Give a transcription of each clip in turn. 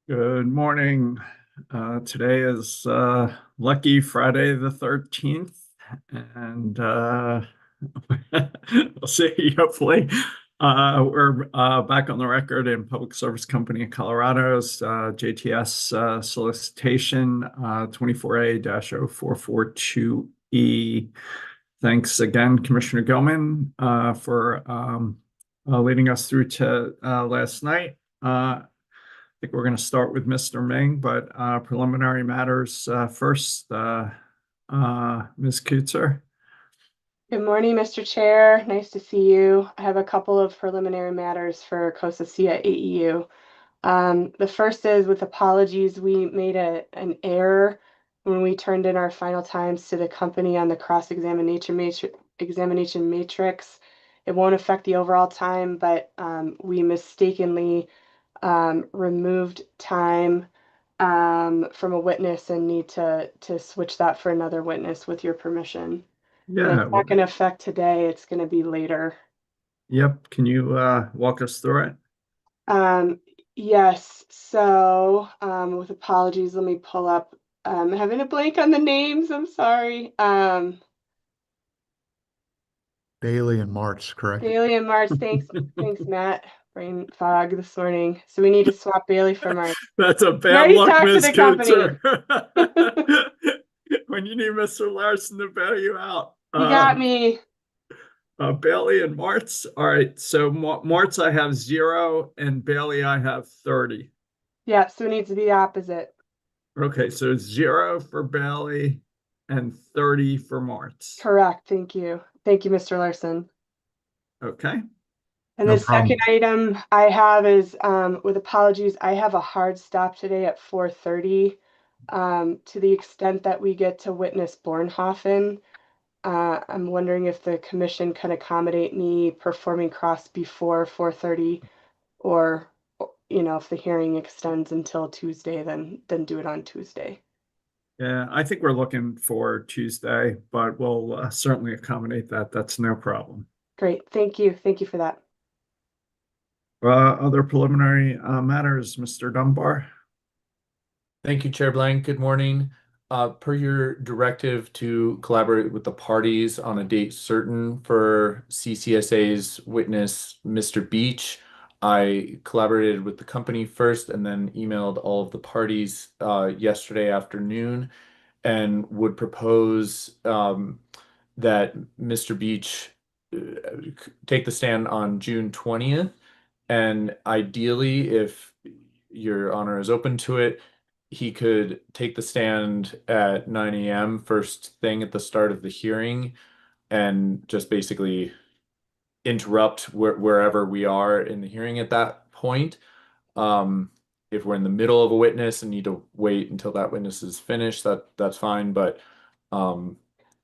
Good morning. Today is lucky Friday the 13th, and we'll see, hopefully. We're back on the record in Public Service Company of Colorado's JTS solicitation 24A-0442E. Thanks again, Commissioner Gilman, for leading us through to last night. I think we're going to start with Mr. Ming, but preliminary matters first. Ms. Kutzer. Good morning, Mr. Chair. Nice to see you. I have a couple of preliminary matters for COSACIA AEU. The first is, with apologies, we made an error when we turned in our final times to the company on the cross-examination matrix. It won't affect the overall time, but we mistakenly removed time from a witness and need to switch that for another witness with your permission. And Yeah. it's not going to affect today, it's going to be later. Yep. Can you walk us through it? Yes. So, with apologies, let me pull up. I'm having a blank on the names. I'm sorry. Bailey and March, correct? Bailey and March. Thanks, Matt. Brain fog this morning. So we need to swap Bailey for March. That's a bad luck, Ms. Kutzer. When you need Mr. Larson to bail you out. You got me. Bailey and Martz. All right. So Martz, I have 0, and Bailey, I have 30. Yeah, so it needs to be opposite. Okay, so 0 for Bailey and 30 for Martz. Correct. Thank you. Thank you, Mr. Larson. Okay. And the second item I have is, with apologies, I have a hard stop today at 4:30. To the extent that we get to witness Bornhofen, I'm wondering if the commission can accommodate me performing cross before 4:30, or if the hearing extends until Tuesday, then do it on Tuesday. Yeah, I think we're looking for Tuesday, but we'll certainly accommodate that. That's no problem. Great. Thank you. Thank you for that. Other preliminary matters, Mr. Dunbar. Thank you, Chair Blank. Good morning. Per your directive to collaborate with the parties on a date certain for CCSA's witness, Mr. Beach, I collaborated with the company first and then emailed all of the parties yesterday afternoon and would propose that Mr. Beach take the stand on June 20th. And ideally, if Your Honor is open to it, he could take the stand at 9 a.m. first thing at the start of the hearing and just basically interrupt wherever we are in the hearing at that point. If we're in the middle of a witness and need to wait until that witness is finished, that's fine. But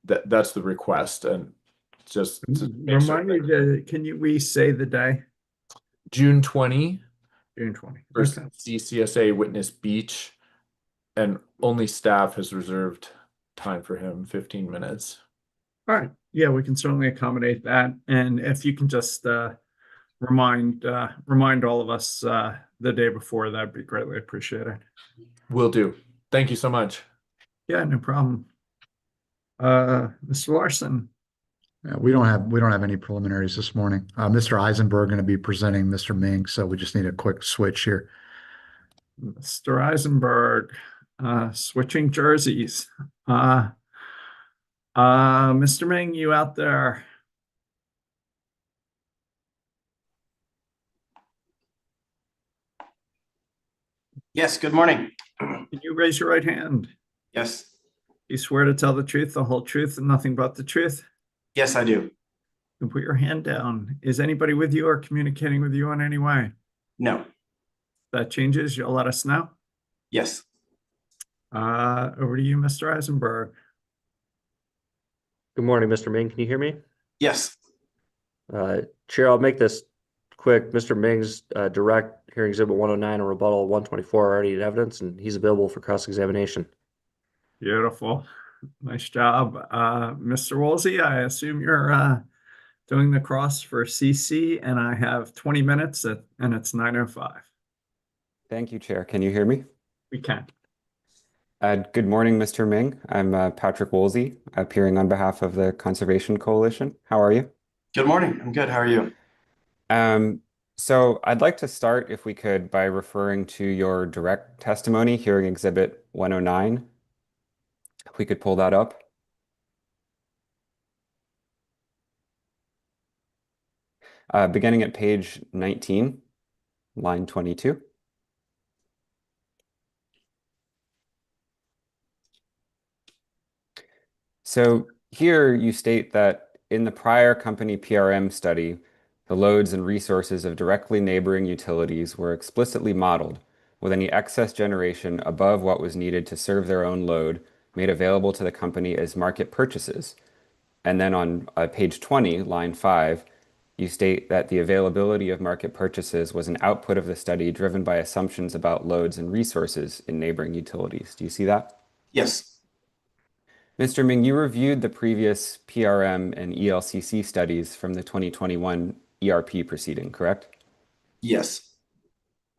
that's the request. And just remind me, can you re-say the day? June 20. June 20. First CCSA witness Beach, and only staff has reserved time for him, 15 minutes. All right. Yeah, we can certainly accommodate that. And if you can just remind all of us the day before, that'd be greatly appreciated. Will do. Thank you so much. Yeah, no problem. Mr. Larson. Yeah, we don't have any preliminaries this morning. Mr. Eisenberg going to be presenting Mr. Ming, so we just need a quick switch here. Mr. Eisenberg, switching jerseys. Mr. Ming, you out there? Yes, good morning. Can you raise your right hand? Yes. You swear to tell the truth, the whole truth, and nothing but the truth? Yes, I do. And put your hand down. Is anybody with you or communicating with you in any way? No. If that changes, you'll let us know? Yes. Over to you, Mr. Eisenberg. Good morning, Mr. Ming. Can you hear me? Yes. Chair, I'll make this quick. Mr. Ming's direct hearing exhibit 109 and rebuttal 124 are already in evidence, and he's available for cross-examination. Beautiful. Nice job. Mr. Woolsey, I assume you're doing the cross for CC, and I have 20 minutes and it's 9:05. Thank you, Chair. Can you hear me? We can. Good morning, Mr. Ming. I'm Patrick Woolsey, appearing on behalf of the Conservation Coalition. How are you? Good morning. I'm good. How are you? Um, so I'd like to start, if we could, by referring to your direct testimony, hearing Exhibit 109. If we could pull that up. Beginning at page 19, line 22. So here you state that in the prior company PRM study, the loads and resources of directly neighboring utilities were explicitly modeled, with any excess generation above what was needed to serve their own load made available to the company as market purchases. And then on page 20, line 5, you state that the availability of market purchases was an output of the study driven by assumptions about loads and resources in neighboring utilities. Do you see that? Yes. Mr. Ming, you reviewed the previous PRM and ELCC studies from the 2021 ERP proceeding, correct? Yes.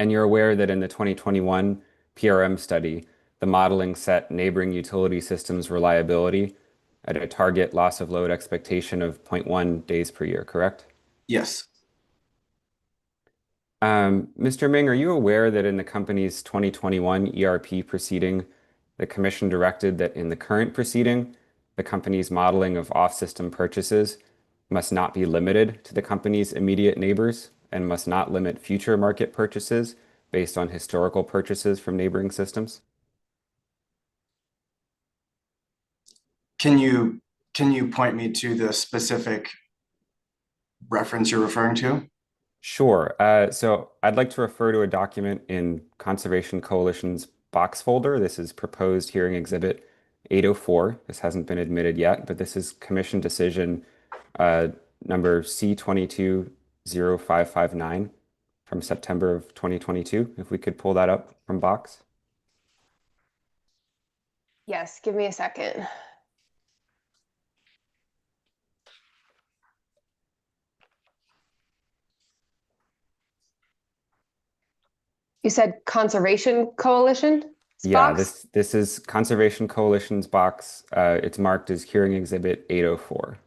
And you're aware that in the 2021 PRM study, the modeling set neighboring utility systems reliability at a target loss of load expectation of 0.1 days per year, correct? Yes. Mr. Ming, are you aware that in the company's 2021 ERP proceeding, the Commission directed that in the current proceeding, the company's modeling of off-system purchases must not be limited to the company's immediate neighbors and must not limit future market purchases based on historical purchases from neighboring systems? Can you point me to the specific reference you're referring to? Sure. So I'd like to refer to a document in Conservation Coalition's box folder. This is proposed hearing exhibit 804. This hasn't been admitted yet, but this is Commission decision number C220559 from September of 2022. If we could pull that up from box. Yes, give me a second. You said Conservation Coalition? Yeah, Box? this is Conservation Coalition's box. It's marked as hearing exhibit 804.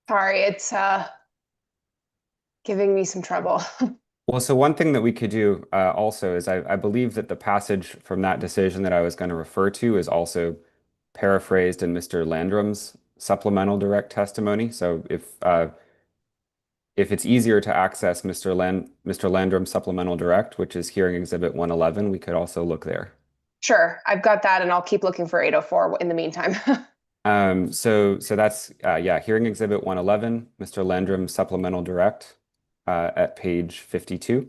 Sorry, it's giving me some trouble. Well, so one thing that we could do also is I believe that the passage from that decision that I was going to refer to is also paraphrased in Mr. Landrum's supplemental direct testimony. So if it's easier to access Mr. Landrum's supplemental direct, which is hearing exhibit 111, we could also look there. Sure, I've got that, and I'll keep looking for 804 in the meantime. So that's yeah, hearing exhibit 111, Mr. Landrum's supplemental direct at page 52.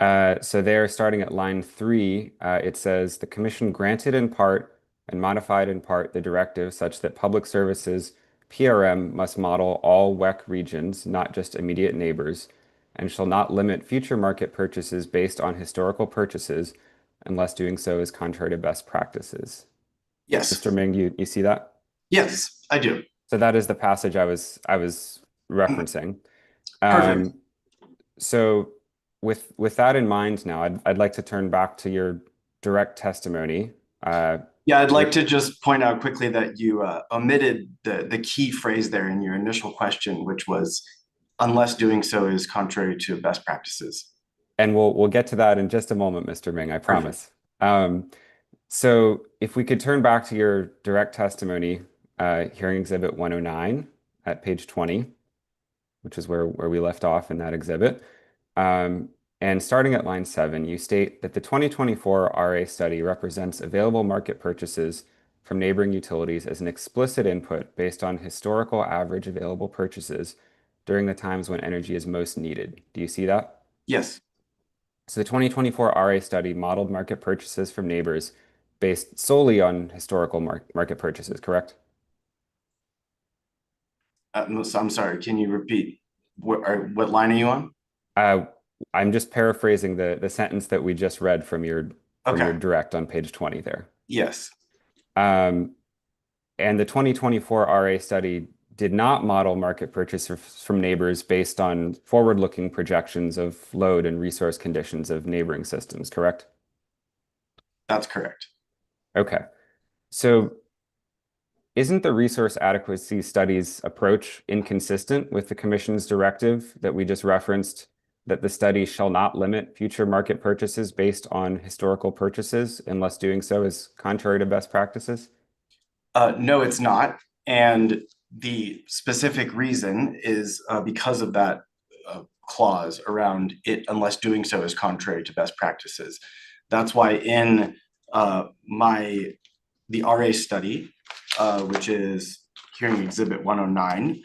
So there, starting at line 3, it says the Commission granted in part and modified in part the directive such that public services PRM must model all WEC regions, not just immediate neighbors, and shall not limit future market purchases based on historical purchases unless doing so is contrary to best practices. Yes. Mr. Ming, you see that? Yes, I do. So that is the passage I was referencing. Perfect. So with that in mind now, I'd like to turn back to your direct testimony. Yeah, I'd like to just point out quickly that you omitted the key phrase there in your initial question, which was unless doing so is contrary to best practices. And we'll get to that in just a moment, Mr. Ming, I promise. So if we could turn back to your direct testimony, hearing exhibit 109 at page 20, which is where we left off in that exhibit. And starting at line 7, you state that the 2024 RA study represents available market purchases from neighboring utilities as an explicit input based on historical average available purchases during the times when energy is most needed. Do you see that? Yes. So the 2024 RA study modeled market purchases from neighbors based solely on historical market purchases, correct? So I'm sorry, can you repeat? What line are you on? I'm just paraphrasing the sentence that we just read from your Okay. direct on page 20 there. Yes. And the 2024 RA study did not model market purchases from neighbors based on forward-looking projections of load and resource conditions of neighboring systems, correct? That's correct. Okay. So isn't the resource adequacy study's approach inconsistent with the Commission's directive that we just referenced, that the study shall not limit future market purchases based on historical purchases unless doing so is contrary to best practices? No, it's not. And the specific reason is because of that clause around it, unless doing so is contrary to best practices. That's why in the RA study, which is hearing exhibit 109,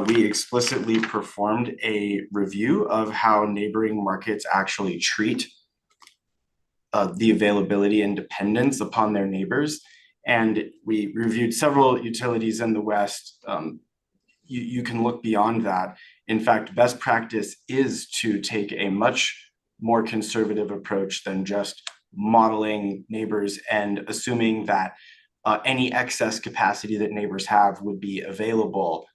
we explicitly performed a review of how neighboring markets actually treat the availability and dependence upon their neighbors. And we reviewed several utilities in the West. You can look beyond that. In fact, best practice is to take a much more conservative approach than just modeling neighbors and assuming that any excess capacity that neighbors have would be available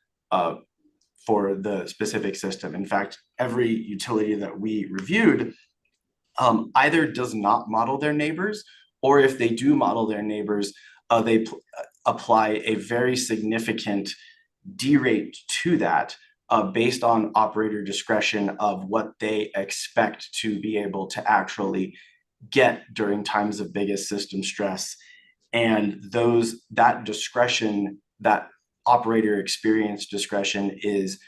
for the specific system. In fact, every utility that we reviewed either does not model their neighbors, or if they do model their neighbors, they apply a very significant derate to that based on operator discretion of what they expect to be able to actually get during times of biggest system stress. And that discretion, that operator experience discretion, is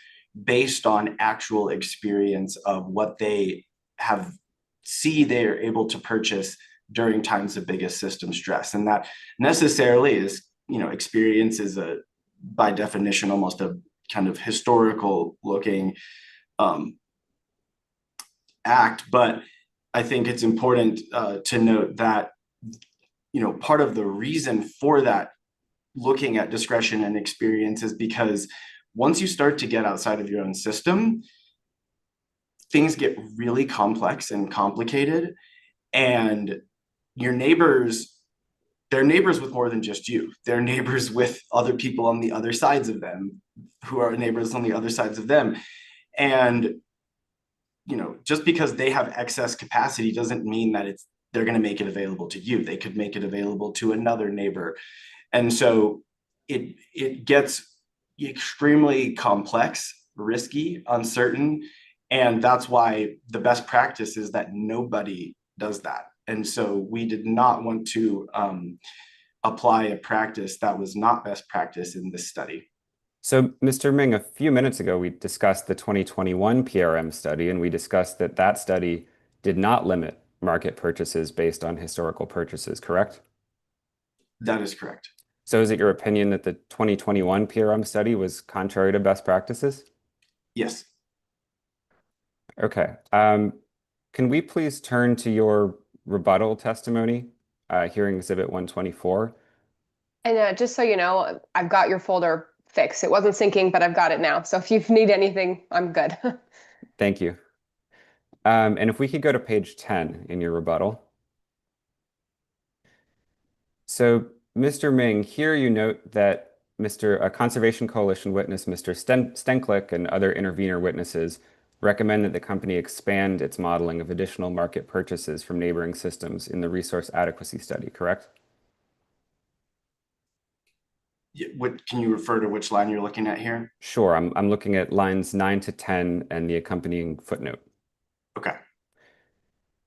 based on actual experience of what they they're able to purchase during times of biggest system stress. And that necessarily is, experience is by definition almost a kind of historical looking act. But I think it's important to note that part of the reason for that looking at discretion and experience is because once you start to get outside of your own system, things get really complex and complicated, and they're neighbors with more than just you. They're neighbors with other people on the other sides of them, who are neighbors on the other sides of them. And, just because they have excess capacity doesn't mean that they're going to make it available to you. They could make it available to another neighbor. And so it gets extremely complex, risky, uncertain. And that's why the best practice is that nobody does that. And so we did not want to apply a practice that was not best practice in this study. So, Mr. Ming, a few minutes ago, we discussed the 2021 PRM study, and we discussed that study did not limit market purchases based on historical purchases, correct? That is correct. So is it your opinion that the 2021 PRM study was contrary to best practices? Yes. Okay. Can we please turn to your rebuttal testimony, hearing exhibit 124? And just so you know, I've got your folder fixed. It wasn't syncing, but I've got it now. So if you need anything, I'm good. Thank you. And if we could go to page 10 in your rebuttal. So, Mr. Ming, here you note that a Conservation Coalition witness, Mr. Stenklick, and other intervener witnesses recommend that the company expand its modeling of additional market purchases from neighboring systems in the resource adequacy study, correct? Can you refer to which line you're looking at here? Sure, I'm looking at lines 9 to 10 and the accompanying footnote. Okay.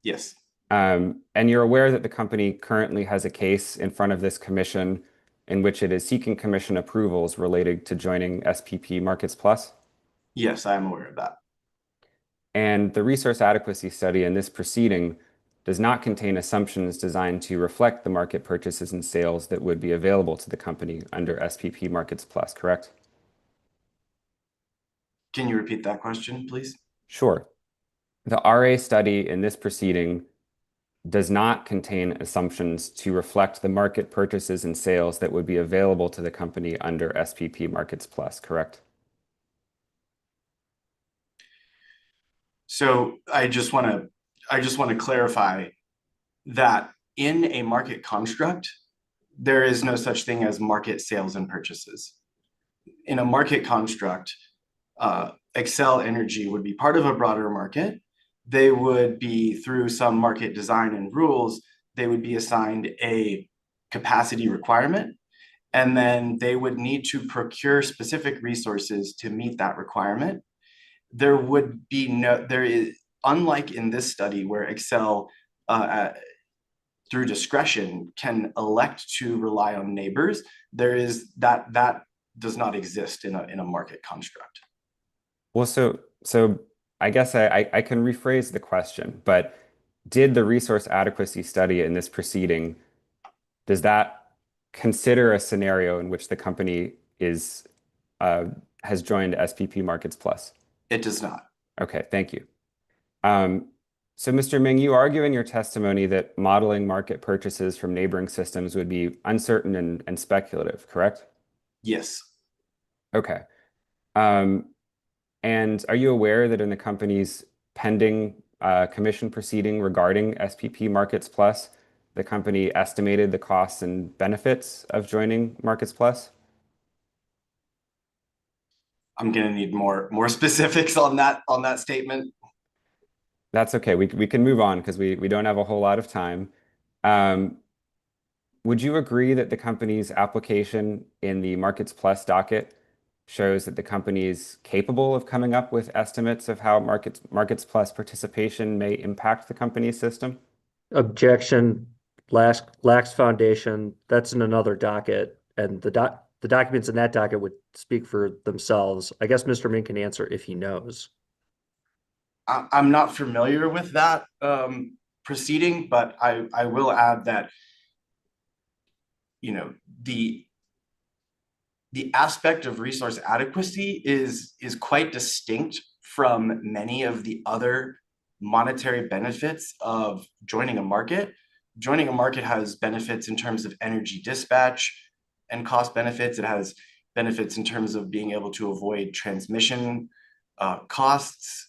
Yes. And you're aware that the company currently has a case in front of this commission in which it is seeking commission approvals related to joining SPP Markets Plus? Yes, I am aware of that. And the resource adequacy study in this proceeding does not contain assumptions designed to reflect the market purchases and sales that would be available to the company under SPP Markets Plus, correct? Can you repeat that question, please? Sure. The RA study in this proceeding does not contain assumptions to reflect the market purchases and sales that would be available to the company under SPP Markets Plus, correct? So I just want to clarify that in a market construct, there is no such thing as market sales and purchases. In a market construct, Xcel Energy would be part of a broader market. They would be, through some market design and rules, they would be assigned a capacity requirement, and then they would need to procure specific resources to meet that requirement. There is, unlike in this study where Xcel, through discretion, can elect to rely on neighbors, that does not exist in a market construct. Well, so I guess I can rephrase the question, but did the resource adequacy study in this proceeding, does that consider a scenario in which the company has joined SPP Markets Plus? It does not. Okay, thank you. So Mr. Ming, you argue in your testimony that modeling market purchases from neighboring systems would be uncertain and speculative, correct? Yes. Okay. And are you aware that in the company's pending commission proceeding regarding SPP Markets Plus, the company estimated the costs and benefits of joining Markets Plus? I'm going to need more specifics on that statement. That's okay. We can move on because we don't have a whole lot of time. Would you agree that the company's application in the Markets Plus docket shows that the company is capable of coming up with estimates of how Markets Plus participation may impact the company's system? Objection, lacks foundation. That's in another docket, and the documents in that docket would speak for themselves. I guess Mr. Ming can answer if he knows. I'm not familiar with that proceeding, but I will add that, you know, the aspect of resource adequacy is quite distinct from many of the other monetary benefits of joining a market. Joining a market has benefits in terms of energy dispatch and cost benefits. It has benefits in terms of being able to avoid transmission costs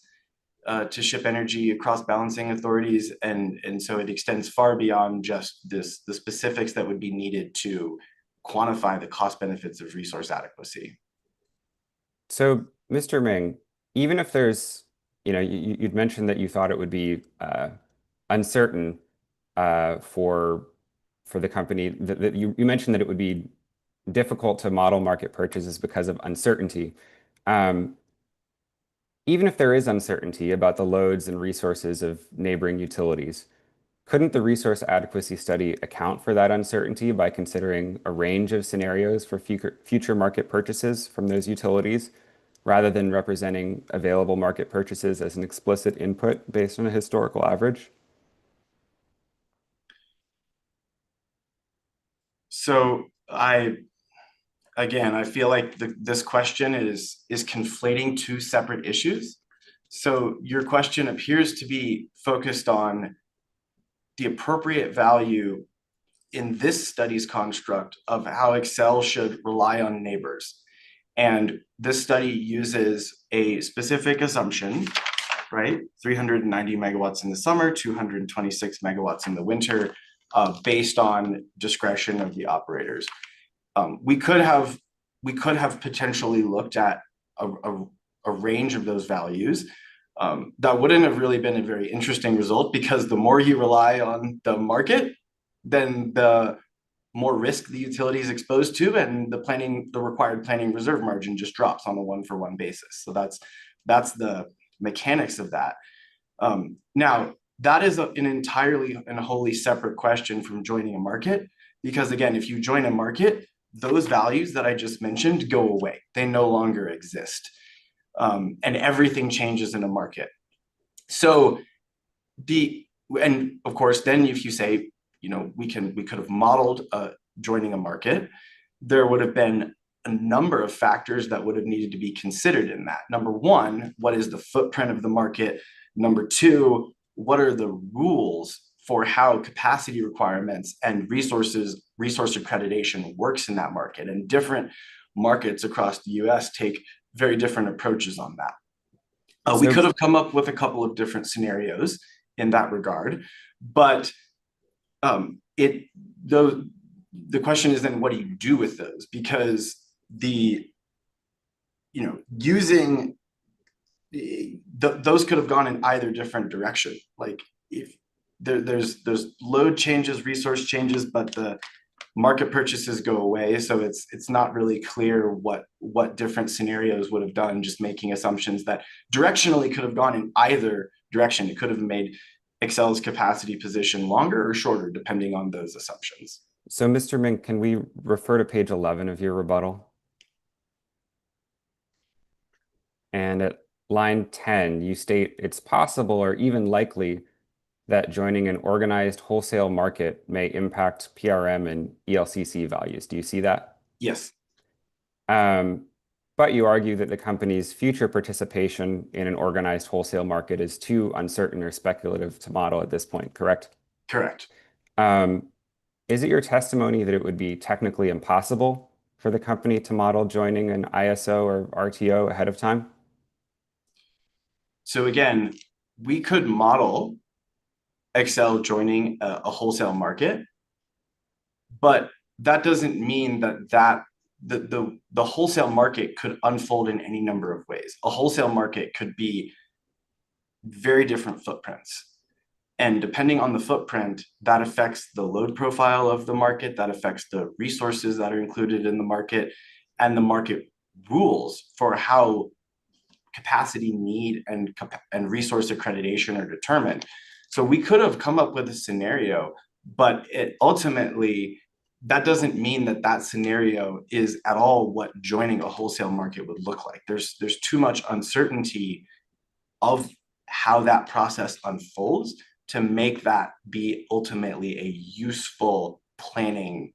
to ship energy across balancing authorities. And so it extends far beyond just the specifics that would be needed to quantify the cost benefits of resource adequacy. So, Mr. Ming, even if there's, you'd mentioned that you thought it would be uncertain for the company, that you mentioned that it would be difficult to model market purchases because of uncertainty. Even if there is uncertainty about the loads and resources of neighboring utilities, couldn't the resource adequacy study account for that uncertainty by considering a range of scenarios for future market purchases from those utilities, rather than representing available market purchases as an explicit input based on a historical average? So I feel like this question is conflating two separate issues. So your question appears to be focused on the appropriate value in this study's construct of how Xcel should rely on neighbors. And this study uses a specific assumption, right? 390 megawatts in the summer, 226 megawatts in the winter, based on discretion of the operators. We could have potentially looked at a range of those values. That wouldn't have really been a very interesting result, because the more you rely on the market, then the more risk the utility is exposed to, and the required planning reserve margin just drops on a one-for-one basis. So that's the mechanics of that. Now, that is an entirely and wholly separate question from joining a market, because again, if you join a market, those values that I just mentioned go away. They no longer exist. And everything changes in a market. So and of course, then if you say, we could have modeled joining a market, there would have been a number of factors that would have needed to be considered in that. Number one, what is the footprint of the market? Number two, what are the rules for how capacity requirements and resource accreditation works in that market? And different markets across the US take very different approaches on that. We could have come up with a couple of different scenarios in that regard, but the question is then, what do you do with those? Because using those could have gone in either different direction. Like if there's load changes, resource changes, but the market purchases go away. So it's not really clear what different scenarios would have done, just making assumptions that directionally could have gone in either direction. It could have made Excel's capacity position longer or shorter, depending on those assumptions. So Mr. Mink, can we refer to page 11 of your rebuttal? And at line 10, you state it's possible or even likely that joining an organized wholesale market may impact PRM and ELCC values. Do you see that? Yes. But you argue that the company's future participation in an organized wholesale market is too uncertain or speculative to model at this point, correct? Correct. Is it your testimony that it would be technically impossible for the company to model joining an ISO or RTO ahead of time? So again, we could model Excel joining a wholesale market, but that doesn't mean that the wholesale market could unfold in any number of ways. A wholesale market could be very different footprints. And depending on the footprint, that affects the load profile of the market, that affects the resources that are included in the market, and the market rules for how capacity need and resource accreditation are determined. So we could have come up with a scenario, but ultimately, that doesn't mean that scenario is at all what joining a wholesale market would look like. There's too much uncertainty of how that process unfolds to make that be ultimately a useful planning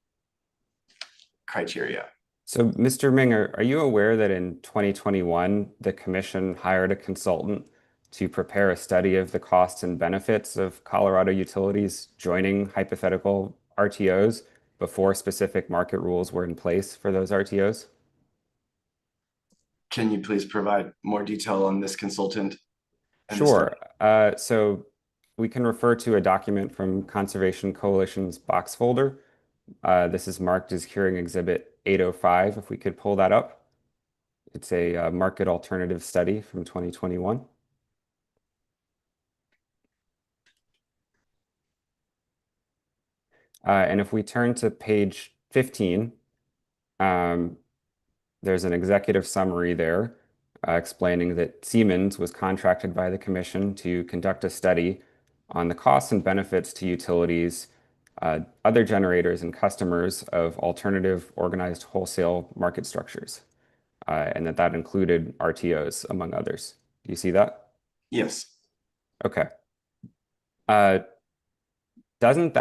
criteria. So, Mr. Ming, are you aware that in 2021, the commission hired a consultant to prepare a study of the costs and benefits of Colorado utilities joining hypothetical RTOs before specific market rules were in place for those RTOs? Can you please provide more detail on this consultant? Sure. So we can refer to a document from Conservation Coalition's box folder. This is marked as Hearing Exhibit 805, if we could pull that up. It's a market alternative study from 2021. And if we turn to page 15, there's an executive summary there explaining that Siemens was contracted by the commission to conduct a study on the costs and benefits to utilities, other generators and customers of alternative organized wholesale market structures, and that included RTOs, among others. Do you see that? Yes. Okay. Doesn't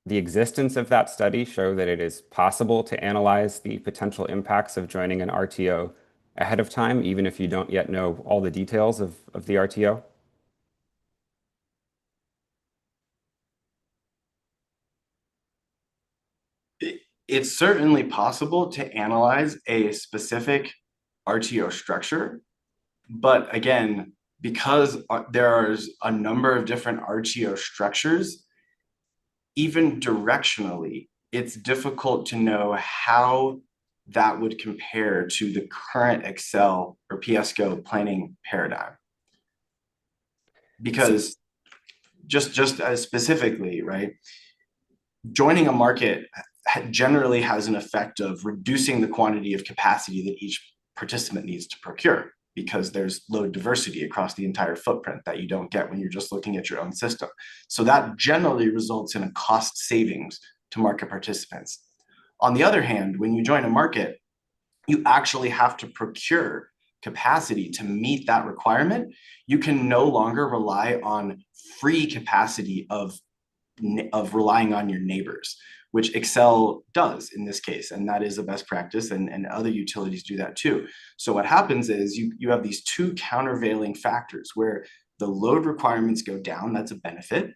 the existence of that study show that it is possible to analyze the potential impacts of joining an RTO ahead of time, even if you don't yet know all the details of the RTO? It's certainly possible to analyze a specific RTO structure, but again, because there is a number of different RTO structures, even directionally, it's difficult to know how that would compare to the current Excel or PSCO planning paradigm. Because just as specifically, right, joining a market generally has an effect of reducing the quantity of capacity that each participant needs to procure, because there's load diversity across the entire footprint that you don't get when you're just looking at your own system. So that generally results in a cost savings to market participants. On the other hand, when you join a market, you actually have to procure capacity to meet that requirement, you can no longer rely on free capacity of relying on your neighbors, which Excel does in this case, and that is a best practice, and other utilities do that too. So what happens is you have these two countervailing factors where the load requirements go down, that's a benefit,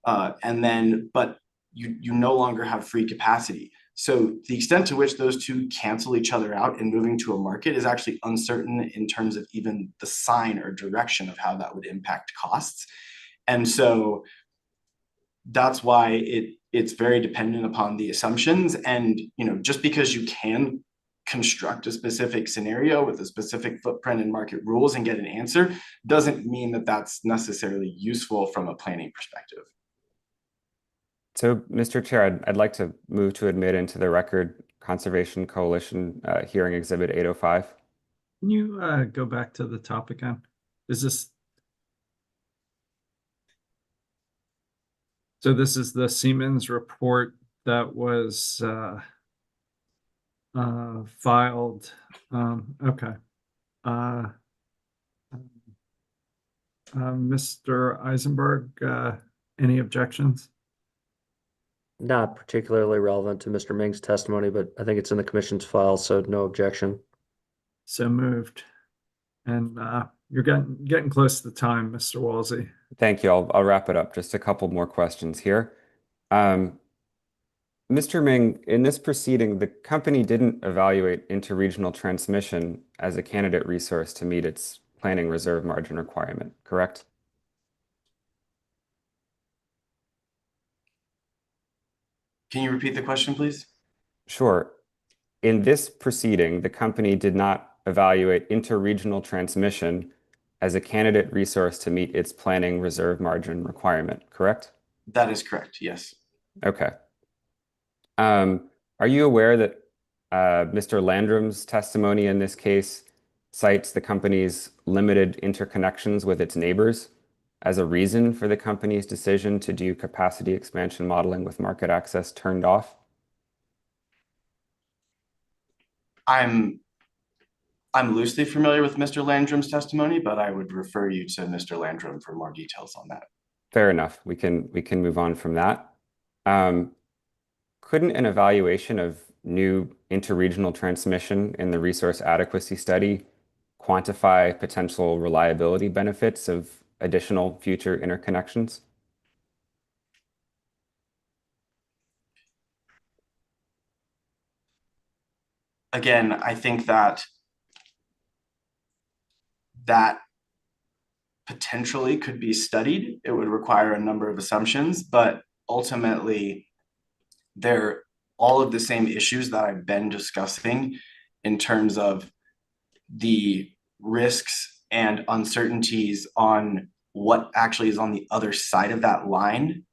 but you no longer have free capacity. So the extent to which those two cancel each other out and moving to a market is actually uncertain in terms of even the sign or direction of how that would impact costs. And so that's why it's very dependent upon the assumptions. And just because you can construct a specific scenario with a specific footprint and market rules and get an answer doesn't mean that that's necessarily useful from a planning perspective. So, Mr. Chair, I'd like to move to admit into the record Conservation Coalition hearing exhibit 805. Can you go back to the top again? So this is the Siemens report that was filed. Okay. Mr. Eisenberg, any objections? Not particularly relevant to Mr. Ming's testimony, but I think it's in the commission's file, so no objection. So moved. And you're getting close to the time, Mr. Walsey. Thank you. I'll wrap it up. Just a couple more questions here. Mr. Ming, in this proceeding, the company didn't evaluate interregional transmission as a candidate resource to meet its planning reserve margin requirement, correct? Can you repeat the question, please? Sure. In this proceeding, the company did not evaluate interregional transmission as a candidate resource to meet its planning reserve margin requirement, correct? That is correct, yes. Okay. Are you aware that Mr. Landrum's testimony in this case cites the company's limited interconnections with its neighbors as a reason for the company's decision to do capacity expansion modeling with market access turned off? I'm loosely familiar with Mr. Landrum's testimony, but I would refer you to Mr. Landrum for more details on that. Fair enough. We can move on from that. Couldn't an evaluation of new interregional transmission in the resource adequacy study quantify potential reliability benefits of additional future interconnections? Again, I think that potentially could be studied. It would require a number of assumptions, but ultimately they're all of the same issues that I've been discussing in terms of the risks and uncertainties on what actually is on the other side of that line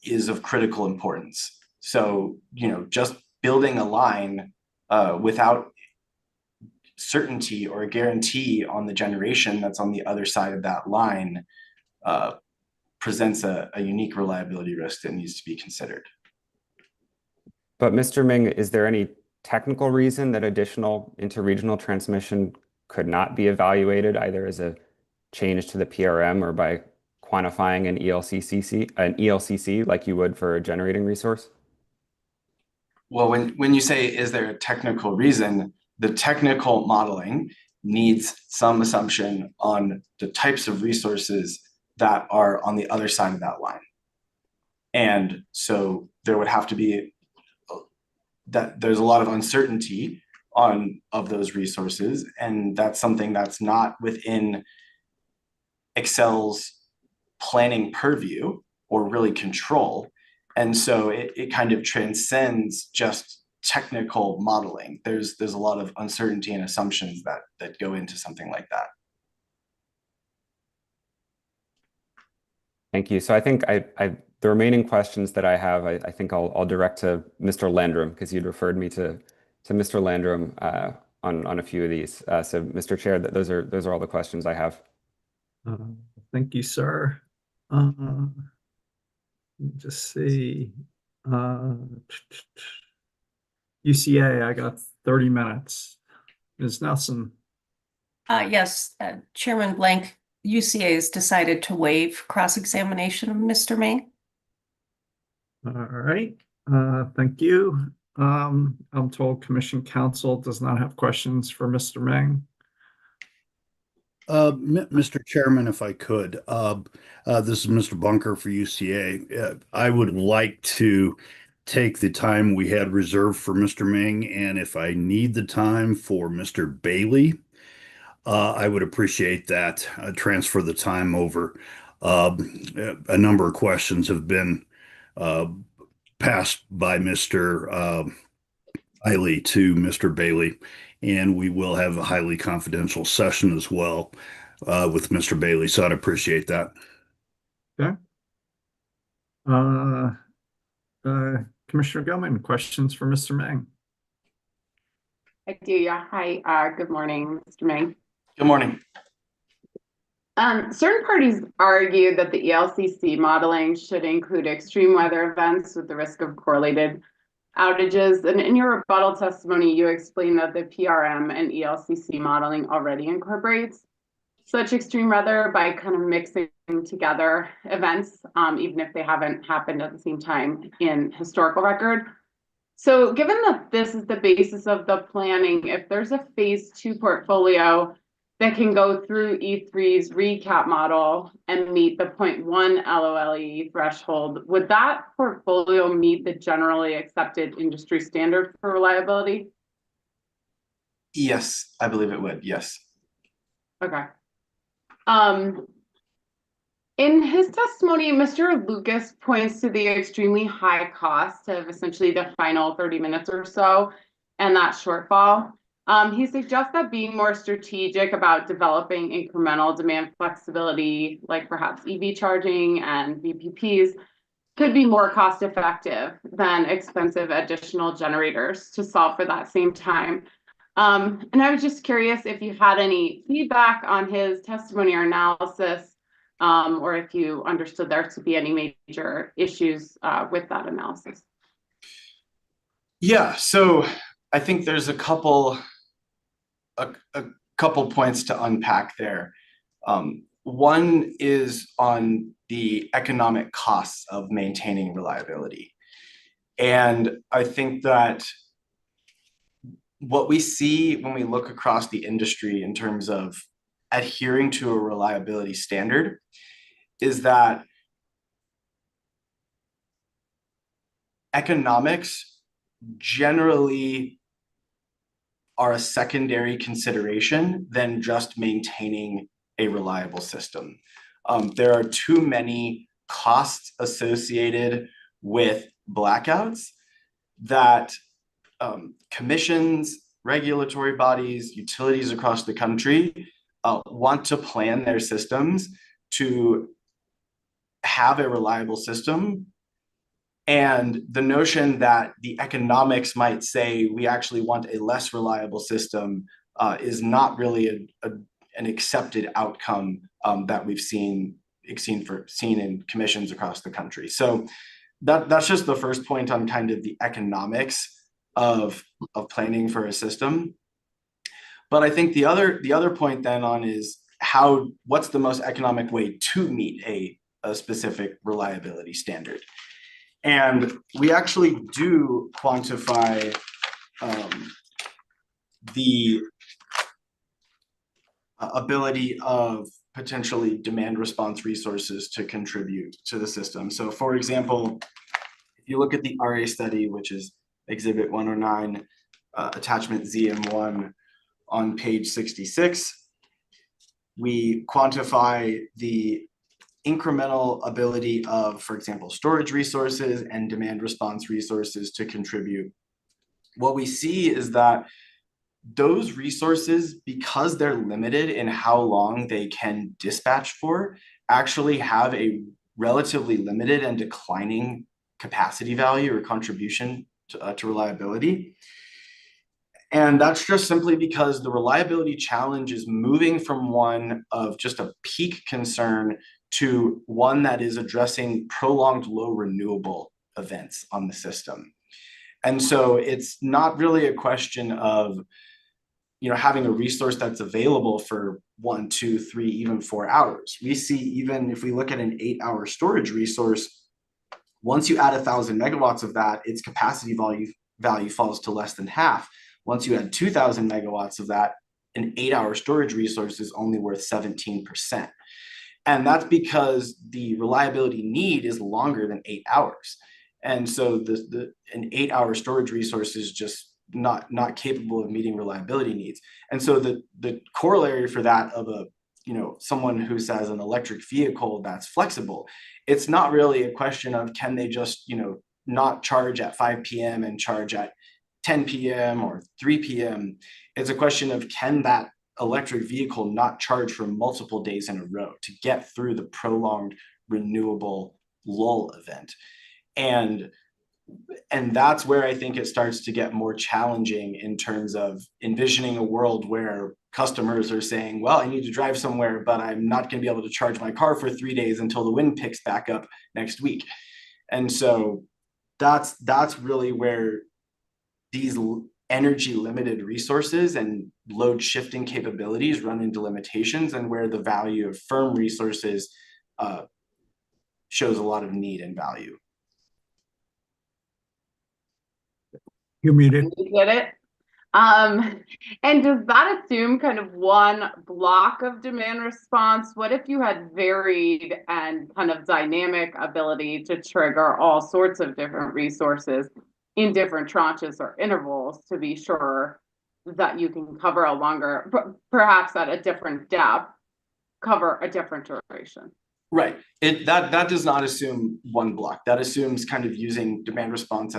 is of critical importance. So, just building a line without certainty or a guarantee on the generation that's on the other side of that line presents a unique reliability risk that needs to be considered. But Mr. Ming, is there any technical reason that additional interregional transmission could not be evaluated either as a change to the PRM or by quantifying an ELCC like you would for a generating resource? Well, when you say, is there a technical reason, the technical modeling needs some assumption on the types of resources that are on the other side of that line. And so there would have to be there's a lot of uncertainty of those resources, and that's something that's not within Excel's planning purview or really control. And so it kind of transcends just technical modeling. There's a lot of uncertainty and assumptions that go into something like that. Thank you. So I think the remaining questions that I have, I think I'll direct to Mr. Landrum, because you'd referred me to Mr. Landrum on a few of these. So Mr. Chair, those are all the questions I have. Thank you, sir. Let me just see. UCA, I got 30 minutes. Ms. Nelson. Yes, Chairman Blank, UCA has decided to waive cross-examination of Mr. Ming. All right, thank you. I'm told Commission Counsel does not have questions for Mr. Meng. Mr. Chairman, if I could, this is Mr. Bunker for UCA. I would like to take the time we had reserved for Mr. Ming, and if I need the time for Mr. Bailey, I would appreciate that. Transfer the time over. A number of questions have been passed by Mr. Eiley to Mr. Bailey, and we will have a highly confidential session as well with Mr. Bailey, so I'd appreciate that. Okay. Commissioner Gilman, questions for Mr. Meng? I do, yeah. Hi, good morning, Mr. Ming. Good morning. Certain parties argue that the ELCC modeling should include extreme weather events with the risk of correlated outages. And in your rebuttal testimony, you explained that the PRM and ELCC modeling already incorporates such extreme weather by kind of mixing together events, even if they haven't happened at the same time in historical record. So given that this is the basis of the planning, if there's a phase 2 portfolio that can go through E3's recap model and meet the 0.1 LOLE threshold, would that portfolio meet the generally accepted industry standard for reliability? Yes, I believe it would. Yes. Okay. In his testimony, Mr. Lucas points to the extremely high cost of essentially the final 30 minutes or so and that shortfall. He suggests that being more strategic about developing incremental demand flexibility, like perhaps EV charging and VPPs, could be more cost effective than expensive additional generators to solve for that same time. And I was just curious if you had any feedback on his testimony or analysis, or if you understood there to be any major issues with that analysis. Yeah, so I think there's a couple points to unpack there. One is on the economic costs of maintaining reliability. And I think that what we see when we look across the industry in terms of adhering to a reliability standard is that economics generally are a secondary consideration than just maintaining a reliable system. There are too many costs associated with blackouts that commissions, regulatory bodies, utilities across the country want to plan their systems to have a reliable system. And the notion that the economics might say we actually want a less reliable system is not really an accepted outcome that we've seen in commissions across the country. So that's just the first point on kind of the economics of planning for a system. But I think the other point then on is what's the most economic way to meet a specific reliability standard. And we actually do quantify the ability of potentially demand response resources to contribute to the system. So for example, if you look at the RA study, which is Exhibit 109, attachment ZM1 on page 66, we quantify the incremental ability of, for example, storage resources and demand response resources to contribute. What we see is that those resources, because they're limited in how long they can dispatch for, actually have a relatively limited and declining capacity value or contribution to reliability. And that's just simply because the reliability challenge is moving from one of just a peak concern to one that is addressing prolonged low renewable events on the system. And so it's not really a question of having a resource that's available for 1, 2, 3, even 4 hours. We see, even if we look at an 8-hour storage resource, once you add 1,000 megawatts of that, its capacity value falls to less than half. Once you add 2,000 megawatts of that, an 8-hour storage resource is only worth 17%. And that's because the reliability need is longer than 8 hours. And so an 8-hour storage resource is just not capable of meeting reliability needs. And so the corollary for that of someone who says an electric vehicle that's flexible, it's not really a question of can they just, not charge at 5 p.m. and charge at 10 p.m. or 3 p.m. It's a question of can that electric vehicle not charge for multiple days in a row to get through the prolonged renewable lull event. And that's where I think it starts to get more challenging in terms of envisioning a world where customers are saying, well, I need to drive somewhere, but I'm not going to be able to charge my car for 3 days until the wind picks back up next week. And so that's really where these energy limited resources and load shifting capabilities run into limitations, and where the value of firm resources shows a lot of need and value. You're muted. You get it? And does that assume kind of one block of demand response? What if you had varied and kind of dynamic ability to trigger all sorts of different resources in different tranches or intervals to be sure that you can cover a longer, perhaps at a different depth, cover a different duration? Right. That does not assume one block. That assumes kind of using demand response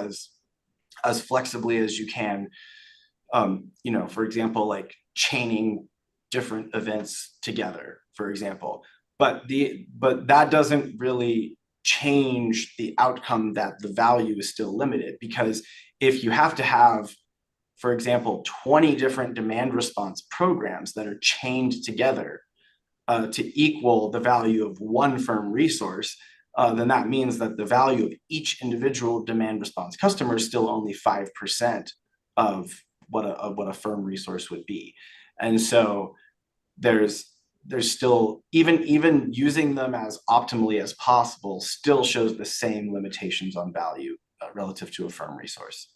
as flexibly as you can. For example, like chaining different events together, for example. But that doesn't really change the outcome, that the value is still limited, because if you have to have, for example, 20 different demand response programs that are chained together to equal the value of one firm resource, then that means that the value of each individual demand response customer is still only 5% of what a firm resource would be. And so there's still, even using them as optimally as possible still shows the same limitations on value relative to a firm resource.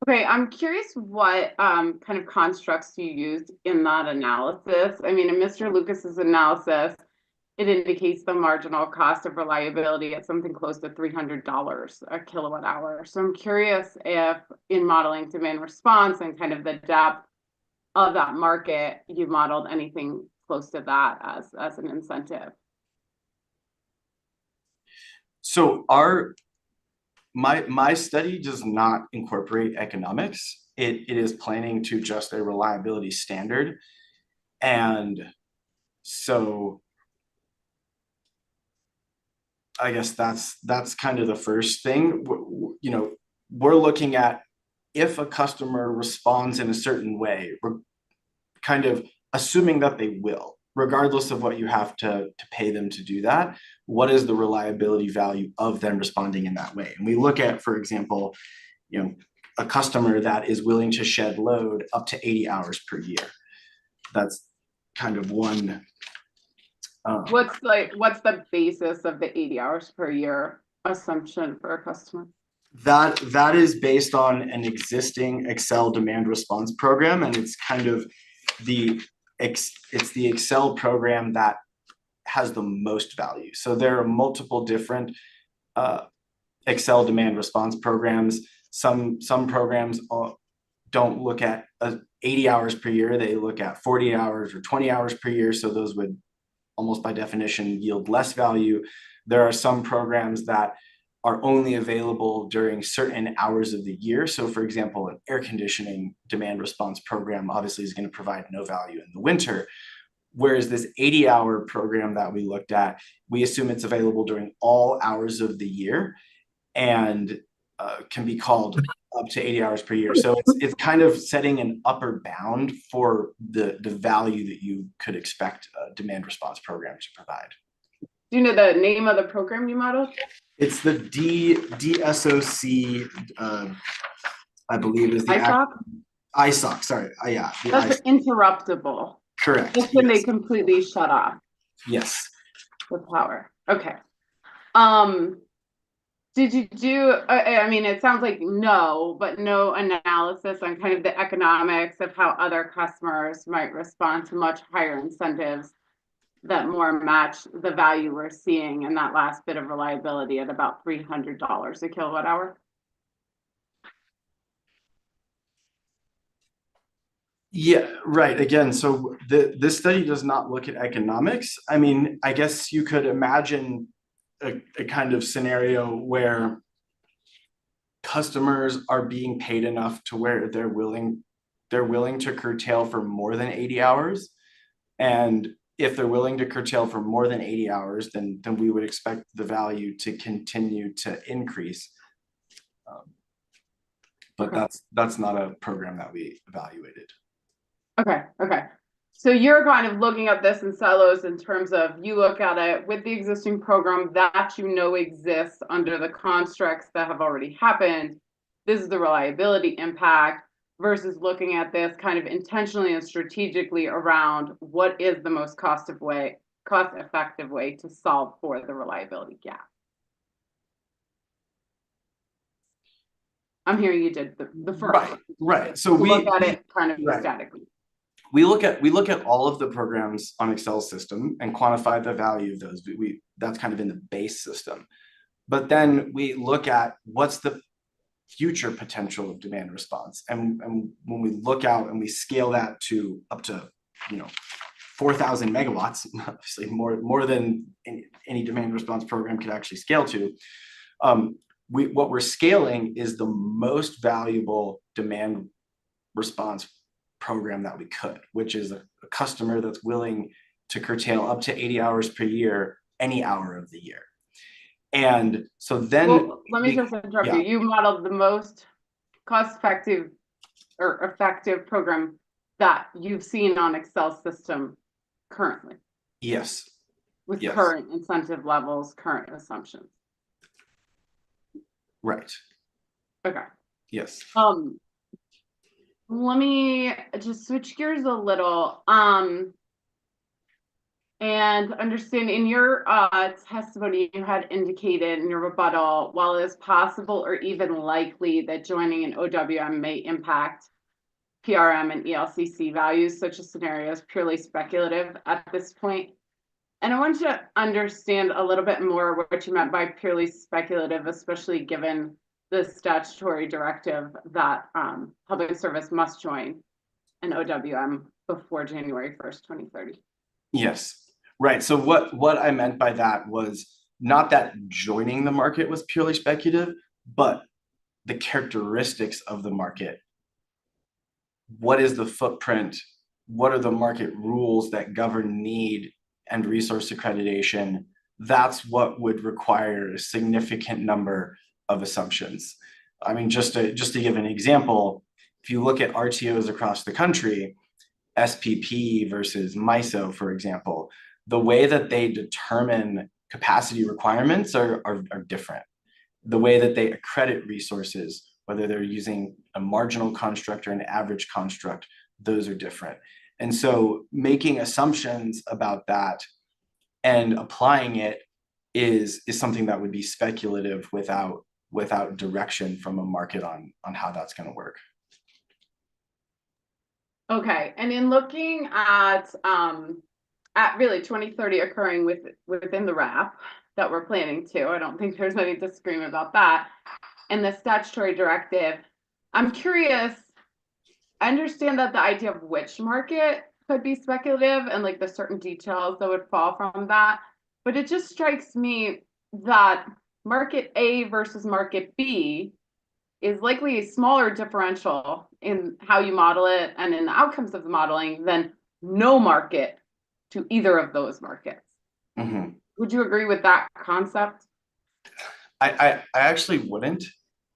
Okay, I'm curious what kind of constructs you used in that analysis. I mean, in Mr. Lucas's analysis, it indicates the marginal cost of reliability at something close to $300 a kilowatt hour. So I'm curious if in modeling demand response and kind of the depth of that market, you modeled anything close to that as an incentive. So my study does not incorporate economics. It is planning to just a reliability standard. And so I guess that's kind of the first thing. We're looking at if a customer responds in a certain way, we're kind of assuming that they will, regardless of what you have to pay them to do that. What is the reliability value of them responding in that way? And we look at, for example, a customer that is willing to shed load up to 80 hours per year. That's kind of one. What's the basis of the 80 hours per year assumption for a customer? That is based on an existing Excel demand response program, and it's kind of the Excel program that has the most value. So there are multiple different Excel demand response programs. Some programs don't look at 80 hours per year. They look at 40 hours or 20 hours per year. So those would almost by definition yield less value. There are some programs that are only available during certain hours of the year. So for example, an air conditioning demand response program obviously is going to provide no value in the winter. Whereas this 80-hour program that we looked at, we assume it's available during all hours of the year and can be called up to 80 hours per year. So it's kind of setting an upper bound for the value that you could expect a demand response program to provide. Do you know the name of the program you modeled? It's the DSOC, I believe is the ISOC, sorry, yeah. That's interruptible. Correct. That's when they Yes. completely shut off Yes. the power. Okay. Did you do, I mean, it sounds like no, but no analysis on kind of the economics of how other customers might respond to much higher incentives that more match the value we're seeing in that last bit of reliability at about $300 a kilowatt hour? Yeah, right. Again, so this study does not look at economics. I mean, I guess you could imagine a kind of scenario where customers are being paid enough to where they're willing to curtail for more than 80 hours. And if they're willing to curtail for more than 80 hours, then we would expect the value to continue to increase. But that's not a program that we evaluated. Okay. So you're kind of looking at this in silos in terms of you look at it with the existing program that you know exists under the constructs that have already happened. This is the reliability impact versus looking at this kind of intentionally and strategically around what is the most cost-effective way to solve for the reliability gap. I'm hearing you did the first. Right. So we look at it kind of right. statically. We look at all of the programs on Excel system and quantify the value of those. That's kind of in the base system. But then we look at what's the future potential of demand response. And when we look out and we scale that to up to 4,000 megawatts, obviously more than any demand response program could actually scale to, what we're scaling is the most valuable demand response program that we could, which is a customer that's willing to curtail up to 80 hours per year, any hour of the year. And so then let me just interrupt you. You modeled the most cost-effective or effective program that you've seen on Excel system currently. Yes. With current incentive levels, current assumptions. Right. Okay. Yes. Let me just switch gears a little. And understand in your testimony, you had indicated in your rebuttal, while it is possible or even likely that joining an OWM may impact PRM and ELCC values, such a scenario is purely speculative at this point. And I want you to understand a little bit more what you meant by purely speculative, especially given the statutory directive that public service must join an OWM before January 1st, 2030. Yes. Right. So what I meant by that was not that joining the market was purely speculative, but the characteristics of the market. What is the footprint? What are the market rules that govern need and resource accreditation? That's what would require a significant number of assumptions. I mean, just to give an example, if you look at RTOs across the country, SPP versus MISO, for example, the way that they determine capacity requirements are different. The way that they accredit resources, whether they're using a marginal construct or an average construct, those are different. And so making assumptions about that and applying it is something that would be speculative without direction from a market on how that's going to work. Okay, and in looking at really 2030 occurring within the RAP that we're planning to, I don't think there's any disagreement about that, and the statutory directive, I'm curious, I understand that the idea of which market could be speculative and like the certain details that would fall from that, but it just strikes me that market A versus market B is likely a smaller differential in how you model it and in the outcomes of the modeling than no market to either of those markets. Mm-hmm. Would you agree with that concept? I actually wouldn't.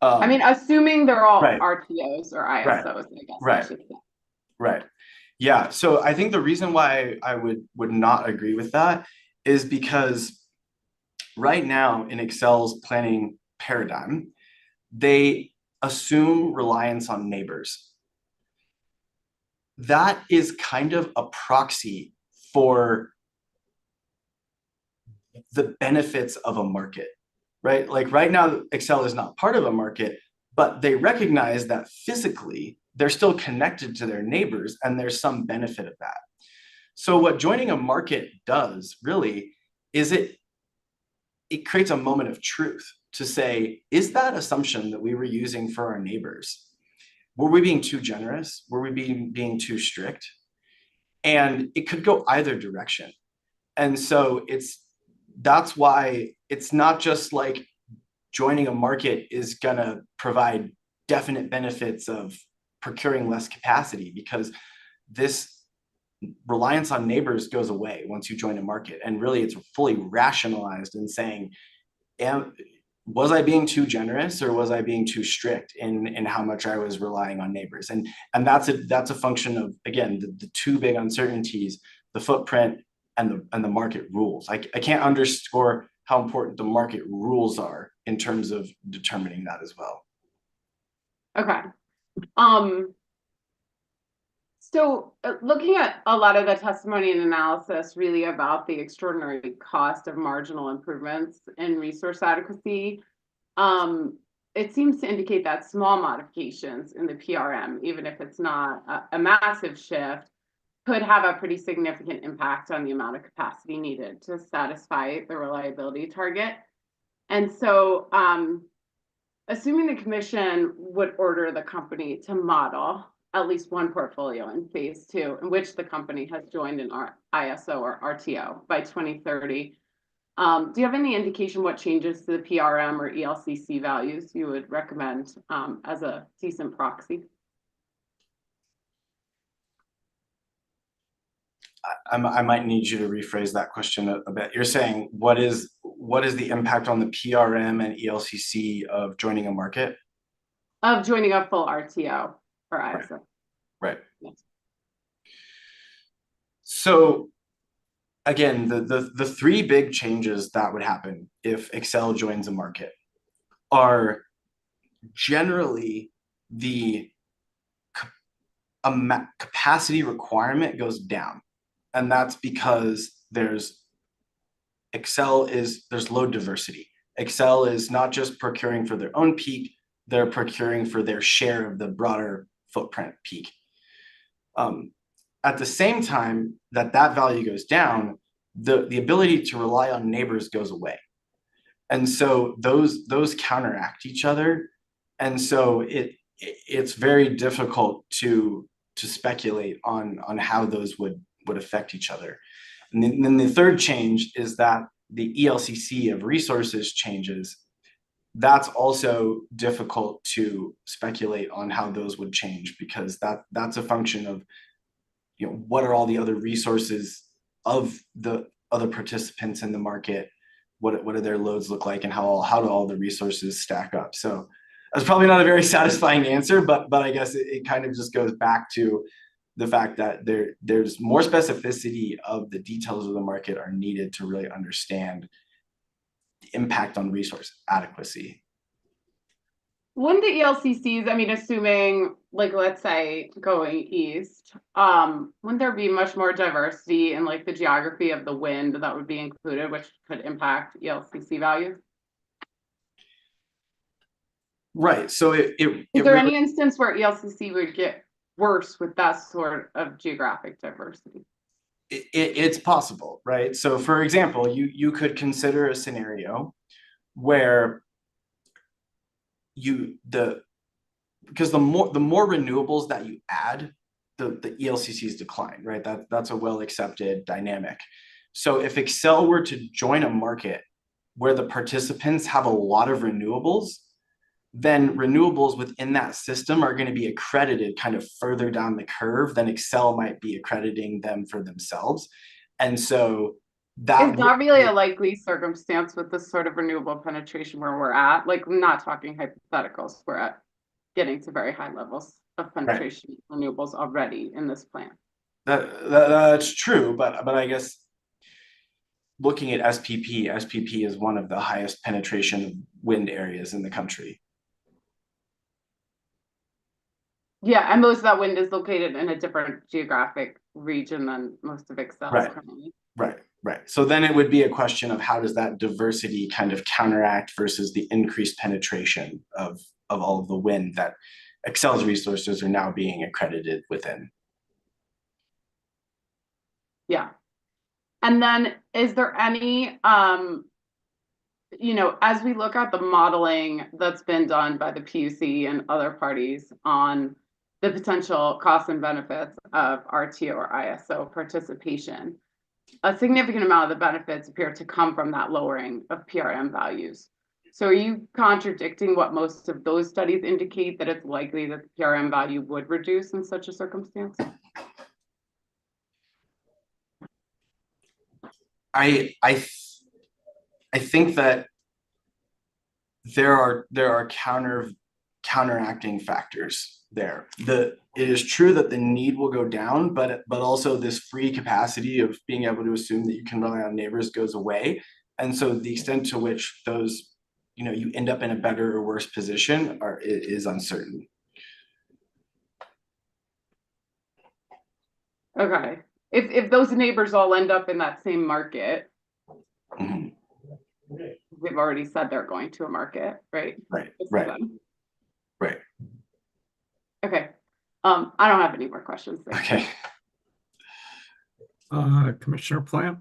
I mean, assuming they're all right. RTOs or ISOs, right. I guess. Right. I should say. Right. Yeah. So I think the reason why I would not agree with that is because right now in Excel's planning paradigm, they assume reliance on neighbors. that is kind of a proxy for the benefits of a market, right? Like right now, Excel is not part of a market, but they recognize that physically they're still connected to their neighbors and there's some benefit of that. So what joining a market does really is it creates a moment of truth to say, is that assumption that we were using for our neighbors, were we being too generous? Were we being too strict? And it could go either direction. And so that's why it's not just like joining a market is gonna provide definite benefits of procuring less capacity, because this reliance on neighbors goes away once you join a market. And really it's fully rationalized in saying, was I being too generous or was I being too strict in how much I was relying on neighbors? And that's a function of, again, the two big uncertainties, the footprint and the market rules. I can't underscore how important the market rules are in terms of determining that as well. Okay. So looking at a lot of the testimony and analysis really about the extraordinary cost of marginal improvements in resource adequacy, it seems to indicate that small modifications in the PRM, even if it's not a massive shift, could have a pretty significant impact on the amount of capacity needed to satisfy the reliability target. And so assuming the commission would order the company to model at least one portfolio in phase 2, in which the company has joined an ISO or RTO by 2030. Do you have any indication what changes to the PRM or ELCC values you would recommend as a decent proxy? I might need you to rephrase that question a bit. You're saying what is the impact on the PRM and ELCC of joining a market? Of joining a full RTO or ISO. Right. Yes. So again, the three big changes that would happen if Excel joins a market are generally the capacity requirement goes down. And that's because there's load diversity. Excel is not just procuring for their own peak, they're procuring for their share of the broader footprint peak. At the same time that value goes down, the ability to rely on neighbors goes away. And so those counteract each other. And so it's very difficult to speculate on how those would affect each other. And then the third change is that the ELCC of resources changes. That's also difficult to speculate on how those would change, because that's a function of, what are all the other resources of the other participants in the market? What do their loads look like, and how do all the resources stack up? So that's probably not a very satisfying answer, but I guess it kind of just goes back to the fact that there's more specificity of the details of the market are needed to really understand the impact on resource adequacy. Wouldn't the ELCCs, I mean, assuming, like, let's say going east, wouldn't there be much more diversity in like the geography of the wind that would be included, which could impact ELCC values? Right. So is there any instance where ELCC would get worse with that sort of geographic diversity? It's possible, right? So for example, you could consider a scenario where because the more renewables that you add, the ELCCs decline, right? That's a well accepted dynamic. So if Excel were to join a market where the participants have a lot of renewables, then renewables within that system are going to be accredited kind of further down the curve than Excel might be accrediting them for themselves. And so that is not really a likely circumstance with this sort of renewable penetration where we're at. Like, we're not talking hypotheticals. We're at getting to very high levels of penetration of renewables already in this plan. That's true, but I guess looking at SPP is one of the highest penetration wind areas in the country. Yeah, and most of that wind is located in a different geographic region than most of Excel Right. currently. Right. So then it would be a question of how does that diversity kind of counteract versus the increased penetration of all of the wind that Excel's resources are now being accredited within. Yeah. And then is there any, you know, as we look at the modeling that's been done by the PUC and other parties on the potential costs and benefits of RTO or ISO participation, a significant amount of the benefits appear to come from that lowering of PRM values. So are you contradicting what most of those studies indicate, that it's likely that the PRM value would reduce in such a circumstance? I think that there are counteracting factors there. It is true that the need will go down, but also this free capacity of being able to assume that you can rely on neighbors goes away. And so the extent to which those, you know, you end up in a better or worse position is uncertain. Okay. If those neighbors all end up in that same market, Mhm. we've already said they're going to a market, right? Right. Okay. I don't have any more questions. Okay. Commissioner Plant?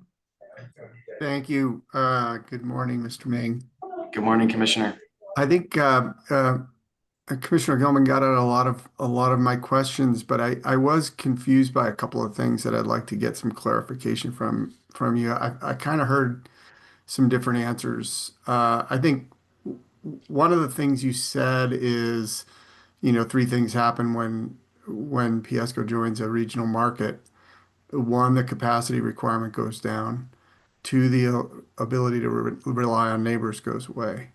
Thank you. Good morning, Mr. Ming. Good morning, Commissioner. I think Commissioner Gilman got at a lot of my questions, but I was confused by a couple of things that I'd like to get some clarification from you. I kind of heard some different answers. I think one of the things you said is, you know, three things happen when Piesco joins a regional market. One, the capacity requirement goes down. Two, the ability to rely on neighbors goes away.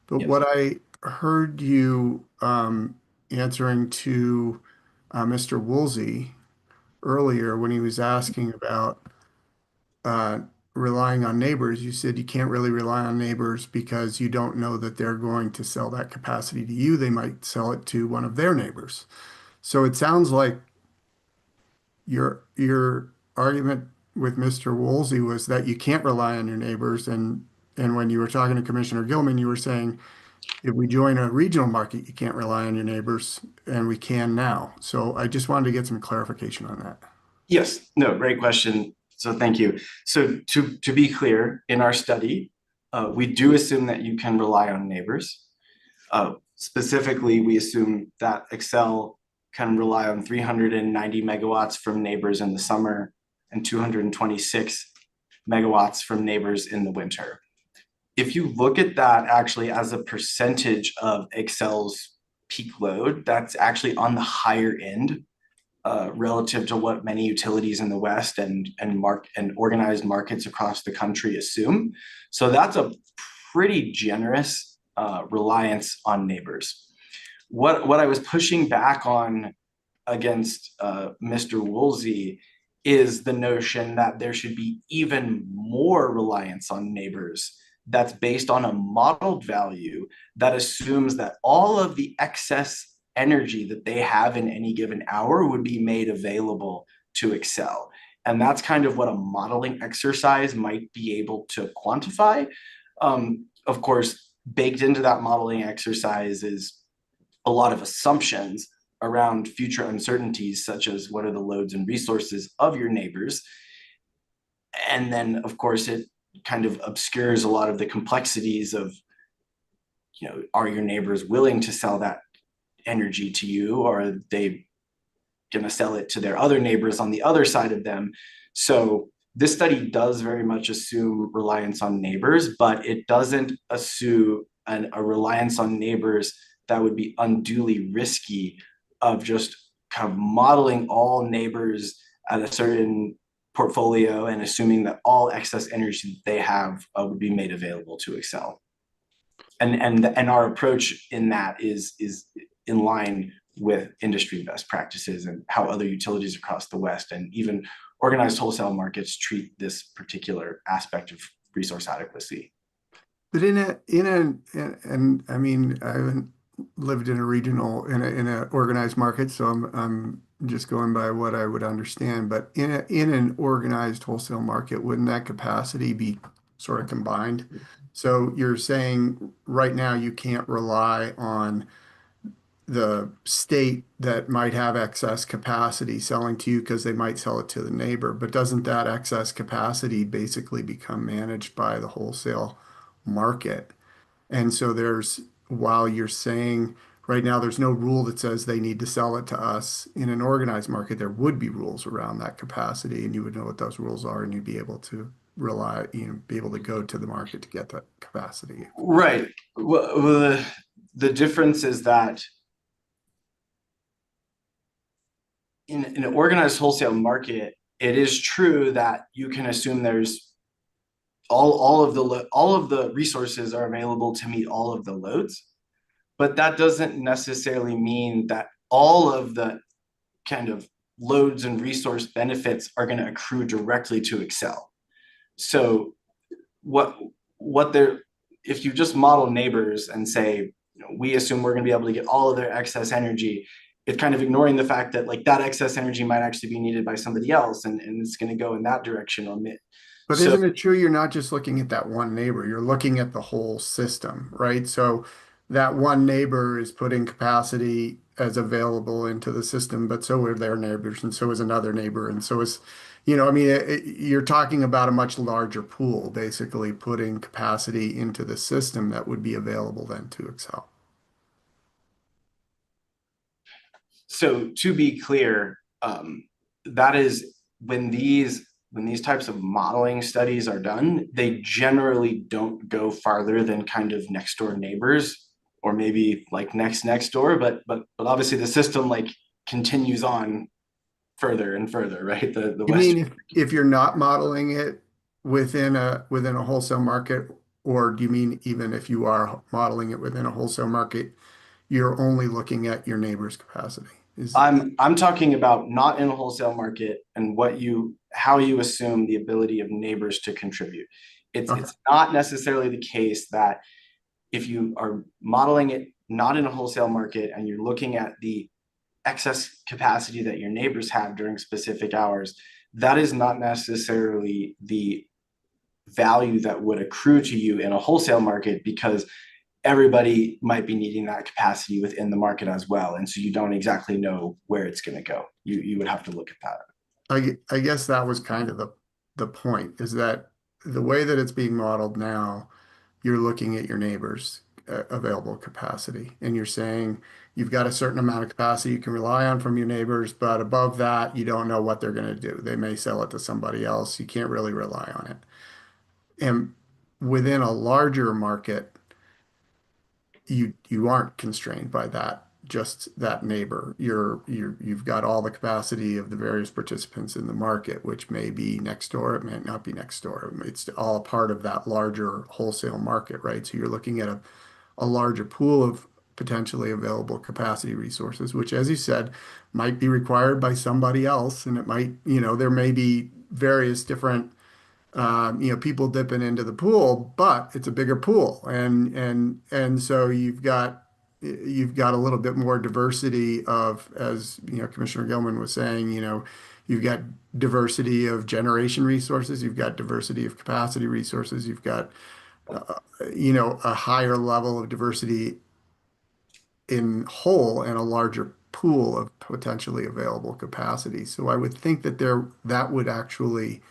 But Yes. what I heard you answering to Mr. Woolsey earlier when he was asking about relying on neighbors, you said you can't really rely on neighbors because you don't know that they're going to sell that capacity to you. They might sell it to one of their neighbors. So it sounds like your argument with Mr. Woolsey was that you can't rely on your neighbors, and when you were talking to Commissioner Gilman, you were saying if we join a regional market, you can't rely on your neighbors, and we can now. So I just wanted to get some clarification on that. Yes, no, great question. So thank you. So to be clear, in our study, we do assume that you can rely on neighbors. Specifically, we assume that Excel can rely on 390 megawatts from neighbors in the summer and 226 megawatts from neighbors in the winter. If you look at that actually as a percentage of Excel's peak load, that's actually on the higher end relative to what many utilities in the West and organized markets across the country assume. So that's a pretty generous reliance on neighbors. What I was pushing back on against Mr. Woolsey is the notion that there should be even more reliance on neighbors that's based on a modeled value that assumes that all of the excess energy that they have in any given hour would be made available to Excel. And that's kind of what a modeling exercise might be able to quantify. Of course, baked into that modeling exercise is a lot of assumptions around future uncertainties, such as what are the loads and resources of your neighbors. And then, of course, it kind of obscures a lot of the complexities of, you know, are your neighbors willing to sell that energy to you, or are they going to sell it to their other neighbors on the other side of them? So this study does very much assume reliance on neighbors, but it doesn't assume a reliance on neighbors that would be unduly risky of just kind of modeling all neighbors at a certain portfolio and assuming that all excess energy they have would be made available to Excel. And our approach in that is in line with industry best practices and how other utilities across the West and even organized wholesale markets treat this particular aspect of resource adequacy. But and I mean, lived in a regional in a organized market, so I'm just going by what I would understand. But in an organized wholesale market, wouldn't that capacity be sort of combined? So you're saying right now you can't rely on the state that might have excess capacity selling to you because they might sell it to the neighbor. But doesn't that excess capacity basically become managed by the wholesale market? And so while you're saying right now there's no rule that says they need to sell it to us, in an organized market, there would be rules around that capacity, and you would know what those rules are, and you'd be able to be able to go to the market to get that capacity. Right. Well, the difference is that in an organized wholesale market, it is true that you can assume there's all of the resources are available to meet all of the loads, but that doesn't necessarily mean that all of the kind of loads and resource benefits are going to accrue directly to Excel. So if you just model neighbors and say, we assume we're going to be able to get all of their excess energy, it's kind of ignoring the fact that like that excess energy might actually be needed by somebody else, and it's going to go in that direction or mid. But isn't it true you're not just looking at that one neighbor, you're looking at the whole system, right? So that one neighbor is putting capacity as available into the system, but so are their neighbors, and so is another neighbor, and so is, I mean, you're talking about a much larger pool, basically putting capacity into the system that would be available then to Excel. So to be clear, that is when these types of modeling studies are done, they generally don't go farther than kind of next door neighbors or maybe like next door, but obviously the system like continues on further and further, right? You mean if you're not modeling it within a wholesale market, or do you mean even if you are modeling it within a wholesale market, you're only looking at your neighbor's capacity? I'm talking about not in a wholesale market and how you assume the ability of neighbors to contribute. It's not necessarily the case that if you are modeling it not in a wholesale market and you're looking at the excess capacity that your neighbors have during specific hours, that is not necessarily the value that would accrue to you in a wholesale market, because everybody might be needing that capacity within the market as well. And so you don't exactly know where it's going to go. You would have to look at that. I guess that was kind of the point, is that the way that it's being modeled now, you're looking at your neighbor's available capacity, and you're saying you've got a certain amount of capacity you can rely on from your neighbors, but above that, you don't know what they're going to do. They may sell it to somebody else. You can't really rely on it. And within a larger market, you aren't constrained by that, just that neighbor. You've got all the capacity of the various participants in the market, which may be next door, it may not be next door. It's all part of that larger wholesale market, right? So you're looking at a larger pool of potentially available capacity resources, which, as you said, might be required by somebody else, and it might, there may be various different people dipping into the pool, but it's a bigger pool, and so you've got a little bit more diversity of, as Commissioner Gilman was saying, you've got diversity of generation resources, you've got diversity of capacity resources, you've got a higher level of diversity in whole and a larger pool of potentially available capacity. So I would think that would actually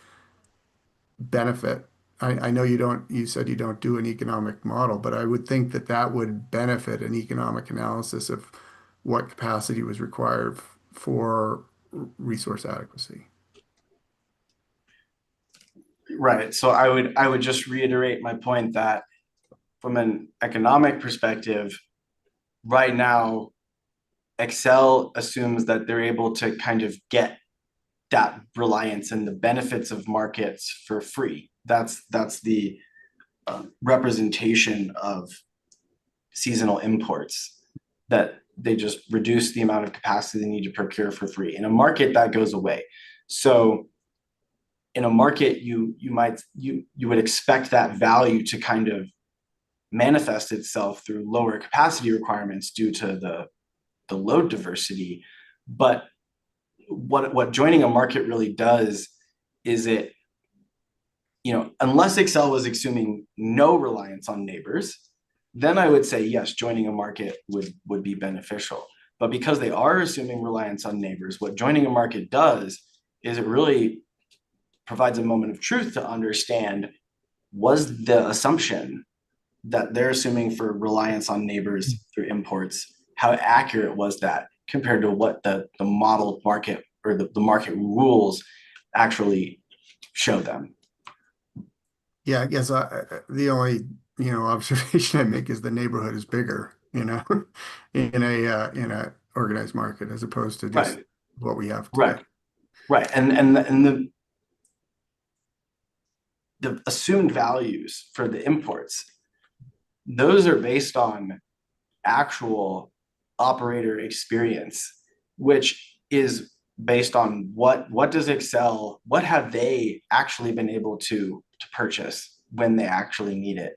benefit. I know you said you don't do an economic model, but I would think that would benefit an economic analysis of what capacity was required for resource adequacy. Right. So I would just reiterate my point that from an economic perspective, right now, Excel assumes that they're able to kind of get that reliance and the benefits of markets for free. That's the representation of seasonal imports, that they just reduce the amount of capacity they need to procure for free. In a market, that goes away. So in a market, you would expect that value to kind of manifest itself through lower capacity requirements due to the load diversity. But what joining a market really does is it, unless Excel was assuming no reliance on neighbors, then I would say yes, joining a market would be beneficial. But because they are assuming reliance on neighbors, what joining a market does is it really provides a moment of truth to understand, was the assumption that they're assuming for reliance on neighbors through imports, how accurate was that compared to what the model market or the market rules actually show them? Yeah, I guess the only, observation I make is the neighborhood is bigger, in a organized market as opposed to just Right. what we have today. Right. And the assumed values for the imports, those are based on actual operator experience, which is based on what have they actually been able to purchase when they actually need it.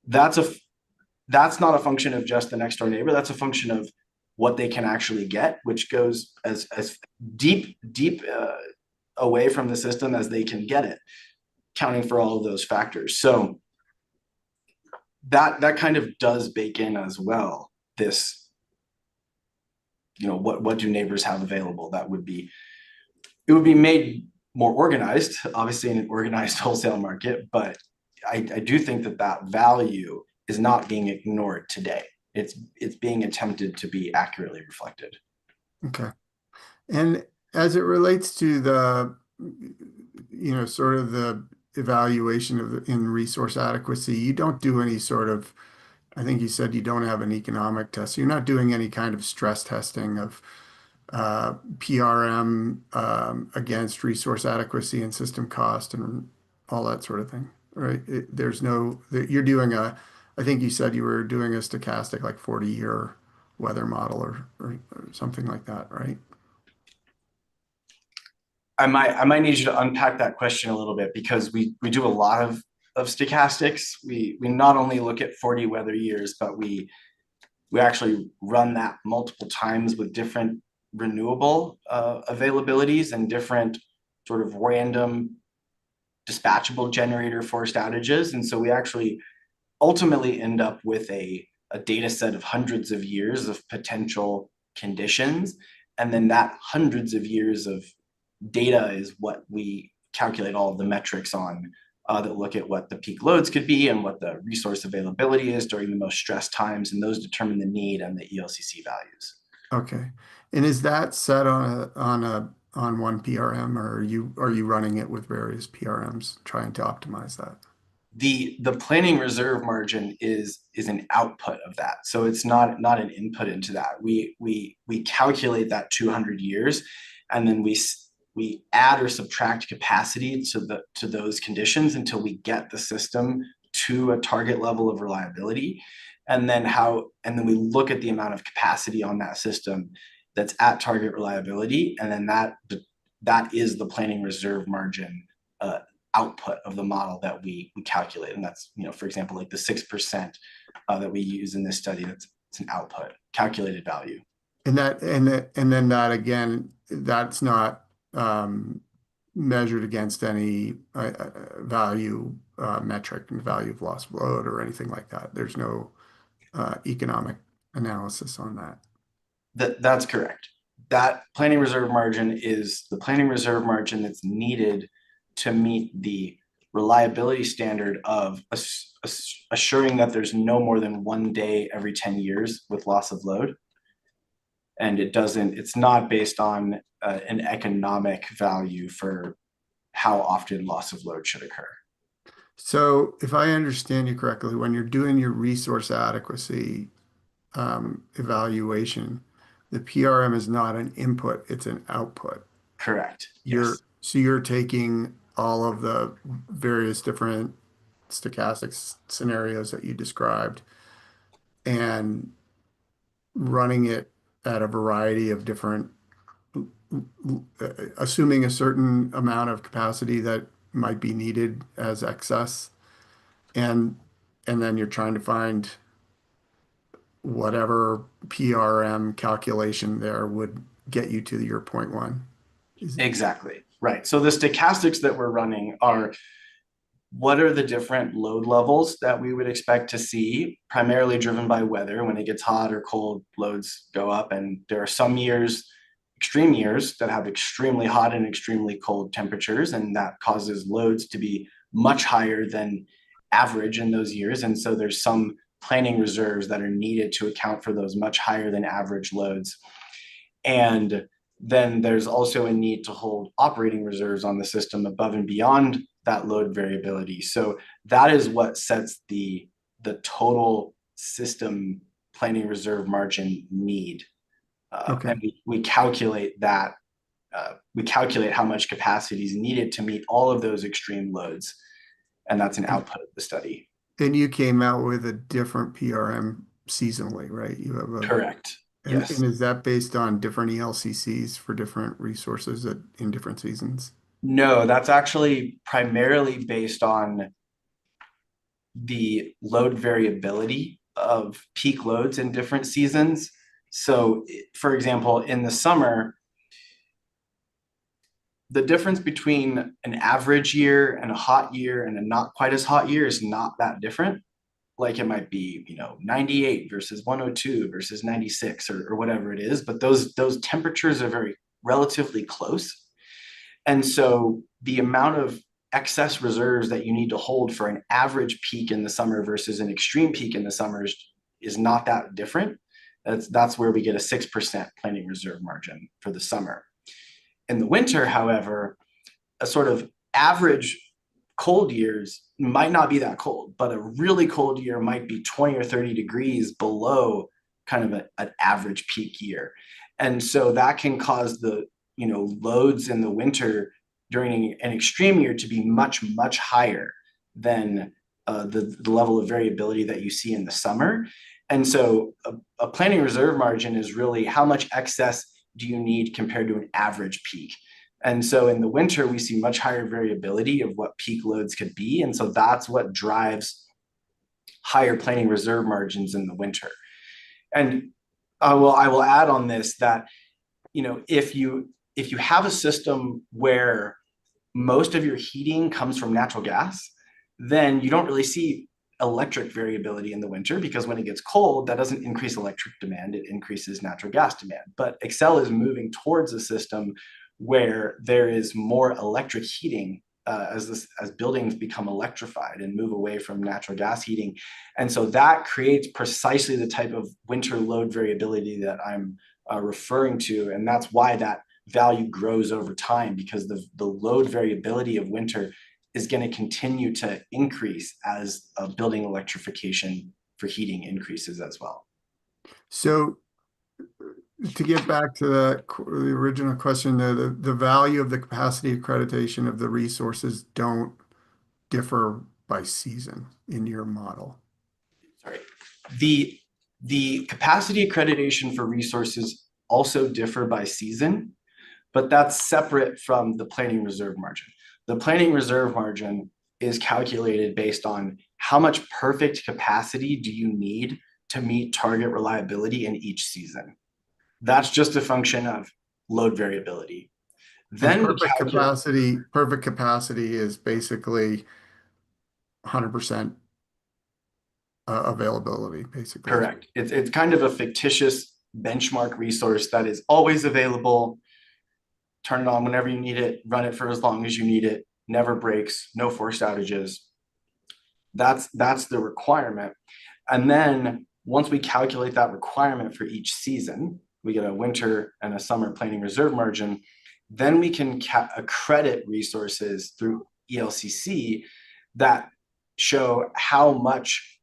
That's not a function of just the next door neighbor. That's a function of what they can actually get, which goes as deep away from the system as they can get it, counting for all of those factors. So that kind of does bake in as well this, what do neighbors have available that would be made more organized, obviously in an organized wholesale market, but I do think that value is not being ignored today. It's being attempted to be accurately reflected. Okay. And as it relates to the, sort of the evaluation in resource adequacy, you don't do any sort of, I think you said you don't have an economic test. You're not doing any kind of stress testing of PRM against resource adequacy and system cost and all that sort of thing, right? You're doing I think you said you were doing a stochastic like 40-year weather model or something like that, right? I might need you to unpack that question a little bit, because we do a lot of stochastics. We not only look at 40 weather years, but we actually run that multiple times with different renewable availabilities and different sort of random dispatchable generator forced outages. And so we actually ultimately end up with a data set of hundreds of years of potential conditions. And then that hundreds of years of data is what we calculate all of the metrics on that look at what the peak loads could be and what the resource availability is during the most stressed times, and those determine the need and the ELCC values. Okay. And is that set on one PRM, or are you running it with various PRMs trying to optimize that? The planning reserve margin is an output of that. So it's not an input into that. We calculate that 200 years, and then we add or subtract capacity to those conditions until we get the system to a target level of reliability. And then we look at the amount of capacity on that system that's at target reliability. And then that is the planning reserve margin output of the model that we calculate. And that's, for example, like the 6% that we use in this study, it's an output, calculated value. And then that again, that's not measured against any value metric and value of loss of load or anything like that. There's no economic analysis on that. That's correct. That planning reserve margin is the planning reserve margin that's needed to meet the reliability standard of assuring that there's no more than 1 day every 10 years with loss of load. And it's not based on an economic value for how often loss of load should occur. So if I understand you correctly, when you're doing your resource adequacy evaluation, the PRM is not an input, it's an output. Correct. Yes. So you're taking all of the various different stochastic scenarios that you described and running it at a variety of different, assuming a certain amount of capacity that might be needed as excess, and and then you're trying to find whatever PRM calculation there would get you to your 0.1. Exactly. Right. So the stochastics that we're running are what are the different load levels that we would expect to see, primarily driven by weather. When it gets hot or cold, loads go up. And there are some years, extreme years, that have extremely hot and extremely cold temperatures, and that causes loads to be much higher than average in those years. And so there's some planning reserves that are needed to account for those much higher than average loads. And then there's also a need to hold operating reserves on the system above and beyond that load variability. So that is what sets the total system planning reserve margin need. Okay. And we calculate that. We calculate how much capacity is needed to meet all of those extreme loads. And that's an output of the study. And you came out with a different PRM seasonally, right? You have a Correct. Yes. And is that based on different ELCCs for different resources in different seasons? No, that's actually primarily based on the load variability of peak loads in different seasons. So, for example, in the summer, the difference between an average year and a hot year and a not quite as hot year is not that different. Like it might be, 98 versus 102 versus 96 or whatever it is, but those temperatures are very relatively close. And so the amount of excess reserves that you need to hold for an average peak in the summer versus an extreme peak in the summer is not that different. That's where we get a 6% planning reserve margin for the summer. In the winter, however, a sort of average cold years might not be that cold, but a really cold year might be 20 or 30 degrees below kind of an average peak year. And so that can cause the loads in the winter during an extreme year to be much, much higher than the level of variability that you see in the summer. And so a planning reserve margin is really how much excess do you need compared to an average peak. And so in the winter, we see much higher variability of what peak loads could be. And so that's what drives higher planning reserve margins in the winter. And I will add on this that, if you have a system where most of your heating comes from natural gas, then you don't really see electric variability in the winter, because when it gets cold, that doesn't increase electric demand, it increases natural gas demand. But Excel is moving towards a system where there is more electric heating as buildings become electrified and move away from natural gas heating. And so that creates precisely the type of winter load variability that I'm referring to. And that's why that value grows over time, because the load variability of winter is going to continue to increase as building electrification for heating increases as well. So to get back to the original question, the value of the capacity accreditation of the resources don't differ by season in your model. Sorry. The capacity accreditation for resources also differ by season, but that's separate from the planning reserve margin. The planning reserve margin is calculated based on how much perfect capacity do you need to meet target reliability in each season. That's just a function of load variability. Then perfect capacity is basically 100% availability, basically. Correct. It's kind of a fictitious benchmark resource that is always available. Turn it on whenever you need it, run it for as long as you need it, never breaks, no forced outages. That's the requirement. And then once we calculate that requirement for each season, we get a winter and a summer planning reserve margin, then we can accredit resources through ELCC that show how much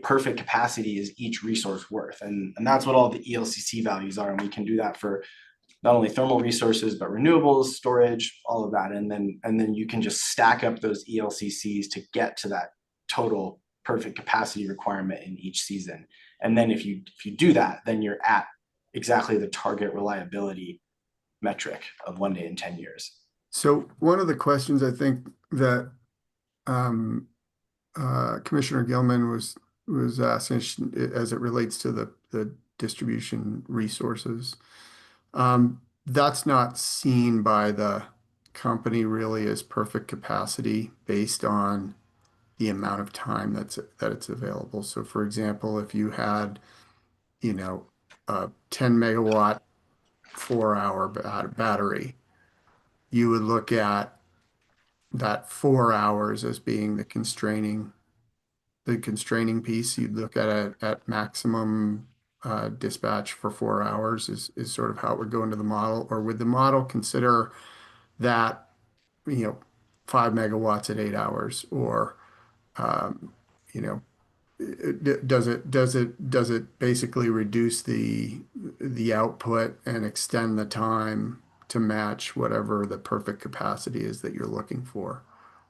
perfect capacity is each resource worth. And that's what all the ELCC values are. And we can do that for not only thermal resources, but renewables, storage, all of that. And then you can just stack up those ELCCs to get to that total perfect capacity requirement in each season. And then if you do that, then you're at exactly the target reliability metric of 1 day in 10 years. So one of the questions I think that Commissioner Gilman was asking as it relates to the distribution resources. That's not seen by the company really as perfect capacity based on the amount of time that it's available. So for example, if you had, a 10 megawatt 4-hour battery, you would look at that 4 hours as being the constraining piece. You'd look at it at maximum dispatch for 4 hours is sort of how it would go into the model. Or would the model consider that, 5 megawatts at 8 hours, or you know, does it basically reduce the output and extend the time to match whatever the perfect capacity is that you're looking for?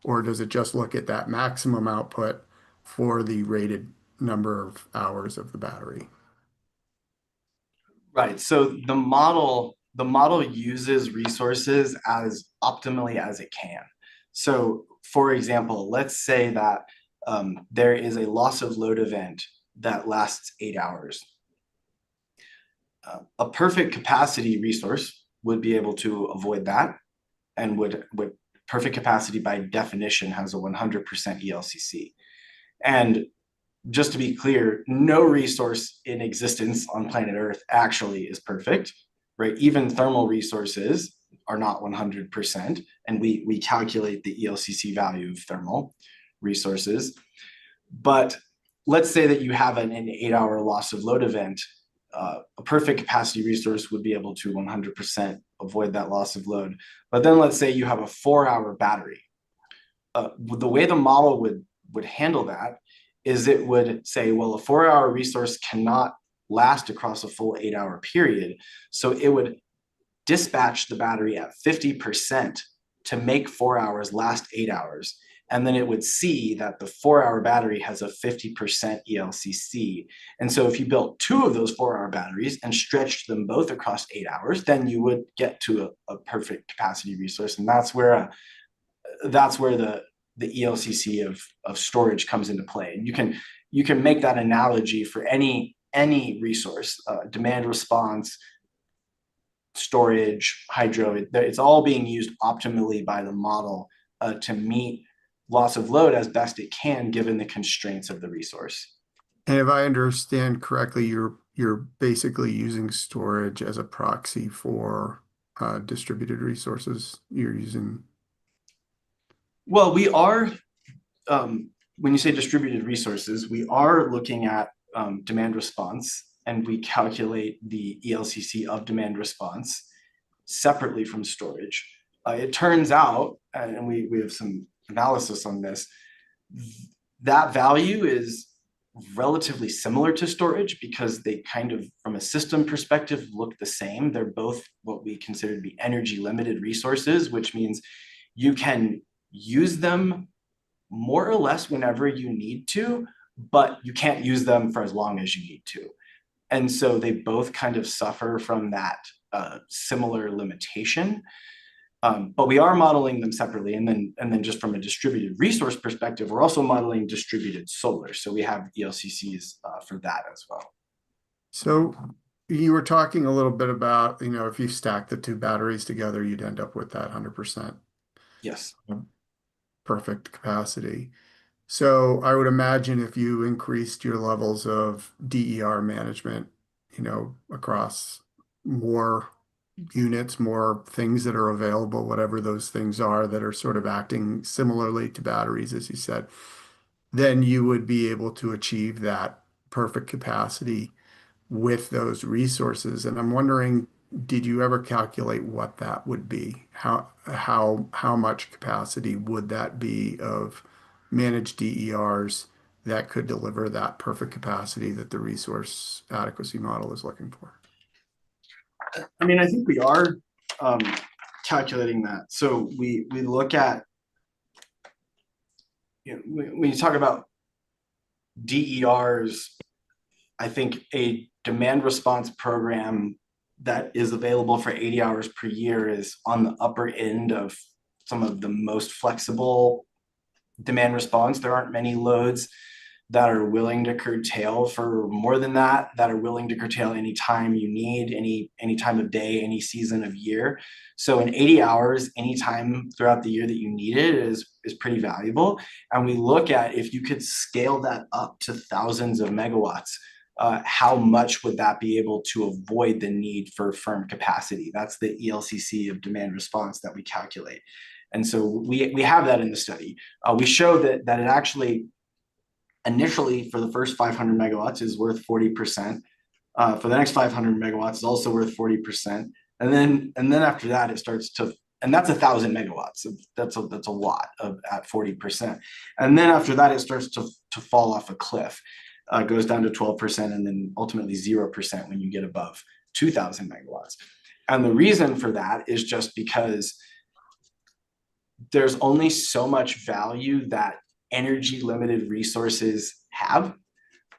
Or does it just look at that maximum output for the rated number of hours of the battery? Right. So the model uses resources as optimally as it can. So for example, let's say that there is a loss of load event that lasts 8 hours. A perfect capacity resource would be able to avoid that, and would perfect capacity by definition has a 100% ELCC. And just to be clear, no resource in existence on planet Earth actually is perfect, right? Even thermal resources are not 100%, and we calculate the ELCC value of thermal resources. But let's say that you have an 8-hour loss of load event. A perfect capacity resource would be able to 100% avoid that loss of load. But then let's say you have a 4-hour battery. The way the model would handle that is it would say, well, a 4-hour resource cannot last across a full 8-hour period. So it would dispatch the battery at 50% to make 4 hours last 8 hours. And then it would see that the 4-hour battery has a 50% ELCC. And so if you built 2 of those 4-hour batteries and stretched them both across 8 hours, then you would get to a perfect capacity resource. And that's where the ELCC of storage comes into play. And you can make that analogy for any resource, demand response, storage, hydro. It's all being used optimally by the model to meet loss of load as best it can, given the constraints of the resource. And if I understand correctly, you're basically using storage as a proxy for distributed resources. You're using. Well, we are, when you say distributed resources, we are looking at demand response, and we calculate the ELCC of demand response separately from storage. It turns out, and we have some analysis on this, that value is relatively similar to storage because they kind of, from a system perspective, look the same. They're both what we consider to be energy limited resources, which means you can use them more or less whenever you need to, but you can't use them for as long as you need to. And so they both kind of suffer from that similar limitation. But we are modeling them separately. And then just from a distributed resource perspective, we're also modeling distributed solar. So we have ELCCs for that as well. So you were talking a little bit about, if you stack the 2 batteries together, you'd end up with that 100%. Yes. Perfect capacity. So I would imagine if you increased your levels of DER management, across more units, more things that are available, whatever those things are that are sort of acting similarly to batteries, as you said, then you would be able to achieve that perfect capacity with those resources. And I'm wondering, did you ever calculate what that would be? How much capacity would that be of managed DERs that could deliver that perfect capacity that the resource adequacy model is looking for? I mean, I think we are calculating that. So we look at, when you talk about DERs, I think a demand response program that is available for 80 hours per year is on the upper end of some of the most flexible demand response. There aren't many loads that are willing to curtail for more than that are willing to curtail any time you need, any time of day, any season of year. So in 80 hours, any time throughout the year that you need it is pretty valuable. And we look at if you could scale that up to thousands of megawatts, how much would that be able to avoid the need for firm capacity? That's the ELCC of demand response that we calculate. And so we have that in the study. We show that it actually initially for the first 500 megawatts is worth 40%. For the next 500 megawatts is also worth 40%. And then after that, it starts to, and that's 1,000 megawatts. That's a lot at 40%. And then after that, it starts to fall off a cliff. Goes down to 12% and then ultimately 0% when you get above 2,000 megawatts. And the reason for that is just because there's only so much value that energy limited resources have.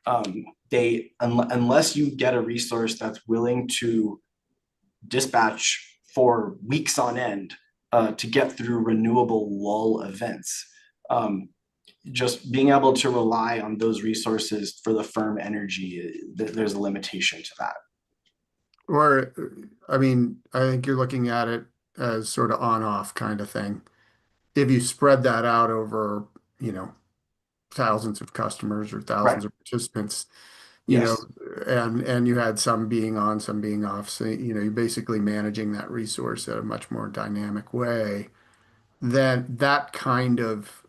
Unless you get a resource that's willing to dispatch for weeks on end to get through renewable lull events, just being able to rely on those resources for the firm energy, there's a limitation to that. Or, I mean, I think you're looking at it as sort of on-off kind of thing. If you spread that out over, thousands of customers or thousands of participants, Yes. and you had some being on, some being off, so, you're basically managing that resource in a much more dynamic way, then that kind of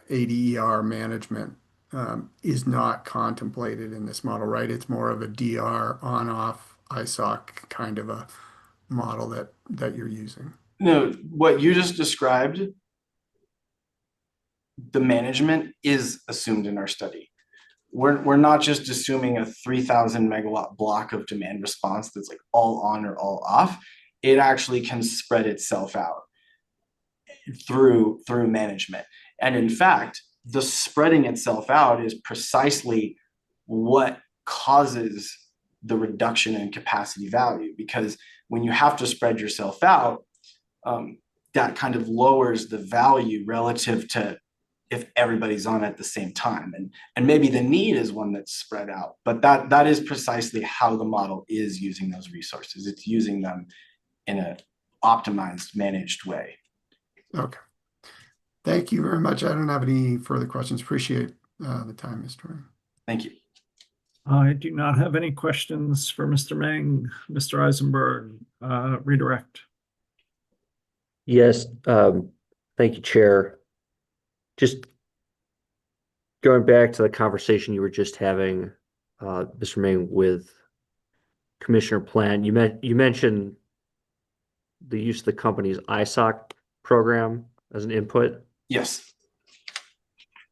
ADER management is not contemplated in this model, right? It's more of a DR on-off ISOC kind of a model that you're using. No, what you just described, the management is assumed in our study. We're not just assuming a 3,000 megawatt block of demand response that's like all on or all off. It actually can spread itself out through management. And in fact, the spreading itself out is precisely what causes the reduction in capacity value, because when you have to spread yourself out, that kind of lowers the value relative to if everybody's on at the same time. And maybe the need is one that's spread out, but that is precisely how the model is using those resources. It's using them in an optimized, managed way. Okay. Thank you very much. I don't have any further questions. Appreciate the time, Mr. Ring. Thank you. I do not have any questions for Mr. Meng. Mr. Eisenberg, redirect. Yes, thank you, Chair. Just going back to the conversation you were just having, Mr. Meng, with Commissioner Plant, you mentioned the use of the company's ISOC program as an input. Yes.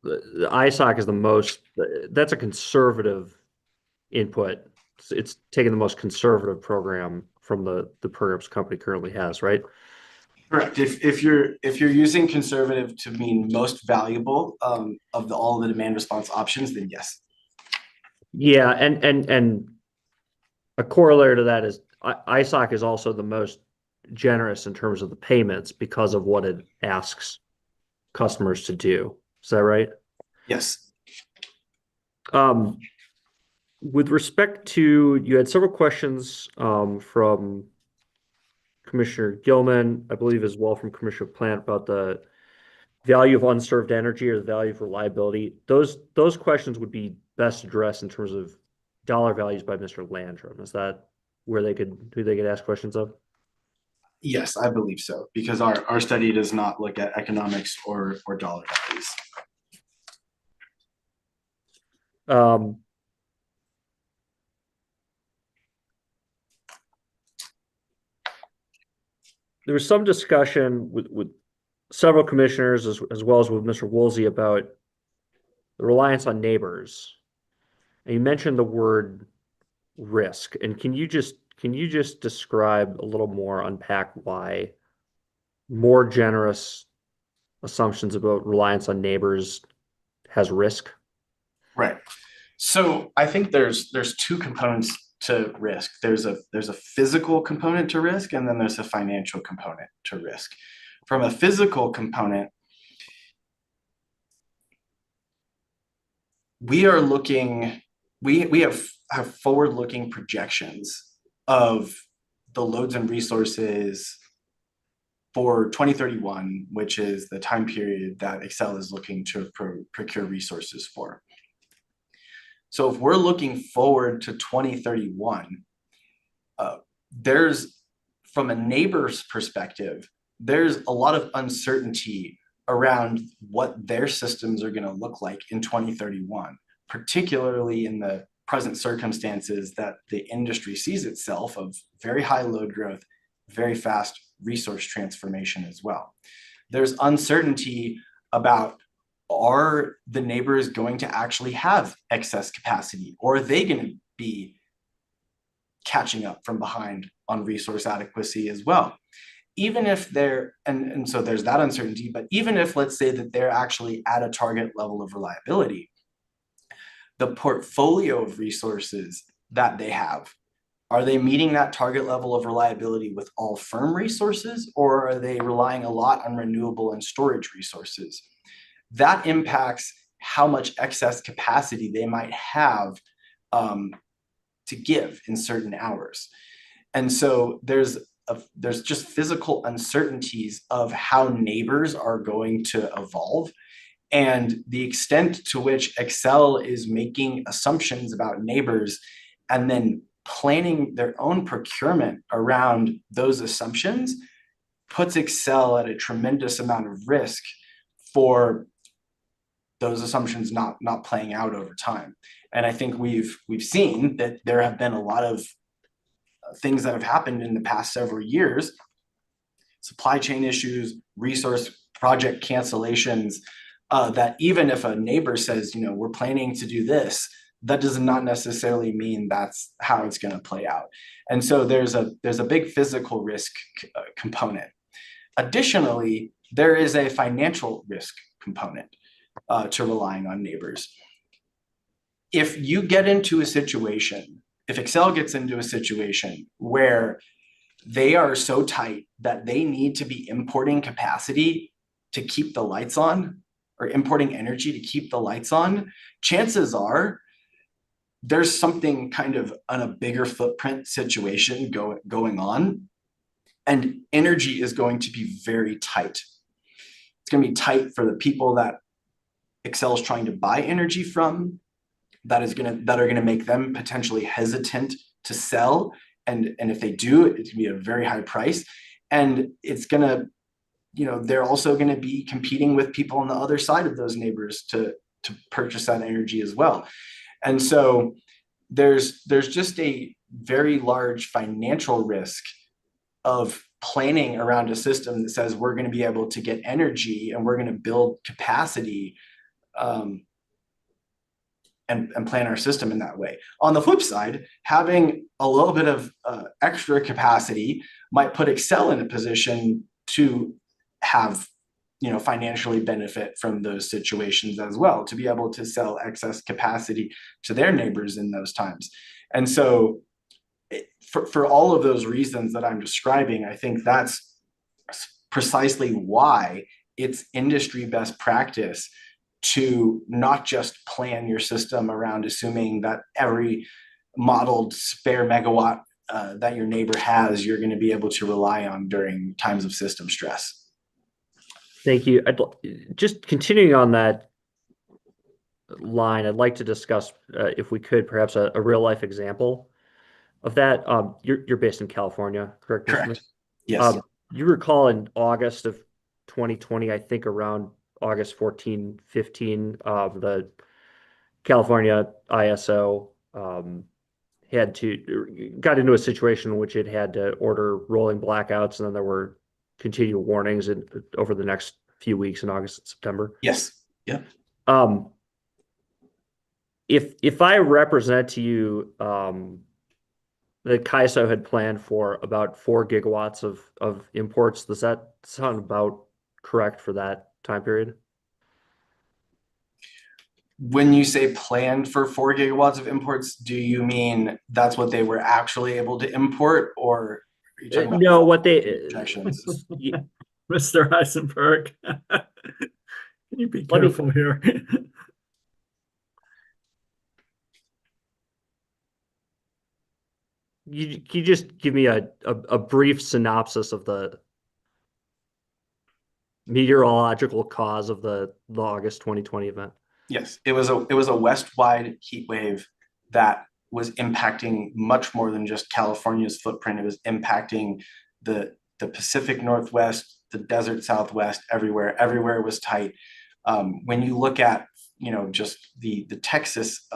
The ISOC is that's a conservative input. It's taking the most conservative program from the programs company currently has, right? Correct. If you're using conservative to mean most valuable of all the demand response options, then yes. Yeah, and a corollary to that is ISOC is also the most generous in terms of the payments because of what it asks customers to do. Is that right? Yes. With respect to, you had several questions from Commissioner Gilman, I believe as well from Commissioner Plant about the value of unserved energy or the value of reliability. Those questions would be best addressed in terms of dollar values by Mr. Landrum. Is that who they could ask questions of? Yes, I believe so, because our study does not look at economics or dollar values. There was some discussion with several commissioners as well as with Mr. Woolsey about the reliance on neighbors. And you mentioned the word risk. And can you just describe a little more, unpack why more generous assumptions about reliance on neighbors has risk? Right. So I think there's two components to risk. There's a physical component to risk, and then there's a financial component to risk. From a physical component, we are looking, we have forward-looking projections of the loads and resources for 2031, which is the time period that Excel is looking to procure resources for. So if we're looking forward to 2031, there's, from a neighbor's perspective, there's a lot of uncertainty around what their systems are going to look like in 2031, particularly in the present circumstances that the industry sees itself of very high load growth, very fast resource transformation as well. There's uncertainty about, are the neighbors going to actually have excess capacity, or are they going to be catching up from behind on resource adequacy as well? Even if they're, and so there's that uncertainty, but even if, let's say that they're actually at a target level of reliability, the portfolio of resources that they have, are they meeting that target level of reliability with all firm resources, or are they relying a lot on renewable and storage resources? That impacts how much excess capacity they might have to give in certain hours. And so there's just physical uncertainties of how neighbors are going to evolve, and the extent to which Excel is making assumptions about neighbors and then planning their own procurement around those assumptions puts Excel at a tremendous amount of risk for those assumptions not playing out over time. And I think we've seen that there have been a lot of things that have happened in the past several years, supply chain issues, resource project cancellations, that even if a neighbor says, we're planning to do this, that does not necessarily mean that's how it's going to play out. And so there's a big physical risk component. Additionally, there is a financial risk component to relying on neighbors. If you get into a situation, if Excel gets into a situation where they are so tight that they need to be importing capacity to keep the lights on, or importing energy to keep the lights on, chances are there's something kind of on a bigger footprint situation going on, and energy is going to be very tight. It's going to be tight for the people that Excel is trying to buy energy from, that are going to make them potentially hesitant to sell, and if they do, it's going to be a very high price, and it's going to, they're also going to be competing with people on the other side of those neighbors to purchase that energy as well. And so there's just a very large financial risk of planning around a system that says we're going to be able to get energy and we're going to build capacity and plan our system in that way. On the flip side, having a little bit of extra capacity might put Excel in a position to have, financially benefit from those situations as well, to be able to sell excess capacity to their neighbors in those times. And so for all of those reasons that I'm describing, I think that's precisely why it's industry best practice to not just plan your system around assuming that every modeled spare megawatt that your neighbor has, you're going to be able to rely on during times of system stress. Thank you. Just continuing on that line, I'd like to discuss, if we could, perhaps a real life example of that. You're based in California, correct? Correct. Yes. You recall in August of 2020, I think around August 14, 15, the California ISO got into a situation in which it had to order rolling blackouts, and then there were continual warnings over the next few weeks in August and September. Yes. Yeah. If I represent to you that CAISO had planned for about 4 gigawatts of imports, does that sound about correct for that time period? When you say planned for 4 gigawatts of imports, do you mean that's what they were actually able to import, or are you talking about no, what they projections? Mr. Eisenberg, can you be careful here? Can you just give me a brief synopsis of the meteorological cause of the August 2020 event? Yes, it was a west-wide heat wave that was impacting much more than just California's footprint. It was impacting the Pacific Northwest, the desert Southwest, everywhere. Everywhere was tight. When you look at, just the Texas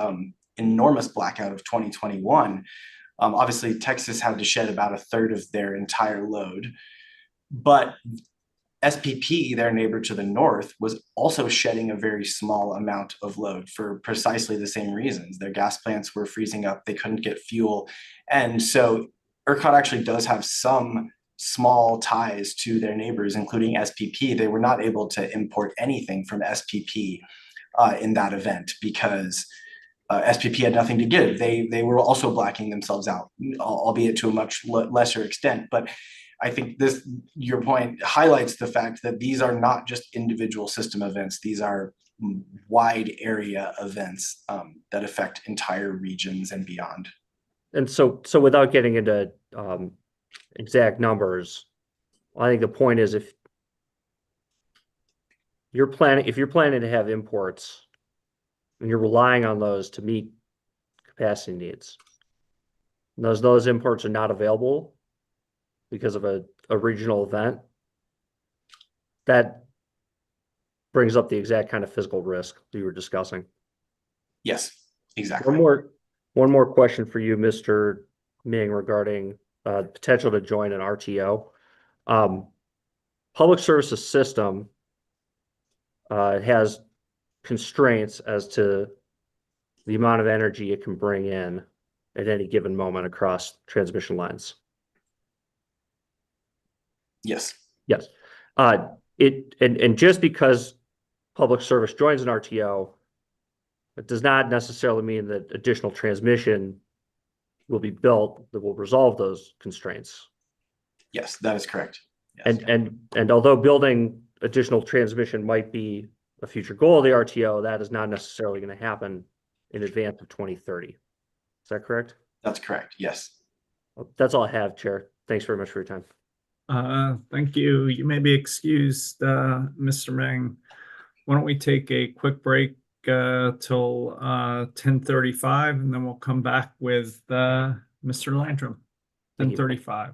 enormous blackout of 2021, obviously Texas had to shed about a third of their entire load, but SPP, their neighbor to the north, was also shedding a very small amount of load for precisely the same reasons. Their gas plants were freezing up, they couldn't get fuel. And so ERCOT actually does have some small ties to their neighbors, including SPP. They were not able to import anything from SPP in that event because SPP had nothing to give. They were also blacking themselves out, albeit to a much lesser extent. But I think your point highlights the fact that these are not just individual system events. These are wide area events that affect entire regions and beyond. And so without getting into exact numbers, I think the point is if you're planning to have imports and you're relying on those to meet capacity needs, and those imports are not available because of a regional event, that brings up the exact kind of physical risk we were discussing. Yes, exactly. One more question for you, Mr. Ming, regarding potential to join an RTO. Public services system has constraints as to the amount of energy it can bring in at any given moment across transmission lines. Yes. Yes. And just because public service joins an RTO, it does not necessarily mean that additional transmission will be built that will resolve those constraints. Yes, that is correct. Yes. And although building additional transmission might be a future goal of the RTO, that is not necessarily going to happen in advance of 2030. Is that correct? That's correct. Yes. Well, that's all I have, Chair. Thanks very much for your time. Thank you. You may be excused, Mr. Meng. Why don't we take a quick break till 10:35, and then we'll come back with Mr. Landrum. 10:35.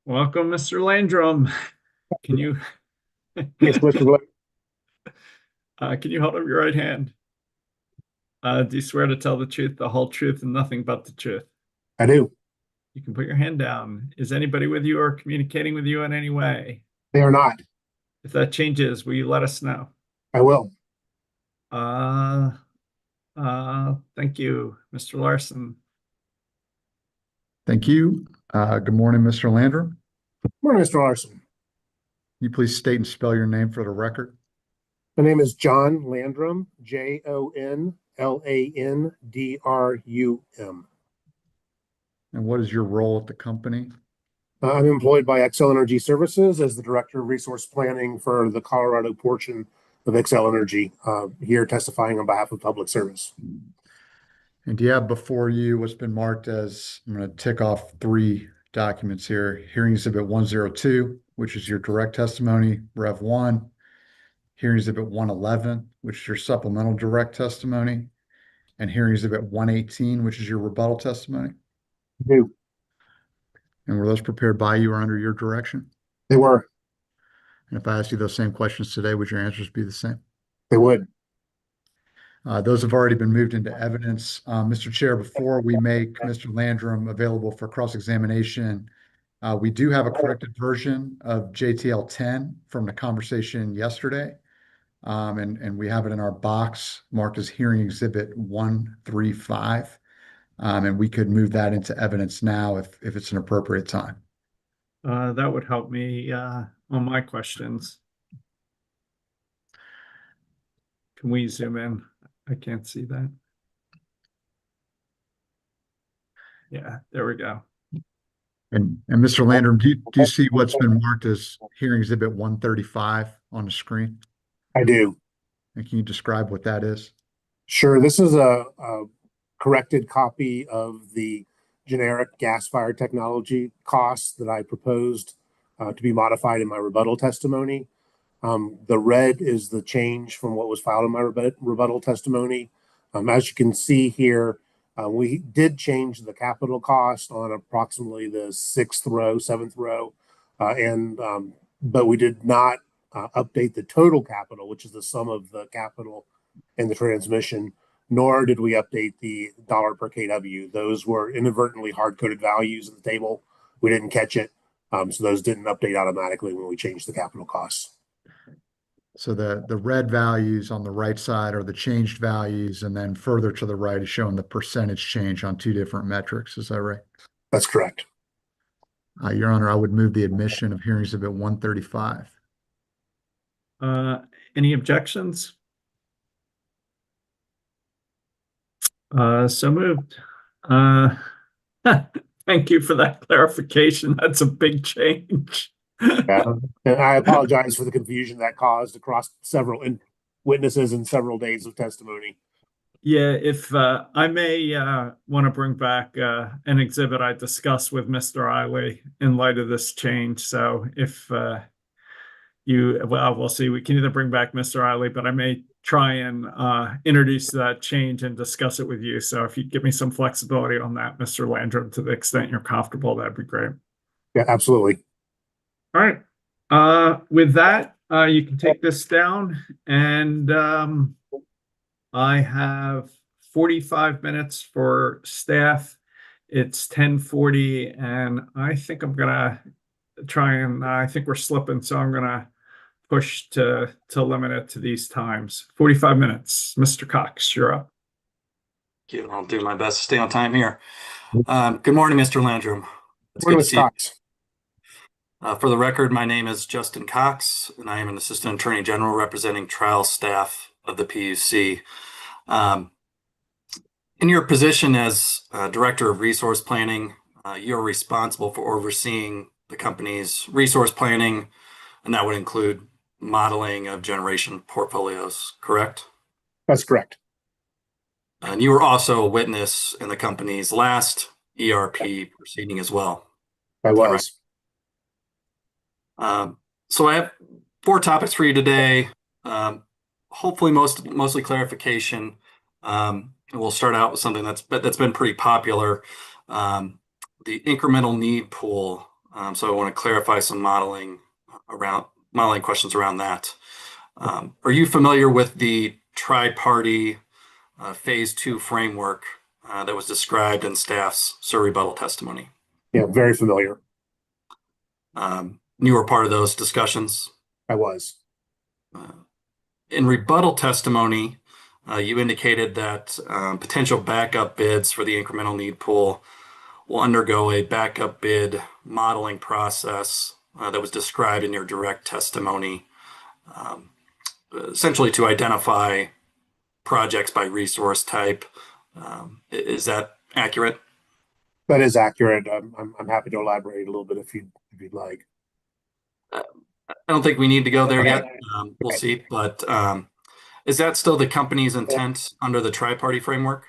Welcome, Mr. Landrum. Can you Yes, Mr. Black. Can you hold up your right hand? Do you swear to tell the truth, the whole truth, and nothing but the truth? I do. You can put your hand down. Is anybody with you or communicating with you in any way? They are not. If that changes, will you let us know? I will. Thank you, Mr. Larson. Thank you. Good morning, Mr. Landrum. Good morning, Mr. Larson. Can you please state and spell your name for the record? My name is John Landrum, JONLANDRUM. And what is your role at the company? I'm employed by Xcel Energy Services as the Director of Resource Planning for the Colorado portion of Xcel Energy, here testifying on behalf of Public Service. And do you have before you what's been marked as, I'm going to tick off 3 documents here, Hearing Exhibit 102, which is your direct testimony, Rev 1, Hearing Exhibit 111, which is your supplemental direct testimony, and Hearing Exhibit 118, which is your rebuttal testimony? I do. And were those prepared by you or under your direction? They were. And if I asked you those same questions today, would your answers be the same? They would. Those have already been moved into evidence. Mr. Chair, before we make Mr. Landrum available for cross-examination, we do have a corrected version of JTL 10 from the conversation yesterday. And we have it in our box marked as Hearing Exhibit 135. And we could move that into evidence now if it's an appropriate time. That would help me on my questions. Can we zoom in? I can't see that. Yeah, there we go. And Mr. Landrum, do you see what's been marked as Hearing Exhibit 135 on the screen? I do. And can you describe what that is? Sure. This is a corrected copy of the generic gas-fired technology costs that I proposed to be modified in my rebuttal testimony. The red is the change from what was filed in my rebuttal testimony. As you can see here, we did change the capital cost on approximately the 7th row, but we did not update the total capital, which is the sum of the capital and the transmission, nor did we update the dollar per kW. Those were inadvertently hard-coded values in the table. We didn't catch it, so those didn't update automatically when we changed the capital costs. So the red values on the right side are the changed values, and then further to the right is showing the percentage change on 2 different metrics. Is that right? That's correct. Your Honor, I would move the admission of Hearing Exhibit 135. Any objections? So moved. Thank you for that clarification. That's a big change. And I apologize for the confusion that caused across several witnesses and several days of testimony. Yeah, if I may want to bring back an exhibit I discussed with Mr. Eiley in light of this change. So if we'll see, we can either bring back Mr. Eiley, but I may try and introduce that change and discuss it with you. So if you give me some flexibility on that, Mr. Landrum, to the extent you're comfortable, that'd be great. Yeah, absolutely. All right. With that, you can take this down, and I have 45 minutes for staff. It's 10:40, and I think I'm gonna try and I think we're slipping, so I'm gonna push to limit it to these times. 45 minutes. Mr. Cox, you're up. Thank you. I'll do my best to stay on time here. Good morning, Mr. Landrum. It's good to see you. For the record, my name is Justin Cox, and I am an Assistant Attorney General representing trial staff of the PUC. In your position as Director of Resource Planning, you're responsible for overseeing the company's resource planning, and that would include modeling of generation portfolios, correct? That's correct. And you were also a witness in the company's last ERP proceeding as well. I was. So I have 4 topics for you today. Hopefully mostly clarification. And we'll start out with something that's been pretty popular. The incremental need pool So I want to clarify some modeling questions around that. Are you familiar with the tri-party phase 2 framework that was described in staff's rebuttal testimony? Yeah, very familiar. You were part of those discussions? I was. In rebuttal testimony, you indicated that potential backup bids for the incremental need pool will undergo a backup bid modeling process that was described in your direct testimony, essentially to identify projects by resource type. Is that accurate? That is accurate. I'm happy to elaborate a little bit if you'd like. I don't think we need to go there Okay. yet. We'll see. But is that still the company's intent under the tri-party framework?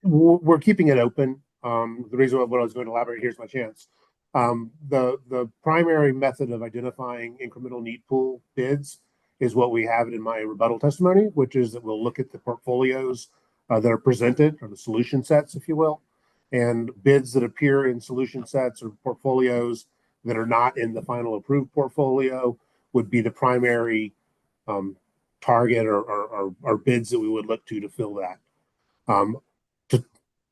We're keeping it open. The reason what I was going to elaborate, here's my chance. The primary method of identifying incremental need pool bids is what we have in my rebuttal testimony, which is that we'll look at the portfolios that are presented, or the solution sets, if you will, and bids that appear in solution sets or portfolios that are not in the final approved portfolio would be the primary target or bids that we would look to fill that.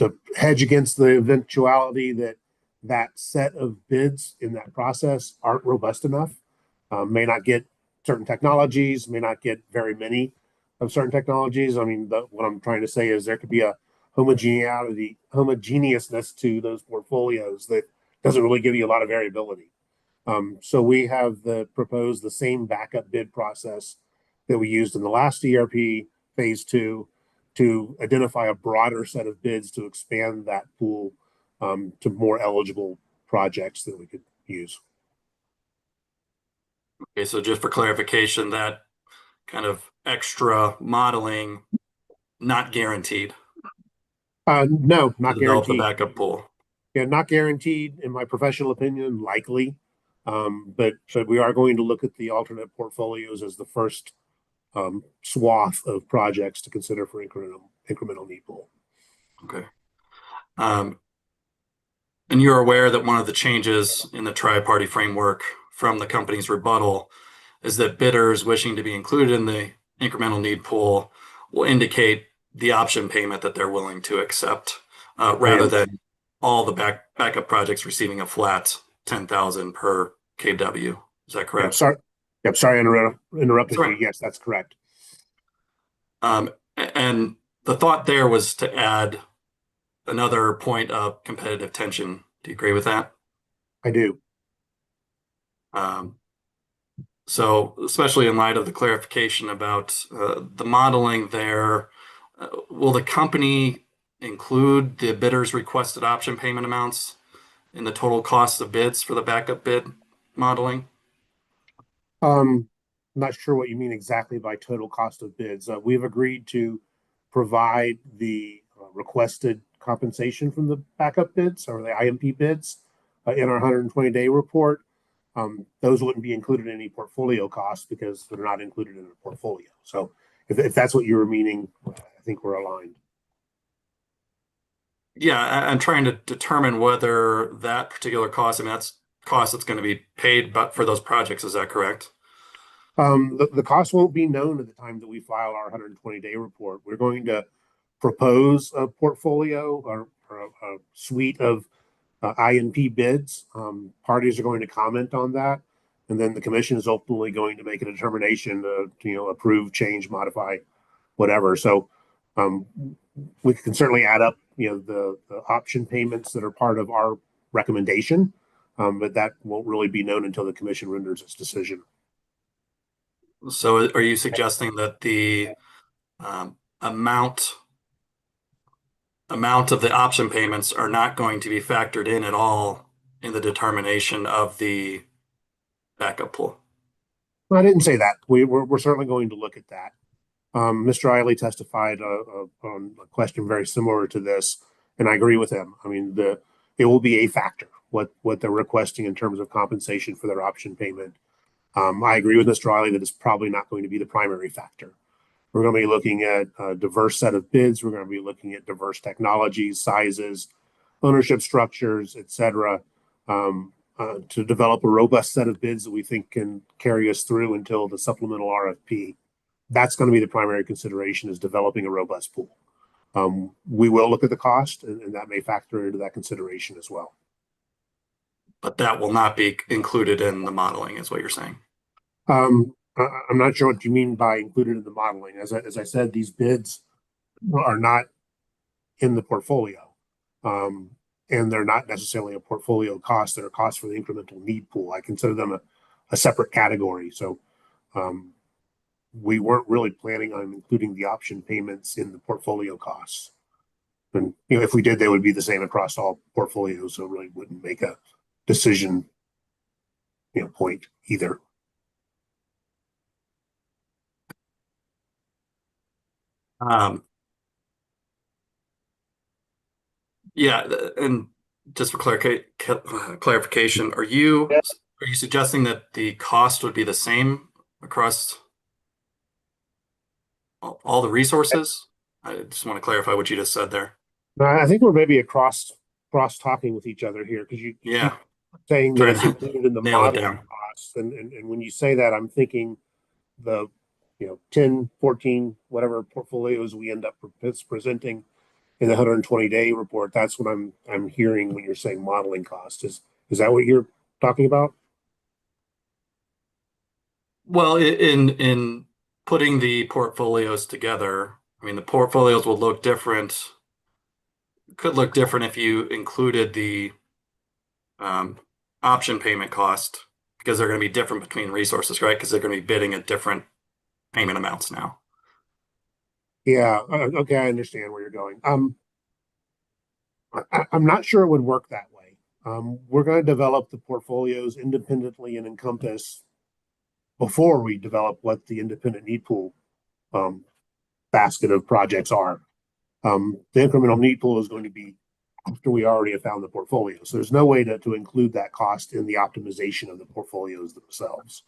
To hedge against the eventuality that that set of bids in that process aren't robust enough, may not get certain technologies, may not get very many of certain technologies. I mean, what I'm trying to say is there could be a homogeneousness to those portfolios that doesn't really give you a lot of variability. So we have proposed the same backup bid process that we used in the last ERP phase 2 to identify a broader set of bids to expand that pool to more eligible projects that we could use. Okay, so just for clarification, that kind of extra modeling, not guaranteed. No, not to develop the guaranteed. backup pool. Yeah, not guaranteed. In my professional opinion, likely. But we are going to look at the alternate portfolios as the first swath of projects to consider for incremental need pool. Okay. And you're aware that one of the changes in the tri-party framework from the company's rebuttal is that bidders wishing to be included in the incremental need pool will indicate the option payment that they're willing to accept, rather than all the backup projects receiving a flat 10,000 per kW. Is that correct? Sorry I interrupted Sorry. you. Yes, that's correct. And the thought there was to add another point of competitive tension. Do you agree with that? I do. So especially in light of the clarification about the modeling there, will the company include the bidder's requested option payment amounts in the total cost of bids for the backup bid modeling? Not sure what you mean exactly by total cost of bids. We've agreed to provide the requested compensation from the backup bids or the IMP bids in our 120-day report. Those wouldn't be included in any portfolio costs because they're not included in the portfolio. So if that's what you were meaning, I think we're aligned. Yeah, I'm trying to determine whether that particular cost, I mean, that's cost that's going to be paid but for those projects. Is that correct? The cost won't be known at the time that we file our 120-day report. We're going to propose a portfolio or a suite of INP bids. Parties are going to comment on that, and then the commission is ultimately going to make a determination to approve, change, modify, whatever. So we can certainly add up the option payments that are part of our recommendation, but that won't really be known until the commission renders its decision. So are you suggesting that the amount of the option payments are not going to be factored in at all in the determination of the backup pool? Well, I didn't say that. We're certainly going to look at that. Mr. Eiley testified on a question very similar to this, and I agree with him. I mean, it will be a factor what they're requesting in terms of compensation for their option payment. I agree with Mr. Eiley that it's probably not going to be the primary factor. We're going to be looking at a diverse set of bids. We're going to be looking at diverse technologies, sizes, ownership structures, et cetera. to develop a robust set of bids that we think can carry us through until the supplemental RFP. That's going to be the primary consideration, is developing a robust pool. We will look at the cost, and that may factor into that consideration as well. But that will not be included in the modeling, is what you're saying. I'm not sure what you mean by included in the modeling. As I said, these bids are not in the portfolio. And they're not necessarily a portfolio cost. They're a cost for the incremental need pool. I consider them a separate category. So we weren't really planning on including the option payments in the portfolio costs. And if we did, they would be the same across all portfolios. So it really wouldn't make a decision point either. Yeah, and just for clarification, are you suggesting that the cost would be the same across all the resources? I just want to clarify what you just said there. I think we're maybe cross talking with each other here, because you keep saying that it's included in the modeling costs, and when you say that, I'm thinking the 10, 14, whatever portfolios we end up presenting in the 120-day report. That's what I'm hearing when you're saying modeling cost. Is that what you're talking about? Well, in putting the portfolios together, I mean, the portfolios will look different. Could look different if you included the option payment cost, because they're going to be different between resources, right? Because they're going to be bidding at different payment amounts now. Yeah. Okay, I understand where you're going. I'm not sure it would work that way. We're going to develop the portfolios independently in Encompass before we develop what the independent need pool basket of projects are. The incremental need pool is going to be after we already have found the portfolio. So there's no way to include that cost in the optimization of the portfolios themselves.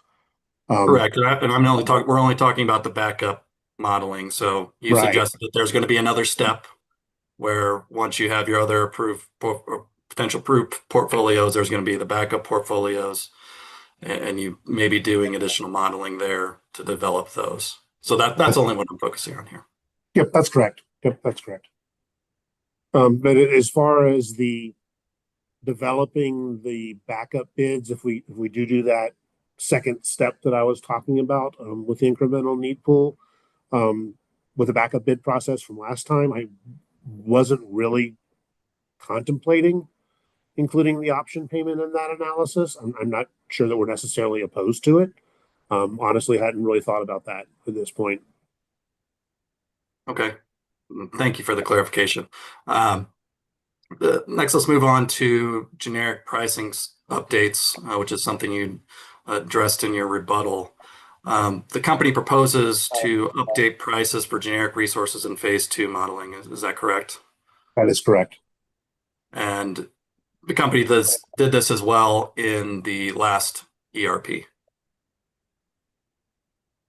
Correct. And we're only talking about the backup modeling. So you suggested that there's going to be another step where once you have your other approved or potential approved portfolios, there's going to be the backup portfolios, and you may be doing additional modeling there to develop those. So that's only what I'm focusing on here. Yep, that's correct. But as far as the developing the backup bids, if we do that second step that I was talking about with the incremental need pool, with the backup bid process from last time, I wasn't really contemplating including the option payment in that analysis. I'm not sure that we're necessarily opposed to it. Honestly, I hadn't really thought about that at this point. Okay. Thank you for the clarification. Next, let's move on to generic pricing updates, which is something you addressed in your rebuttal. The company proposes to update prices for generic resources in phase 2 modeling. Is that correct? That is correct. And the company did this as well in the last ERP.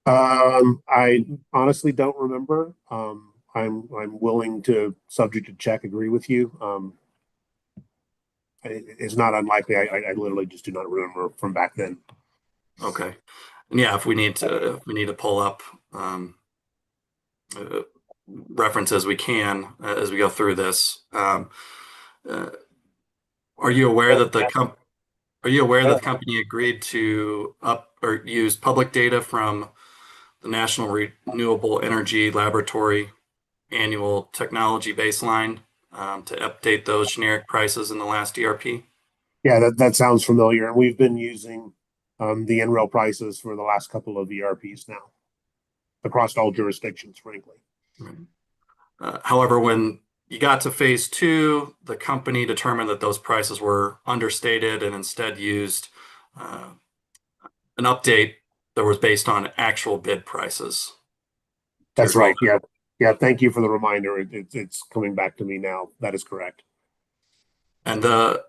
I honestly don't remember. I'm willing to, subject to check, agree with you. It's not unlikely. I literally just do not remember from back then. Okay. And yeah, if we need to pull up references, we can as we go through this. Are you aware that the company agreed to use public data from the National Renewable Energy Laboratory annual technology baseline to update those generic prices in the last ERP? Yeah, that sounds familiar. And we've been using the NREL prices for the last couple of ERPs now across all jurisdictions, frankly. Right. However, when you got to phase 2, the company determined that those prices were understated and instead used an update that was based on actual bid prices. That's right. Yeah. Yeah. Thank you for the reminder. It's coming back to me now. That is correct. And the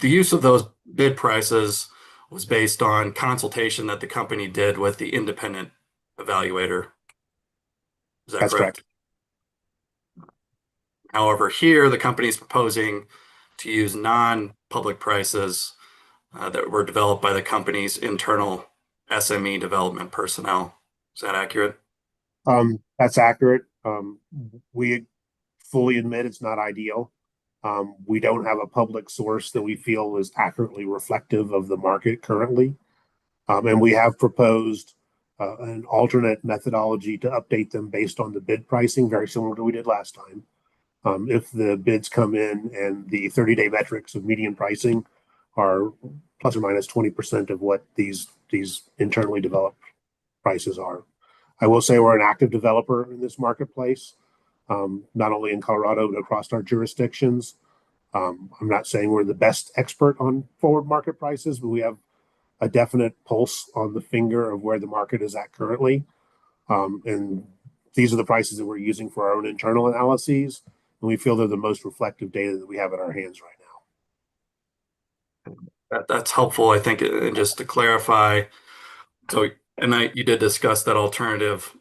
use of those bid prices was based on consultation that the company did with the independent evaluator. Is that That's correct? However, here the company is proposing to use non-public public prices that were developed by the company's internal SME development personnel. Is that accurate? That's accurate. We fully admit it's not ideal. We don't have a public source that we feel is accurately reflective of the market currently. And we have proposed an alternate methodology to update them based on the bid pricing, very similar to what we did last time. If the bids come in and the 30-day metrics of median pricing are plus or minus 20% of what these internally developed prices are. I will say we're an active developer in this marketplace, not only in Colorado, but across our jurisdictions. I'm not saying we're the best expert on forward market prices, but we have a definite pulse on the finger of where the market is at currently. And these are the prices that we're using for our own internal analyses. And we feel they're the most reflective data that we have in our hands right now. That's helpful, I think. And just to clarify, so, you did discuss that alternative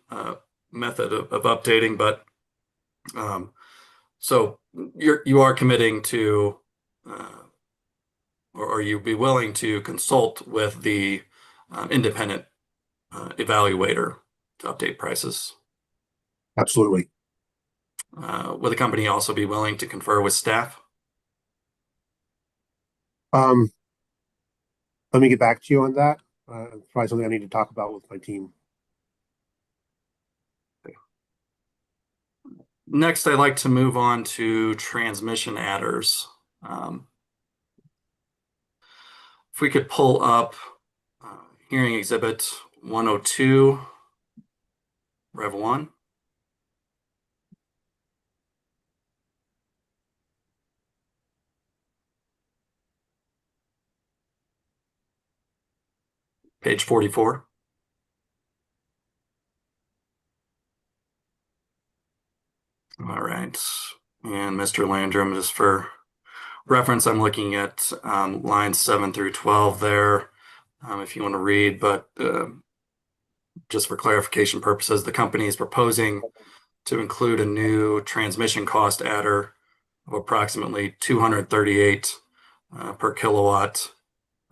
method of updating, but so you are committing to, or you'd be willing to consult with the independent evaluator to update prices? Absolutely. Would the company also be willing to confer with staff? Let me get back to you on that. Probably something I need to talk about with my team. Next, I'd like to move on to transmission adders. If we could pull up hearing exhibit 102, Rev 1. Page 44. All right. And Mr. Landrum, just for reference, I'm looking at lines 7 through 12 there, if you want to read, but just for clarification purposes, the company is proposing to include a new transmission cost adder of approximately 238 per kilowatt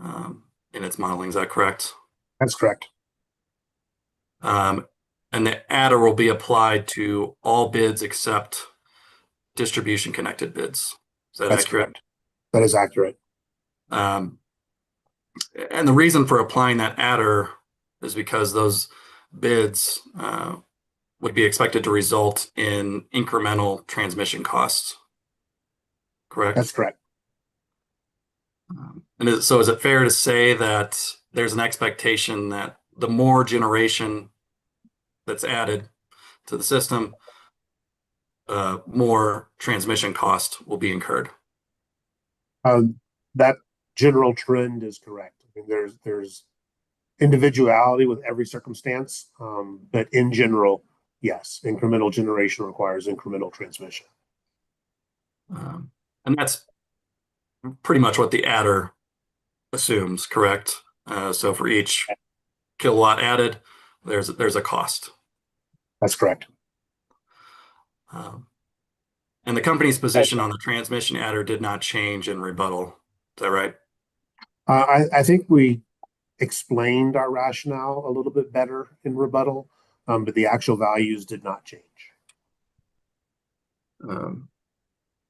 in its modeling. Is that correct? That's correct. And the adder will be applied to all bids except distribution connected bids. Is that That's accurate? correct. That is accurate. And the reason for applying that adder is because those bids would be expected to result in incremental transmission costs. Correct? That's correct. And so is it fair to say that there's an expectation that the more generation that's added to the system, more transmission cost will be incurred? That general trend is correct. I mean, there's individuality with every circumstance, but in general, yes, incremental generation requires incremental transmission. And that's pretty much what the adder assumes, correct? So for each kilowatt added, there's a cost. That's correct. And the company's position on the transmission adder did not change in rebuttal. Is that right? I think we explained our rationale a little bit better in rebuttal, but the actual values did not change. And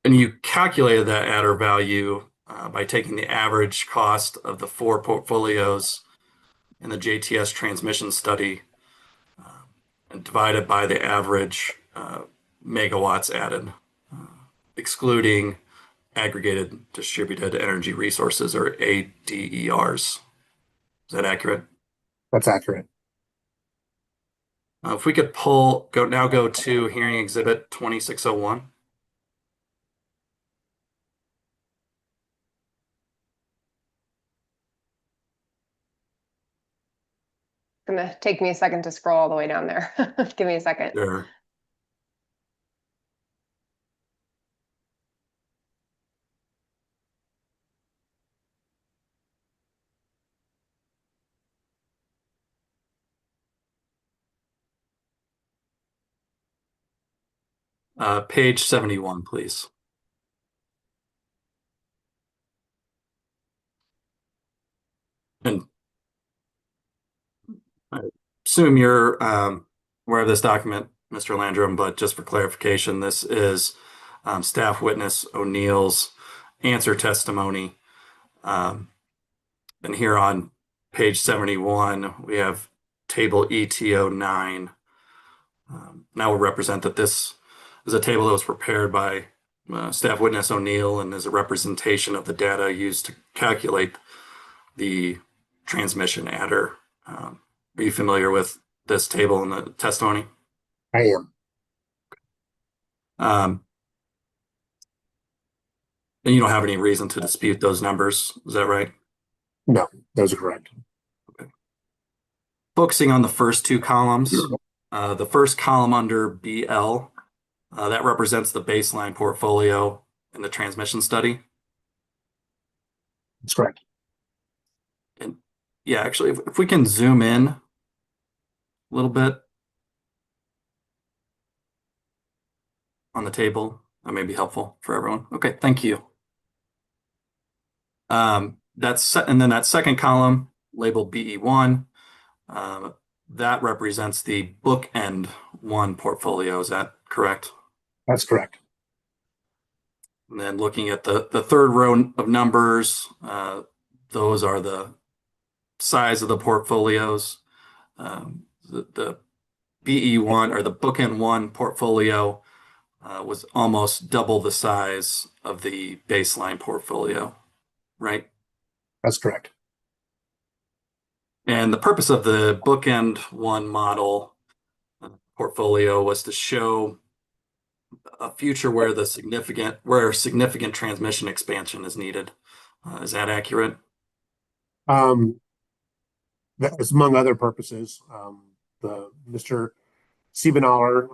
you calculated that adder value by taking the average cost of the 4 portfolios in the JTS transmission study and divided by the average megawatts added, excluding aggregated distributed energy resources, or ADERs. Is that accurate? That's accurate. If we could now go to hearing exhibit 2601. It's gonna take me a second to scroll all the way down there. Give me a second. Sure. Page 71, please. assume you're aware of this document, Mr. Landrum, but just for clarification, this is staff witness O'Neill's answer testimony. And here on page 71, we have table ETO 9. Now we'll represent that this is a table that was prepared by staff witness O'Neill and is a representation of the data used to calculate the transmission adder. Are you familiar with this table in the testimony? I am. And you don't have any reason to dispute those numbers, is that right? No, those are correct. Okay. Focusing on the first two columns, the first column under BL, that represents the baseline portfolio in the transmission study. That's correct. And yeah, actually, if we can zoom in a little bit on the table, that may be helpful for everyone. Okay, thank you. And then that second column labeled BE1, that represents the bookend 1 portfolio. Is that correct? That's correct. And then looking at the third row of numbers, those are the size of the portfolios. The BE1 or the bookend 1 portfolio was almost double the size of the baseline portfolio, right? That's correct. And the purpose of the bookend 1 model portfolio was to show a future where significant transmission expansion is needed. Is that accurate? That's among other purposes. Mr. Siebenaler,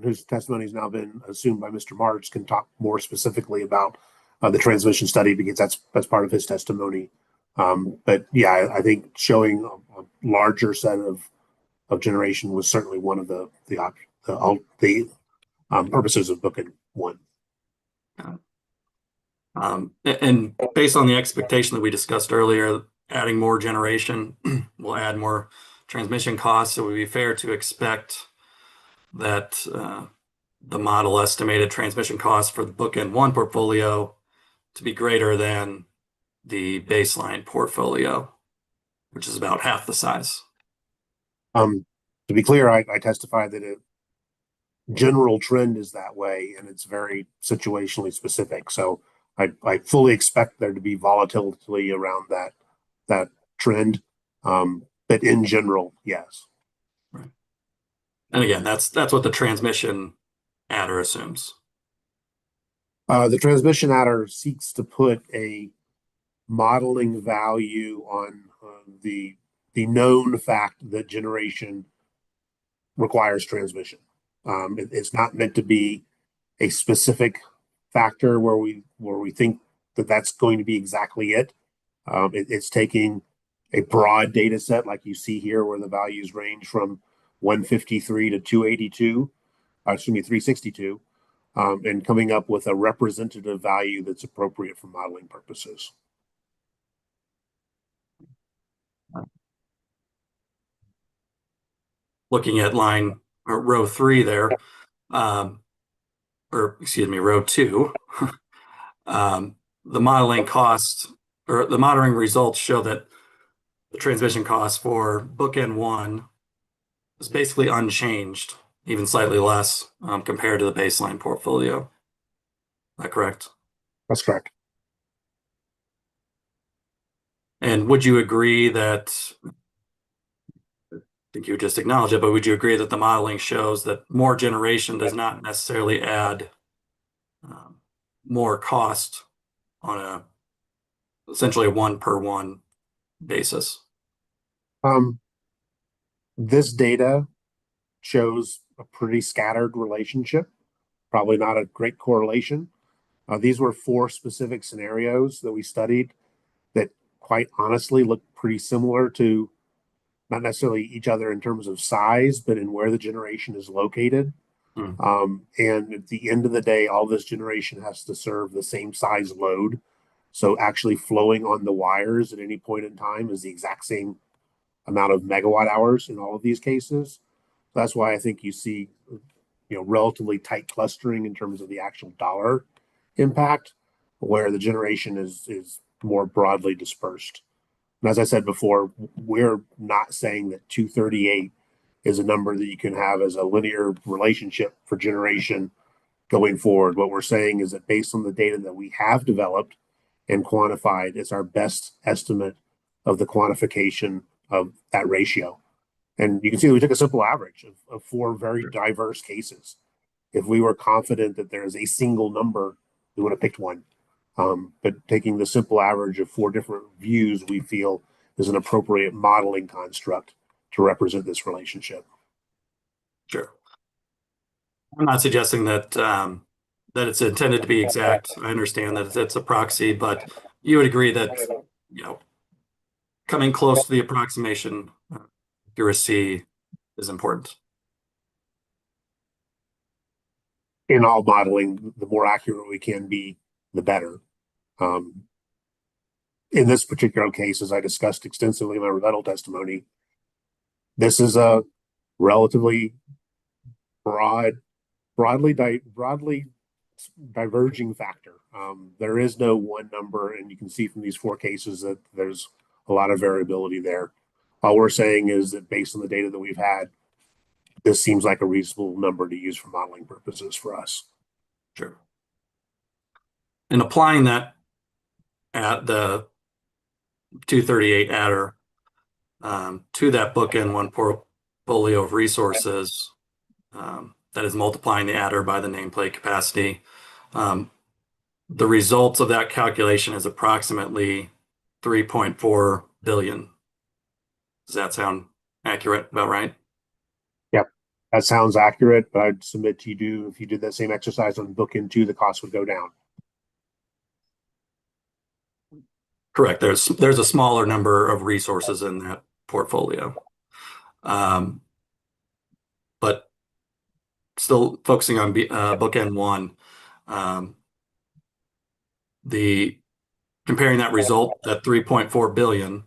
whose testimony has now been assumed by Mr. March, can talk more specifically about the transmission study because that's part of his testimony. But yeah, I think showing a larger set of generation was certainly one of the purposes of bookend 1. And based on the expectation that we discussed earlier, adding more generation will add more transmission costs. So it would be fair to expect that the model estimated transmission costs for the bookend 1 portfolio to be greater than the baseline portfolio, which is about half the size. To be clear, I testify that a general trend is that way, and it's very situationally specific. So I fully expect there to be volatility around that trend, but in general, yes. Right. And again, that's what the transmission adder assumes. The transmission adder seeks to put a modeling value on the known fact that generation requires transmission. It's not meant to be a specific factor where we think that that's going to be exactly it. It's taking a broad data set like you see here where the values range from 153 to 282, 362, and coming up with a representative value that's appropriate for modeling purposes. Looking at row 3 there, or excuse me, row 2, the modeling cost or the monitoring results show that the transmission cost for bookend 1 is basically unchanged, even slightly less compared to the baseline portfolio. Is that correct? That's correct. And would you agree that, I think you just acknowledged it, but would you agree that the modeling shows that more generation does not necessarily add more cost on essentially a 1-per-1 basis? This data shows a pretty scattered relationship, probably not a great correlation. These were 4 specific scenarios that we studied that quite honestly look pretty similar to not necessarily each other in terms of size, but in where the generation is located. And at the end of the day, all this generation has to serve the same size load. So actually flowing on the wires at any point in time is the exact same amount of megawatt hours in all of these cases. That's why I think you see, relatively tight clustering in terms of the actual dollar impact, where the generation is more broadly dispersed. And as I said before, we're not saying that 238 is a number that you can have as a linear relationship for generation going forward. What we're saying is that based on the data that we have developed and quantified, it's our best estimate of the quantification of that ratio. And you can see that we took a simple average of 4 very diverse cases. If we were confident that there is a single number, we would have picked one. But taking the simple average of 4 different views, we feel is an appropriate modeling construct to represent this relationship. Sure. I'm not suggesting that that it's intended to be exact. I understand that it's a proxy, but you would agree that coming close to the approximation accuracy is important. In all modeling, the more accurate we can be, the better. In this particular case, as I discussed extensively in my rebuttal testimony, this is a relatively broadly diverging factor. There is no one number, and you can see from these 4 cases that there's a lot of variability there. All we're saying is that based on the data that we've had, this seems like a reasonable number to use for modeling purposes for us. Sure. And applying that at the 238 adder to that bookend one portfolio of resources, that is multiplying the adder by the nameplate capacity. The results of that calculation is approximately 3.4 billion. Does that sound accurate? About right? Yep, that sounds accurate, but I'd submit to you, if you did that same exercise on bookend 2, the cost would go down. Correct. There's a smaller number of resources in that portfolio. But still focusing on bookend 1, comparing that result, that 3.4 billion,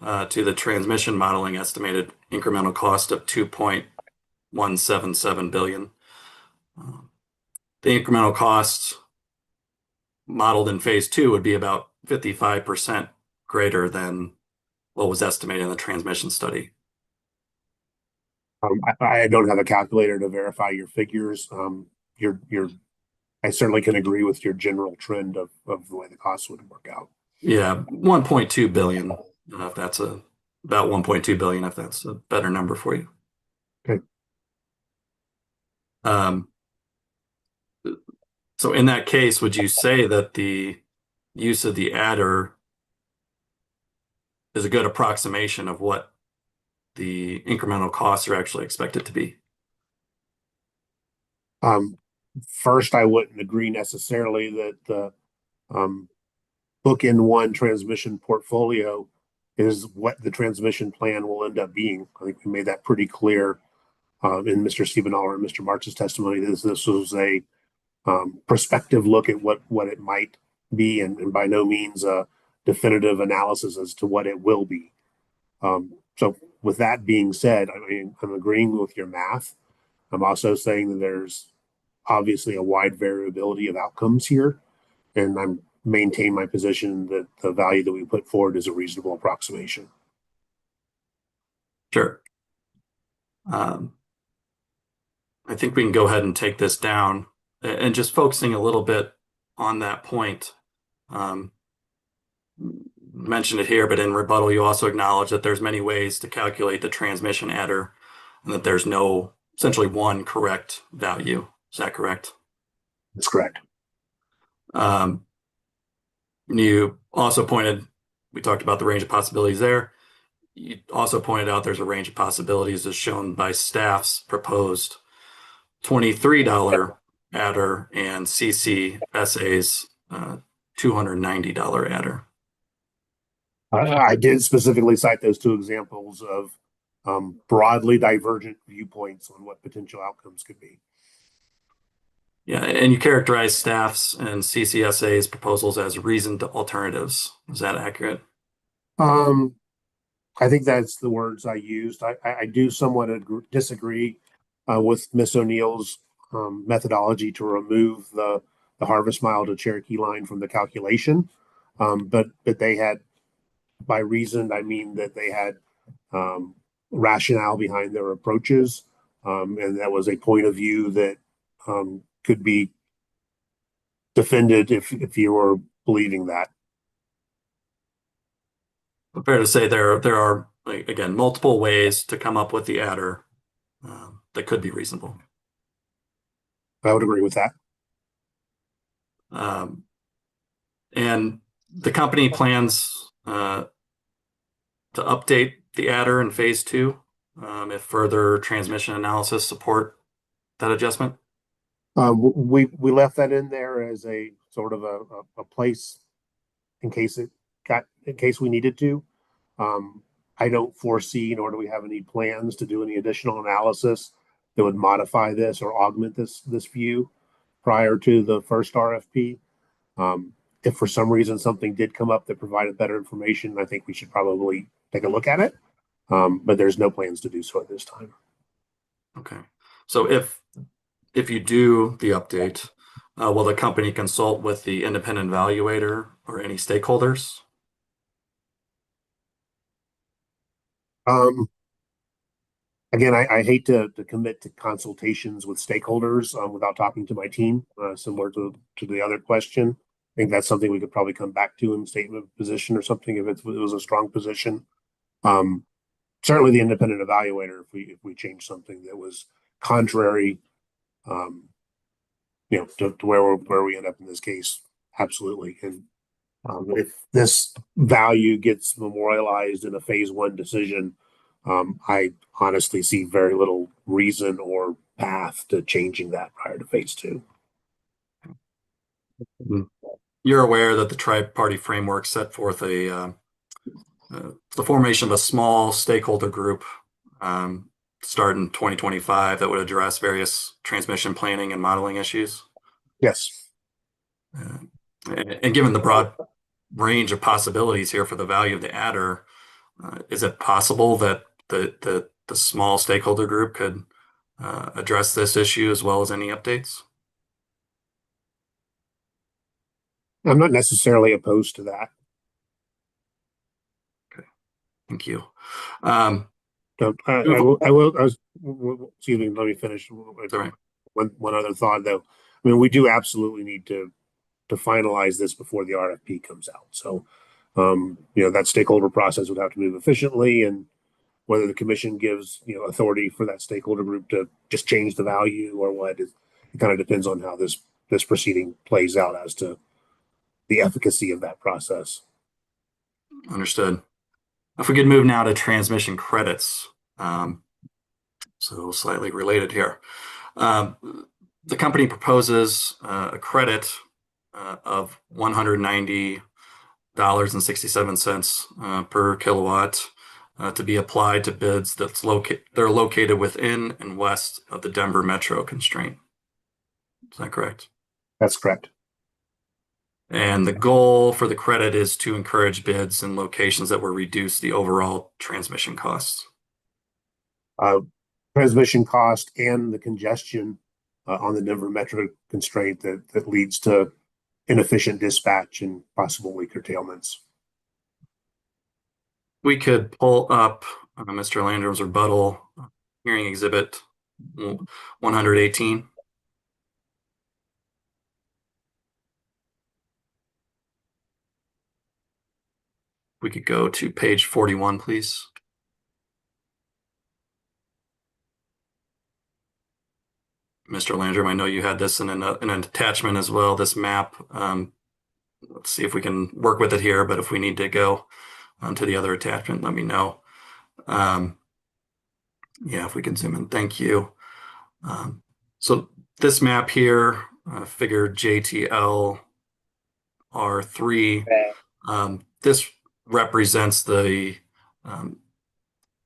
to the transmission modeling estimated incremental cost of 2.177 billion. The incremental costs modeled in phase 2 would be about 55% greater than what was estimated in the transmission study. I don't have a calculator to verify your figures. I certainly can agree with your general trend of the way the costs would work out. Yeah, 1.2 billion, if that's about 1.2 billion, if that's a better number for you. Okay. So in that case, would you say that the use of the adder is a good approximation of what the incremental costs are actually expected to be? First, I wouldn't agree necessarily that the bookend 1 transmission portfolio is what the transmission plan will end up being. I think we made that pretty clear in Mr. Siebenoller and Mr. March's testimony. This was a prospective look at what it might be, and by no means a definitive analysis as to what it will be. So with that being said, I mean, I'm agreeing with your math. I'm also saying that there's obviously a wide variability of outcomes here, and I'm maintain my position that the value that we put forward is a reasonable approximation. Sure. I think we can go ahead and take this down, and just focusing a little bit on that point. Mentioned it here, but in rebuttal, you also acknowledge that there's many ways to calculate the transmission adder, and that there's no essentially one correct value. Is that correct? That's correct. You also we talked about the range of possibilities there. You also pointed out there's a range of possibilities as shown by staff's proposed $23 adder and CCSA's $290 adder. I did specifically cite those 2 examples of broadly divergent viewpoints on what potential outcomes could be. Yeah, and you characterize staff's and CCSA's proposals as reasoned alternatives. Is that accurate? I think that's the words I used. I do somewhat disagree with Miss O'Neill's methodology to remove the harvest mile to Cherokee line from the calculation. But they had, by reason, I mean that they had rationale behind their approaches, and that was a point of view that could be defended if you were believing that. Fair to say there are, like, again, multiple ways to come up with the adder that could be reasonable. I would agree with that. And the company plans to update the adder in phase 2 if further transmission analysis support that adjustment. We left that in there as a sort of a place in case we needed to. I don't foresee, nor do we have any plans to do any additional analysis that would modify this or augment this view prior to the first RFP. If for some reason something did come up that provided better information, I think we should probably take a look at it. But there's no plans to do so at this time. Okay. So if you do the update, will the company consult with the independent evaluator or any stakeholders? Again, I hate to commit to consultations with stakeholders without talking to my team, similar to the other question. I think that's something we could probably come back to in statement of position or something if it was a strong position. Certainly the independent evaluator, if we change something that was contrary, to where we end up in this case, absolutely. And if this value gets memorialized in a phase 1 decision, I honestly see very little reason or path to changing that prior to phase 2. You're aware that the tri-party framework set forth the formation of a small stakeholder group start in 2025 that would address various transmission planning and modeling issues? Yes. And given the broad range of possibilities here for the value of the adder, is it possible that the small stakeholder group could address this issue as well as any updates? I'm not necessarily opposed to that. Okay, thank you. Excuse me, let me finish. Right. One other thought, though. I mean, we do absolutely need to finalize this before the RFP comes out. So, that stakeholder process would have to move efficiently, and whether the commission gives, authority for that stakeholder group to just change the value or what, it kind of depends on how this proceeding plays out as to the efficacy of that process. Understood. If we could move now to transmission credits, so slightly related here. The company proposes a credit of $190.67 per kilowatt to be applied to bids they're located within and west of the Denver metro constraint. Is that correct? That's correct. And the goal for the credit is to encourage bids in locations that will reduce the overall transmission costs. Transmission cost and the congestion on the Denver metro constraint that leads to inefficient dispatch and possibly curtailments. We could pull up Mr. Landrum's rebuttal, hearing exhibit 118. We could go to page 41, please. Mr. Landrum, I know you had this in an attachment as well, this map. Let's see if we can work with it here, but if we need to go to the other attachment, let me know. Yeah, if we can zoom in, thank you. So this map here, figure JTL R3, this represents the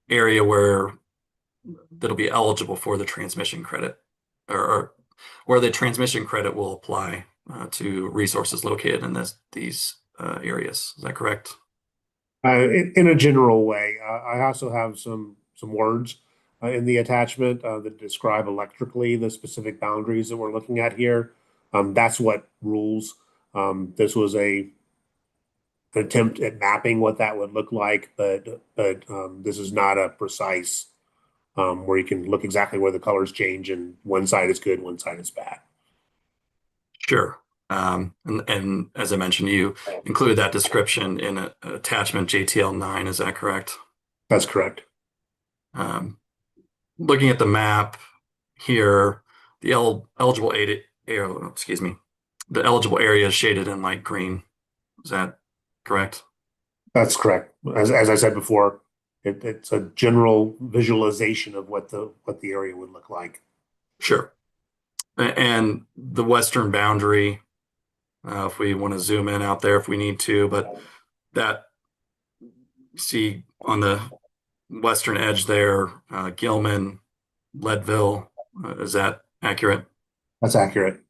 area where that'll be eligible for the transmission credit, or where the transmission credit will apply to resources located in these areas. Is that correct? In a general way, I also have some words in the attachment that describe electrically the specific boundaries that we're looking at here. That's what rules. This was an attempt at mapping what that would look like, but this is not a precise where you can look exactly where the colors change and one side is good, one side is bad. Sure. And as I mentioned, you included that description in attachment JTL 9, is that correct? That's correct. Looking at the map here, the eligible the eligible area is shaded in light green. Is that correct? That's correct. As I said before, it's a general visualization of what the area would look like. Sure. And the western boundary, if we want to zoom in out there if we need to, but that, see on the western edge there, Gilman, Leadville, is that accurate? That's accurate.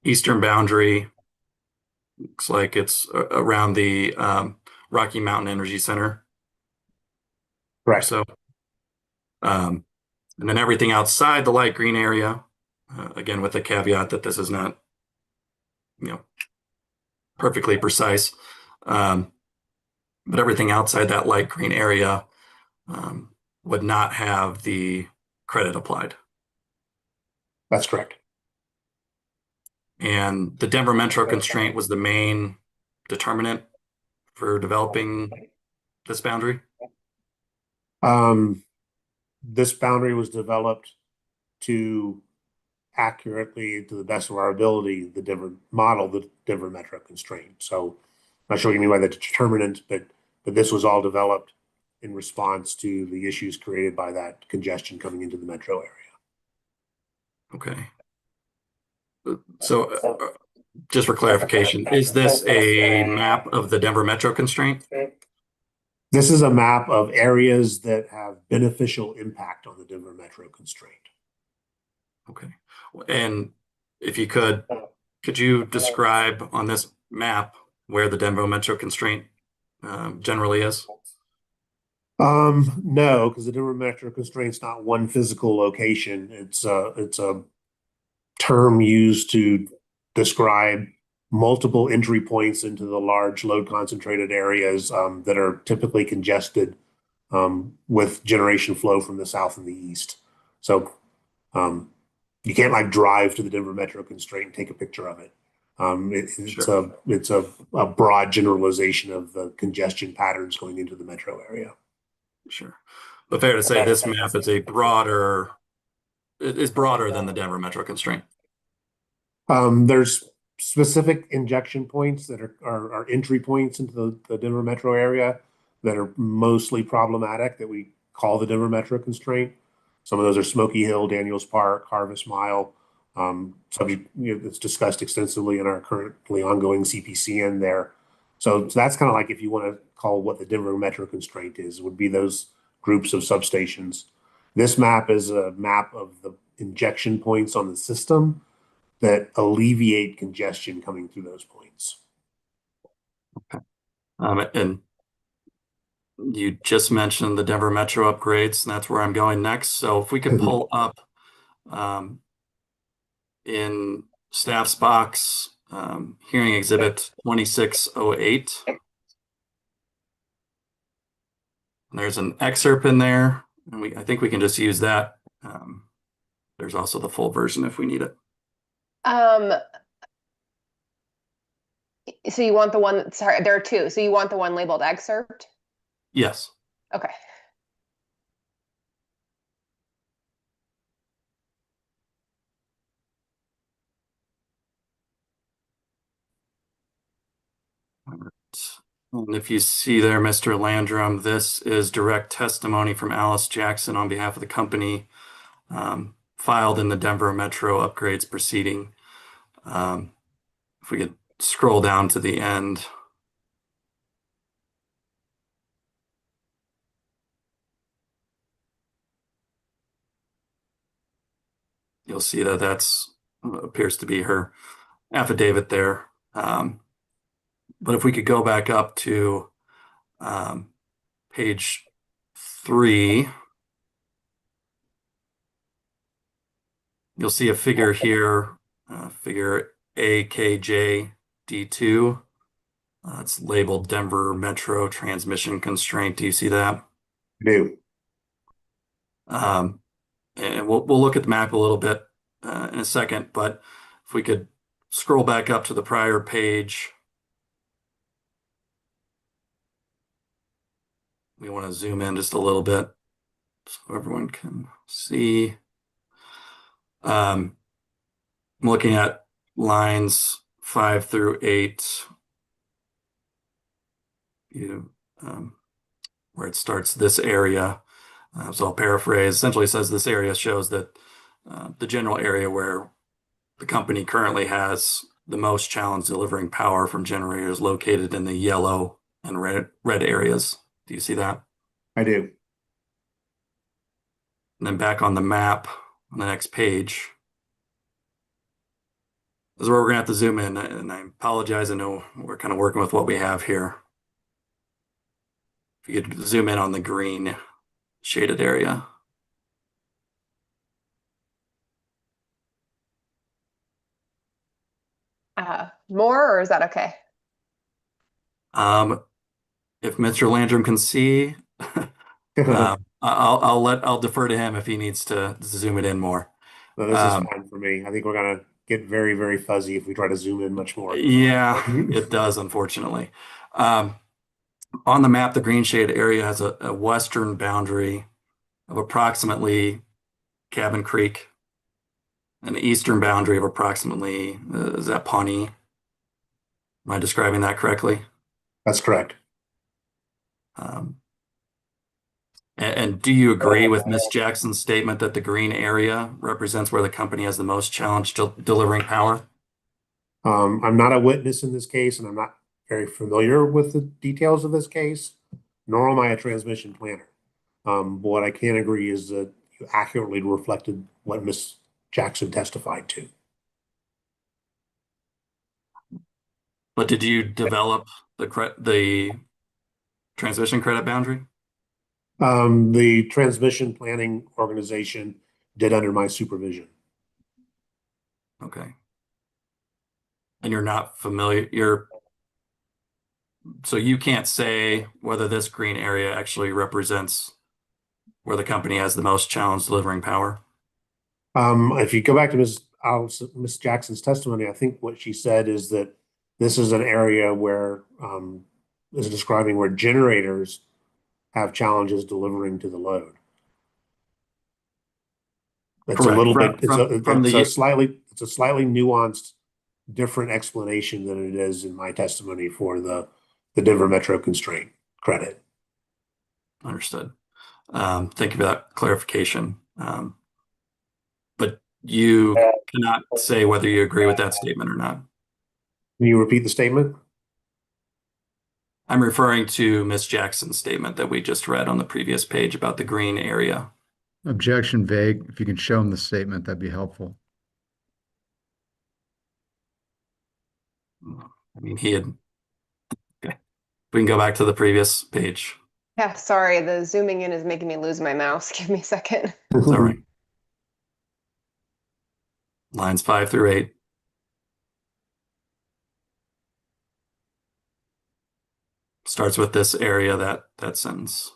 Eastern boundary looks like it's around the Rocky Mountain Energy Center. Right. So, and then everything outside the light green area, again with the caveat that this is not, perfectly precise, but everything outside that light green area would not have the credit applied. That's correct. And the Denver Metro constraint was the main determinant for developing this boundary? This boundary was developed to accurately, to the best of our ability, the Denver Metro constraint. So I'm not sure what you mean by the determinant, but this was all developed in response to the issues created by that congestion coming into the metro area. Okay. So just for clarification, is this a map of the Denver Metro constraint? This is a map of areas that have beneficial impact on the Denver Metro constraint. Okay. And if you could you describe on this map where the Denver Metro constraint generally is? No, because the Denver Metro constraint's not one physical location. It's a term used to describe multiple entry points into the large load concentrated areas that are typically congested with generation flow from the south and the east. So you can't like drive to the Denver Metro constraint and take a picture of it. It's a broad generalization of the congestion patterns going into the metro area. Sure. But fair to say this map is broader than the Denver Metro constraint. There's specific injection points that are entry points into the Denver metro area that are mostly problematic that we call the Denver Metro constraint. Some of those are Smoky Hill, Daniels Park, Harvest Mile. Subject, it's discussed extensively in our currently ongoing CPCN there. So that's kind of like if you want to call what the Denver Metro constraint is, would be those groups of substations. This map is a map of the injection points on the system that alleviate congestion coming through those points. Okay. And you just mentioned the Denver Metro upgrades, and that's where I'm going next. So if we could pull up in staff's box, hearing exhibit 2608. There's an excerpt in there, and I think we can just use that. There's also the full version if we need it. So you want the one, sorry, there are two. So you want the one labeled excerpt? Yes. Okay. And if you see there, Mr. Landrum, this is direct testimony from Alice Jackson on behalf of the company, filed in the Denver Metro upgrades proceeding. If we could scroll down to the end. You'll see that that's appears to be her affidavit there. But if we could go back up to page 3, you'll see a figure here, figure AKJD2. It's labeled Denver Metro Transmission Constraint. Do you see that? I do. And we'll look at the map a little bit in a second, but if we could scroll back up to the prior page. We want to zoom in just a little bit so everyone can see. I'm looking at lines 5 through 8. Where it starts this area. So I'll paraphrase. Essentially, it says this area shows that the general area where the company currently has the most challenge delivering power from generators located in the yellow and red areas. Do you see that? I do. And then back on the map on the next page. This is where we're going to have to zoom in, and I apologize. I know we're kind of working with what we have here. If you could zoom in on the green shaded area. More, or is that okay? If Mr. Landrum can see, I'll defer to him if he needs to zoom it in more. No, this is fine for me. I think we're gonna get very, very fuzzy if we try to zoom in much more. Yeah, it does, unfortunately. On the map, the green shade area has a western boundary of approximately Cabin Creek, an eastern boundary of approximately, is that Pawnee? Am I describing that correctly? That's correct. And do you agree with Ms. Jackson's statement that the green area represents where the company has the most challenge delivering power? I'm not a witness in this case, and I'm not very familiar with the details of this case, nor am I a transmission planner. But what I can agree is that you accurately reflected what Ms. Jackson testified to. But did you develop the transmission credit boundary? The transmission planning organization did under my supervision. Okay. And you're not familiar, so you can't say whether this green area actually represents where the company has the most challenge delivering power? If you go back to Ms. Jackson's testimony, I think what she said is that this is an area where is describing where generators have challenges delivering to the load. It's a little bit, it's a slightly nuanced, different explanation than it is in my testimony for the Denver Metro constraint credit. Understood. Thank you for that clarification. But you cannot say whether you agree with that statement or not. Can you repeat the statement? I'm referring to Ms. Jackson's statement that we just read on the previous page about the green area. Objection vague. If you can show him the statement, that'd be helpful. I mean, okay. We can go back to the previous page. Yeah, sorry, the zooming in is making me lose my mouse. Give me a second. It's all right. Lines 5 through 8. Starts with this area, that sentence.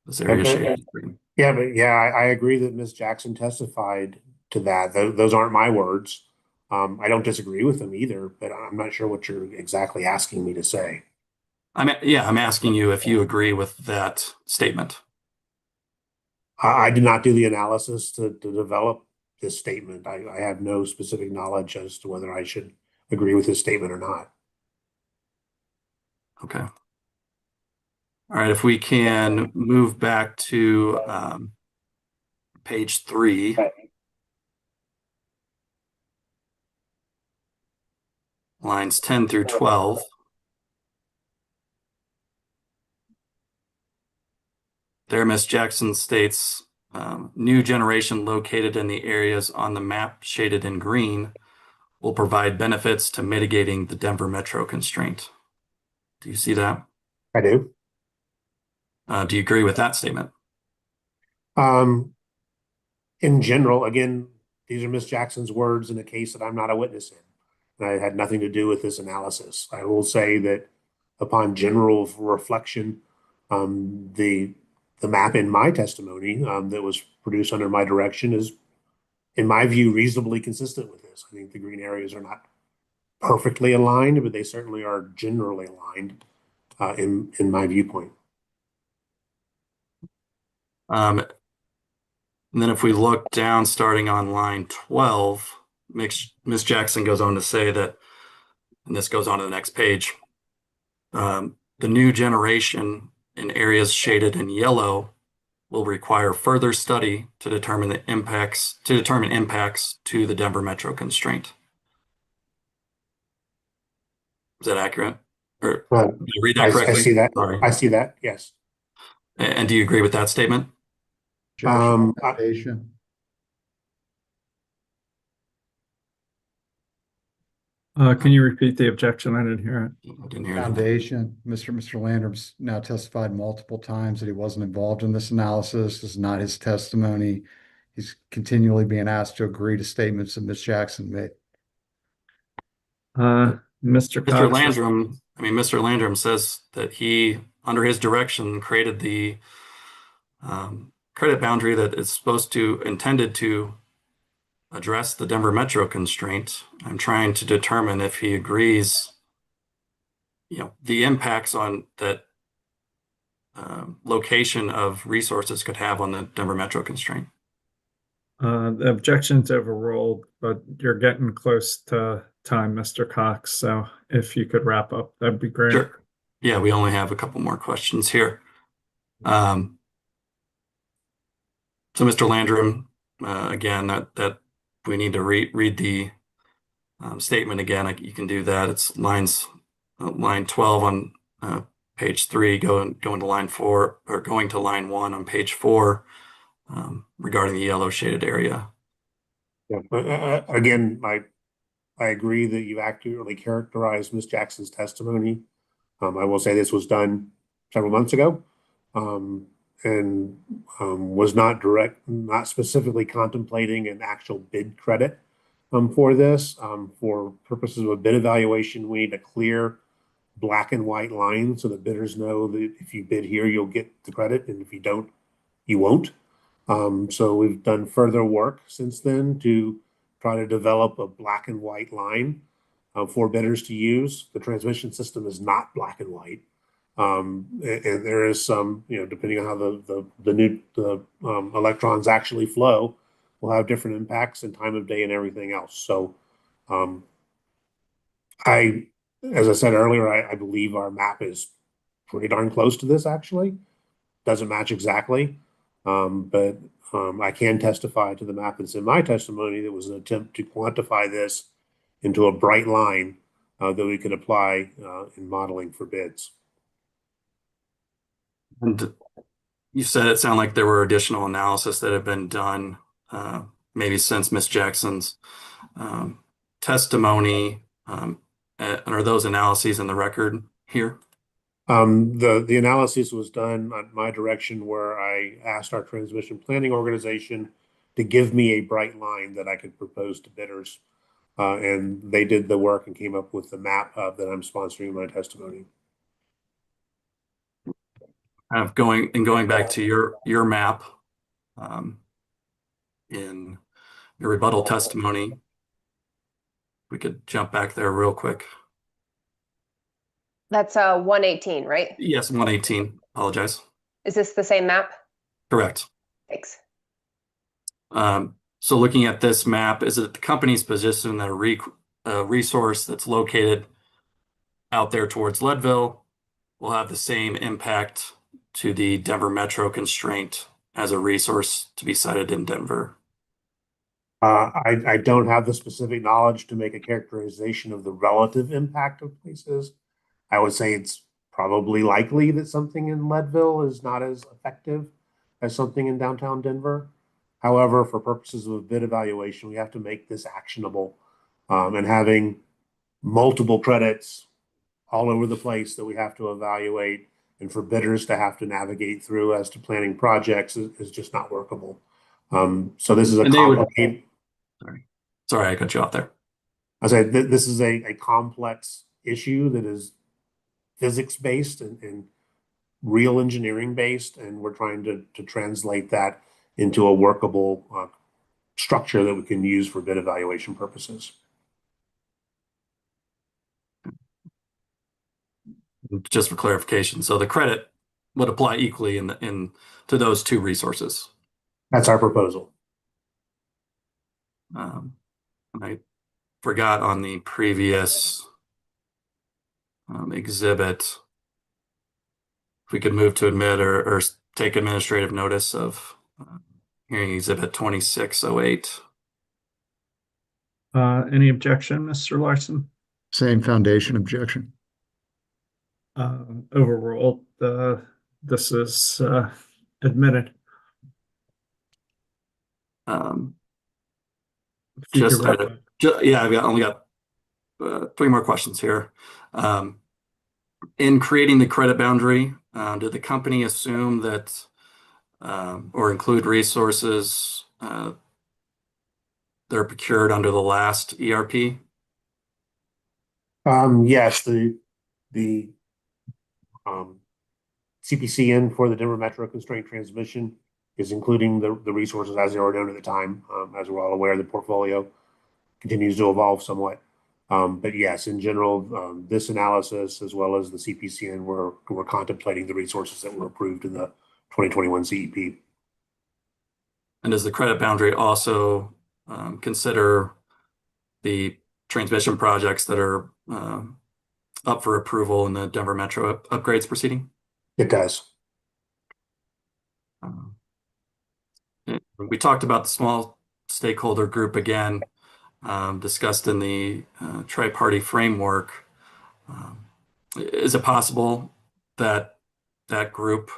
This area shaded green. Yeah, but I agree that Ms. Jackson testified to that. Those aren't my words. I don't disagree with them either, but I'm not sure what you're exactly asking me to say. I'm asking you if you agree with that statement. I did not do the analysis to develop this statement. I have no specific knowledge as to whether I should agree with this statement or not. Okay. All right, if we can move back to page 3. Lines 10 through 12. There, Ms. Jackson states, new generation located in the areas on the map shaded in green will provide benefits to mitigating the Denver Metro constraint. Do you see that? I do. Do you agree with that statement? In general, again, these are Ms. Jackson's words in a case that I'm not a witness in. And I had nothing to do with this analysis. I will say that upon general reflection, the map in my testimony that was produced under my direction is, in my view, reasonably consistent with this. I think the green areas are not perfectly aligned, but they certainly are generally aligned in my viewpoint. And then if we look down, starting on line 12, Ms. Jackson goes on to say that, and this goes on to the next page, the new generation in areas shaded in yellow will require further study to determine impacts to the Denver Metro constraint. Is that accurate? Or did you read that correctly? I see that. Sorry. I see that. Yes. And do you agree with that statement? Foundation. Can you repeat the objection? I didn't hear it. I didn't hear anything. Foundation. Mr. Landrum's now testified multiple times that he wasn't involved in this analysis. This is not his testimony. He's continually being asked to agree to statements that Ms. Jackson made. Mr. Cox. Mr. Landrum says that he, under his direction, created the credit boundary that is intended to address the Denver Metro constraint. I'm trying to determine if he agrees, the impacts on that location of resources could have on the Denver Metro constraint. The objection's overruled, but you're getting close to time, Mr. Cox. So if you could wrap up, that'd be great. Sure. Yeah, we only have a couple more questions here. So Mr. Landrum, again, that we need to read the statement again. You can do that. It's line 12 on page 3, going to line 4, or going to line 1 on page 4, regarding the yellow shaded area. Yeah. Again, I agree that you accurately characterized Ms. Jackson's testimony. I will say this was done several months ago, and was not specifically contemplating an actual bid credit for this. For purposes of a bid evaluation, we need a clear black and white line so that bidders know that if you bid here, you'll get the credit, and if you don't, you won't. So we've done further work since then to try to develop a black and white line for bidders to use. The transmission system is not black and white. And there is some, depending on how the electrons actually flow, will have different impacts and time of day and everything else. So as I said earlier, I believe our map is pretty darn close to this, actually. Doesn't match exactly, but I can testify to the map that's in my testimony that was an attempt to quantify this into a bright line that we could apply in modeling for bids. And you said it sounded like there were additional analysis that have been done, maybe since Ms. Jackson's testimony. And are those analyses in the record here? The analysis was done on my direction, where I asked our transmission planning organization to give me a bright line that I could propose to bidders. And they did the work and came up with the map that I'm sponsoring in my testimony. Going back to your map, in your rebuttal testimony, we could jump back there real quick. That's 118, right? Yes, 118. Apologize. Is this the same map? Correct. Thanks. So looking at this map, is it the company's position that a resource that's located out there towards Leadville will have the same impact to the Denver Metro constraint as a resource to be sited in Denver? I don't have the specific knowledge to make a characterization of the relative impact of places. I would say it's probably likely that something in Leadville is not as effective as something in downtown Denver. However, for purposes of a bid evaluation, we have to make this actionable. And having multiple credits all over the place that we have to evaluate, and for bidders to have to navigate through as to planning projects is just not workable. So this is a complicated. Sorry, I cut you off there. I said this is a complex issue that is physics based and real engineering based, and we're trying to translate that into a workable structure that we can use for bid evaluation purposes. Just for clarification, so the credit would apply equally to those two resources. That's our proposal. And I forgot on the previous exhibit, if we could move to admit or take administrative notice of hearing exhibit 2608. Any objection, Mr. Larson? Same foundation objection. Overruled. This is admitted. Yeah, I've only got 3 more questions here. In creating the credit boundary, did the company assume that or include resources that are procured under the last ERP? Yes, the CPCN for the Denver Metro Constraint Transmission is including the resources as they were known at the time. As we're all aware, the portfolio continues to evolve somewhat. But yes, in general, this analysis as well as the CPCN, we're contemplating the resources that were approved in the 2021 CEP. And does the credit boundary also consider the transmission projects that are up for approval in the Denver Metro upgrades proceeding? It does. We talked about the small stakeholder group again, discussed in the tri-party framework. Is it possible that that group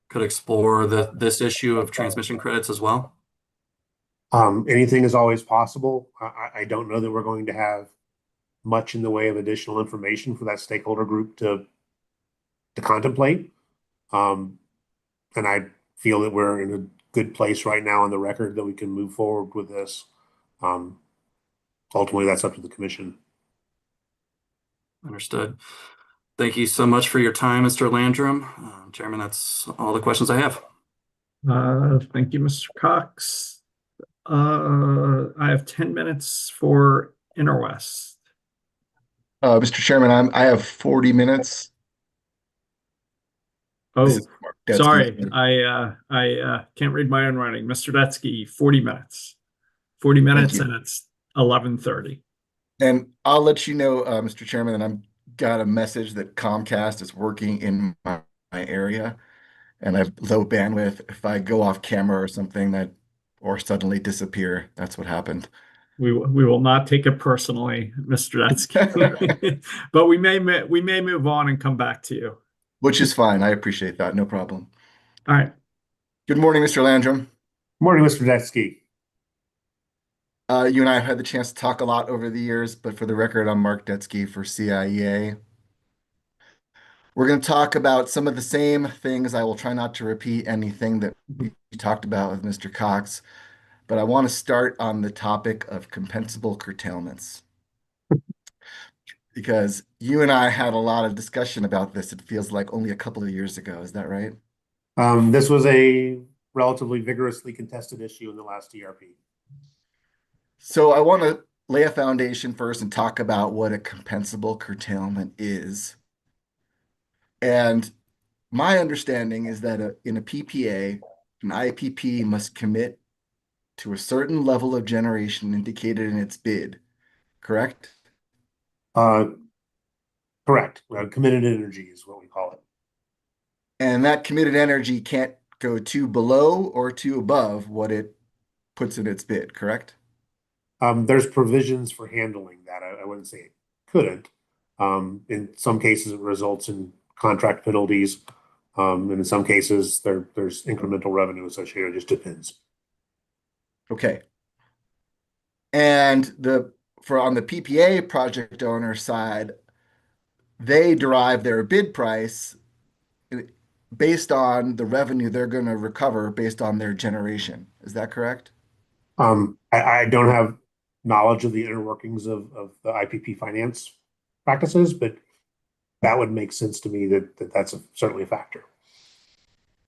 could explore this issue of transmission credits as well? Anything is always possible. I don't know that we're going to have much in the way of additional information for that stakeholder group to contemplate. And I feel that we're in a good place right now on the record that we can move forward with this. Ultimately, that's up to the commission. Understood. Thank you so much for your time, Mr. Landrum. Chairman, that's all the questions I have. Thank you, Mr. Cox. I have 10 minutes for Interwest. Mr. Chairman, I have 40 minutes. Oh, sorry. I can't read my own writing. Mr. Detsky, 40 minutes. 40 minutes and it's 11:30. And I'll let you know, Mr. Chairman, that I've got a message that Comcast is working in my area and I have low bandwidth. If I go off camera or something or suddenly disappear, that's what happened. We will not take it personally, Mr. Detsky. But we may move on and come back to you. Which is fine. I appreciate that. No problem. All right. Good morning, Mr. Landrum. Morning, Mr. Detsky. You and I have had the chance to talk a lot over the years, but for the record, I'm Mark Detsky for CIEA. We're going to talk about some of the same things. I will try not to repeat anything that we talked about with Mr. Cox, but I want to start on the topic of compensable curtailments. Because you and I had a lot of discussion about this. It feels like only a couple of years ago. Is that right? This was a relatively vigorously contested issue in the last ERP. So I want to lay a foundation first and talk about what a compensable curtailment is. And my understanding is that in a PPA, an IPP must commit to a certain level of generation indicated in its bid, correct? Correct. Committed energy is what we call it. And that committed energy can't go too below or too above what it puts in its bid, correct? There's provisions for handling that. I wouldn't say it couldn't. In some cases, it results in contract penalties. And in some cases, there's incremental revenue associated. It just depends. Okay. And on the PPA project owner side, they derive their bid price based on the revenue they're going to recover based on their generation. Is that correct? I don't have knowledge of the inner workings of the IPP finance practices, but that would make sense to me that that's certainly a factor.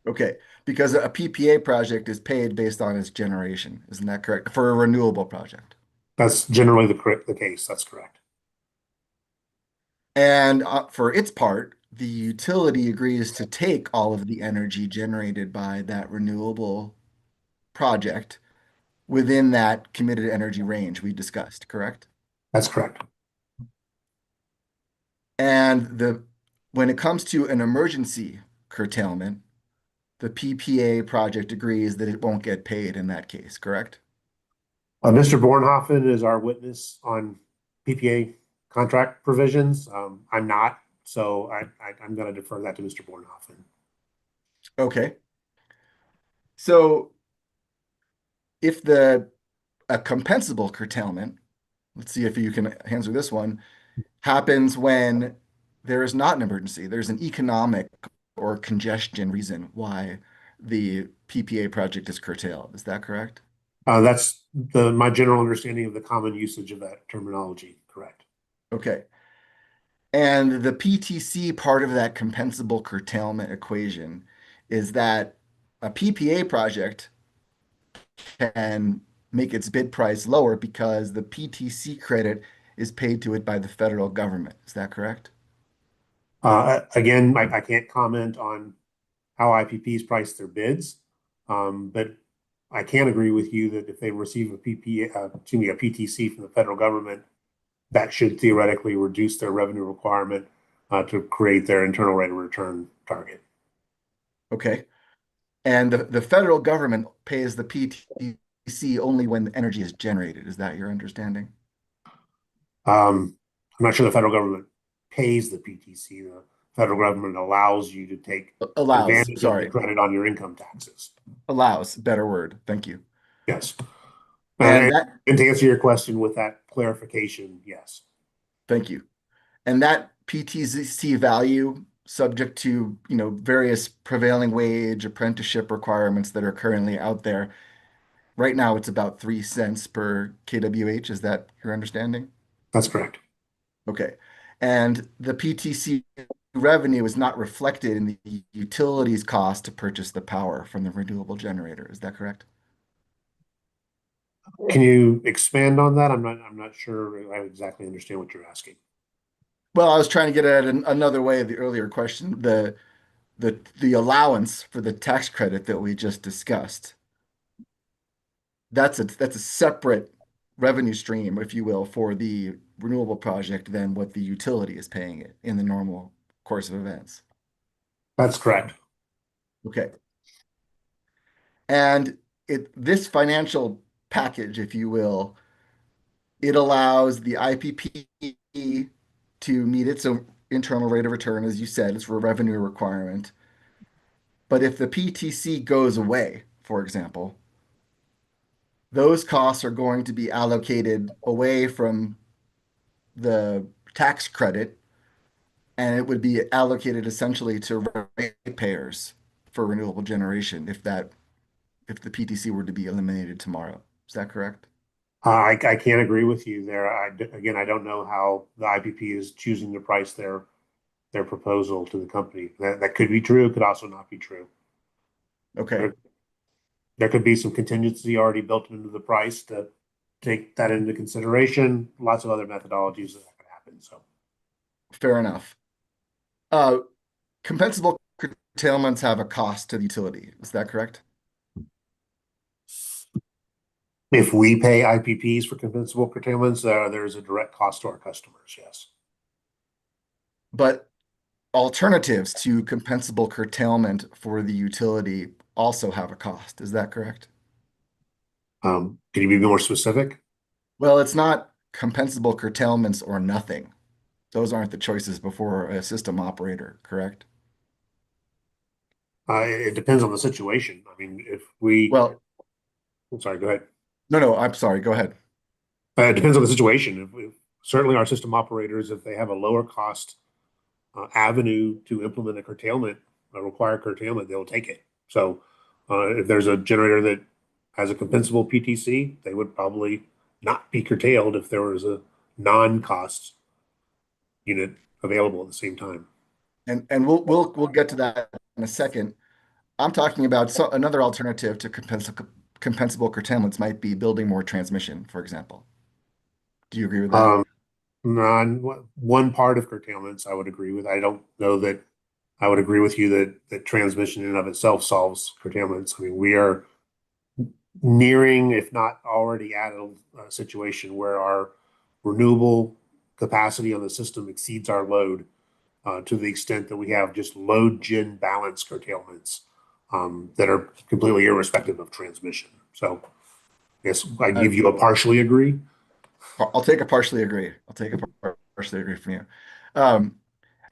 Okay, because a PPA project is paid based on its generation. Isn't that correct? For a renewable project. That's generally the case. That's correct. And for its part, the utility agrees to take all of the energy generated by that renewable project within that committed energy range we discussed, correct? That's correct. And when it comes to an emergency curtailment, the PPA project agrees that it won't get paid in that case, correct? Mr. Bornhofen is our witness on PPA contract provisions. I'm not, so I'm going to defer that to Mr. Bornhofen. Okay. So if a compensable curtailment, let's see if you can answer this one, happens when there is not an emergency, there's an economic or congestion reason why the PPA project is curtailed. Is that correct? That's my general understanding of the common usage of that terminology. Correct. Okay. And the PTC part of that compensable curtailment equation is that a PPA project can make its bid price lower because the PTC credit is paid to it by the federal government. Is that correct? Again, I can't comment on how IPPs price their bids, but I can agree with you that if they receive a PTC from the federal government, that should theoretically reduce their revenue requirement to create their internal rate of return target. Okay. And the federal government pays the PTC only when the energy is generated. Is that your understanding? I'm not sure the federal government pays the PTC. The federal government allows you to take advantage of the credit on your income taxes. Allows, better word. Thank you. Yes. And to answer your question with that clarification, yes. Thank you. And that PTC value, subject to, various prevailing wage apprenticeship requirements that are currently out there. Right now, it's about 3 cents per kWh. Is that your understanding? That's correct. Okay. And the PTC revenue is not reflected in the utilities cost to purchase the power from the renewable generator. Is that correct? Can you expand on that? I'm not sure I exactly understand what you're asking. Well, I was trying to get at another way of the earlier question, the allowance for the tax credit that we just discussed. That's a separate revenue stream, if you will, for the renewable project than what the utility is paying it in the normal course of events. That's correct. Okay. And this financial package, if you will, it allows the IPP to meet its internal rate of return, as you said, it's a revenue requirement. But if the PTC goes away, for example, those costs are going to be allocated away from the tax credit, and it would be allocated essentially to ratepayers for renewable generation if the PTC were to be eliminated tomorrow. Is that correct? I can't agree with you there. Again, I don't know how the IPP is choosing to price their proposal to the company. That could be true. It could also not be true. Okay. There could be some contingency already built into the price to take that into consideration. Lots of other methodologies that could happen. So fair enough. Compensable curtailments have a cost to the utility. Is that correct? If we pay IPPs for compensable curtailments, there's a direct cost to our customers, yes. But alternatives to compensable curtailment for the utility also have a cost. Is that correct? Can you be more specific? Well, it's not compensable curtailments or nothing. Those aren't the choices before a system operator, correct? It depends on the situation. I mean, if we... Well... I'm sorry, go ahead. No, I'm sorry. Go ahead. It depends on the situation. Certainly our system operators, if they have a lower cost avenue to implement a required curtailment, they'll take it. So if there's a generator that has a compensable PTC, they would probably not be curtailed if there was a non-cost unit available at the same time. And we'll get to that in a second. I'm talking about another alternative to compensable curtailments might be building more transmission, for example. Do you agree with that? One part of curtailments I would agree with. I don't know that I would agree with you that transmission in and of itself solves curtailments. I mean, we are nearing, if not already at a situation where our renewable capacity on the system exceeds our load to the extent that we have just load gen balance curtailments that are completely irrespective of transmission. So I guess I give you a partially agree. I'll take a partially agree. I'll take a partially agree from you.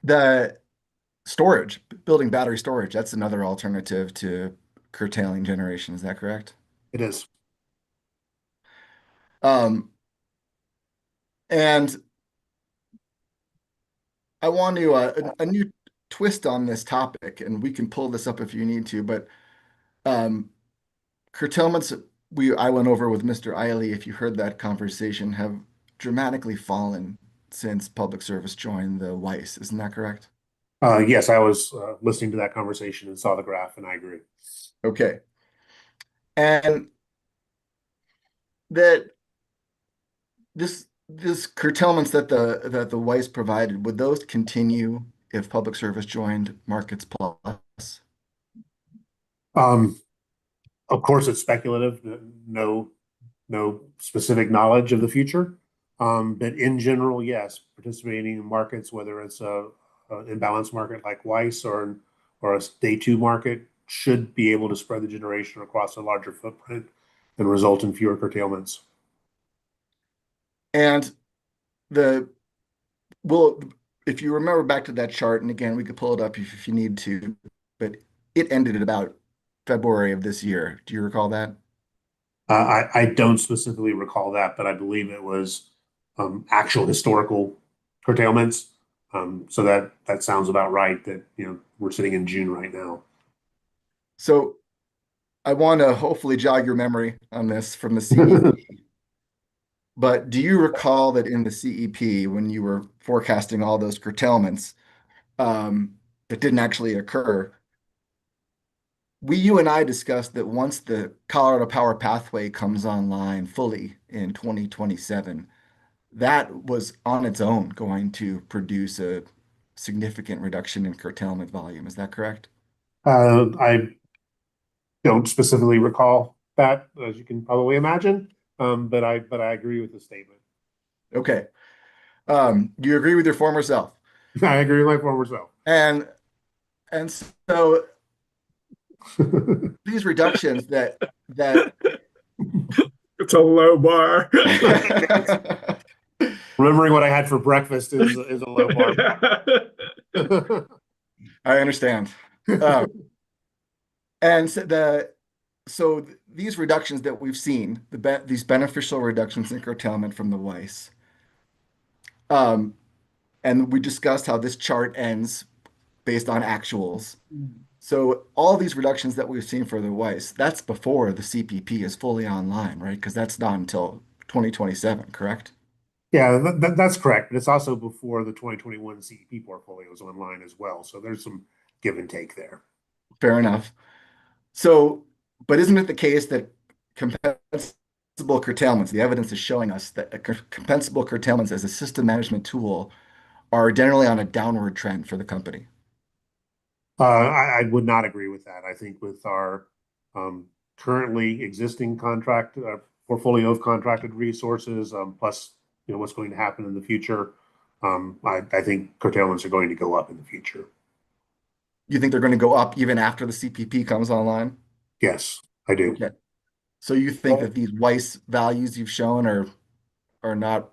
The storage, building battery storage, that's another alternative to curtailing generation. Is that correct? It is. And I want to a new twist on this topic, and we can pull this up if you need to, but curtailments I went over with Mr. Eiley, if you heard that conversation, have dramatically fallen since Public Service joined the WICE. Isn't that correct? Yes, I was listening to that conversation and saw the graph, and I agree. Okay. And that this curtailments that the WICE provided, would those continue if Public Service joined Markets Plus? Of course, it's speculative. No specific knowledge of the future. But in general, yes, participating in markets, whether it's a imbalanced market like WICE or a day two market, should be able to spread the generation across a larger footprint and result in fewer curtailments. And if you remember back to that chart, and again, we could pull it up if you need to, but it ended at about February of this year. Do you recall that? I don't specifically recall that, but I believe it was actual historical curtailments. So that sounds about right. That we're sitting in June right now. So I want to hopefully jog your memory on this from the CEP. But do you recall that in the CEP, when you were forecasting all those curtailments that didn't actually occur, you and I discussed that once the Colorado Power Pathway comes online fully in 2027, that was on its own going to produce a significant reduction in curtailment volume. Is that correct? I don't specifically recall that, as you can probably imagine, but I agree with the statement. Okay. Do you agree with your former self? I agree with my former self. And so these reductions that it's a low bar. Remembering what I had for breakfast is a low bar. I understand. And so these reductions that we've seen, these beneficial reductions in curtailment from the WICE, and we discussed how this chart ends based on actuals. So all these reductions that we've seen for the WICE, that's before the CPP is fully online, right? Because that's not until 2027, correct? Yeah, that's correct. But it's also before the 2021 CEP portfolio is online as well. So there's some give and take there. Fair enough. So, but isn't it the case that compensable curtailments, the evidence is showing us that compensable curtailments as a system management tool are generally on a downward trend for the company? I would not agree with that. I think with our currently existing contract portfolio of contracted resources, plus what's going to happen in the future, I think curtailments are going to go up in the future. You think they're going to go up even after the CPP comes online? Yes, I do. Okay. So you think that these WICE values you've shown are not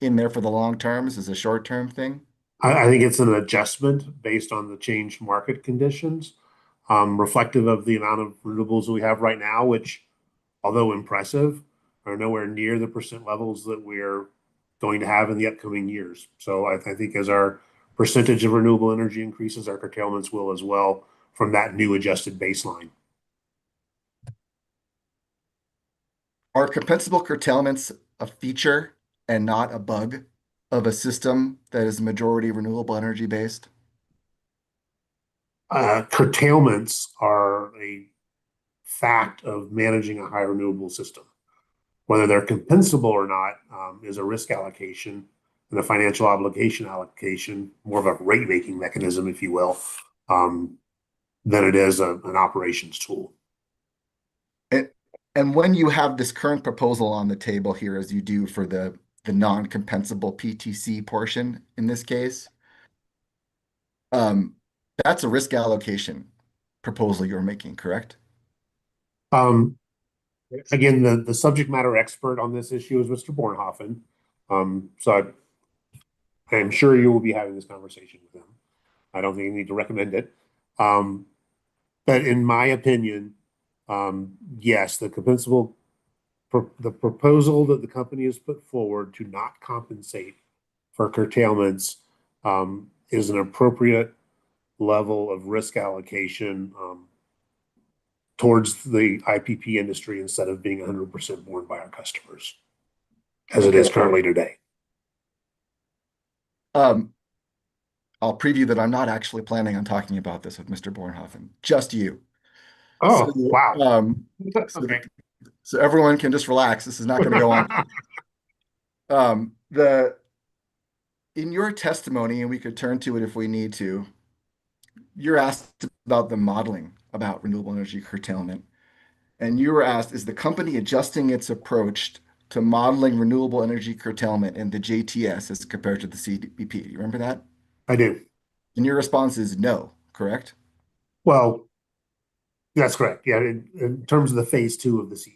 in there for the long term? This is a short-term thing? I think it's an adjustment based on the changed market conditions, reflective of the amount of renewables we have right now, which, although impressive, are nowhere near the percent levels that we're going to have in the upcoming years. So I think as our percentage of renewable energy increases, our curtailments will as well from that new adjusted baseline. Are compensable curtailments a feature and not a bug of a system that is majority renewable energy based? Curtailments are a fact of managing a high renewable system. Whether they're compensable or not is a risk allocation and a financial obligation allocation, more of a rate making mechanism, if you will, than it is an operations tool. And when you have this current proposal on the table here, as you do for the non-compensable PTC portion in this case, that's a risk allocation proposal you're making, correct? Again, the subject matter expert on this issue is Mr. Bornhofen. So I am sure you will be having this conversation with him. I don't think you need to recommend it. But in my opinion, yes, the proposal that the company has put forward to not compensate for curtailments is an appropriate level of risk allocation towards the IPP industry instead of being 100% borne by our customers, as it is currently today. I'll preview that I'm not actually planning on talking about this with Mr. Bornhofen, just you. Oh, wow. So everyone can just relax. This is not going to go on. In your testimony, and we could turn to it if we need to, you're asked about the modeling about renewable energy curtailment. And you were asked, is the company adjusting its approach to modeling renewable energy curtailment in the JTS as compared to the CDP? You remember that? I do. And your response is no, correct? Well, that's correct. Yeah, in terms of the phase 2 of the CEP.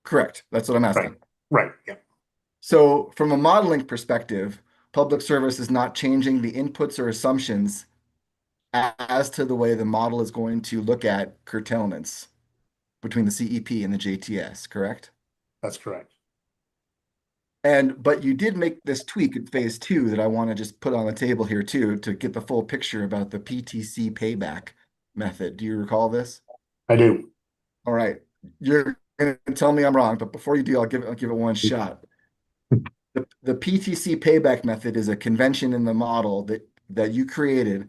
Correct. That's what I'm asking. Right. Yeah. So from a modeling perspective, Public Service is not changing the inputs or assumptions as to the way the model is going to look at curtailments between the CEP and the JTS, correct? That's correct. But you did make this tweak in phase 2 that I want to just put on the table here too, to get the full picture about the PTC payback method. Do you recall this? I do. All right. You're going to tell me I'm wrong, but before you do, I'll give it one shot. The PTC payback method is a convention in the model that you created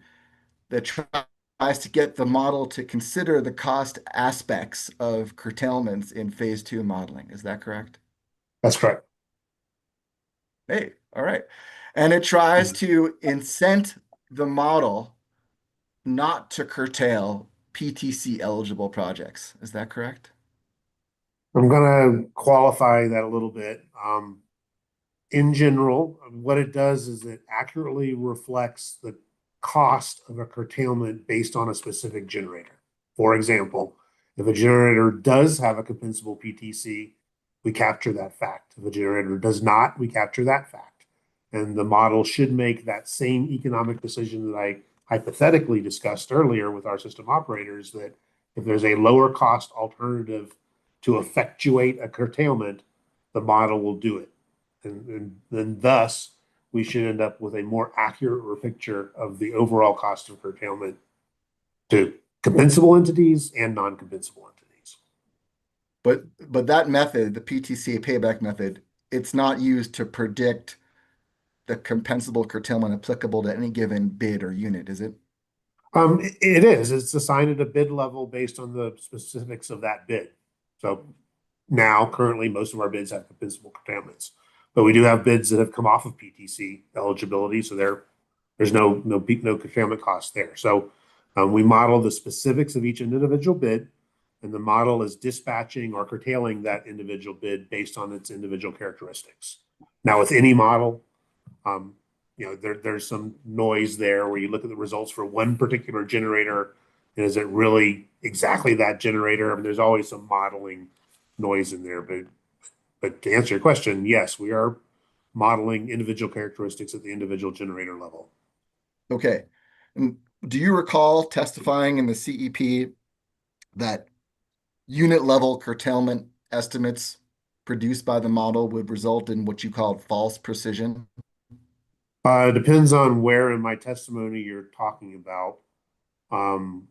that tries to get the model to consider the cost aspects of curtailments in phase 2 modeling. Is that correct? That's correct. Hey, all right. And it tries to incent the model not to curtail PTC eligible projects. Is that correct? I'm going to qualify that a little bit. In general, what it does is it accurately reflects the cost of a curtailment based on a specific generator. For example, if a generator does have a compensable PTC, we capture that fact. If a generator does not, we capture that fact. And the model should make that same economic decision that I hypothetically discussed earlier with our system operators, that if there's a lower cost alternative to effectuate a curtailment, the model will do it. And then thus, we should end up with a more accurate picture of the overall cost of curtailment to compensable entities and non-compensable entities. But that method, the PTC payback method, it's not used to predict the compensable curtailment applicable to any given bid or unit, is it? It is. It's assigned at a bid level based on the specifics of that bid. So now, currently, most of our bids have compensable curtailments. But we do have bids that have come off of PTC eligibility, so there's no curtailment cost there. So we model the specifics of each individual bid, and the model is dispatching or curtailing that individual bid based on its individual characteristics. Now, with any model, there's some noise there where you look at the results for one particular generator, and is it really exactly that generator? I mean, there's always some modeling noise in there, but to answer your question, yes, we are modeling individual characteristics at the individual generator level. Okay. And do you recall testifying in the CEP that unit level curtailment estimates produced by the model would result in what you called false precision? It depends on where in my testimony you're talking about.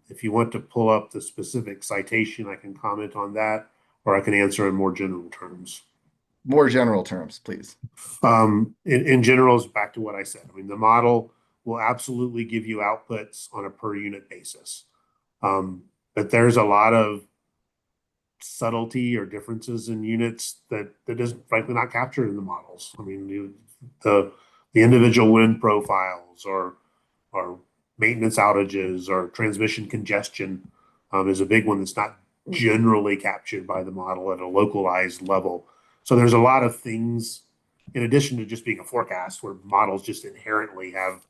If you want to pull up the specific citation, I can comment on that, or I can answer in more general terms. More general terms, please. In general, it's back to what I said. I mean, the model will absolutely give you outputs on a per unit basis. But there's a lot of subtlety or differences in units that is frankly not captured in the models. I mean, the individual wind profiles or maintenance outages or transmission congestion is a big one that's not generally captured by the model at a localized level. So there's a lot of things in addition to just being a forecast where models just inherently have,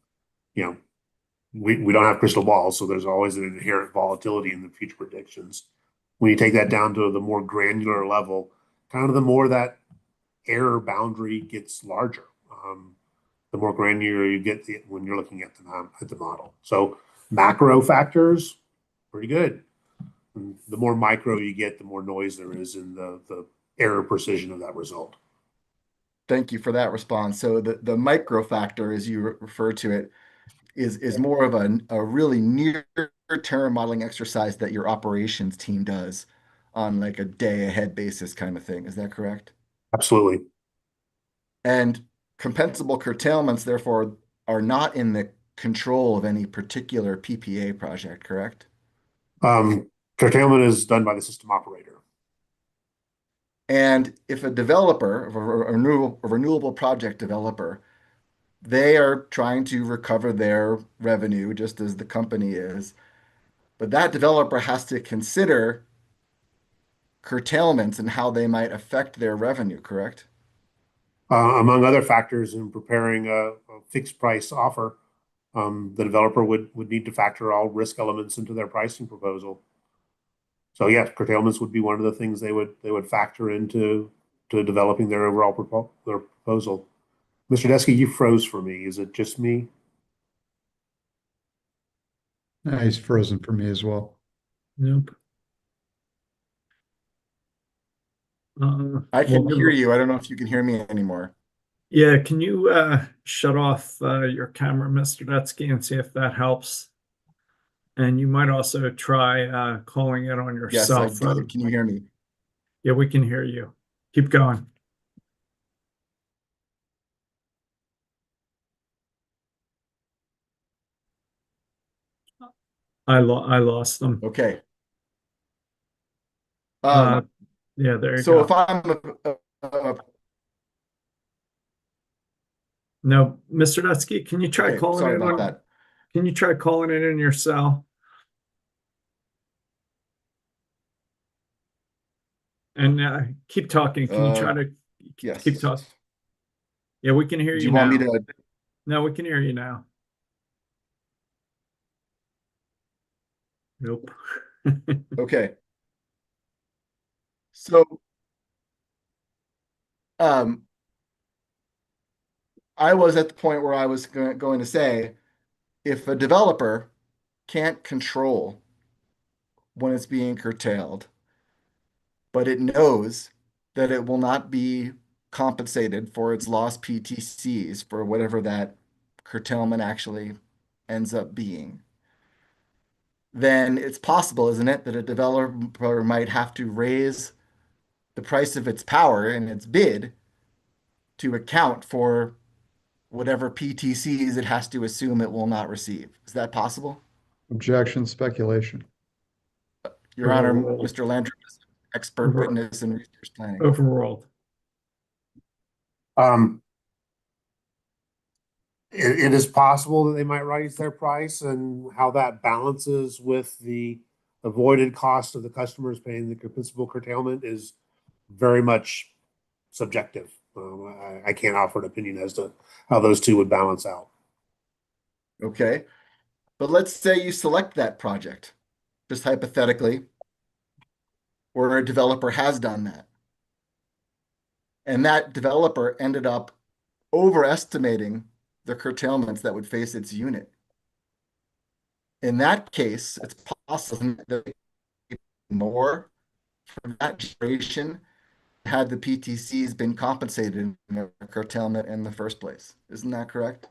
we don't have crystal balls, so there's always an inherent volatility in the future predictions. When you take that down to the more granular level, kind of the more that error boundary gets larger. The more granular you get when you're looking at the model. So macro factors, pretty good. And the more micro you get, the more noise there is in the error precision of that result. Thank you for that response. So the micro factor, as you refer to it, is more of a really near-term modeling exercise that your operations team does on like a day-ahead basis kind of thing. Is that correct? Absolutely. And compensable curtailments, therefore, are not in the control of any particular PPA project, correct? Curtailment is done by the system operator. And if a developer, a renewable project developer, they are trying to recover their revenue just as the company is, but that developer has to consider curtailments and how they might affect their revenue, correct? Among other factors in preparing a fixed price offer, the developer would need to factor all risk elements into their pricing proposal. So yes, curtailments would be one of the things they would factor into developing their overall proposal. Mr. Desky, you froze for me. Is it just me? No, he's frozen for me as well. Nope. I can well, hear you. I don't know if you can hear me anymore. Yeah, can you shut off your camera, Mr. Detsky, and see if that helps? And you might also try calling it on your Yes, cell I phone. did. Can you hear me? Yeah, we can hear you. Keep going. I lost them. Okay. Yeah, there you So go. if I'm No, Mr. Detsky, can you try okay, calling sorry it about on? that. Can you try calling it in your cell? And keep talking. Can you try to Yes. keep talking? Yeah, we can hear Do you you want me now. to? No, we can hear you now. Nope. Okay. So, I was at the point where I was going to say, if a developer can't control when it's being curtailed, but it knows that it will not be compensated for its lost PTCs for whatever that curtailment actually ends up being, then it's possible, isn't it, that a developer might have to raise the price of its power in its bid to account for whatever PTCs it has to assume it will not receive. Is that possible? Objection, speculation. Your Honor, Overruled. Mr. Landry is expert witness in resource planning. Overruled. It is possible that they might raise their price, and how that balances with the avoided cost of the customers paying the compensable curtailment is very much subjective. I can't offer an opinion as to how those two would balance out. Okay. But let's say you select that project, just hypothetically, where a developer has done that. And that developer ended up overestimating the curtailments that would face its unit. In that case, it's possible that more from that generation had the PTCs been compensated in the curtailment in the first place. Isn't that correct?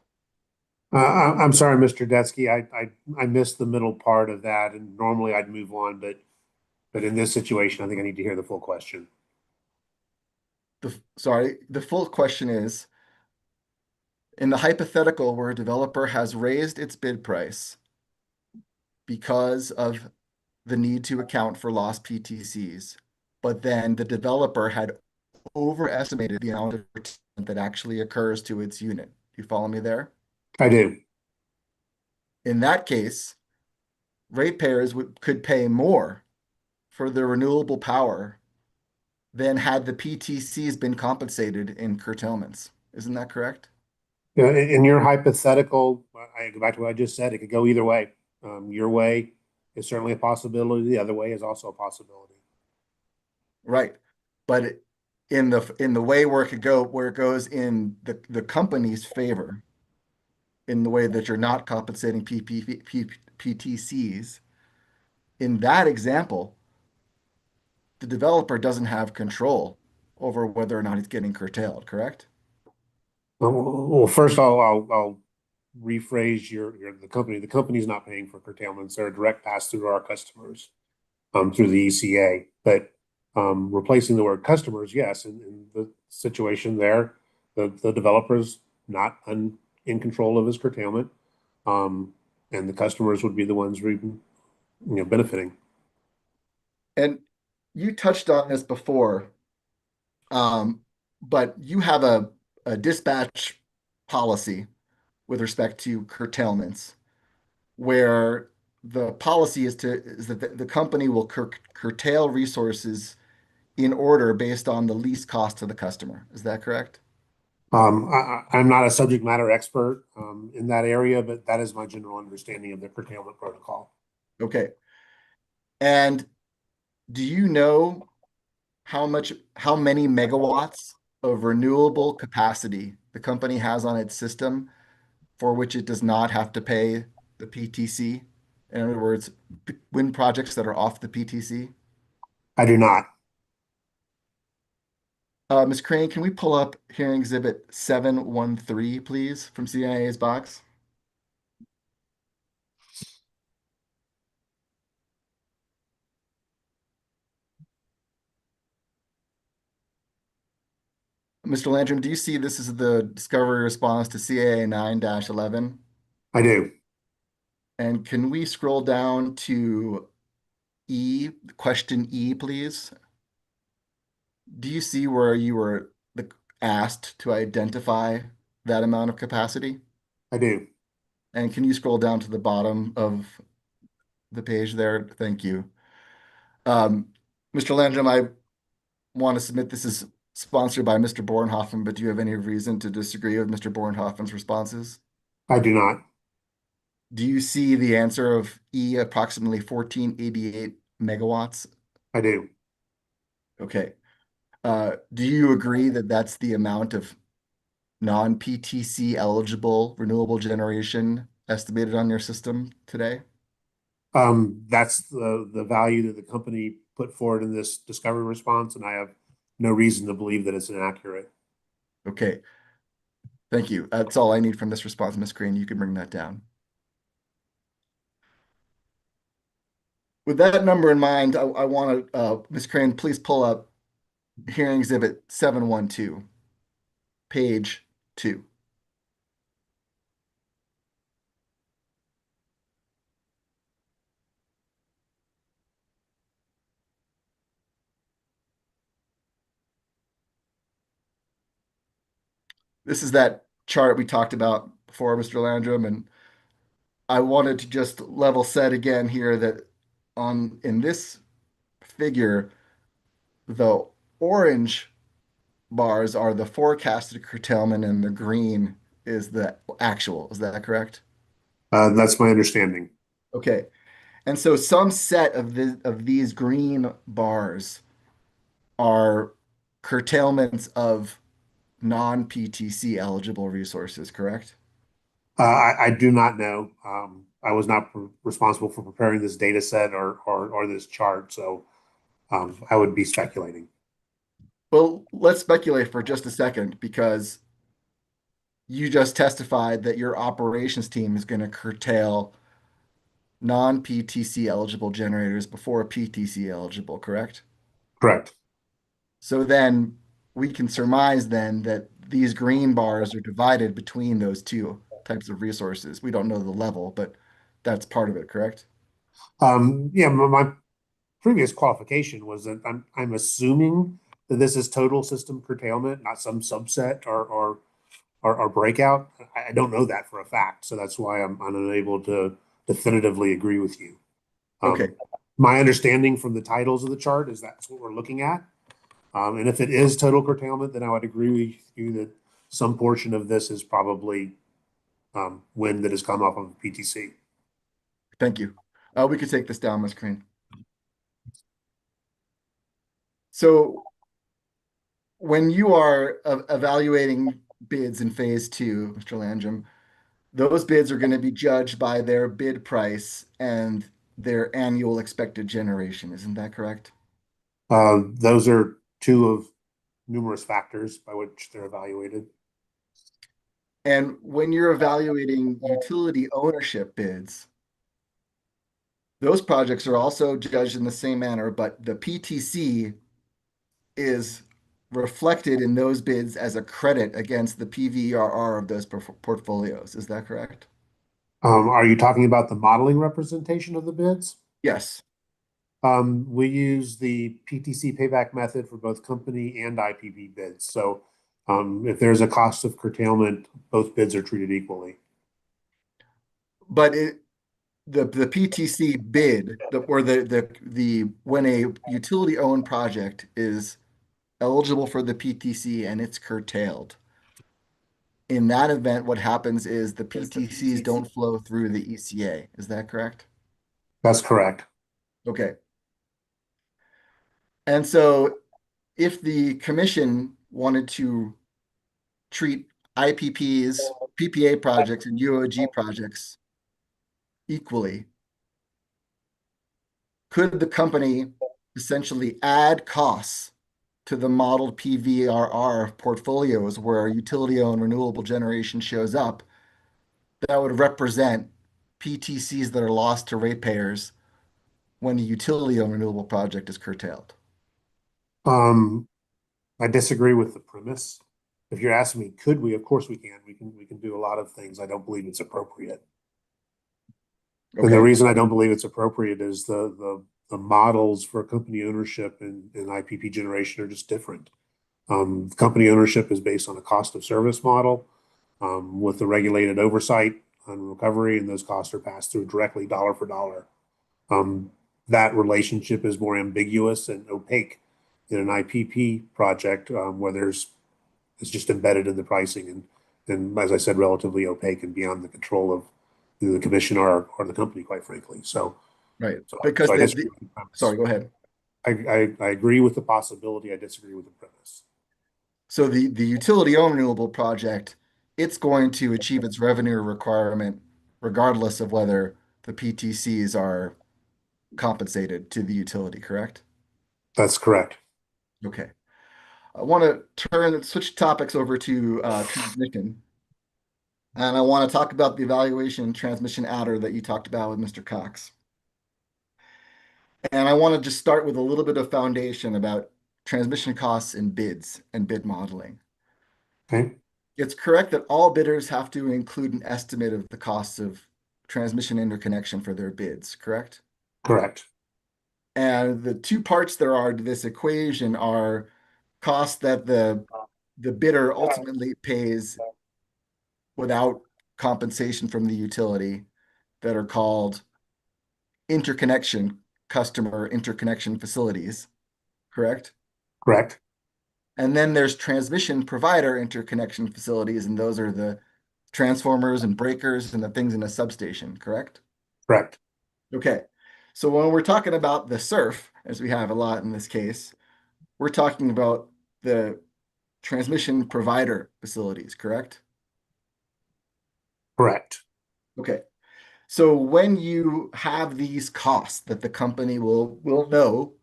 I'm sorry, Mr. Detsky. I missed the middle part of that, and normally I'd move on, but in this situation, I think I need to hear the full question. Sorry, the full question is, in the hypothetical where a developer has raised its bid price because of the need to account for lost PTCs, but then the developer had overestimated the amount of return that actually occurs to its unit. You follow me there? I do. In that case, ratepayers could pay more for the renewable power than had the PTCs been compensated in curtailments. Isn't that correct? In your hypothetical, I go back to what I just said. It could go either way. Your way is certainly a possibility. The other way is also a possibility. Right. But in the way where it goes in the company's favor, in the way that you're not compensating PTCs, in that example, the developer doesn't have control over whether or not it's getting curtailed, correct? Well, first I'll rephrase the company. The company's not paying for curtailments. They're a direct pass through to our customers through the ECA. But replacing the word customers, yes, in the situation there, the developer's not in control of his curtailment, and the customers would be the ones benefiting. And you touched on this before, but you have a dispatch policy with respect to curtailments, where the policy is that the company will curtail resources in order based on the least cost to the customer. Is that correct? I'm not a subject matter expert in that area, but that is my general understanding of the curtailment protocol. Okay. And do you know how many megawatts of renewable capacity the company has on its system for which it does not have to pay the PTC? In other words, wind projects that are off the PTC? I do not. Ms. Crane, can we pull up hearing exhibit 713, please, from CIA's box? Mr. Landrum, do you see this is the discovery response to CAA 9-11? I do. And can we scroll down to question E, please? Do you see where you were asked to identify that amount of capacity? I do. And can you scroll down to the bottom of the page there? Thank you. Mr. Landrum, I want to submit this is sponsored by Mr. Bornhofen, but do you have any reason to disagree with Mr. Bornhofen's responses? I do not. Do you see the answer of E, approximately 1488 megawatts? I do. Okay. Do you agree that that's the amount of non-PTC eligible renewable generation estimated on your system today? That's the value that the company put forward in this discovery response, and I have no reason to believe that it's inaccurate. Okay. Thank you. That's all I need from this response, Ms. Green. You can bring that down. With that number in mind, I want to, Ms. Crane, please pull up hearing exhibit 712, page 2. This is that chart we talked about before, Mr. Landrum, and I wanted to just level set again here that in this figure, the orange bars are the forecasted curtailment and the green is the actual. Is that correct? That's my understanding. Okay. And so some set of these green bars are curtailments of non-PTC eligible resources, correct? I do not know. I was not responsible for preparing this data set or this chart, so I would be speculating. Well, let's speculate for just a second because you just testified that your operations team is going to curtail non-PTC eligible generators before PTC eligible, correct? Correct. So then we can surmise then that these green bars are divided between those two types of resources. We don't know the level, but that's part of it, correct? Yeah, my previous qualification was that I'm assuming that this is total system curtailment, not some subset or breakout. I don't know that for a fact, so that's why I'm unable to definitively agree with you. Okay. My understanding from the titles of the chart is that's what we're looking at. And if it is total curtailment, then I would agree with you that some portion of this is probably wind that has come off of PTC. Thank you. We could take this down my screen. So when you are evaluating bids in phase two, Mr. Landrum, those bids are going to be judged by their bid price and their annual expected generation. Isn't that correct? Those are two of numerous factors by which they're evaluated. And when you're evaluating utility ownership bids, those projects are also judged in the same manner, but the PTC is reflected in those bids as a credit against the PVRR of those portfolios. Is that correct? Are you talking about the modeling representation of the bids? Yes. We use the PTC payback method for both company and IPP bids. So if there's a cost of curtailment, both bids are treated equally. But the PTC bid, or the when a utility owned project is eligible for the PTC and it's curtailed, in that event, what happens is the PTCs don't flow through the ECA. Is that correct? That's correct. Okay. And so if the commission wanted to treat IPPs, PPA projects, and UOG projects equally, could the company essentially add costs to the modeled PVRR portfolios where utility-owned renewable generation shows up that would represent PTCs that are lost to ratepayers when a utility-owned renewable project is curtailed? I disagree with the premise. If you're asking me, could we? Of course we can. We can do a lot of things. I don't believe it's appropriate. And the reason I don't believe it's appropriate is the models for company ownership and IPP generation are just different. Company ownership is based on a cost of service model with the regulated oversight on recovery, and those costs are passed through directly dollar for dollar. That relationship is more ambiguous and opaque in an IPP project where it's just embedded in the pricing and as I said, relatively opaque and beyond the control of the commission or the company, quite frankly. So, right. So, Because so I disagree with the premise. Sorry, go ahead. I agree with the possibility. I disagree with the premise. So the utility-owned renewable project, it's going to achieve its revenue requirement regardless of whether the PTCs are compensated to the utility, correct? That's correct. Okay. I want to switch topics over to transmission. And I want to talk about the evaluation and transmission adder that you talked about with Mr. Cox. And I want to just start with a little bit of foundation about transmission costs and bids and bid modeling. Okay. It's correct that all bidders have to include an estimate of the costs of transmission interconnection for their bids, correct? Correct. And the two parts there are to this equation are costs that the bidder ultimately pays without compensation from the utility that are called customer interconnection facilities, correct? Correct. And then there's transmission provider interconnection facilities, and those are the transformers and breakers and the things in a substation, correct? Correct. Okay. So when we're talking about the SURF, as we have a lot in this case, we're talking about the transmission provider facilities, correct? Correct. Okay. So when you have these costs that the company will know,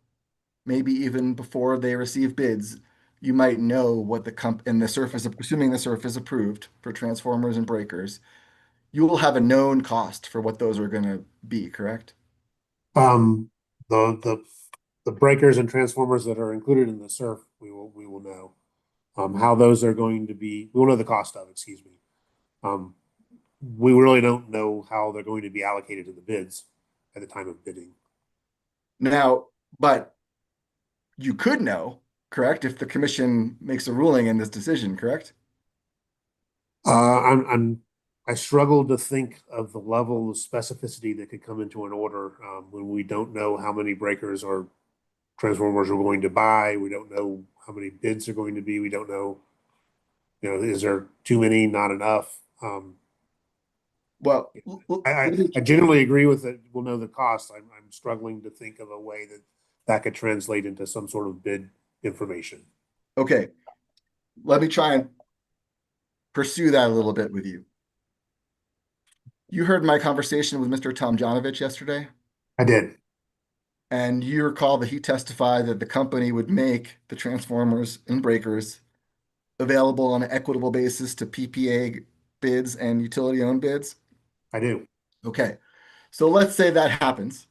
maybe even before they receive bids, you might know what and the SURF is, assuming the SURF is approved for transformers and breakers, you will have a known cost for what those are going to be, correct? Um, the breakers and transformers that are included in the SURF, we will know. How those are going to be, we'll know the cost of, excuse me. We really don't know how they're going to be allocated to the bids at the time of bidding. Now, but you could know, correct, if the commission makes a ruling in this decision, correct? I struggle to think of the level of specificity that could come into an order when we don't know how many breakers or transformers we're going to buy. We don't know how many bids are going to be. We don't know, is there too many, not enough? Well, I generally agree with it. We'll know the cost. I'm struggling to think of a way that could translate into some sort of bid information. Okay, let me try and pursue that a little bit with you. You heard my conversation with Mr. Tomjanovich yesterday? I did. And you recall that he testified that the company would make the transformers and breakers available on an equitable basis to PPA bids and utility-owned bids? I do. Okay, so let's say that happens.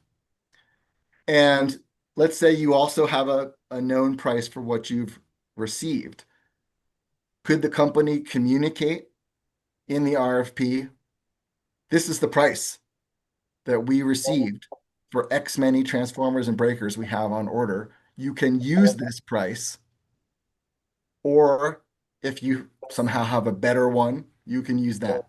And let's say you also have a known price for what you've received. Could the company communicate in the RFP, this is the price that we received for X many transformers and breakers we have on order. You can use this price, or if you somehow have a better one, you can use that.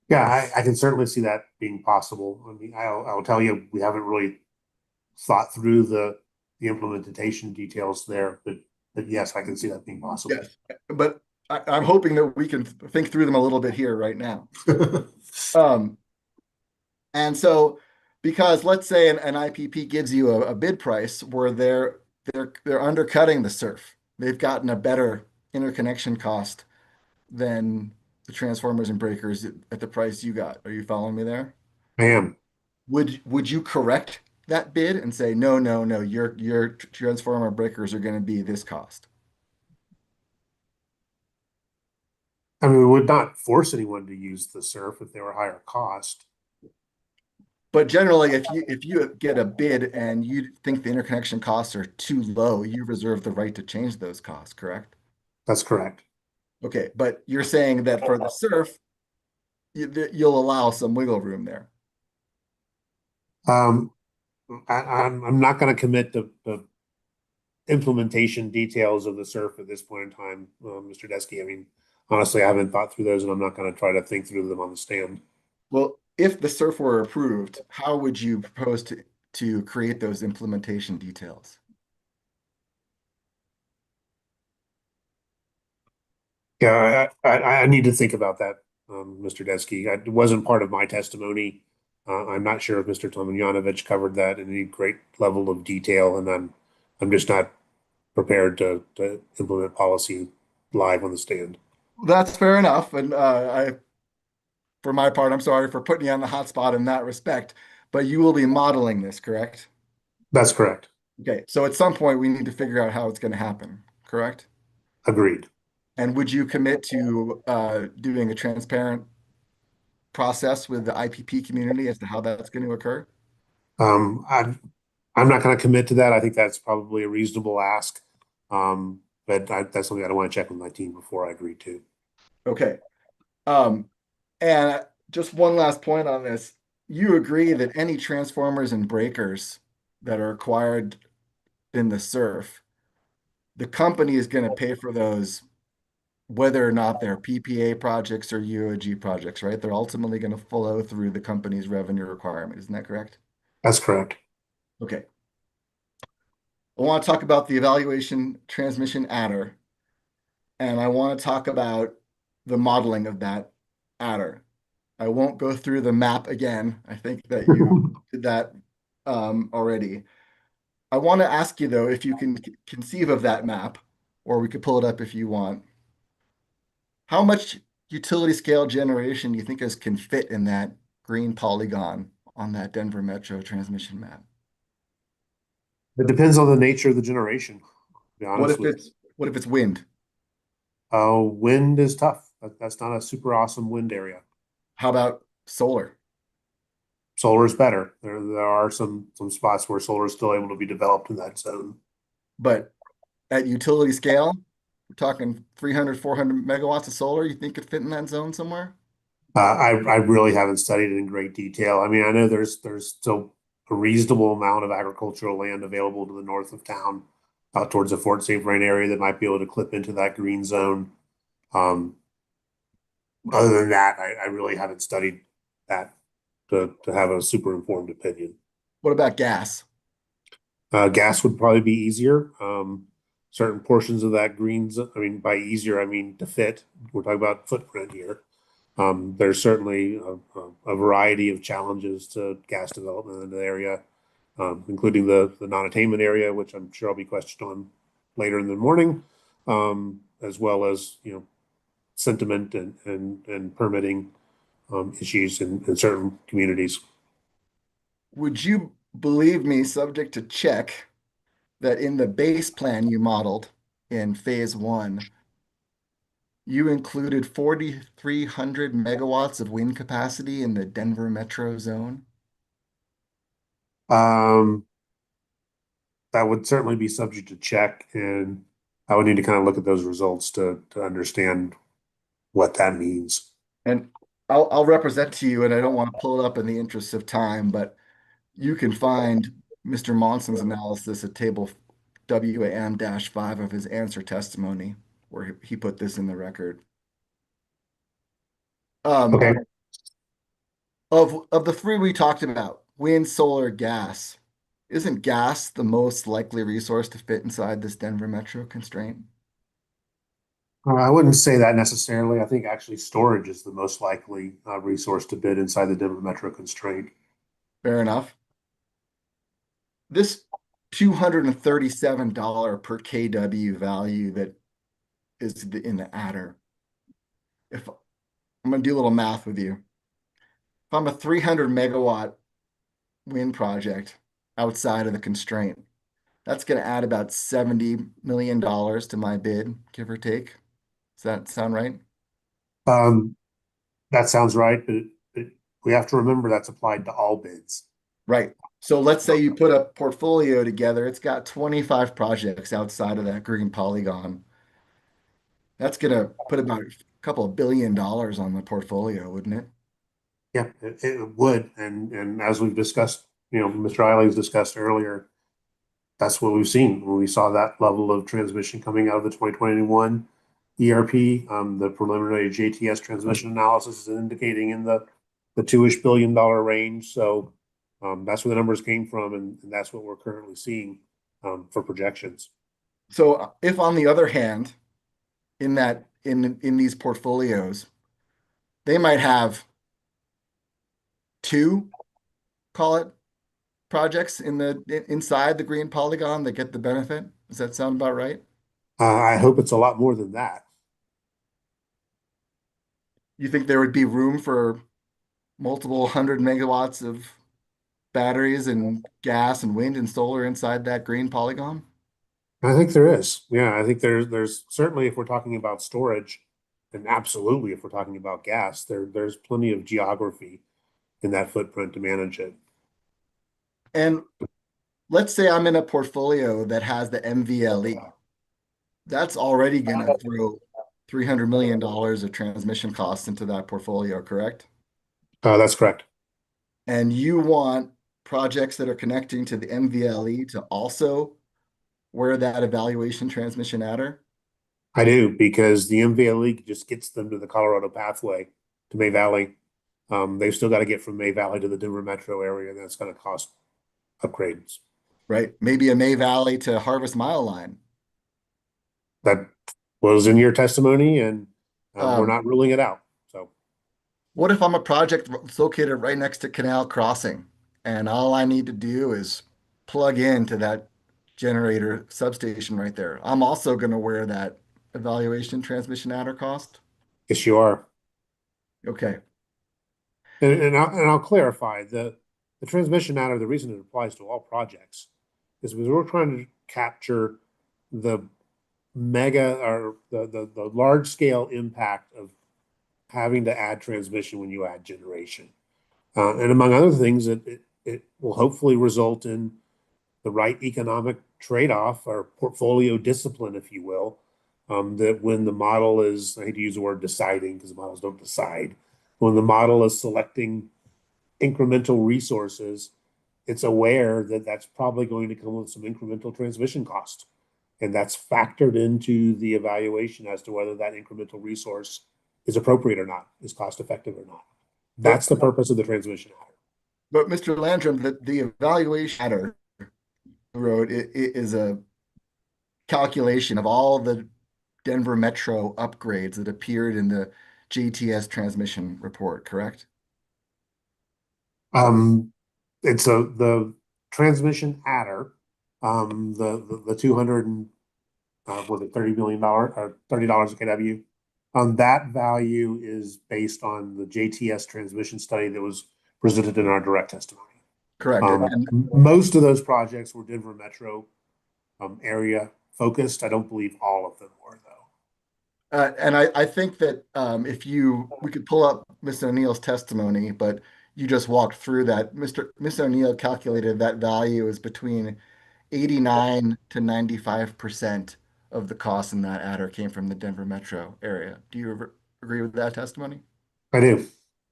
Yeah, I can certainly see that being possible. I mean, I'll tell you, we haven't really thought through the implementation details there, but yes, I can see that being possible. Yes, but I'm hoping that we can think through them a little bit here right now. And so, because let's say an IPP gives you a bid price where they're undercutting the SURF. They've gotten a better interconnection cost than the transformers and breakers at the price you got. Are you following me there? I am. Would you correct that bid and say, no, your transformer breakers are going to be this cost? I mean, we would not force anyone to use the SURF if they were higher cost. But generally, if you get a bid and you think the interconnection costs are too low, you reserve the right to change those costs, correct? That's correct. Okay, but you're saying that for the SURF, you'll allow some wiggle room there. I'm not going to commit to the implementation details of the SURF at this point in time, Mr. Desky. I mean, honestly, I haven't thought through those, and I'm not going to try to think through them on the stand. Well, if the SURF were approved, how would you propose to create those implementation details? Yeah, I need to think about that, Mr. Desky. It wasn't part of my testimony. I'm not sure if Mr. Tomjanovich covered that in any great level of detail, and I'm just not prepared to implement policy live on the stand. That's fair enough. And for my part, I'm sorry for putting you on the hot spot in that respect, but you will be modeling this, correct? That's correct. Okay, so at some point we need to figure out how it's going to happen, correct? Agreed. And would you commit to doing a transparent process with the IPP community as to how that's going to occur? I'm not going to commit to that. I think that's probably a reasonable ask. But that's something I don't want to check with my team before I agree to. Okay. And just one last point on this. You agree that any transformers and breakers that are acquired in the SURF, the company is going to pay for those whether or not they're PPA projects or UOG projects, right? They're ultimately going to flow through the company's revenue requirement. Isn't that correct? That's correct. Okay. I want to talk about the evaluation transmission adder, and I want to talk about the modeling of that adder. I won't go through the map again. I think that you did that already. I want to ask you, though, if you can conceive of that map, or we could pull it up if you want. How much utility scale generation do you think can fit in that green polygon on that Denver Metro transmission map? It depends on the nature of the generation, to be honest with you. What if it's wind? Wind is tough. That's not a super awesome wind area. How about solar? Solar is better. There are some spots where solar is still able to be developed in that zone. But at utility scale, we're talking 300, 400 megawatts of solar, you think could fit in that zone somewhere? I really haven't studied it in great detail. I mean, I know there's still a reasonable amount of agricultural land available to the north of town, out towards the Fort St. Vrain area that might be able to clip into that green zone. Other than that, I really haven't studied that to have a super informed opinion. What about gas? Gas would probably be easier. Certain portions of that I mean, by easier, I mean to fit. We're talking about footprint here. There's certainly a variety of challenges to gas development in the area, including the non-attainment area, which I'm sure I'll be questioned on later in the morning, as well as, sentiment and permitting issues in certain communities. Would you believe me, subject to check, that in the base plan you modeled in phase one, you included 4,300 megawatts of wind capacity in the Denver metro zone? That would certainly be subject to check, and I would need to kind of look at those results to understand what that means. And I'll represent to you, and I don't want to pull it up in the interest of time, but you can find Mr. Monson's analysis at table WAM-5 of his answer testimony, where he put this in the record. Okay. Of the three we talked about, wind, solar, gas, isn't gas the most likely resource to fit inside this Denver metro constraint? I wouldn't say that necessarily. I think actually storage is the most likely resource to bid inside the Denver metro constraint. Fair enough. This $237 per kW value that is in the adder. If I'm going to do a little math with you. If I'm a 300 megawatt wind project outside of the constraint, that's going to add about $70 million to my bid, give or take. Does that sound right? That sounds right, but we have to remember that's applied to all bids. Right. So let's say you put a portfolio together. It's got 25 projects outside of that green polygon. That's going to put about a couple of $1 billion on the portfolio, wouldn't it? Yeah, it would. And as we've discussed, Mr. Eiling's discussed earlier, that's what we've seen when we saw that level of transmission coming out of the 2021 ERP. The preliminary JTS transmission analysis is indicating in the $2-ish billion range. So that's where the numbers came from, and that's what we're currently seeing for projections. So if on the other hand, in these portfolios, they might have two, call it, projects inside the green polygon that get the benefit. Does that sound about right? I hope it's a lot more than that. You think there would be room for multiple 100 megawatts of batteries and gas and wind and solar inside that green polygon? I think there is. Yeah, I think there's certainly, if we're talking about storage, and absolutely if we're talking about gas, there's plenty of geography in that footprint to manage it. And let's say I'm in a portfolio that has the MVLE. That's already going to throw $300 million of transmission costs into that portfolio, correct? That's correct. And you want projects that are connecting to the MVLE to also wear that evaluation transmission adder? I do, because the MVLE just gets them to the Colorado pathway to May Valley. They've still got to get from May Valley to the Denver metro area, and that's going to cost upgrades. Right. Maybe a May Valley to Harvest Mile line. That was in your testimony, and we're not ruling it out. So, what if I'm a project that's located right next to Canal Crossing, and all I need to do is plug into that generator substation right there? I'm also going to wear that evaluation transmission adder cost? Yes, you are. Okay. And I'll clarify the transmission adder. The reason it applies to all projects is because we're trying to capture the mega or the large scale impact of having to add transmission when you add generation. And among other things, it will hopefully result in the right economic trade-off or portfolio discipline, if you will, that when the model is, I hate to use the word deciding because models don't decide, when the model is selecting incremental resources, it's aware that that's probably going to come with some incremental transmission cost. And that's factored into the evaluation as to whether that incremental resource is appropriate or not, is cost effective or not. That's the purpose of the transmission adder. But Mr. Landrum, the evaluation adder wrote it is a calculation of all the Denver Metro upgrades that appeared in the JTS transmission report, correct? It's the transmission adder, the 200 and was it $30 million or $30 a kW? That value is based on the JTS transmission study that was presented in our direct testimony. Correct. Most of those projects were Denver Metro area focused. I don't believe all of them were, though. And I think that we could pull up Mr. O'Neill's testimony, but you just walked through that. Mr. O'Neill calculated that value is between 89 to 95% of the cost in that adder came from the Denver Metro area. Do you agree with that testimony? I do.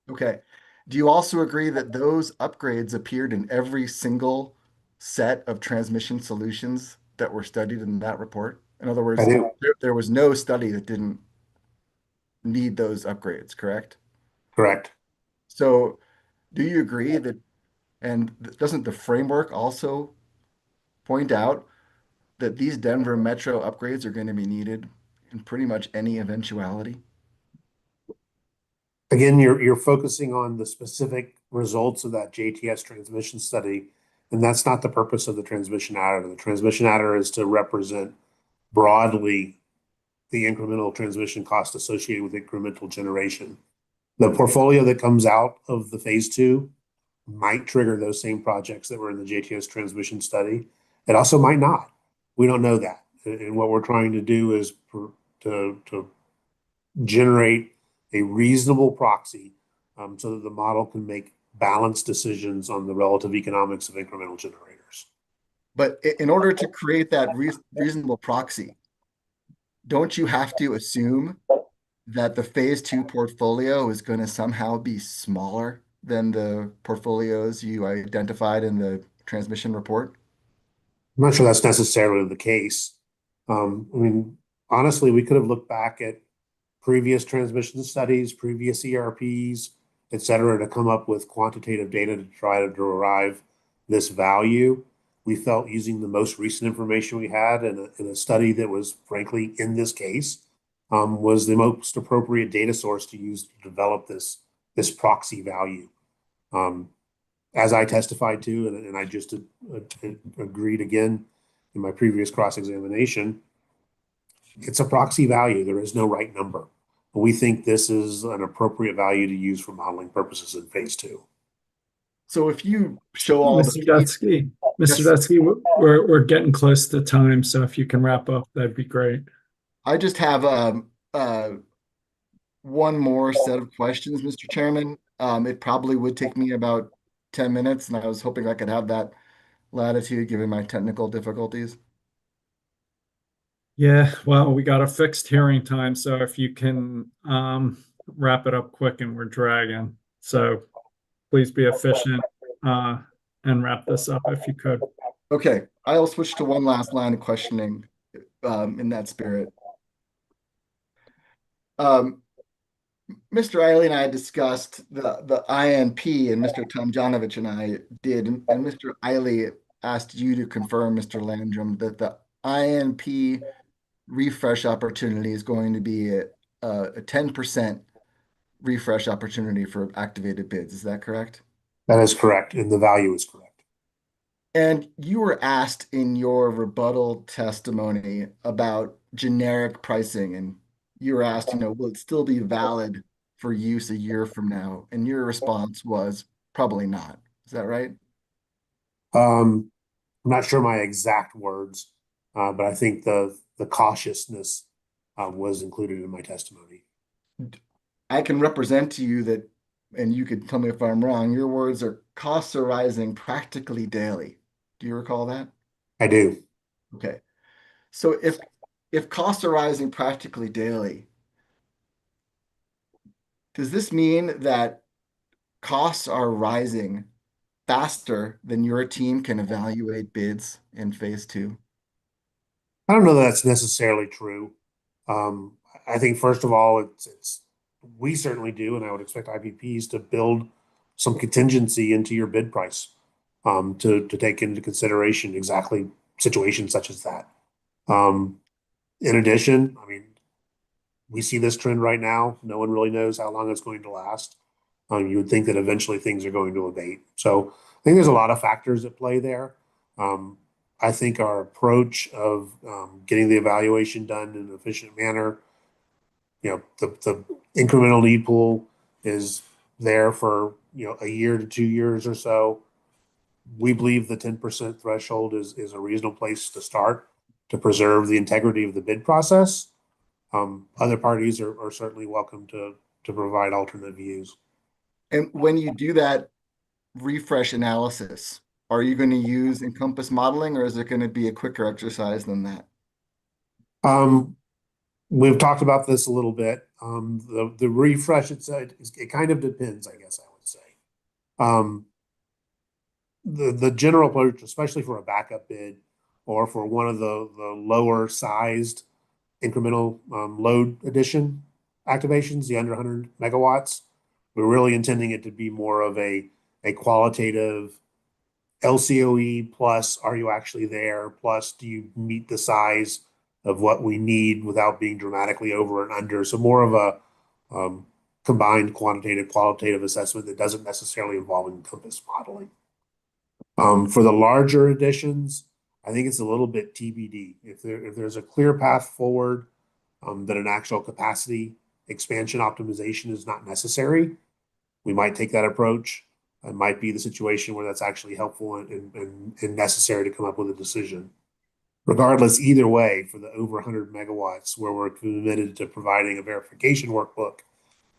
Okay. Do you also agree that those upgrades appeared in every single set of transmission solutions that were studied in that report? In other words, there was no study that didn't need those upgrades, correct? Correct. So do you agree that, and doesn't the framework also point out that these Denver Metro upgrades are going to be needed in pretty much any eventuality? Again, you're focusing on the specific results of that JTS transmission study, and that's not the purpose of the transmission adder. The transmission adder is to represent broadly the incremental transmission cost associated with incremental generation. The portfolio that comes out of the phase 2 might trigger those same projects that were in the JTS transmission study. It also might not. We don't know that. And what we're trying to do is to generate a reasonable proxy so that the model can make balanced decisions on the relative economics of incremental generators. But in order to create that reasonable proxy, don't you have to assume that the phase 2 portfolio is going to somehow be smaller than the portfolios you identified in the transmission report? I'm not sure that's necessarily the case. I mean, honestly, we could have looked back at previous transmission studies, previous ERPs, et cetera, to come up with quantitative data to try to derive this value. We felt using the most recent information we had in a study that was frankly in this case was the most appropriate data source to use to develop this proxy value. As I testified to, and I just agreed again in my previous cross-examination, it's a proxy value. There is no right number. We think this is an appropriate value to use for modeling purposes in phase 2. So if you show all Mr. Detsky, we're getting close to time, so if you can wrap up, that'd be great. I just have one more set of questions, Mr. Chairman. It probably would take me about 10 minutes, and I was hoping I could have that latitude given my technical difficulties. Yeah, well, we got a fixed hearing time, so if you can wrap it up quick and we're dragging. So please be efficient and wrap this up if you could. Okay, I'll switch to one last line of questioning in that spirit. Mr. Eiley and I discussed the INP, and Mr. Tomjanovich and I did, and Mr. Eiley asked you to confirm, Mr. Landrum, that the INP refresh opportunity is going to be a 10% refresh opportunity for activated bids. Is that correct? That is correct, and the value is correct. And you were asked in your rebuttal testimony about generic pricing, and you were asked, will it still be valid for use a year from now? And your response was probably not. Is that right? I'm not sure my exact words, but I think the cautiousness was included in my testimony. I can represent to you that, and you could tell me if I'm wrong, your words are costs are rising practically daily. Do you recall that? I do. Okay. So if costs are rising practically daily, does this mean that costs are rising faster than your team can evaluate bids in phase two? I don't know that that's necessarily true. I think first of all, it's we certainly do, and I would expect IPPs to build some contingency into your bid price, to take into consideration exactly situations such as that. In addition, I mean, we see this trend right now. No one really knows how long it's going to last. You would think that eventually things are going to abate. So I think there's a lot of factors at play there. Um, I think our approach of getting the evaluation done in an efficient manner, the incremental need pool is there for, a year to 2 years or so. We believe the 10% threshold is a reasonable place to start to preserve the integrity of the bid process. Other parties are certainly welcome to provide alternate views. And when you do that refresh analysis, are you going to use Encompass modeling, or is it going to be a quicker exercise than that? We've talked about this a little bit. The refresh, it kind of depends, I guess I would say. The general approach, especially for a backup bid or for one of the lower sized incremental load addition activations, the under 100 megawatts, we're really intending it to be more of a qualitative LCOE plus, are you actually there? Plus, do you meet the size of what we need without being dramatically over and under? So more of a combined quantitative, qualitative assessment that doesn't necessarily involve Encompass modeling. For the larger additions, I think it's a little bit TBD. If there's a clear path forward, that an actual capacity expansion optimization is not necessary, we might take that approach. It might be the situation where that's actually helpful and necessary to come up with a decision. Regardless, either way, for the over 100 megawatts where we're committed to providing a verification workbook,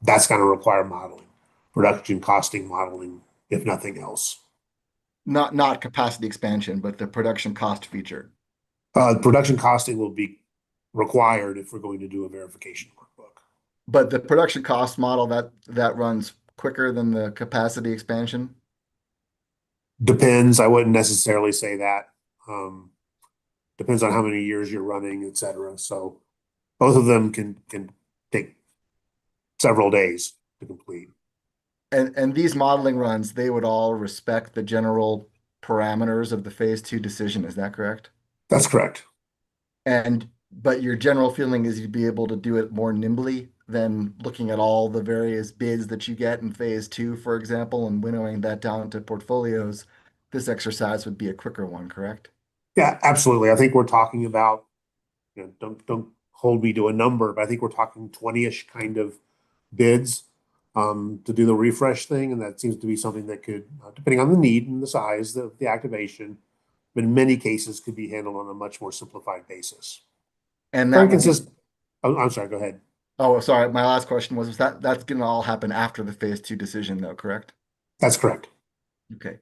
that's going to require modeling, production costing modeling, if nothing else. Not capacity expansion, but the production cost feature. Production costing will be required if we're going to do a verification workbook. But the production cost model that runs quicker than the capacity expansion? Depends. I wouldn't necessarily say that. Depends on how many years you're running, et cetera. So both of them can take several days to complete. And these modeling runs, they would all respect the general parameters of the phase two decision. Is that correct? That's correct. But your general feeling is you'd be able to do it more nimbly than looking at all the various bids that you get in phase two, for example, and winnowing that down to portfolios. This exercise would be a quicker one, correct? Yeah, absolutely. I think we're talking about, don't hold me to a number, but I think we're talking 20-ish kind of bids to do the refresh thing. And that seems to be something that could, depending on the need and the size, the activation, but in many cases could be handled on a much more simplified basis. And Very that consistent. Oh, I'm sorry, go ahead. Oh, sorry. My last question was that's going to all happen after the phase two decision, though, correct? That's correct. Okay.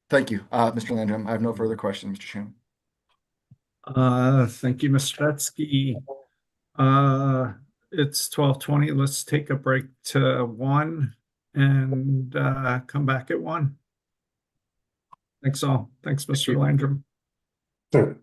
Thank you, Mr. Landrum. I have no further questions, Mr. Chairman. Thank you, Mr. Betsky. It's 12:20. Let's take a break to 1 and come back at 1. Thanks all. Thanks, Mr. Landrum. Sure.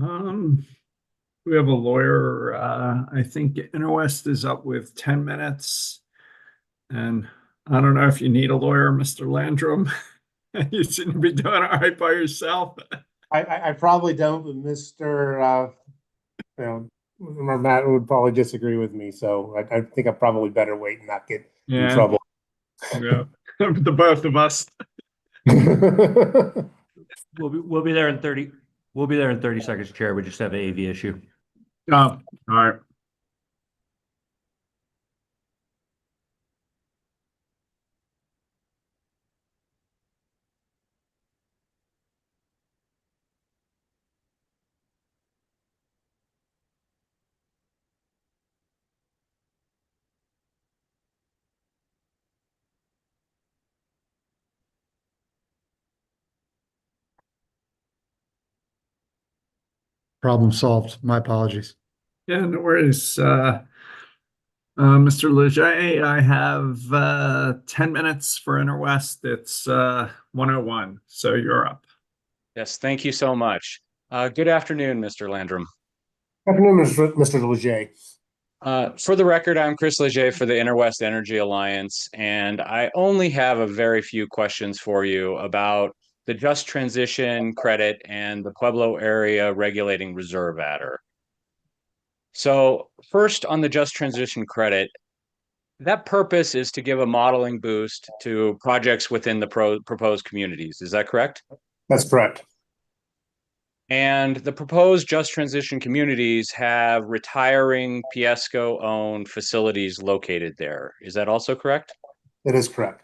We have a lawyer. I think Interwest is up with 10 minutes. And I don't know if you need a lawyer, Mr. Landrum. You seem to be doing all right by yourself. I probably don't, but Mr. Matt would probably disagree with me. So I think I'm probably better wait and not get in trouble. Yeah, the both of us. We'll be there in 30. We'll be there in 30 seconds, Chair. We just have an AV issue. Oh, all right. Problem solved. My apologies. Yeah, no worries. Mr. Leger, I have 10 minutes for Interwest. It's 1:01, so you're up. Yes, thank you so much. Good afternoon, Mr. Landrum. Good afternoon, Mr. Leger. For the record, I'm Chris Leger for the Interwest Energy Alliance, and I only have a very few questions for you about the Just Transition Credit and the Pueblo Area Regulating Reserve Adder. So first on the Just Transition Credit, that purpose is to give a modeling boost to projects within the proposed communities. Is that correct? That's correct. And the proposed just transition communities have retiring Piesco-owned facilities located there. Is that also correct? That is correct.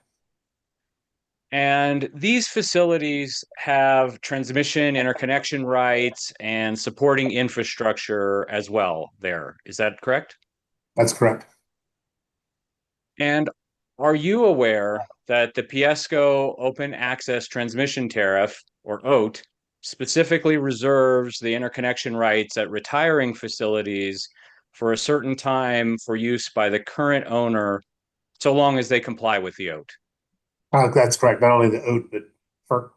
And these facilities have transmission interconnection rights and supporting infrastructure as well there. Is that correct? That's correct. And are you aware that the Piesco Open Access Transmission Tariff, or OAT, specifically reserves the interconnection rights at retiring facilities for a certain time for use by the current owner, so long as they comply with the OAT? That's correct. Not only the OAT, but FERC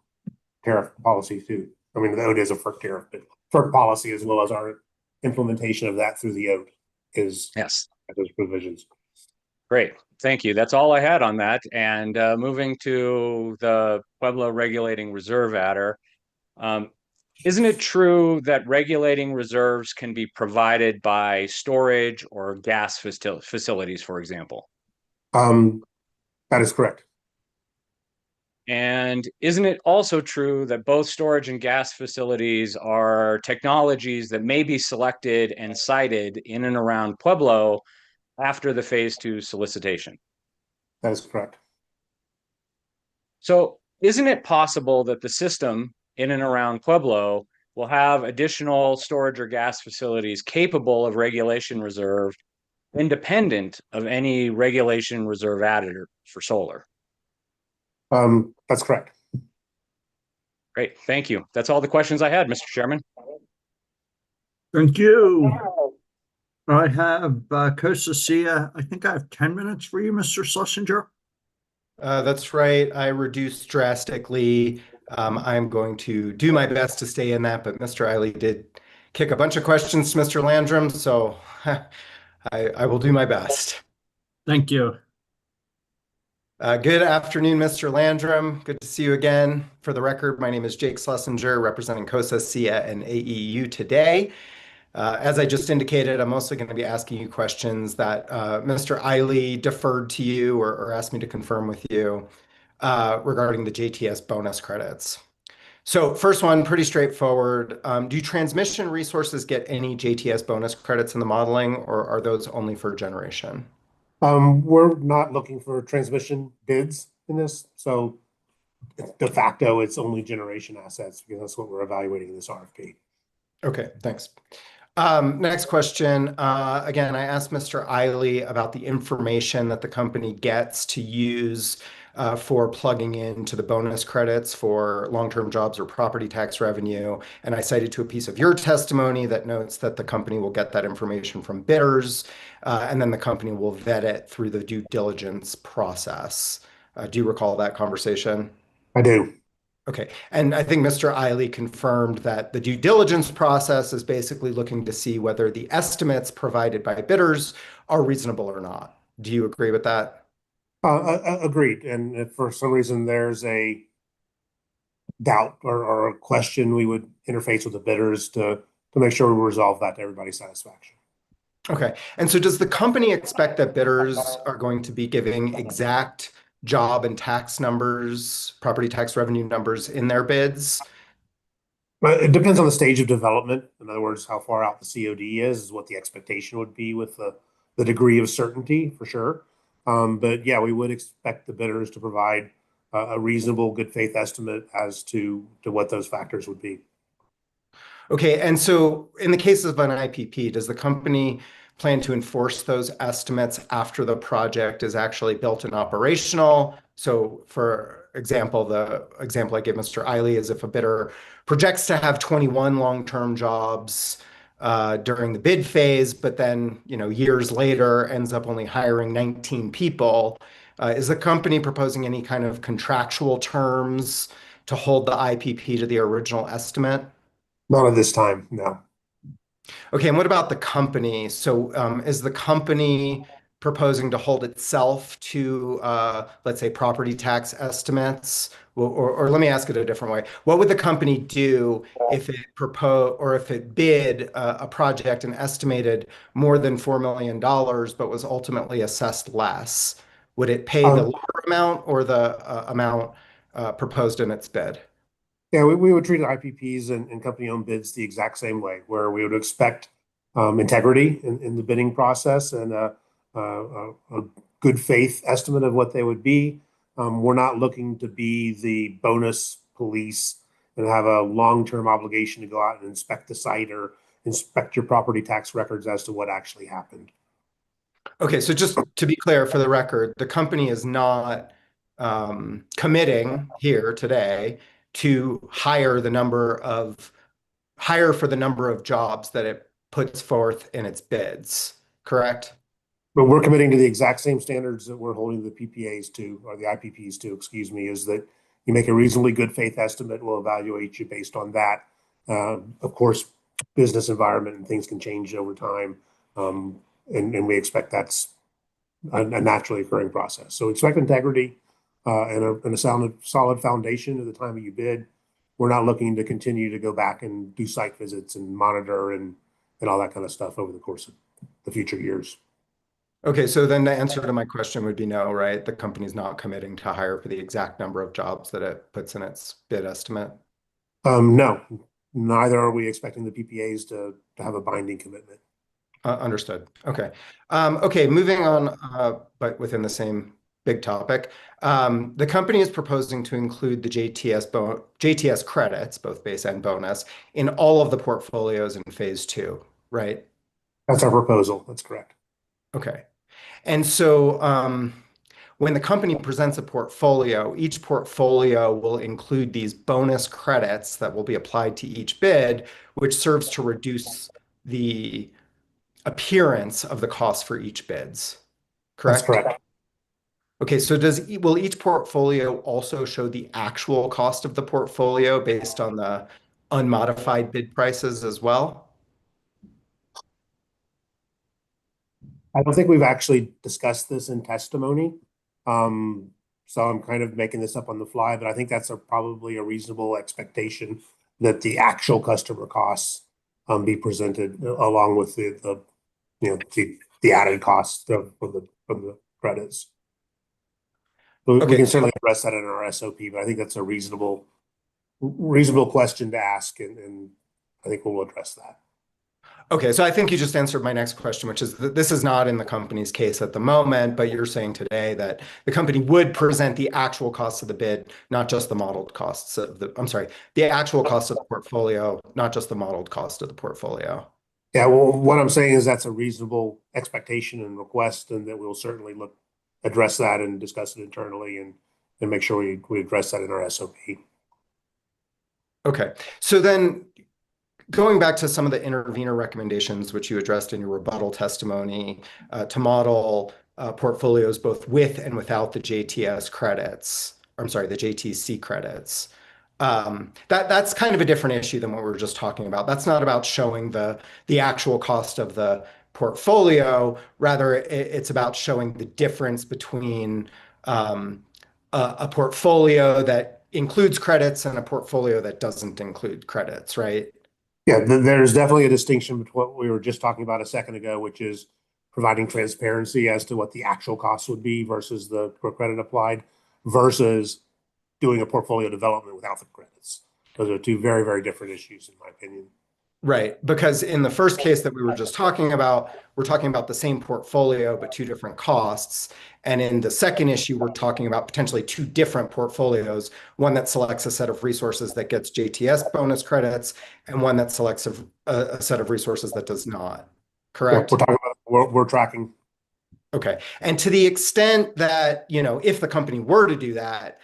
tariff policy too. I mean, the OAT is a FERC tariff, but FERC policy as well as our implementation of that through the OAT is those provisions. Great. Thank you. That's all I had on that. And moving to the Pueblo Regulating Reserve Adder, isn't it true that regulating reserves can be provided by storage or gas facilities, for example? That is correct. And isn't it also true that both storage and gas facilities are technologies that may be selected and cited in and around Pueblo after the phase 2 solicitation? That is correct. So isn't it possible that the system in and around Pueblo will have additional storage or gas facilities capable of regulation reserve independent of any regulation reserve adder for solar? That's correct. Great, thank you. That's all the questions I had, Mr. Chairman. Thank you. I have Costa Sia. I think I have 10 minutes for you, Mr. Schlesinger. That's right. I reduced drastically. I'm going to do my best to stay in that, but Mr. Eiley did kick a bunch of questions to Mr. Landrum, so I will do my best. Thank you. Good afternoon, Mr. Landrum. Good to see you again. For the record, my name is Jake Schlesinger, representing COSA, SIA, and AEU today. As I just indicated, I'm mostly going to be asking you questions that Mr. Eiley deferred to you or asked me to confirm with you regarding the JTS bonus credits. So first one, pretty straightforward. Do transmission resources get any JTS bonus credits in the modeling, or are those only for generation? We're not looking for transmission bids in this, so de facto it's only generation assets because that's what we're evaluating in this RFP. Okay, thanks. Next question. Again, I asked Mr. Eiley about the information that the company gets to use for plugging into the bonus credits for long-term jobs or property tax revenue. And I cited to a piece of your testimony that notes that the company will get that information from bidders, and then the company will vet it through the due diligence process. Do you recall that conversation? I do. Okay. And I think Mr. Eiley confirmed that the due diligence process is basically looking to see whether the estimates provided by bidders are reasonable or not. Do you agree with that? Agreed. And if for some reason there's a doubt or a question, we would interface with the bidders to make sure we resolve that to everybody's satisfaction. Okay. And so does the company expect that bidders are going to be giving exact job and tax numbers, property tax revenue numbers in their bids? But it depends on the stage of development. In other words, how far out the COD is what the expectation would be with the degree of certainty for sure. But yeah, we would expect the bidders to provide a reasonable good faith estimate as to what those factors would be. Okay, and so in the case of an IPP, does the company plan to enforce those estimates after the project is actually built and operational? So for example, the example I gave Mr. Eiley is if a bidder projects to have 21 long-term jobs during the bid phase, but then years later ends up only hiring 19 people, is the company proposing any kind of contractual terms to hold the IPP to the original estimate? Not at this time, no. Okay, and what about the company? So is the company proposing to hold itself to, let's say, property tax estimates? Or let me ask it a different way. What would the company do if it bid a project and estimated more than $4 million, but was ultimately assessed less? Would it pay the lower amount or the amount proposed in its bid? Yeah, we would treat IPPs and company-owned bids the exact same way, where we would expect integrity in the bidding process and a good faith estimate of what they would be. We're not looking to be the bonus police and have a long-term obligation to go out and inspect the site or inspect your property tax records as to what actually happened. Okay, so just to be clear for the record, the company is not committing here today to hire for the number of jobs that it puts forth in its bids, correct? But we're committing to the exact same standards that we're holding the PPAs to, or the IPPs to, excuse me, is that you make a reasonably good faith estimate. We'll evaluate you based on that. Of course, business environment and things can change over time. And we expect that's a naturally occurring process. So expect integrity and a solid foundation at the time of you bid. We're not looking to continue to go back and do site visits and monitor and all that kind of stuff over the course of the future years. Okay, so then the answer to my question would be no, right? The company's not committing to hire for the exact number of jobs that it puts in its bid estimate. No, neither are we expecting the PPAs to have a binding commitment. Understood. Okay. Okay, moving on, but within the same big topic. The company is proposing to include the JTS credits, both base and bonus, in all of the portfolios in phase 2, right? That's our proposal. That's correct. Okay. And so when the company presents a portfolio, each portfolio will include these bonus credits that will be applied to each bid, which serves to reduce the appearance of the cost for each bids, correct? That's correct. Okay, so will each portfolio also show the actual cost of the portfolio based on the unmodified bid prices as well? I don't think we've actually discussed this in testimony. So I'm kind of making this up on the fly, but I think that's probably a reasonable expectation that the actual customer costs be presented along with the added costs from the credits. We can certainly address that in our SOP, but I think that's a reasonable question to ask, and I think we'll address that. Okay, so I think you just answered my next question, which is that this is not in the company's case at the moment, but you're saying today that the company would present the actual costs of the bid, not just the modeled costs of the actual cost of the portfolio, not just the modeled cost of the portfolio. Yeah, well, what I'm saying is that's a reasonable expectation and request, and that we'll certainly address that and discuss it internally and make sure we address that in our SOP. Okay, so then going back to some of the intervener recommendations, which you addressed in your rebuttal testimony, to model portfolios both with and without the JTS credits, the JTC credits. That's kind of a different issue than what we were just talking about. That's not about showing the actual cost of the portfolio. Rather, it's about showing the difference between a portfolio that includes credits and a portfolio that doesn't include credits, right? Yeah, there's definitely a distinction between what we were just talking about a second ago, which is providing transparency as to what the actual cost would be versus the credit applied, versus doing a portfolio development without the credits. Those are two very, very different issues, in my opinion. Right, because in the first case that we were just talking about, we're talking about the same portfolio, but two different costs. And in the second issue, we're talking about potentially two different portfolios, one that selects a set of resources that gets JTS bonus credits, and one that selects a set of resources that does not. Correct? We're talking about, we're tracking. Okay. And to the extent that, if the company were to do that,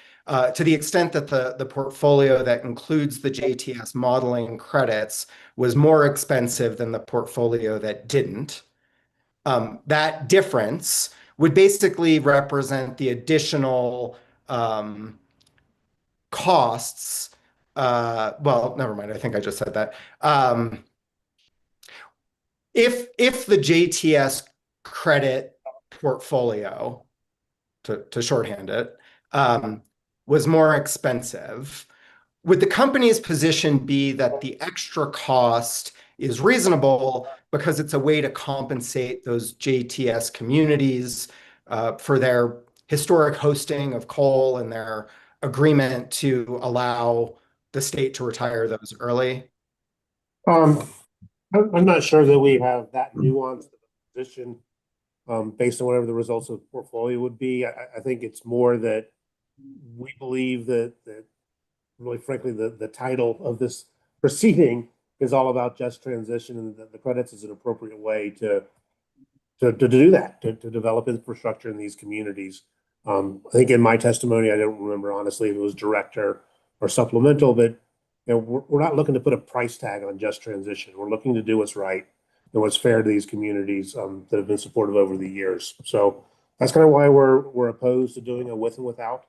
to the extent that the portfolio that includes the JTS modeling credits was more expensive than the portfolio that didn't, that difference would basically represent the additional costs. Well, never mind. I think I just said that. If the JTS credit portfolio, to shorthand it, was more expensive, would the company's position be that the extra cost is reasonable because it's a way to compensate those JTS communities for their historic hosting of coal and their agreement to allow the state to retire those early? I'm not sure that we have that nuanced position based on whatever the results of the portfolio would be. I think it's more that we believe that really, frankly, the title of this proceeding is all about just transition, and the credits is an appropriate way to do that, to develop infrastructure in these communities. I think in my testimony, I don't remember honestly if it was direct or supplemental, but we're not looking to put a price tag on just transition. We're looking to do what's right and what's fair to these communities that have been supportive over the years. So that's kind of why we're opposed to doing a with and without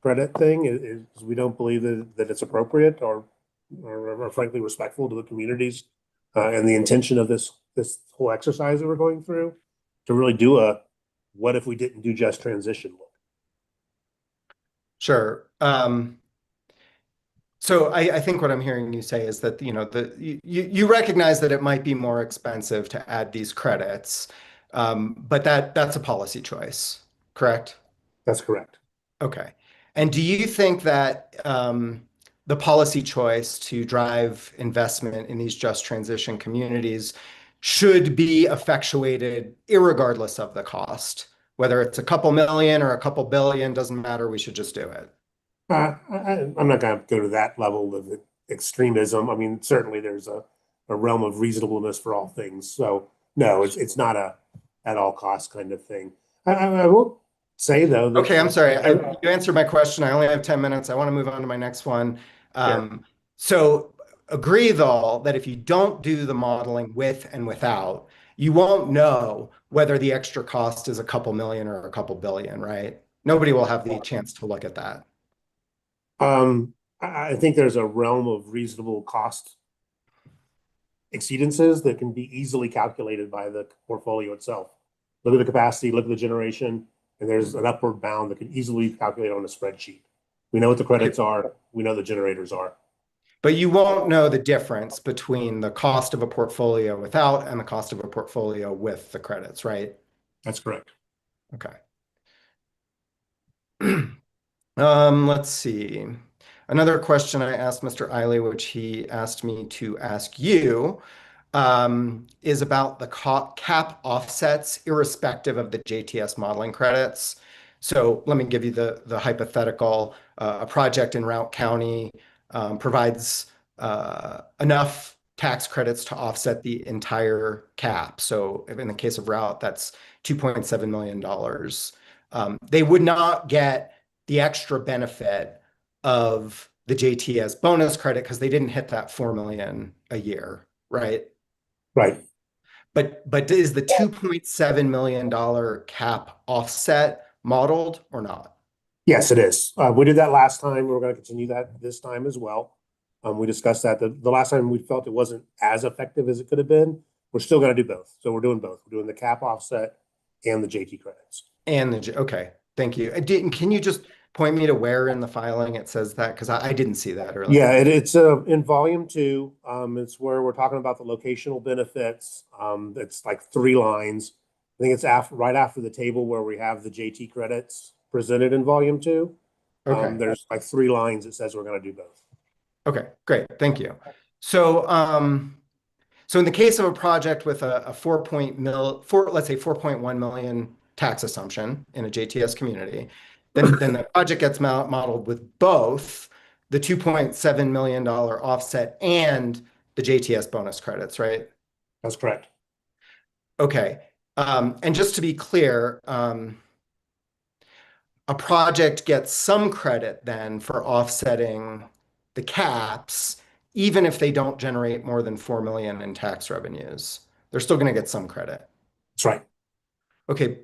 credit thing. Is we don't believe that it's appropriate or frankly respectful to the communities and the intention of this whole exercise that we're going through to really do a what if we didn't do just transition look. Sure. So I think what I'm hearing you say is that you recognize that it might be more expensive to add these credits, but that's a policy choice, correct? That's correct. Okay. And do you think that the policy choice to drive investment in these just transition communities should be effectuated irregardless of the cost? Whether it's a couple million or a couple billion, doesn't matter, we should just do it. I'm not going to go to that level of extremism. I mean, certainly there's a realm of reasonableness for all things. So no, it's not a at all costs kind of thing. I will say though that okay, I'm sorry. You answered my question. I only have 10 minutes. I want to move on to my next one. So agree though that if you don't do the modeling with and without, you won't know whether the extra cost is a couple million or a couple billion, right? Nobody will have the chance to look at that. I think there's a realm of reasonable cost exceedances that can be easily calculated by the portfolio itself. Look at the capacity, look at the generation, and there's an upward bound that can easily be calculated on a spreadsheet. We know what the credits are, we know the generators are. But you won't know the difference between the cost of a portfolio without and the cost of a portfolio with the credits, right? That's correct. Okay. Let's see. Another question I asked Mr. Eiley, which he asked me to ask you, is about the cap offsets irrespective of the JTS modeling credits. So let me give you the hypothetical. A project in Routt County provides enough tax credits to offset the entire cap. So in the case of Routt, that's $2.7 million. They would not get the extra benefit of the JTS bonus credit because they didn't hit that $4 million a year, right? Right. But is the $2.7 million cap offset modeled or not? Yes, it is. We did that last time. We're going to continue that this time as well. We discussed that the last time we felt it wasn't as effective as it could have been. We're still going to do both. So we're doing both. We're doing the cap offset and the JT credits. And okay, thank you. Can you just point me to where in the filing it says that? Because I didn't see that earlier. Yeah, it's in volume 2. It's where we're talking about the locational benefits. It's like 3 lines. I think it's right after the table where we have the JT credits presented in volume 2. Okay. There's like 3 lines that says we're going to do both. Okay, great. Thank you. So, so in the case of a project with a let's say 4.1 million tax assumption in a JTS community, then the project gets modeled with both the $2.7 million offset and the JTS bonus credits, right? That's correct. Okay. And just to be clear, a project gets some credit then for offsetting the caps, even if they don't generate more than 4 million in tax revenues. They're still going to get some credit. That's right. Okay.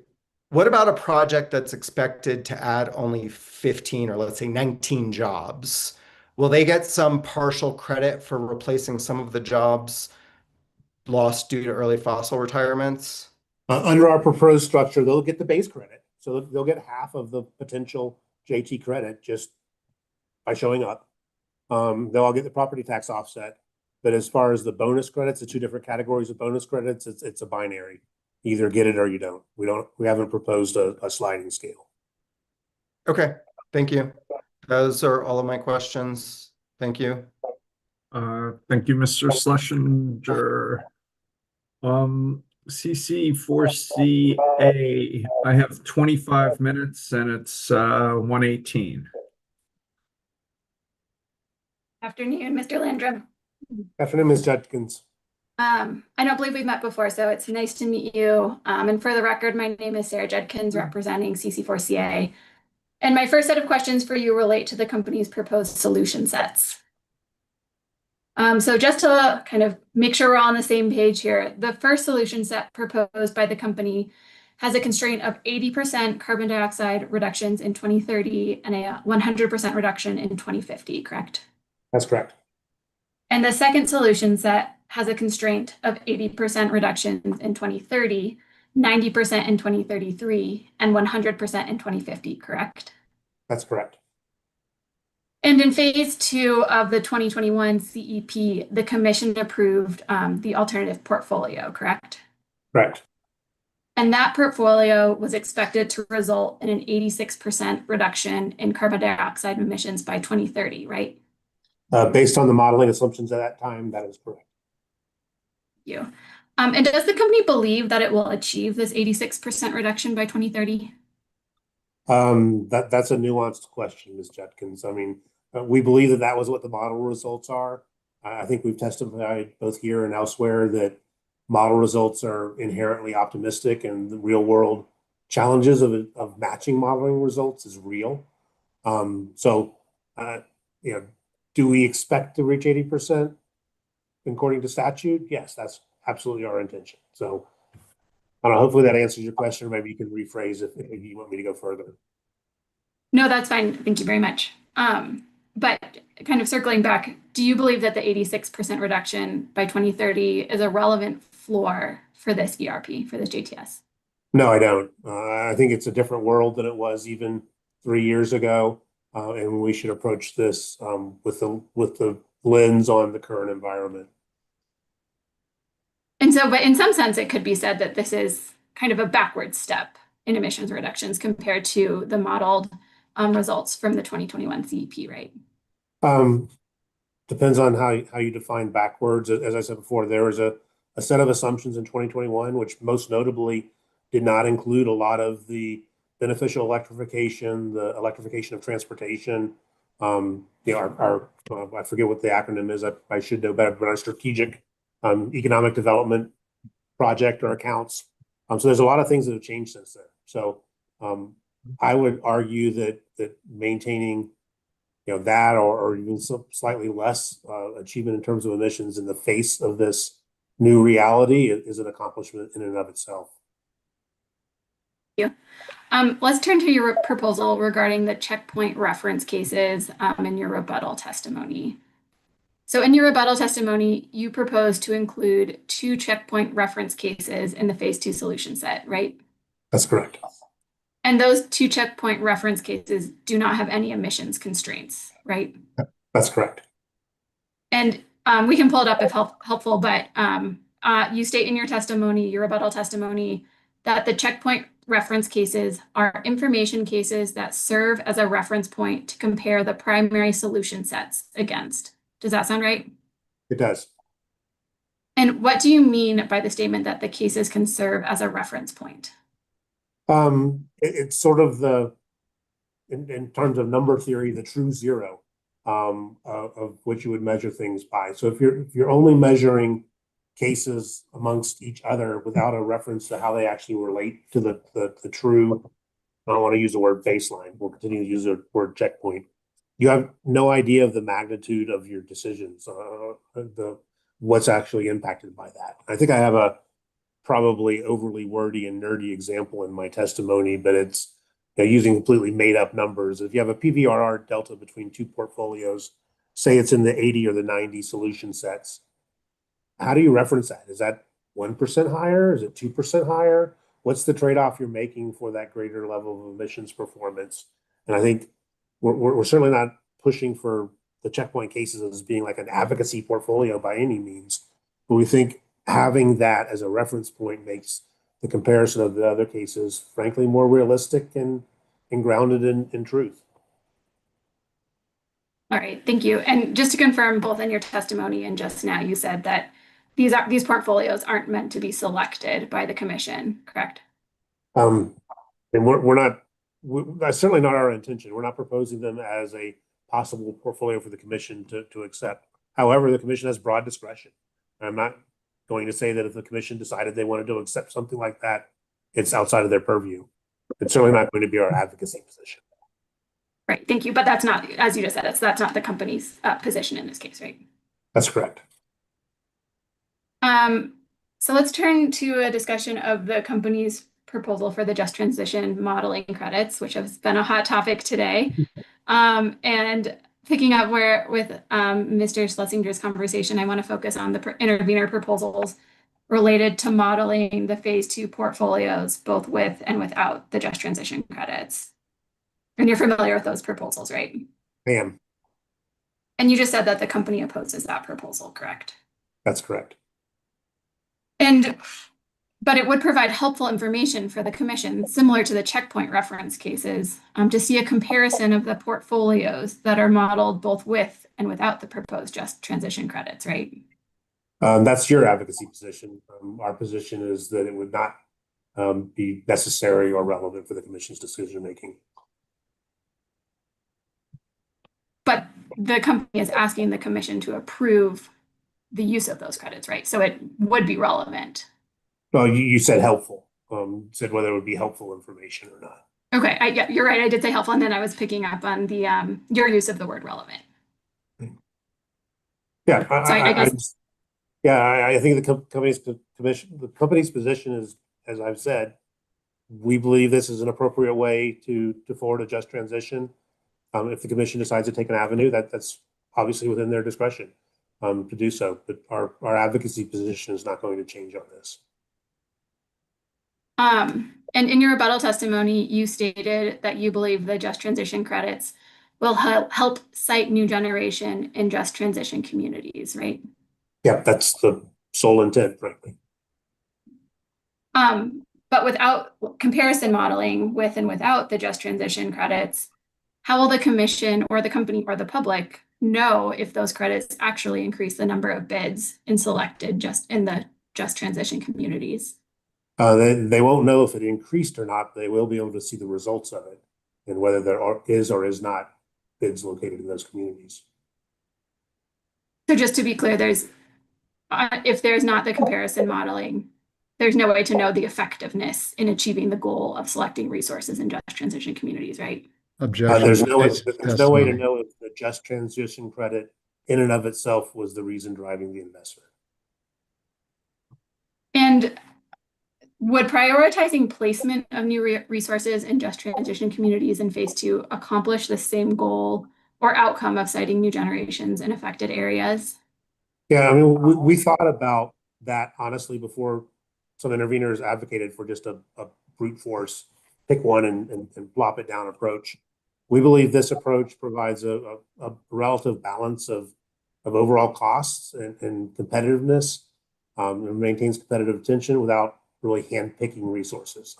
What about a project that's expected to add only 15 or let's say 19 jobs? Will they get some partial credit for replacing some of the jobs lost due to early fossil retirements? Under our proposed structure, they'll get the base credit. So they'll get half of the potential JT credit just by showing up. They'll all get the property tax offset. But as far as the bonus credits, the 2 different categories of bonus credits, it's a binary. You either get it or you don't. We haven't proposed a sliding scale. Okay, thank you. Those are all of my questions. Thank you. Thank you, Mr. Schlesinger. CC4CA, I have 25 minutes and it's 1:18. Afternoon, Mr. Landrum. Afternoon, Ms. Judkins. I don't believe we've met before, so it's nice to meet you. And for the record, my name is Sarah Judkins, representing CC4CA. And my first set of questions for you relate to the company's proposed solution sets. So just to kind of make sure we're all on the same page here, the first solution set proposed by the company has a constraint of 80% carbon dioxide reductions in 2030 and a 100% reduction in 2050, correct? That's correct. And the second solution set has a constraint of 80% reductions in 2030, 90% in 2033, and 100% in 2050, correct? That's correct. And in phase 2 of the 2021 CEP, the commission approved the alternative portfolio, correct? Correct. And that portfolio was expected to result in an 86% reduction in carbon dioxide emissions by 2030, right? Based on the modeling assumptions at that time, that is correct. Thank you. And does the company believe that it will achieve this 86% reduction by 2030? That's a nuanced question, Ms. Judkins. I mean, we believe that was what the model results are. I think we've testified both here and elsewhere that model results are inherently optimistic, and the real world challenges of matching modeling results is real. Do we expect to reach 80% according to statute? Yes, that's absolutely our intention. So I don't know, hopefully that answers your question, or maybe you can rephrase if you want me to go further. No, that's fine. Thank you very much. But kind of circling back, do you believe that the 86% reduction by 2030 is a relevant floor for this ERP, for this JTS? No, I don't. I think it's a different world than it was even 3 years ago. And we should approach this with the lens on the current environment. And so, but in some sense, it could be said that this is kind of a backward step in emissions reductions compared to the modeled results from the 2021 CEP, right? Depends on how you define backwards. As I said before, there was a set of assumptions in 2021, which most notably did not include a lot of the beneficial electrification, the electrification of transportation. I forget what the acronym is. I should know better, but our strategic economic development project or accounts. So there's a lot of things that have changed since then. So I would argue that maintaining that or even slightly less achievement in terms of emissions in the face of this new reality is an accomplishment in and of itself. Thank you. Let's turn to your proposal regarding the checkpoint reference cases in your rebuttal testimony. So in your rebuttal testimony, you propose to include 2 checkpoint reference cases in the phase 2 solution set, right? That's correct. And those 2 checkpoint reference cases do not have any emissions constraints, right? That's correct. And we can pull it up if helpful, but you state in your testimony, your rebuttal testimony, that the checkpoint reference cases are information cases that serve as a reference point to compare the primary solution sets against. Does that sound right? It does. And what do you mean by the statement that the cases can serve as a reference point? It's sort of in terms of number theory, the true zero of which you would measure things by. So if you're only measuring cases amongst each other without a reference to how they actually relate to the true, I don't want to use the word baseline, we'll continue to use the word checkpoint. You have no idea of the magnitude of your decisions, what's actually impacted by that. I think I have a probably overly wordy and nerdy example in my testimony, but it's using completely made up numbers. If you have a PVRR delta between 2 portfolios, say it's in the 80 or the 90 solution sets, how do you reference that? Is that 1% higher? Is it 2% higher? What's the trade-off you're making for that greater level of emissions performance? And I think we're certainly not pushing for the checkpoint cases as being like an advocacy portfolio by any means, but we think having that as a reference point makes the comparison of the other cases, frankly, more realistic and grounded in truth. All right, thank you. And just to confirm, both in your testimony and just now, you said that these portfolios aren't meant to be selected by the commission, correct? And that's certainly not our intention. We're not proposing them as a possible portfolio for the commission to accept. However, the commission has broad discretion. I'm not going to say that if the commission decided they wanted to accept something like that, it's outside of their purview. It's certainly not going to be our advocacy position. Right, thank you. But that's not, as you just said, that's not the company's position in this case, right? That's correct. So let's turn to a discussion of the company's proposal for the just transition modeling credits, which has been a hot topic today. And picking up where with Mr. Schlesinger's conversation, I want to focus on the intervener proposals related to modeling the phase 2 portfolios, both with and without the just transition credits. And you're familiar with those proposals, right? I am. And you just said that the company opposes that proposal, correct? That's correct. But it would provide helpful information for the commission, similar to the checkpoint reference cases, to see a comparison of the portfolios that are modeled both with and without the proposed just transition credits, right? That's your advocacy position. Our position is that it would not be necessary or relevant for the commission's decision making. But the company is asking the commission to approve the use of those credits, right? So it would be relevant. Well, you said helpful. Said whether it would be helpful information or not. Okay, yeah, you're right. I did say helpful, and then I was picking up on the your use of the word relevant. Yeah, So I think the company's position is, as I've said, we believe this is an appropriate way to forward a just transition. If the commission decides to take an avenue, that's obviously within their discretion to do so. But our advocacy position is not going to change on this. And in your rebuttal testimony, you stated that you believe the just transition credits will help cite new generation in just transition communities, right? Yeah, that's the sole intent, frankly. But without comparison modeling with and without the just transition credits, how will the commission or the company or the public know if those credits actually increase the number of bids in selected just transition communities? They won't know if it increased or not. They will be able to see the results of it and whether there is or is not bids located in those communities. So just to be clear, if there's not the comparison modeling, there's no way to know the effectiveness in achieving the goal of selecting resources in just transition communities, right? Objection. There's no way to know if the just transition credit in and of itself was the reason driving the investment. And Would prioritizing placement of new resources in just transition communities in phase 2 accomplish the same goal or outcome of siting new generations in affected areas? Yeah, I mean, we thought about that honestly before some interveners advocated for just a brute force, pick one and plop it down approach. We believe this approach provides a relative balance of overall costs and competitiveness, and maintains competitive tension without really hand-picking resources.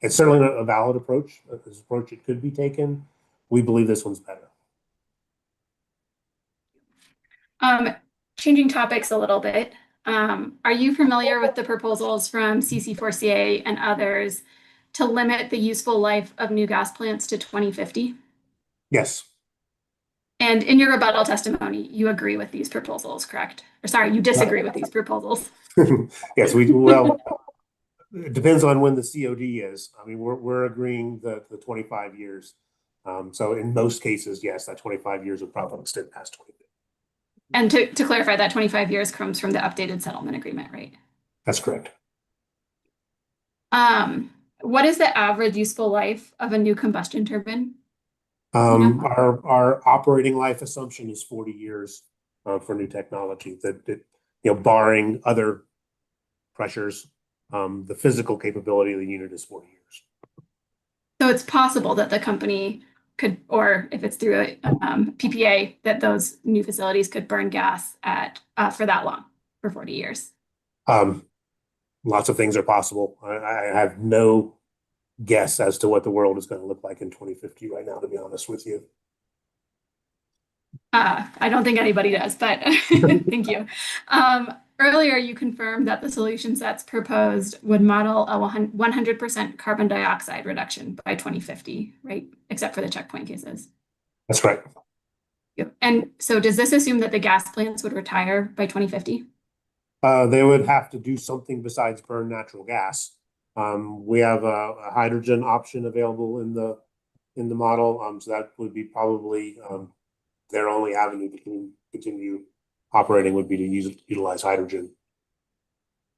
It's certainly a valid approach, this approach it could be taken. We believe this one's better. Changing topics a little bit, are you familiar with the proposals from CC4CA and others to limit the useful life of new gas plants to 2050? Yes. And in your rebuttal testimony, you agree with these proposals, correct? Or sorry, you disagree with these proposals. Yes, well, it depends on when the COD is. I mean, we're agreeing the 25 years. So in most cases, yes, that 25 years would probably extend past 20. And to clarify, that 25 years comes from the updated settlement agreement, right? That's correct. What is the average useful life of a new combustion turbine? Our operating life assumption is 40 years for new technology. Barring other pressures, the physical capability of the unit is 40 years. So it's possible that the company could, or if it's through a PPA, that those new facilities could burn gas for that long, for 40 years. Lots of things are possible. I have no guess as to what the world is going to look like in 2050 right now, to be honest with you. I don't think anybody does, but thank you. Earlier, you confirmed that the solution sets proposed would model a 100% carbon dioxide reduction by 2050, right? Except for the checkpoint cases. That's right. Yep. And so does this assume that the gas plants would retire by 2050? They would have to do something besides burn natural gas. We have a hydrogen option available in the model, so that would be probably their only avenue to continue operating would be to utilize hydrogen.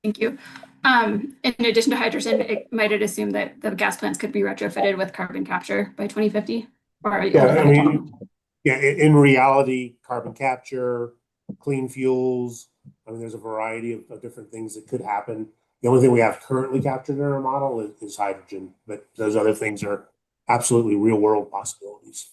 Thank you. In addition to hydrogen, might it assume that the gas plants could be retrofitted with carbon capture by 2050? In reality, carbon capture, clean fuels, there's a variety of different things that could happen. The only thing we have currently captured in our model is hydrogen, but those other things are absolutely real world possibilities.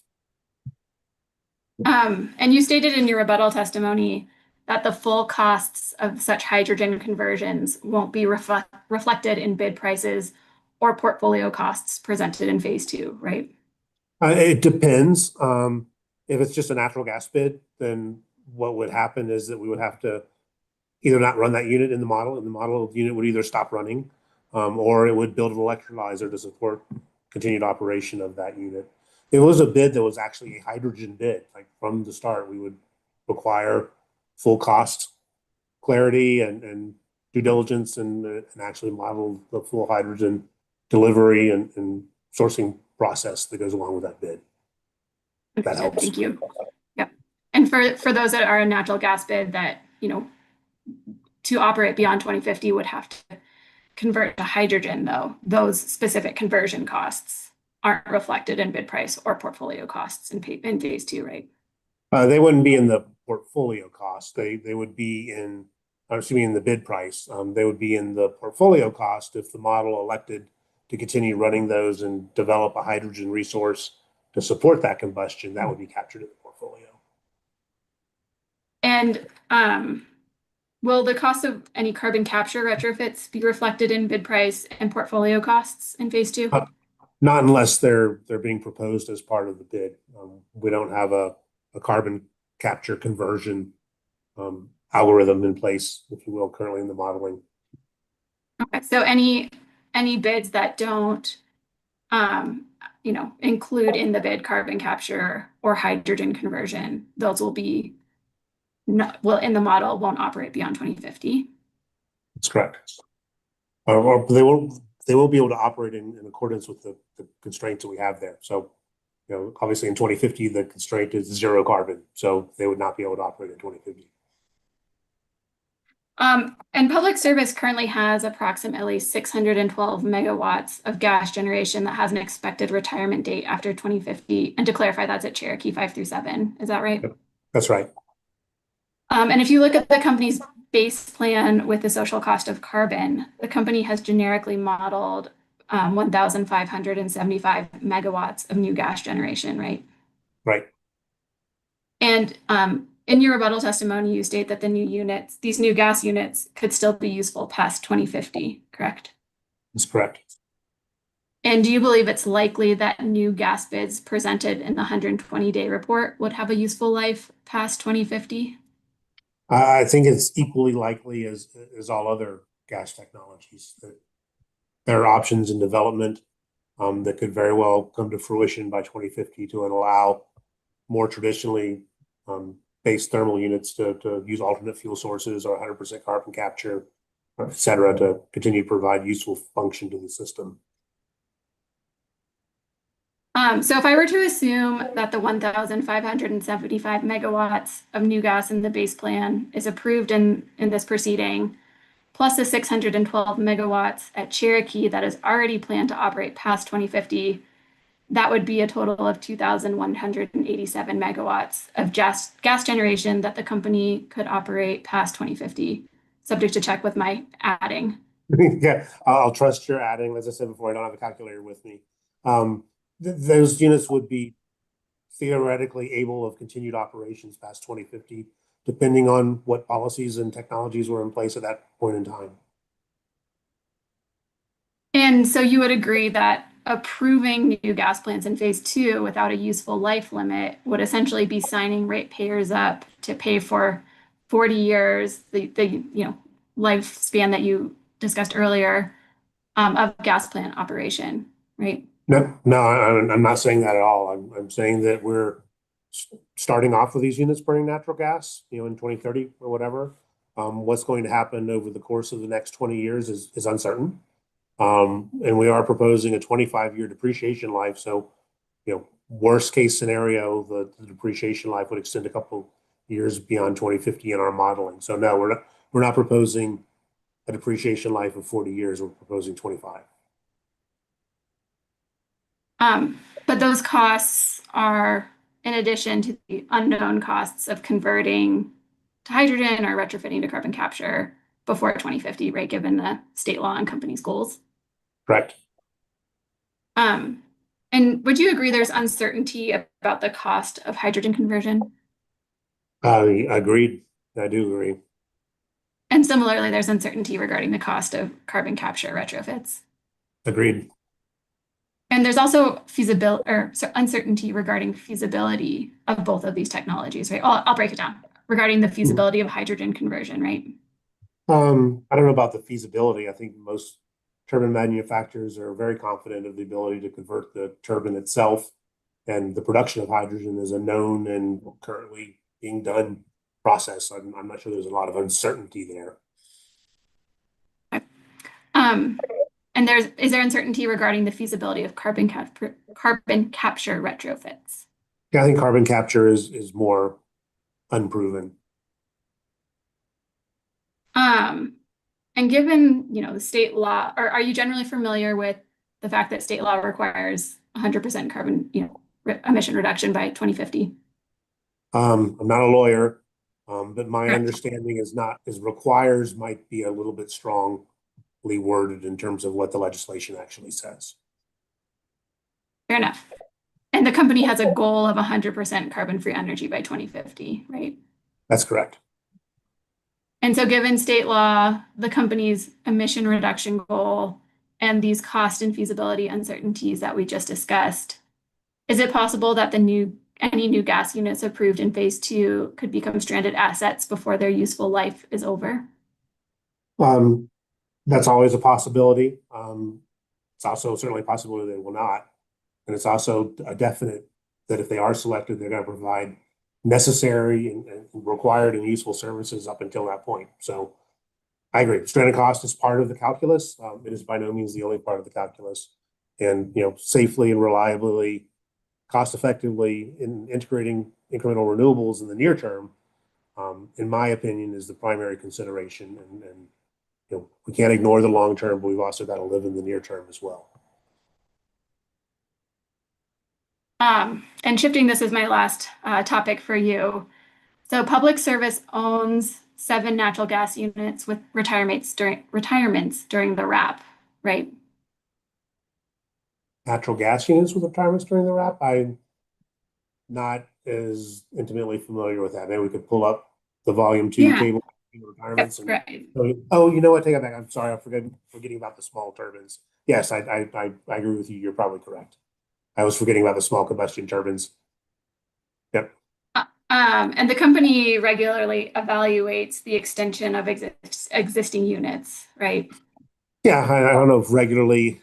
And you stated in your rebuttal testimony that the full costs of such hydrogen conversions won't be reflected in bid prices or portfolio costs presented in phase 2, right? It depends. If it's just a natural gas bid, then what would happen is that we would have to either not run that unit in the model, and the model unit would either stop running, or it would build an electrolyzer to support continued operation of that unit. It was a bid that was actually a hydrogen bid. Like from the start, we would require full cost clarity and due diligence and actually model the full hydrogen delivery and sourcing process that goes along with that bid. That helps. Thank you. Yep. And for those that are a natural gas bid that, to operate beyond 2050 would have to convert to hydrogen, though, those specific conversion costs aren't reflected in bid price or portfolio costs in phase 2, right? They wouldn't be in the portfolio cost. They would be in the bid price. They would be in the portfolio cost if the model elected to continue running those and develop a hydrogen resource to support that combustion. That would be captured in the portfolio. And will the cost of any carbon capture retrofits be reflected in bid price and portfolio costs in phase 2? Not unless they're being proposed as part of the bid. We don't have a carbon capture conversion algorithm in place, if you will, currently in the modeling. Okay, so any bids that don't include in the bid carbon capture or hydrogen conversion, those will be in the model won't operate beyond 2050. That's correct. Or they won't be able to operate in accordance with the constraints that we have there. So, obviously in 2050, the constraint is zero carbon. So they would not be able to operate in 2050. And public service currently has approximately 612 megawatts of gas generation that has an expected retirement date after 2050. And to clarify, that's at Cherokee 5 through 7. Is that right? That's right. And if you look at the company's base plan with the social cost of carbon, the company has generically modeled 1,575 megawatts of new gas generation, right? Right. And in your rebuttal testimony, you state that these new gas units could still be useful past 2050, correct? That's correct. And do you believe it's likely that new gas bids presented in the 120-day report would have a useful life past 2050? I think it's equally likely as all other gas technologies that there are options in development that could very well come to fruition by 2050 to allow more traditionally based thermal units to use alternate fuel sources or 100% carbon capture, et cetera, to continue to provide useful function to the system. So if I were to assume that the 1,575 megawatts of new gas in the base plan is approved in this proceeding, plus the 612 megawatts at Cherokee that is already planned to operate past 2050, that would be a total of 2,187 megawatts of gas generation that the company could operate past 2050, subject to check with my adding. Yeah, I'll trust your adding. As I said before, I don't have a calculator with me. Those units would be theoretically able of continued operations past 2050, depending on what policies and technologies were in place at that point in time. And so you would agree that approving new gas plants in phase 2 without a useful life limit would essentially be signing ratepayers up to pay for 40 years, the lifespan that you discussed earlier, of gas plant operation, right? No, I'm not saying that at all. I'm saying that we're starting off with these units burning natural gas, in 2030 or whatever. What's going to happen over the course of the next 20 years is uncertain. And we are proposing a 25-year depreciation life. So, worst case scenario, the depreciation life would extend a couple years beyond 2050 in our modeling. So no, we're not proposing a depreciation life of 40 years. We're proposing 25. But those costs are in addition to the unknown costs of converting to hydrogen or retrofitting to carbon capture before 2050, right? Given the state law and companies' goals. Correct. And would you agree there's uncertainty about the cost of hydrogen conversion? Agreed. I do agree. And similarly, there's uncertainty regarding the cost of carbon capture retrofits. Agreed. And there's also uncertainty regarding feasibility of both of these technologies, right? I'll break it down regarding the feasibility of hydrogen conversion, right? I don't know about the feasibility. I think most turbine manufacturers are very confident of the ability to convert the turbine itself, and the production of hydrogen is a known and currently being done process. I'm not sure there's a lot of uncertainty there. And is there uncertainty regarding the feasibility of carbon capture retrofits? Yeah, I think carbon capture is more unproven. And given, the state law, or are you generally familiar with the fact that state law requires 100% carbon, emission reduction by 2050? I'm not a lawyer, but my understanding is requires might be a little bit strongly worded in terms of what the legislation actually says. Fair enough. And the company has a goal of 100% carbon-free energy by 2050, right? That's correct. And so given state law, the company's emission reduction goal, and these cost and feasibility uncertainties that we just discussed, is it possible that any new gas units approved in phase 2 could become stranded assets before their useful life is over? That's always a possibility. It's also certainly a possibility they will not. And it's also a definite that if they are selected, they're going to provide necessary and required and useful services up until that point. So I agree. Stranded cost is part of the calculus. It is by no means the only part of the calculus. And, safely and reliably, cost effectively in integrating incremental renewables in the near term in my opinion, is the primary consideration. And we can't ignore the long term, but we've also got to live in the near term as well. And shifting, this is my last topic for you. So Public Service owns 7 natural gas units with retirements during the RAP, right? Natural gas units with retirements during the RAP? I'm not as intimately familiar with that. Maybe we could pull up the volume 2 table retirements. And, right. oh, you know what? Take it back. I'm sorry. I'm forgetting about the small turbines. Yes, I agree with you. You're probably correct. I was forgetting about the small combustion turbines. Yep. And the company regularly evaluates the extension of existing units, right? Yeah, I don't know if regularly.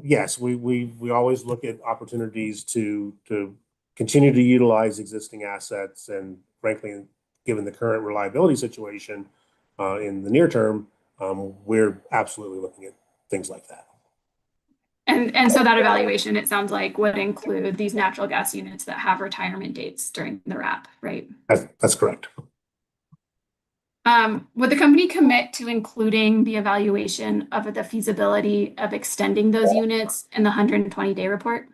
Yes, we always look at opportunities to continue to utilize existing assets, and frankly, given the current reliability situation in the near term, we're absolutely looking at things like that. And so that evaluation, it sounds like, would include these natural gas units that have retirement dates during the RAP, right? That's correct. Would the company commit to including the evaluation of the feasibility of extending those units in the 120-day report?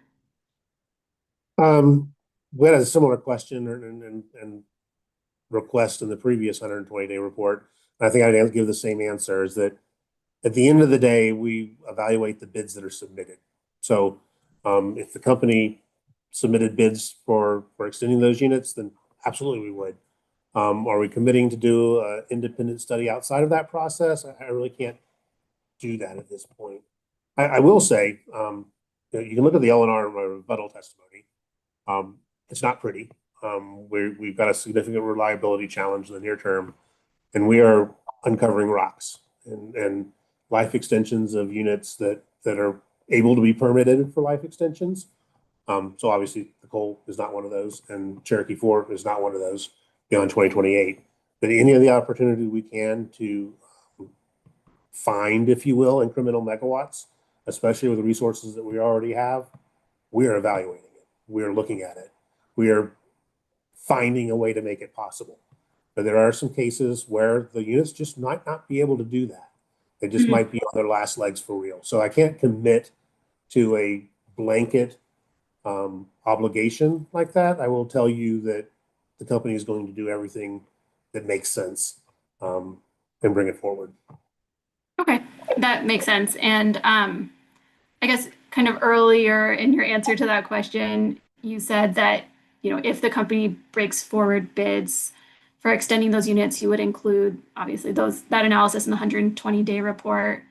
We had a similar question and request in the previous 120-day report. I think I'd give the same answer, is that at the end of the day, we evaluate the bids that are submitted. So if the company submitted bids for extending those units, then absolutely we would. Are we committing to do an independent study outside of that process? I really can't do that at this point. I will say, you can look at the L&R rebuttal testimony. It's not pretty. We've got a significant reliability challenge in the near term, and we are uncovering rocks and life extensions of units that are able to be permitted for life extensions. So obviously the coal is not one of those, and Cherokee 4 is not one of those beyond 2028. But any of the opportunity we can to find, if you will, incremental megawatts, especially with the resources that we already have, we are evaluating it. We are looking at it. We are finding a way to make it possible. But there are some cases where the units just might not be able to do that. They just might be on their last legs for real. So I can't commit to a blanket obligation like that. I will tell you that the company is going to do everything that makes sense and bring it forward. Okay, that makes sense. And I guess kind of earlier in your answer to that question, you said that, if the company breaks forward bids for extending those units, you would include obviously that analysis in the 120-day report.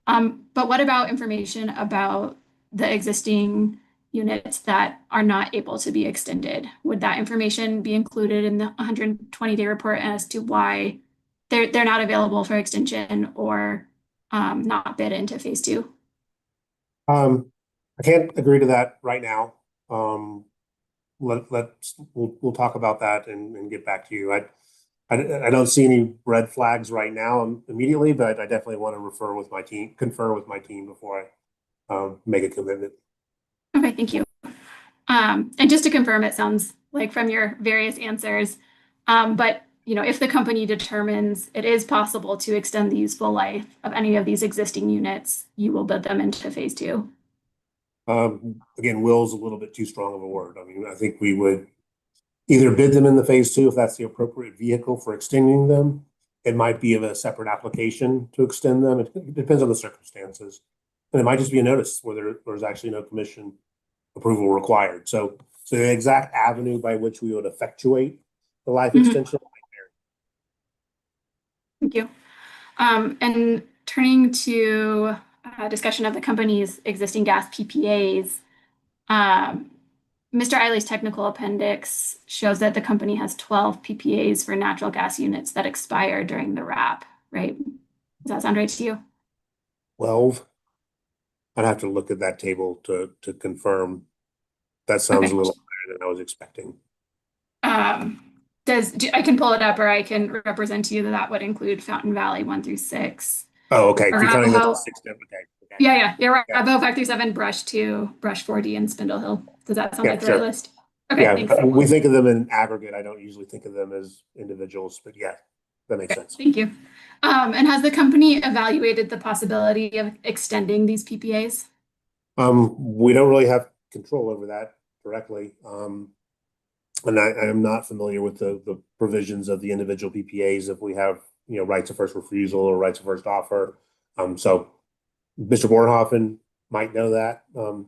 But what about information about the existing units that are not able to be extended? Would that information be included in the 120-day report as to why they're not available for extension or not bid into phase 2? I can't agree to that right now. We'll talk about that and get back to you. I don't see any red flags right now immediately, but I definitely want to confer with my team before I make a commitment. Okay, thank you. And just to confirm, it sounds like from your various answers, but if the company determines it is possible to extend the useful life of any of these existing units, you will bid them into phase 2. Again, will is a little bit too strong of a word. I mean, I think we would either bid them in the phase 2 if that's the appropriate vehicle for extending them. It might be of a separate application to extend them. It depends on the circumstances. And it might just be a notice where there's actually no commission approval required. So the exact avenue by which we would effectuate the life extension. Thank you. And turning to discussion of the company's existing gas PPAs, Mr. Eiley's technical appendix shows that the company has 12 PPAs for natural gas units that expire during the RAP, right? Does that sound right to you? 12? I'd have to look at that table to confirm. That sounds a little higher than I was expecting. I can pull it up, or I can represent to you that would include Fountain Valley 1 through 6. Oh, okay. You're counting those 6 down. Okay. Yeah. You're right. Bravo 5 through 7, Brush 2, Brush 4D, and Spindle Hill. Does that sound like the right list? Okay, Yeah, thanks. we think of them in aggregate. I don't usually think of them as individuals, but yeah, that makes sense. Thank you. And has the company evaluated the possibility of extending these PPAs? We don't really have control over that directly. And I am not familiar with the provisions of the individual PPAs if we have, rights of first refusal or rights of first offer. So Mr. Bornhofen might know that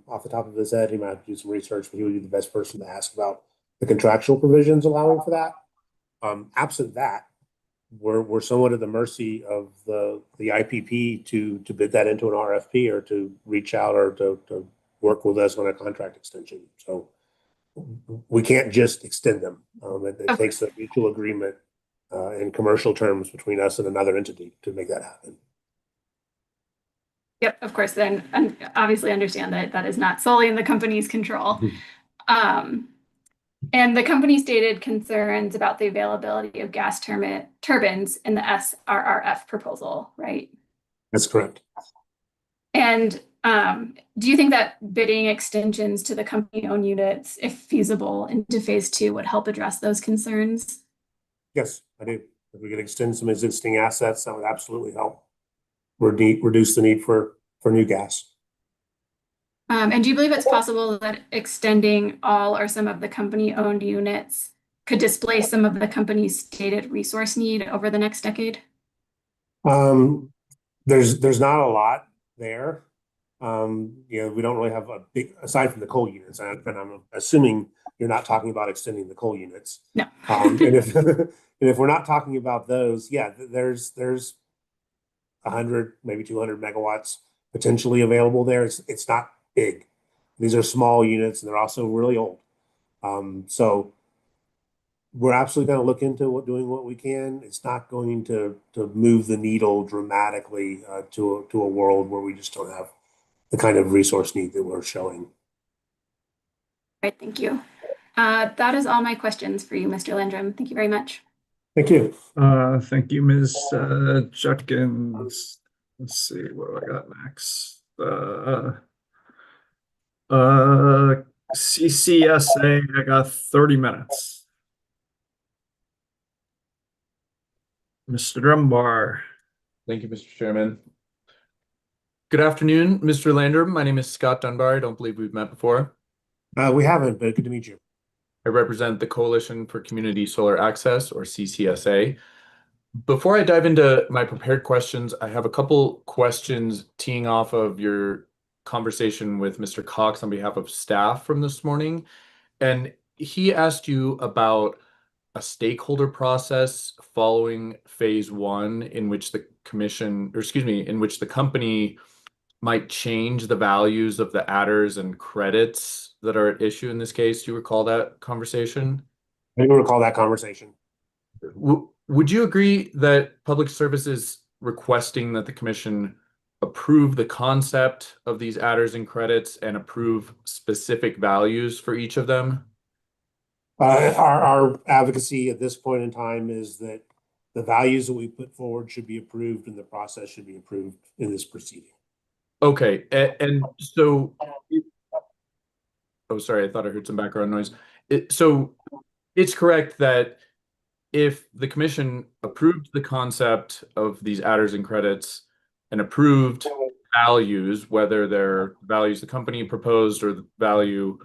off the top of his head. He might have to do some research, but he would be the best person to ask about the contractual provisions allowing for that. Absent that, we're somewhat at the mercy of the IPP to bid that into an RFP or to reach out or to work with us on a contract extension. So we can't just extend them. It takes a mutual agreement in commercial terms between us and another entity to make that happen. Yep, of course, then obviously understand that that is not solely in the company's control. And the company stated concerns about the availability of gas turbines in the SRRF proposal, right? That's correct. And do you think that bidding extensions to the company-owned units, if feasible, into phase 2 would help address those concerns? Yes, I do. If we could extend some existing assets, that would absolutely help reduce the need for new gas. And do you believe it's possible that extending all or some of the company-owned units could displace some of the company's stated resource need over the next decade? There's not a lot there. We don't really have a big, aside from the coal units, and I'm assuming you're not talking about extending the coal units. No. And if we're not talking about those, yeah, there's 100, maybe 200 megawatts potentially available there. It's not big. These are small units and they're also really old. So we're absolutely going to look into doing what we can. It's not going to move the needle dramatically to a world where we just don't have the kind of resource need that we're showing. All right, thank you. That is all my questions for you, Mr. Landrum. Thank you very much. Thank you. Thank you, Ms. Judkins. Let's see, what do I got next? CCSA, I got 30 minutes. Mr. Dunbar. Thank you, Mr. Chairman. Good afternoon, Mr. Landrum. My name is Scott Dunbar. I don't believe we've met before. We haven't, but good to meet you. I represent the Coalition for Community Solar Access, or CCSA. Before I dive into my prepared questions, I have a couple questions teeing off of your conversation with Mr. Cox on behalf of staff from this morning. And he asked you about a stakeholder process following phase 1 in which the in which the company might change the values of the adders and credits that are at issue in this case. Do you recall that conversation? I do recall that conversation. Would you agree that Public Service is requesting that the commission approve the concept of these adders and credits and approve specific values for each of them? Our advocacy at this point in time is that the values that we put forward should be approved and the process should be approved in this proceeding. Okay, and so, oh, sorry, I thought I heard some background noise. So it's correct that if the commission approved the concept of these adders and credits and approved values, whether they're values the company proposed or the value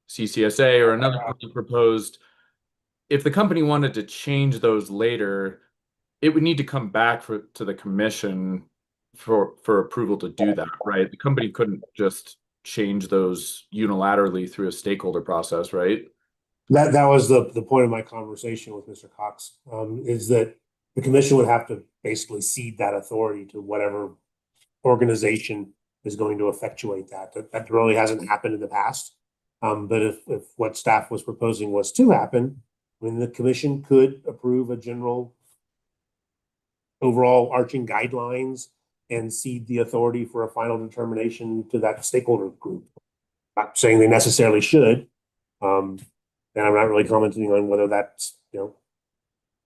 CCSA or another company proposed, if the company wanted to change those later, it would need to come back to the commission for approval to do that, right? The company couldn't just change those unilaterally through a stakeholder process, right? That was the point of my conversation with Mr. Cox, is that the commission would have to basically cede that authority to whatever organization is going to effectuate that. That really hasn't happened in the past. But if what staff was proposing was to happen, I mean, the commission could approve a general overall arching guidelines and cede the authority for a final determination to that stakeholder group. Not saying they necessarily should. And I'm not really commenting on whether that's,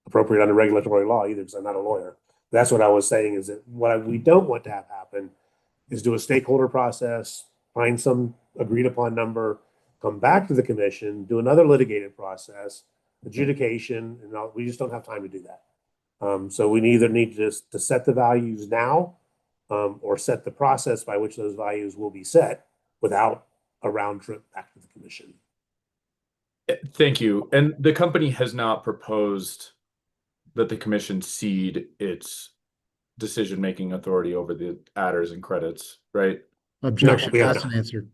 appropriate under regulatory law either, because I'm not a lawyer. That's what I was saying, is that what we don't want to have happen is do a stakeholder process, find some agreed upon number, come back to the commission, do another litigated process, adjudication, and we just don't have time to do that. So we either need to set the values now, or set the process by which those values will be set without a round trip back to the commission. Thank you. And the company has not proposed that the commission cede its decision-making authority over the adders and credits, right? Objection. we have That's not. an answer.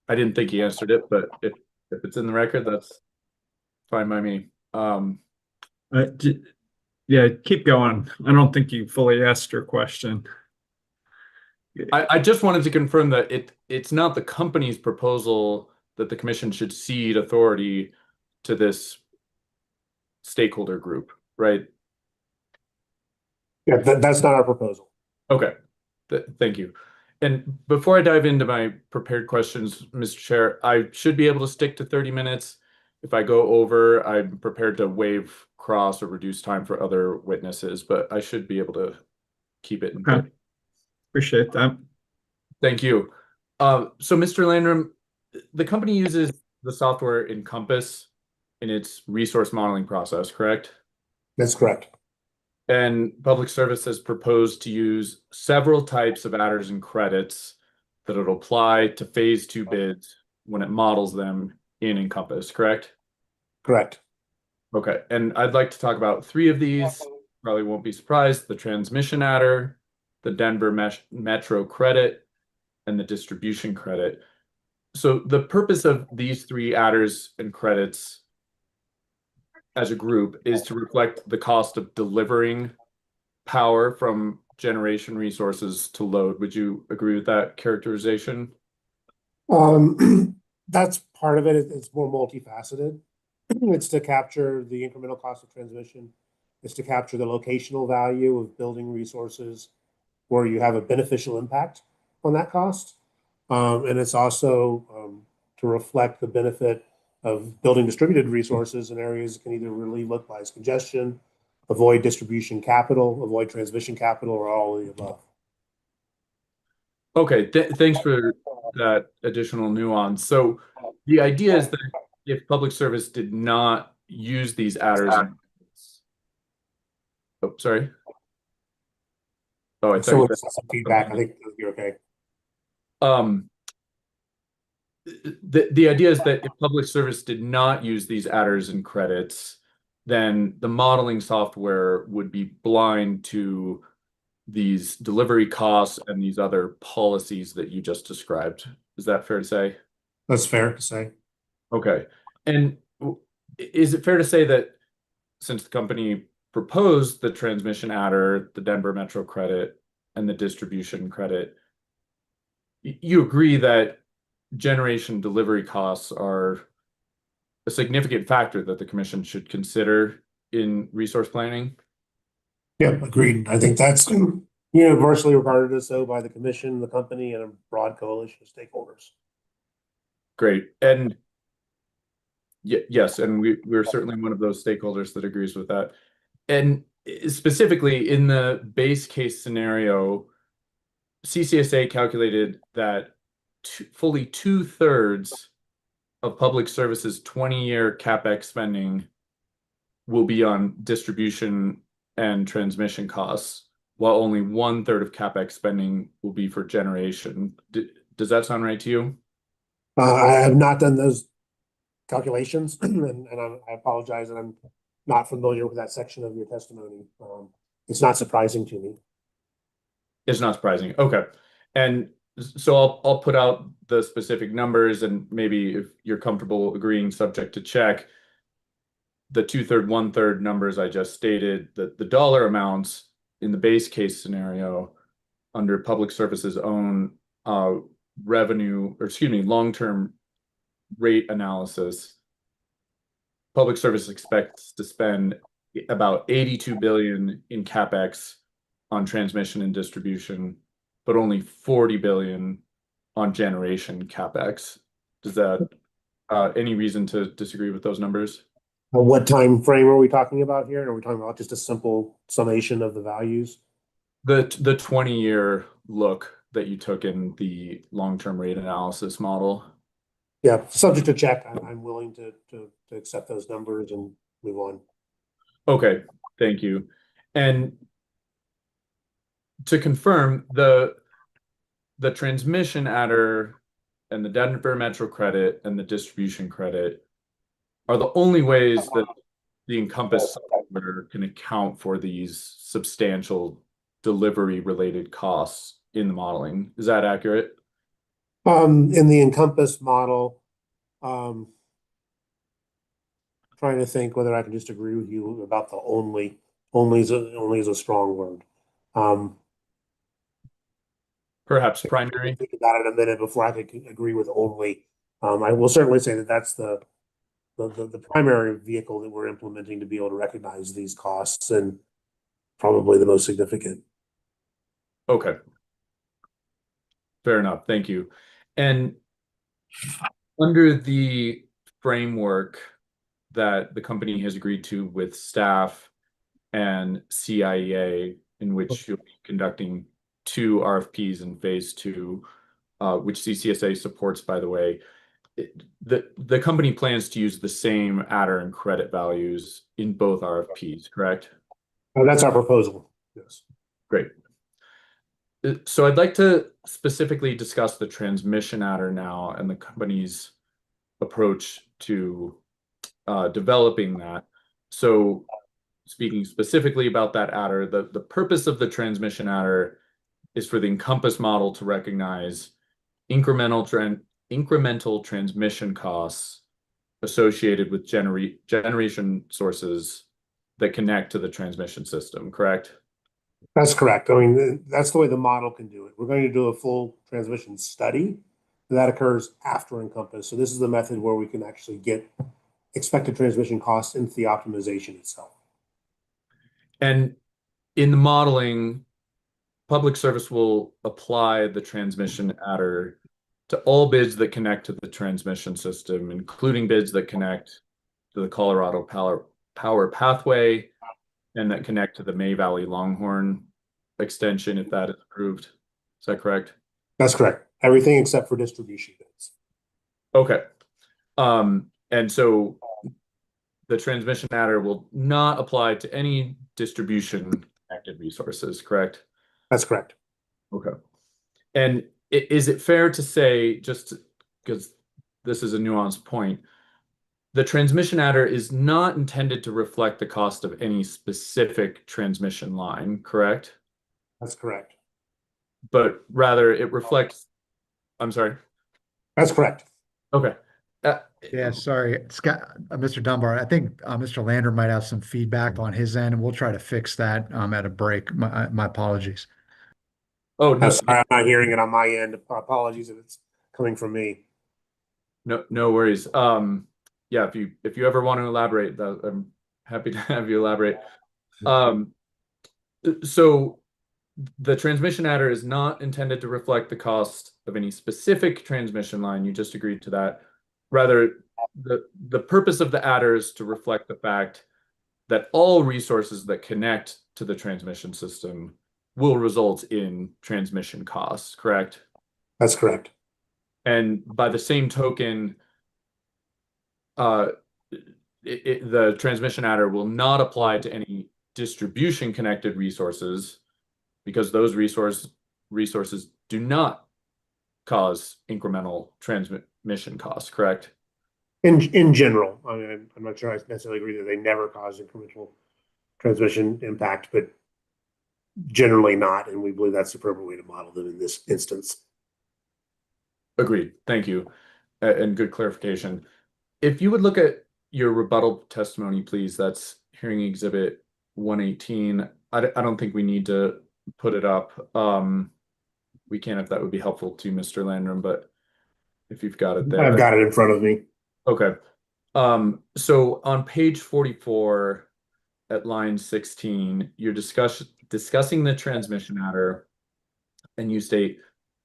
I didn't think he answered it, but if it's in the record, that's fine by me. Yeah, keep going. I don't think you fully asked your question. I just wanted to confirm that it's not the company's proposal that the commission should cede authority to this stakeholder group, right? Yeah, that's not our proposal. Okay, thank you. And before I dive into my prepared questions, Mr. Chair, I should be able to stick to 30 minutes. If I go over, I'm prepared to waive, cross, or reduce time for other witnesses, but I should be able to keep it in 30. Appreciate that. Thank you. So Mr. Landrum, the company uses the software Encompass in its resource modeling process, correct? That's correct. And Public Service has proposed to use several types of adders and credits that it'll apply to phase 2 bids when it models them in Encompass, correct? Correct. Okay, and I'd like to talk about 3 of these. Probably won't be surprised: the transmission adder, the Denver Metro credit, and the distribution credit. So the purpose of these 3 adders and credits as a group is to reflect the cost of delivering power from generation resources to load. Would you agree with that characterization? That's part of it. It's more multifaceted. It's to capture the incremental cost of transmission. It's to capture the locational value of building resources where you have a beneficial impact on that cost. And it's also to reflect the benefit of building distributed resources in areas that can either relieve localized congestion, avoid distribution capital, avoid transmission capital, or all of the above. Okay, thanks for that additional nuance. So the idea is that if Public Service did not use these adders, oh, sorry. Oh, I thought So you it's some feedback. I think you're okay. The idea is that if Public Service did not use these adders and credits, then the modeling software would be blind to these delivery costs and these other policies that you just described. Is that fair to say? That's fair to say. Okay. And is it fair to say that since the company proposed the transmission adder, the Denver Metro credit, and the distribution credit, you agree that generation delivery costs are a significant factor that the commission should consider in resource planning? Yeah, agreed. I think that's universally regarded as so by the commission, the company, and a broad coalition of stakeholders. Great. And yes, and we're certainly one of those stakeholders that agrees with that. And specifically in the base case scenario, CCSA calculated that fully 2/3 of Public Service's 20-year CapEx spending will be on distribution and transmission costs, while only 1/3 of CapEx spending will be for generation. Does that sound right to you? I have not done those calculations, and I apologize that I'm not familiar with that section of your testimony. It's not surprising to me. It's not surprising. Okay. And so I'll put out the specific numbers, and maybe if you're comfortable agreeing subject to check, the 2/3, 1/3 numbers I just stated, the dollar amounts in the base case scenario under Public Service's own long-term rate analysis, Public Service expects to spend about 82 billion in CapEx on transmission and distribution, but only 40 billion on generation CapEx. Does that any reason to disagree with those numbers? What time frame are we talking about here? Are we talking about just a simple summation of the values? The 20-year look that you took in the long-term rate analysis model? Yeah, subject to check. I'm willing to accept those numbers and move on. Okay, thank you. And to confirm, the transmission adder and the Denver Metro credit and the distribution credit are the only ways that the Encompass software can account for these substantial delivery-related costs in the modeling. Is that accurate? In the Encompass model, trying to think whether I can just agree with you about the only. Only is a strong word. Perhaps primary. Think about it a minute before I can agree with only. I will certainly say that that's the primary vehicle that we're implementing to be able to recognize these costs, and probably the most significant. Okay. Fair enough. Thank you. And under the framework that the company has agreed to with staff and CIEA, in which you'll be conducting 2 RFPs in phase 2, which CCSA supports, by the way, the company plans to use the same adder and credit values in both RFPs, correct? That's our proposal. Yes. Great. So I'd like to specifically discuss the transmission adder now and the company's approach to developing that. So speaking specifically about that adder, the purpose of the transmission adder is for the Encompass model to recognize incremental transmission costs associated with generation sources that connect to the transmission system, correct? That's correct. I mean, that's the way the model can do it. We're going to do a full transmission study that occurs after Encompass. So this is the method where we can actually get expected transmission costs into the optimization itself. And in the modeling, Public Service will apply the transmission adder to all bids that connect to the transmission system, including bids that connect to the Colorado Power Pathway and that connect to the May Valley Longhorn extension, if that is approved. Is that correct? That's correct. Everything except for distribution bids. Okay. And so the transmission adder will not apply to any distribution connected resources, correct? That's correct. Okay. And is it fair to say, just because this is a nuanced point, the transmission adder is not intended to reflect the cost of any specific transmission line, correct? That's correct. But rather it reflects, I'm sorry. That's correct. Okay. Yeah, sorry, Scott, Mr. Dunbar. I think Mr. Lander might have some feedback on his end, and we'll try to fix that at a break. My apologies. Oh, no, sorry, I'm not hearing it on my end. Apologies if it's coming from me. No worries. Yeah, if you ever want to elaborate, I'm happy to have you elaborate. So the transmission adder is not intended to reflect the cost of any specific transmission line. You just agreed to that. Rather, the purpose of the adder is to reflect the fact that all resources that connect to the transmission system will result in transmission costs, correct? That's correct. And by the same token, the transmission adder will not apply to any distribution connected resources because those resources do not cause incremental transmission costs, correct? In general, I mean, I'm not sure I necessarily agree that they never cause incremental transmission impact, but generally not, and we believe that's the appropriate way to model them in this instance. Agreed. Thank you, and good clarification. If you would look at your rebuttal testimony, please, that's hearing exhibit 118. I don't think we need to put it up. We can if that would be helpful to Mr. Landrum, but if you've got it there. I've got it in front of me. Okay. So on page 44 at line 16, you're discussing the transmission adder, and you state,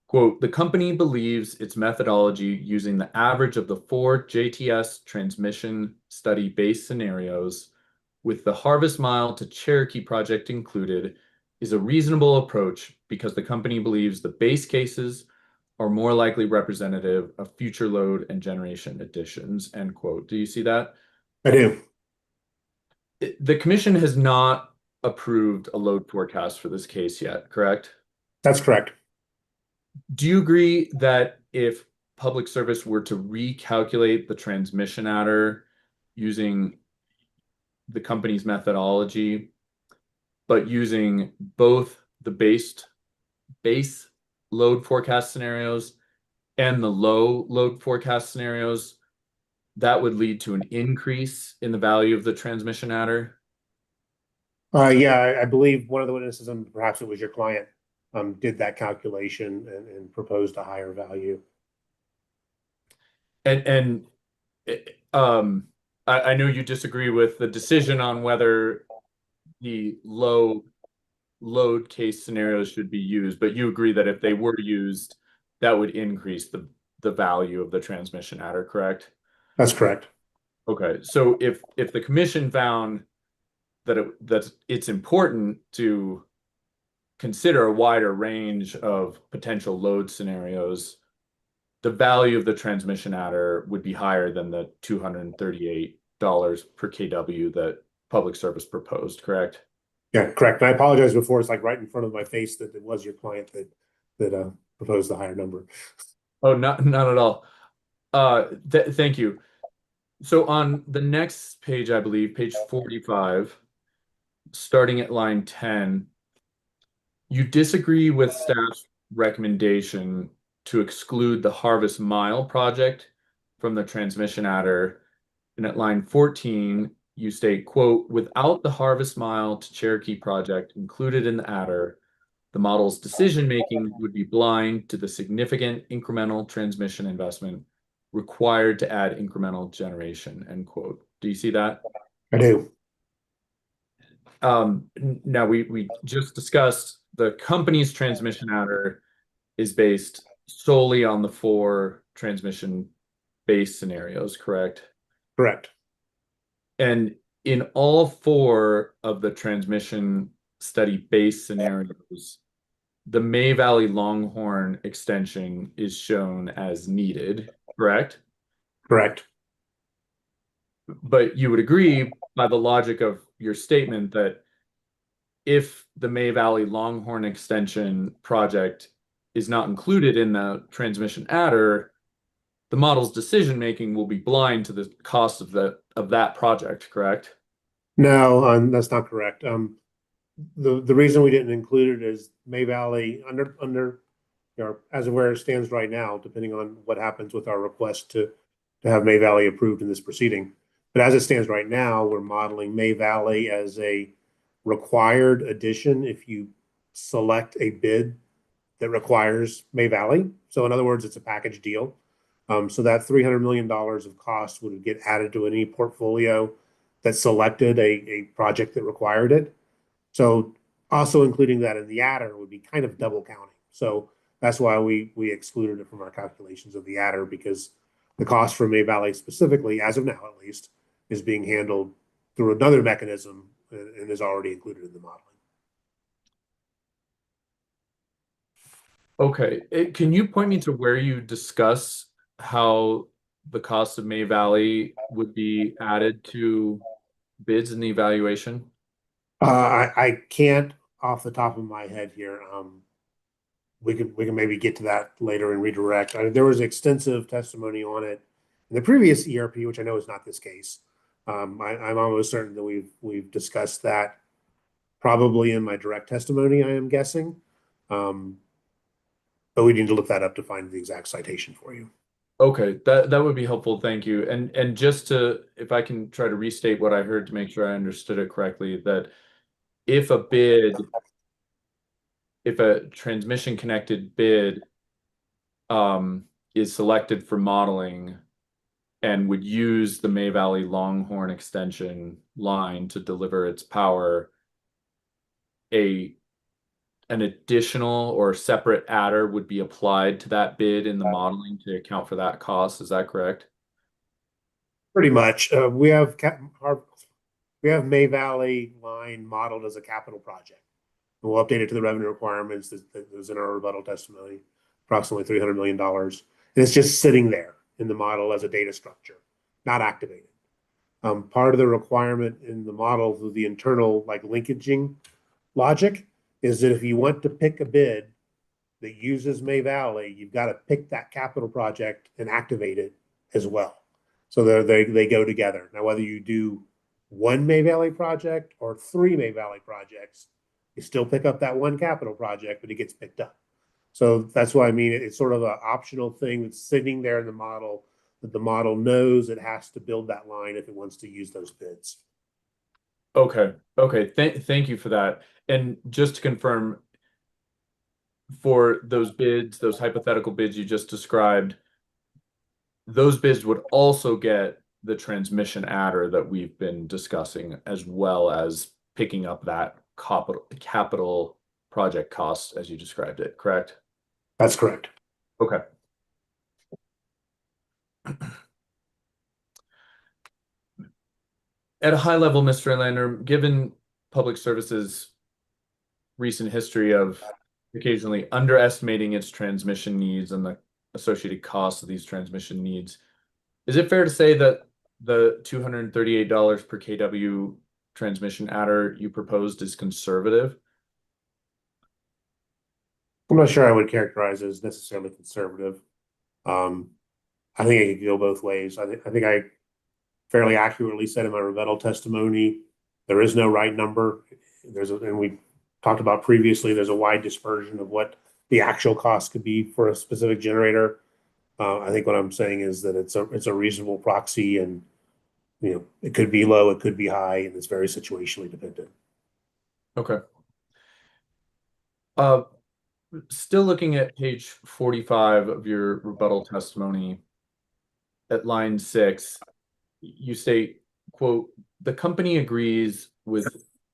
quote, the company believes its methodology using the average of the 4 JTS transmission study base scenarios with the Harvest Mile to Cherokee project included is a reasonable approach because the company believes the base cases are more likely representative of future load and generation additions, end quote. Do you see that? I do. The commission has not approved a load forecast for this case yet, correct? That's correct. Do you agree that if Public Service were to recalculate the transmission adder using the company's methodology, but using both the base load forecast scenarios and the low load forecast scenarios, that would lead to an increase in the value of the transmission adder? Yeah, I believe one of the witnesses, and perhaps it was your client, did that calculation and proposed a higher value. And I know you disagree with the decision on whether the low load case scenarios should be used, but you agree that if they were used, that would increase the value of the transmission adder, correct? That's correct. Okay, so if the commission found that it's important to consider a wider range of potential load scenarios, the value of the transmission adder would be higher than the $238 per kW that Public Service proposed, correct? Yeah, correct. And I apologize before, it's like right in front of my face that it was your client that proposed the higher number. Oh, not at all. Thank you. So on the next page, I believe, page 45, starting at line 10, you disagree with staff's recommendation to exclude the Harvest Mile project from the transmission adder. And at line 14, you state, quote, without the Harvest Mile to Cherokee project included in the adder, the model's decision-making would be blind to the significant incremental transmission investment required to add incremental generation, end quote. Do you see that? I do. Now we just discussed the company's transmission adder is based solely on the 4 transmission base scenarios, correct? Correct. And in all 4 of the transmission study base scenarios, the May Valley Longhorn extension is shown as needed, correct? Correct. But you would agree by the logic of your statement that if the May Valley Longhorn extension project is not included in the transmission adder, the model's decision-making will be blind to the cost of that project, correct? No, that's not correct. The reason we didn't include it is May Valley under as of where it stands right now, depending on what happens with our request to have May Valley approved in this proceeding. But as it stands right now, we're modeling May Valley as a required addition if you select a bid that requires May Valley. So in other words, it's a package deal. So that $300 million of cost would get added to any portfolio that selected a project that required it. So also including that in the adder would be kind of double counting. So that's why we excluded it from our calculations of the adder, because the cost for May Valley specifically, as of now at least, is being handled through another mechanism and is already included in the modeling. Okay, can you point me to where you discuss how the cost of May Valley would be added to bids in the evaluation? I can't off the top of my head here. We can maybe get to that later and redirect. There was extensive testimony on it in the previous ERP, which I know is not this case. I'm almost certain that we've discussed that probably in my direct testimony, I am guessing. But we need to look that up to find the exact citation for you. Okay, that would be helpful, thank you. And just to, if I can try to restate what I heard to make sure I understood it correctly, that if a transmission connected bid is selected for modeling and would use the May Valley Longhorn extension line to deliver its power, an additional or separate adder would be applied to that bid in the modeling to account for that cost. Is that correct? Pretty much. We have May Valley line modeled as a capital project. And we'll update it to the revenue requirements that was in our rebuttal testimony, approximately $300 million. And it's just sitting there in the model as a data structure, not activated. Part of the requirement in the model of the internal like linkaging logic is that if you want to pick a bid that uses May Valley, you've got to pick that capital project and activate it as well. So they go together. Now, whether you do one May Valley project or 3 May Valley projects, you still pick up that one capital project, but it gets picked up. So that's why I mean it's sort of an optional thing that's sitting there in the model that the model knows it has to build that line if it wants to use those bids. Okay. Thank you for that. And just to confirm, for those bids, those hypothetical bids you just described, those bids would also get the transmission adder that we've been discussing, as well as picking up that capital project costs as you described it, correct? That's correct. Okay. At a high level, Mr. Lander, given public services recent history of occasionally underestimating its transmission needs and the associated costs of these transmission needs, is it fair to say that the $238 per kW transmission adder you proposed is conservative? I'm not sure I would characterize it as necessarily conservative. I think it could go both ways. I think I fairly accurately said in my rebuttal testimony, there is no right number. And we talked about previously, there's a wide dispersion of what the actual cost could be for a specific generator. I think what I'm saying is that it's a reasonable proxy, and it could be low, it could be high, and it's very situationally dependent. Okay. Still looking at page 45 of your rebuttal testimony, at line 6, you state, quote, "The company agrees with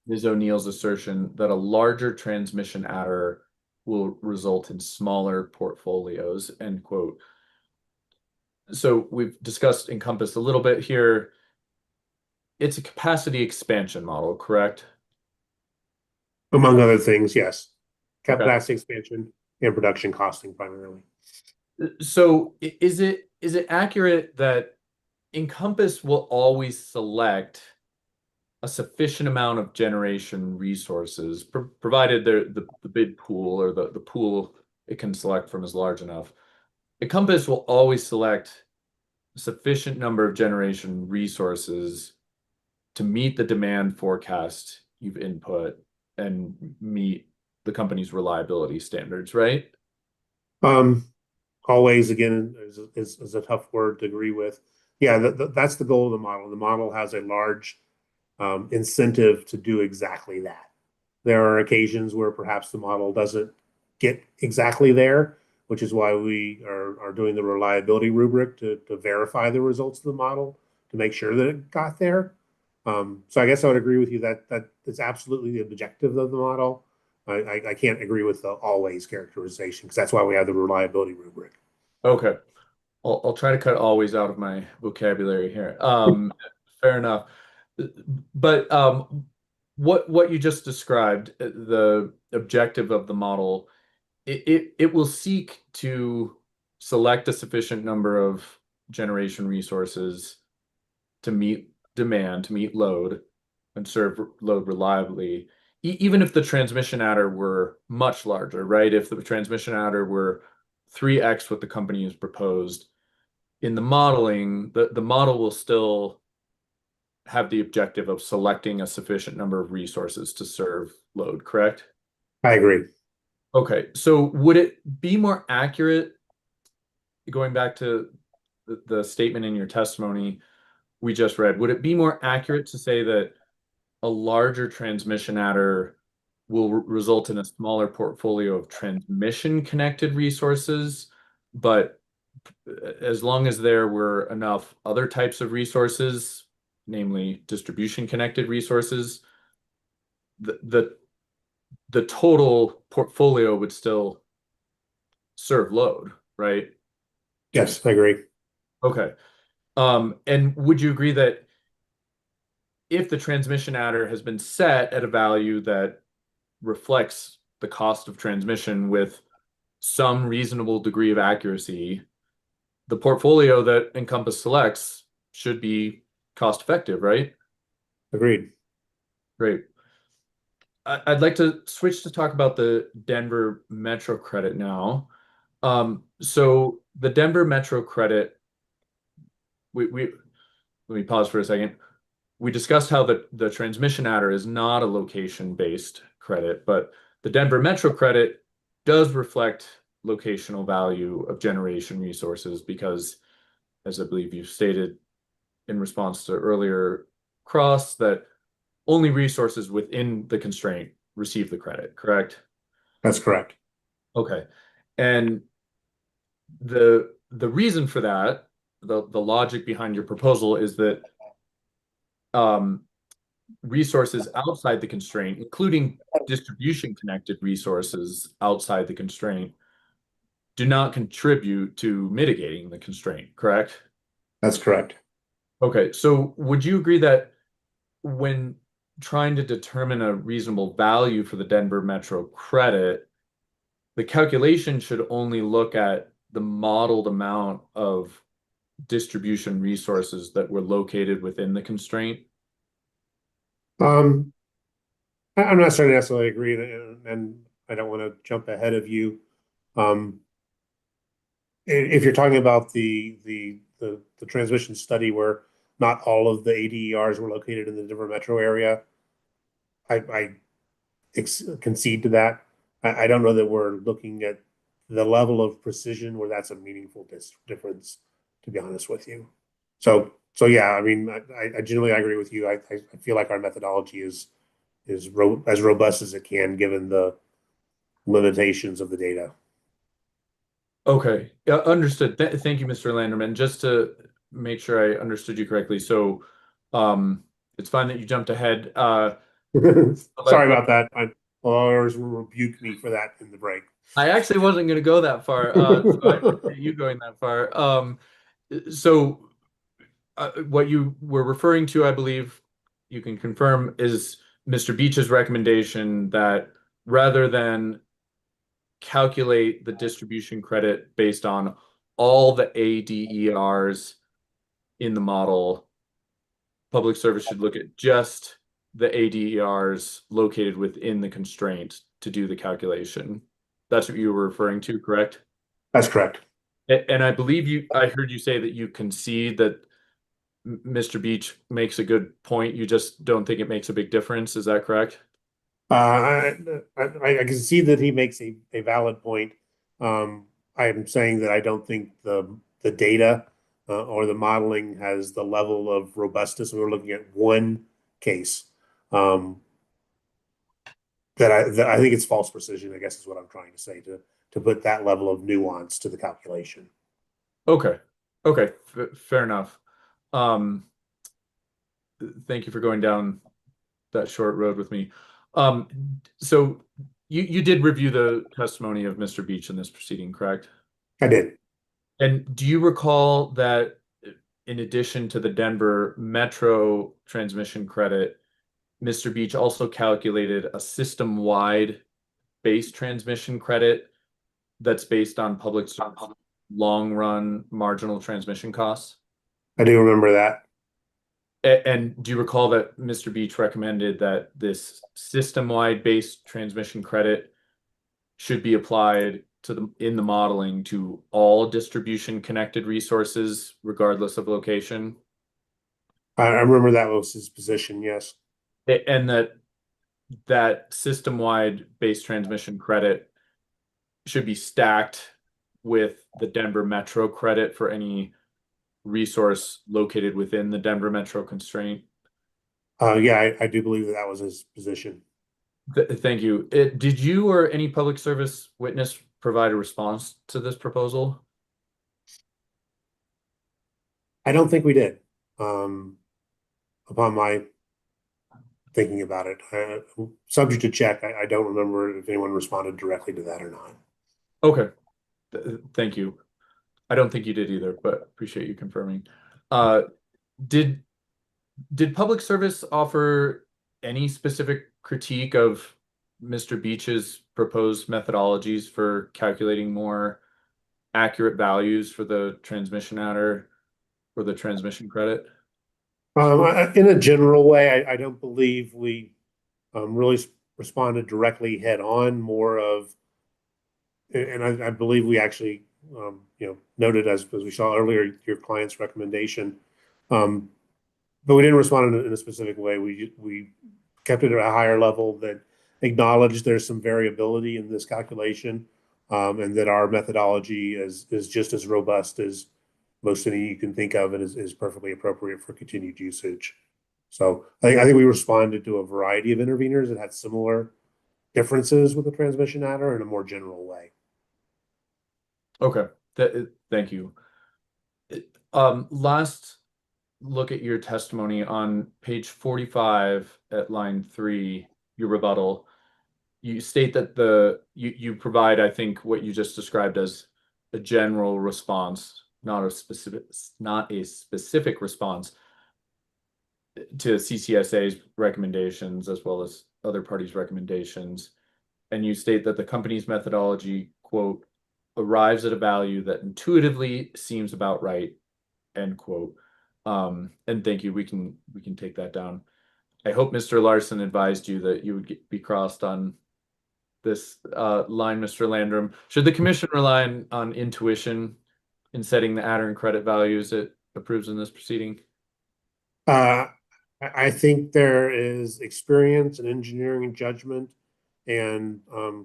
Ms. O'Neill's assertion that a larger transmission adder will result in smaller portfolios," end quote. So we've discussed Encompass a little bit here. It's a capacity expansion model, correct? Among other things, yes. Okay. Capacity expansion and production costing primarily. So is it accurate that Encompass will always select a sufficient amount of generation resources, provided the bid pool or the pool it can select from is large enough? Encompass will always select a sufficient number of generation resources to meet the demand forecast you've input and meet the company's reliability standards, right? Always, again, is a tough word to agree with. Yeah, that's the goal of the model. The model has a large incentive to do exactly that. There are occasions where perhaps the model doesn't get exactly there, which is why we are doing the reliability rubric to verify the results of the model to make sure that it got there. So I guess I would agree with you that it's absolutely the objective of the model. I can't agree with the always characterization, because that's why we have the reliability rubric. Okay. I'll try to cut always out of my vocabulary here. Fair enough. But what you just described, the objective of the model, it will seek to select a sufficient number of generation resources to meet demand, to meet load, and serve load reliably, even if the transmission adder were much larger, right? If the transmission adder were 3x what the company has proposed, in the modeling, the model will still have the objective of selecting a sufficient number of resources to serve load, correct? I agree. Okay, so would it be more accurate, going back to the statement in your testimony we just read, would it be more accurate to say that a larger transmission adder will result in a smaller portfolio of transmission connected resources, but as long as there were enough other types of resources, namely distribution connected resources, the total portfolio would still serve load, right? Yes, I agree. Okay. And would you agree that if the transmission adder has been set at a value that reflects the cost of transmission with some reasonable degree of accuracy, the portfolio that Encompass selects should be cost effective, right? Agreed. Great. I'd like to switch to talk about the Denver Metro credit now. So the Denver Metro credit, we let me pause for a second. We discussed how the transmission adder is not a location-based credit, but the Denver Metro credit does reflect locational value of generation resources because, as I believe you stated in response to earlier cross, that only resources within the constraint receive the credit, correct? That's correct. Okay. And the reason for that, the logic behind your proposal is that resources outside the constraint, including distribution connected resources outside the constraint, do not contribute to mitigating the constraint, correct? That's correct. Okay, so would you agree that when trying to determine a reasonable value for the Denver Metro credit, the calculation should only look at the modeled amount of distribution resources that were located within the constraint? I'm not necessarily agree, and I don't want to jump ahead of you. If you're talking about the transmission study where not all of the ADERs were located in the Denver metro area, I concede to that. I don't know that we're looking at the level of precision where that's a meaningful difference, to be honest with you. So yeah, I mean, I generally agree with you. I feel like our methodology is as robust as it can given the limitations of the data. Okay, understood. Thank you, Mr. Landerman. Just to make sure I understood you correctly, so it's fine that you jumped ahead. Sorry about that. Lawyers will rebuke me for that in the break. I actually wasn't going to go that far, so I appreciate you going that far. So what you were referring to, I believe you can confirm, is Mr. Beach's recommendation that rather than calculate the distribution credit based on all the ADERs in the model, public service should look at just the ADERs located within the constraint to do the calculation. That's what you were referring to, correct? That's correct. And I believe I heard you say that you concede that Mr. Beach makes a good point. You just don't think it makes a big difference. Is that correct? I can see that he makes a valid point. I am saying that I don't think the data or the modeling has the level of robustness. We're looking at one case that I think it's false precision, I guess is what I'm trying to say, to put that level of nuance to the calculation. Okay. Okay. Fair enough. Thank you for going down that short road with me. So you did review the testimony of Mr. Beach in this proceeding, correct? I did. And do you recall that in addition to the Denver Metro transmission credit, Mr. Beach also calculated a system-wide base transmission credit that's based on public long-run marginal transmission costs? I do remember that. And do you recall that Mr. Beach recommended that this system-wide base transmission credit should be applied in the modeling to all distribution connected resources, regardless of location? I remember that was his position, yes. And that system-wide base transmission credit should be stacked with the Denver Metro credit for any resource located within the Denver Metro constraint? Yeah, I do believe that was his position. Thank you. Did you or any public service witness provide a response to this proposal? I don't think we did. Upon my thinking about it, subject to check, I don't remember if anyone responded directly to that or not. Okay. Thank you. I don't think you did either, but appreciate you confirming. Did public service offer any specific critique of Mr. Beach's proposed methodologies for calculating more accurate values for the transmission adder or the transmission credit? In a general way, I don't believe we really responded directly head on. More of, and I believe we actually noted as we saw earlier your client's recommendation, but we didn't respond in a specific way. We kept it at a higher level that acknowledged there's some variability in this calculation, and that our methodology is just as robust as most any you can think of, and is perfectly appropriate for continued usage. So I think we responded to a variety of interveners that had similar differences with the transmission adder in a more general way. Okay, thank you. Last look at your testimony on page 45 at line 3, your rebuttal. You state that you provide, I think, what you just described as a general response, not a specific response to CCSA's recommendations as well as other parties' recommendations. And you state that the company's methodology, quote, arrives at a value that intuitively seems about right, end quote. And thank you. We can take that down. I hope Mr. Larson advised you that you would be crossed on this line, Mr. Landrum. Should the commission rely on intuition in setting the adder and credit values it approves in this proceeding? I think there is experience and engineering and judgment and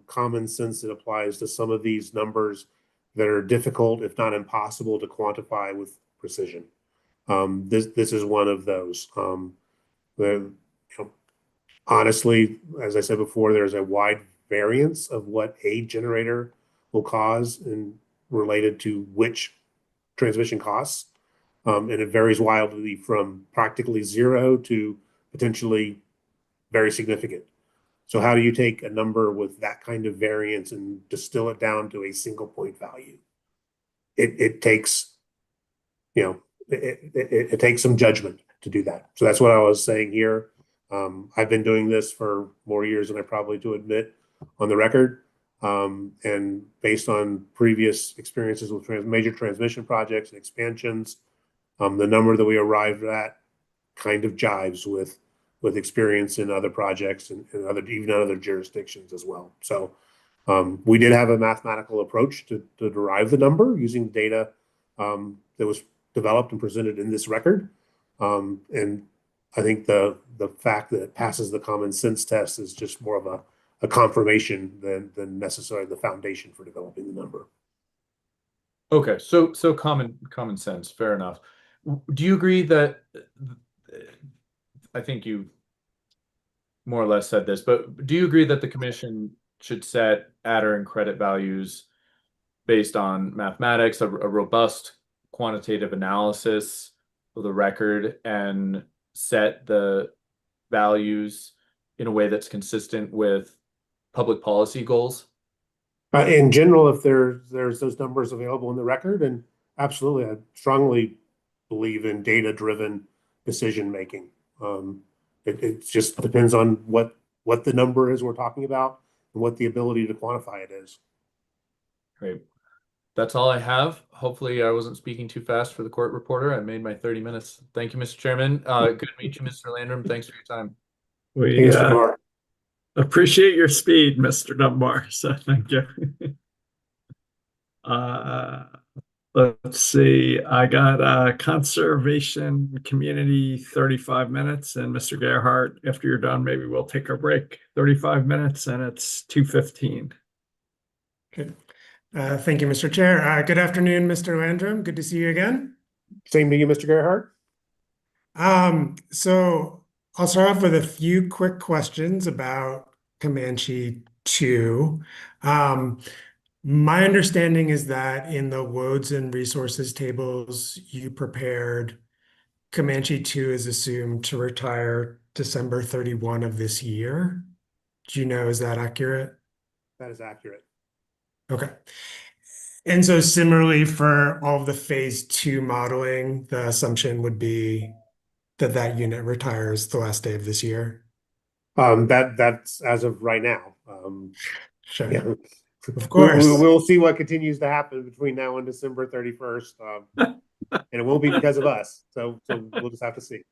common sense that applies to some of these numbers that are difficult, if not impossible, to quantify with precision. This is one of those. Honestly, as I said before, there's a wide variance of what a generator will cause and related to which transmission costs. And it varies wildly from practically zero to potentially very significant. So how do you take a number with that kind of variance and distill it down to a single point value? It takes, it takes some judgment to do that. So that's what I was saying here. I've been doing this for more years than I probably do admit on the record. And based on previous experiences with major transmission projects and expansions, the number that we arrived at kind of jives with experience in other projects and even other jurisdictions as well. So we did have a mathematical approach to derive the number using data that was developed and presented in this record. And I think the fact that it passes the common sense test is just more of a confirmation than necessarily the foundation for developing the number. Okay, so common sense, fair enough. Do you agree that, I think you more or less said this, but do you agree that the commission should set adder and credit values based on mathematics, a robust quantitative analysis of the record, and set the values in a way that's consistent with public policy goals? In general, if there's those numbers available in the record, and absolutely, I strongly believe in data-driven decision making. It just depends on what the number is we're talking about and what the ability to quantify it is. Great. That's all I have. Hopefully I wasn't speaking too fast for the court reporter. I made my 30 minutes. Thank you, Mr. Chairman. Good to meet you, Mr. Landrum. Thanks for your time. We appreciate your speed, Mr. Dunbar. So thank you. Let's see. I got conservation community 35 minutes, and Mr. Gerhardt, after you're done, maybe we'll take a break. 35 minutes, and it's 2:15. Good. Thank you, Mr. Chair. Good afternoon, Mr. Landrum. Good to see you again. Same to you, Mr. Gerhardt. So I'll start off with a few quick questions about Comanche 2. My understanding is that in the loads and resources tables you prepared, Comanche 2 is assumed to retire December 31 of this year. Do you know, is that accurate? That is accurate. Okay. And so similarly for all of the phase 2 modeling, the assumption would be that that unit retires the last day of this year? That's as of right now. Sure. Yeah. Of course. We'll see what continues to happen between now and December 31st. And it won't be because of us. So we'll just have to see.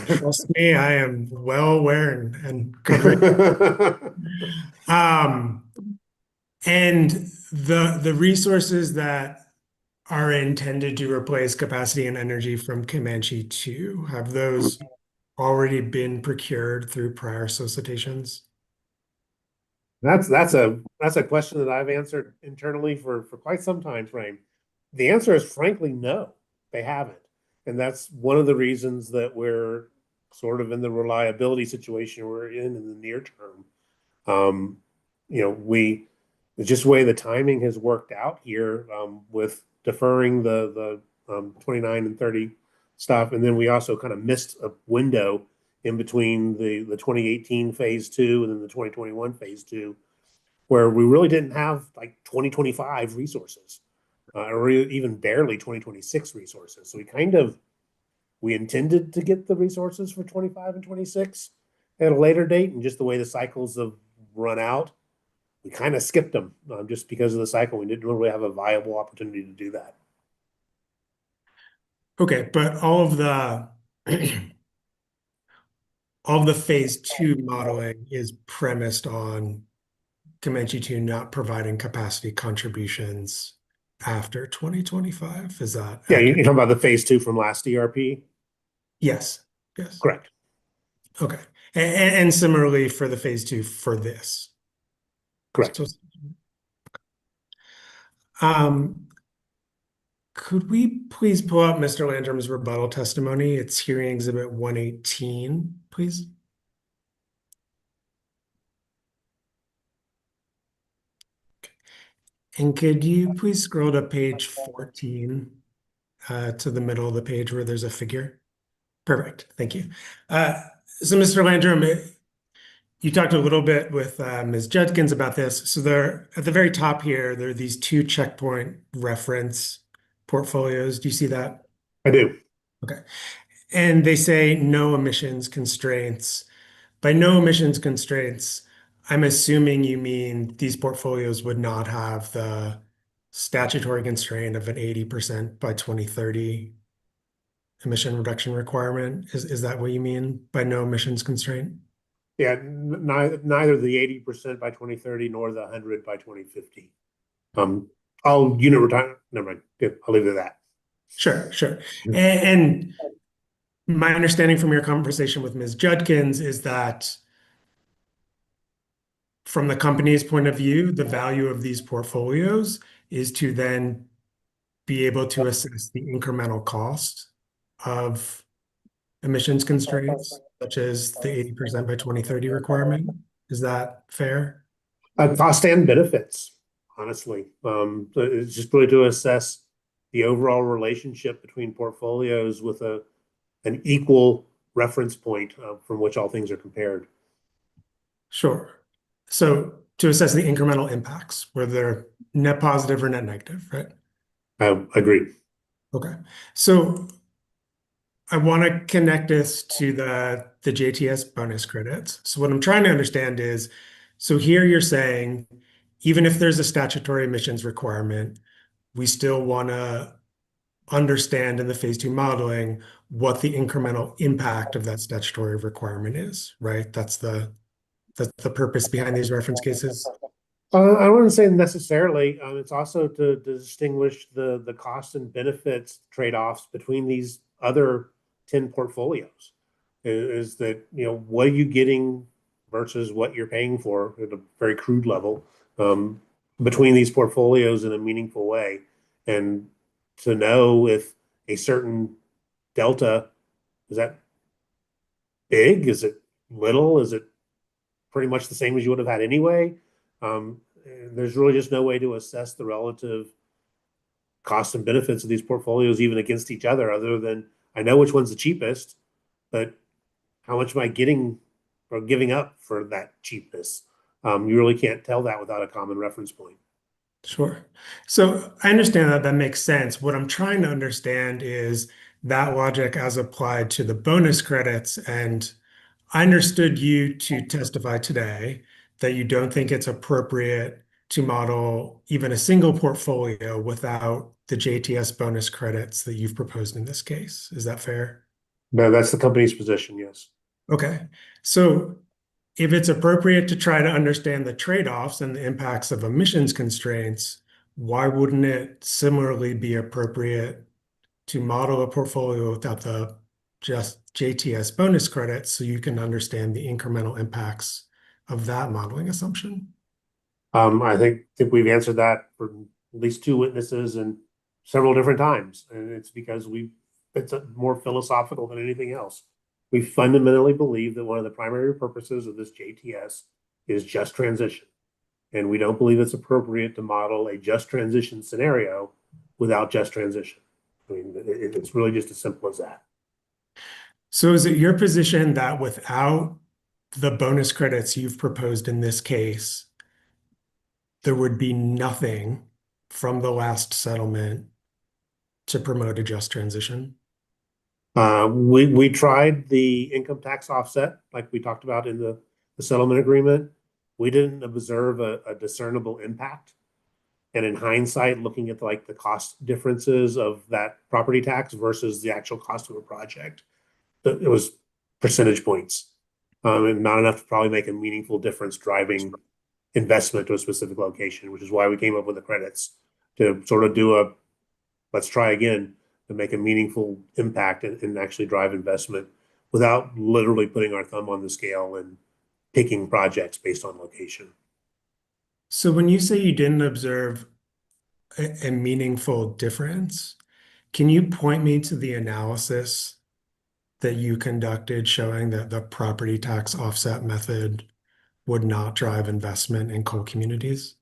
Trust me, I am well aware and covering. And the resources that are intended to replace capacity and energy from Comanche 2, have those already been procured through prior solicitations? That's a question that I've answered internally for quite some time frame. The answer is frankly no, they haven't. And that's one of the reasons that we're sort of in the reliability situation we're in the near term. Just the way the timing has worked out here, with deferring the 29 and 30 stuff, and then we also kind of missed a window in between the 2018 phase 2 and then the 2021 phase 2, where we really didn't have like 2025 resources, or even barely 2026 resources. So we intended to get the resources for 25 and 26 at a later date, and just the way the cycles have run out, we kind of skipped them, just because of the cycle. We didn't really have a viable opportunity to do that. Okay, but all of the phase 2 modeling is premised on Comanche 2 not providing capacity contributions after 2025. Is that Yeah, accurate? you're talking about the phase 2 from last ERP? Yes. Correct. Okay. And similarly for the phase 2 for this. Correct. Could we please pull out Mr. Landrum's rebuttal testimony? It's hearing exhibit 118, please. And could you please scroll to page 14, to the middle of the page where there's a figure? Perfect. Thank you. So Mr. Landrum, you talked a little bit with Ms. Judkins about this. So there, at the very top here, there are these 2 checkpoint reference portfolios. Do you see that? I do. Okay. And they say no emissions constraints. By no emissions constraints, I'm assuming you mean these portfolios would not have the statutory constraint of an 80% by 2030 emission reduction requirement. Is that what you mean by no emissions constraint? Yeah, neither the 80% by 2030 nor the 100 by 2050. All unit retirement. Never mind. Yeah, I'll leave it at that. Sure. And my understanding from your conversation with Ms. Judkins is that from the company's point of view, the value of these portfolios is to then be able to assess the incremental cost of emissions constraints, such as the 80% by 2030 requirement. Is that fair? Cost and benefits, honestly. So it's just really to assess the overall relationship between portfolios with an equal reference point, from which all things are compared. Sure. So to assess the incremental impacts, whether they're net positive or net negative, right? I agree. Okay. So I want to connect this to the JTS bonus credits. So what I'm trying to understand is, so here you're saying, even if there's a statutory emissions requirement, we still want to understand in the phase 2 modeling what the incremental impact of that statutory requirement is, right? That's the purpose behind these reference cases. I wouldn't say necessarily. It's also to distinguish the cost and benefits trade-offs between these other 10 portfolios. Is that, what are you getting versus what you're paying for at a very crude level, between these portfolios in a meaningful way, and to know if a certain delta, is that big? Is it little? Is it pretty much the same as you would have had anyway? There's really just no way to assess the relative costs and benefits of these portfolios even against each other than I know which one's the cheapest, but how much am I getting or giving up for that cheapness? You really can't tell that without a common reference point. Sure. So I understand that makes sense. What I'm trying to understand is that logic as applied to the bonus credits. And I understood you to testify today that you don't think it's appropriate to model even a single portfolio without the JTS bonus credits that you've proposed in this case. Is that fair? No, that's the company's position, yes. Okay. So if it's appropriate to try to understand the trade-offs and the impacts of emissions constraints, why wouldn't it similarly be appropriate to model a portfolio without the just JTS bonus credits so you can understand the incremental impacts of that modeling assumption? I think we've answered that for at least two witnesses and several different times. And it's because it's more philosophical than anything else. We fundamentally believe that one of the primary purposes of this JTS is just transition. And we don't believe it's appropriate to model a just transition scenario without just transition. I mean, it's really just as simple as that. So is it your position that without the bonus credits you've proposed in this case, there would be nothing from the last settlement to promote a just transition? We tried the income tax offset, like we talked about in the settlement agreement. We didn't observe a discernible impact. And in hindsight, looking at like the cost differences of that property tax versus the actual cost of a project, it was percentage points, and not enough to probably make a meaningful difference driving investment to a specific location, which is why we came up with the credits to sort of do let's try again to make a meaningful impact and actually drive investment without literally putting our thumb on the scale and picking projects based on location. So when you say you didn't observe a meaningful difference, can you point me to the analysis that you conducted showing that the property tax offset method would not drive investment in coal communities?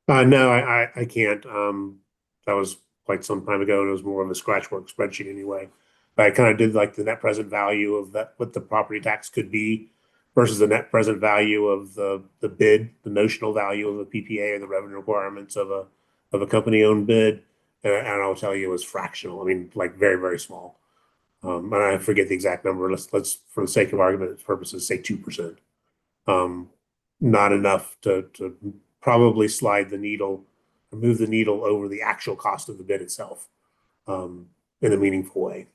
No, I can't. That was quite some time ago, and it was more of a scratch work spreadsheet anyway. But I kind of did like the net present value of that, what the property tax could be versus the net present value of the bid, the notional value of a PPA or the revenue requirements of a company-owned bid. And I'll tell you, it was fractional. I mean, like very, very small. And I forget the exact number. Let's for the sake of argument purposes, say 2%. Not enough to probably slide the needle or move the needle over the actual cost of the bid itself in a meaningful way.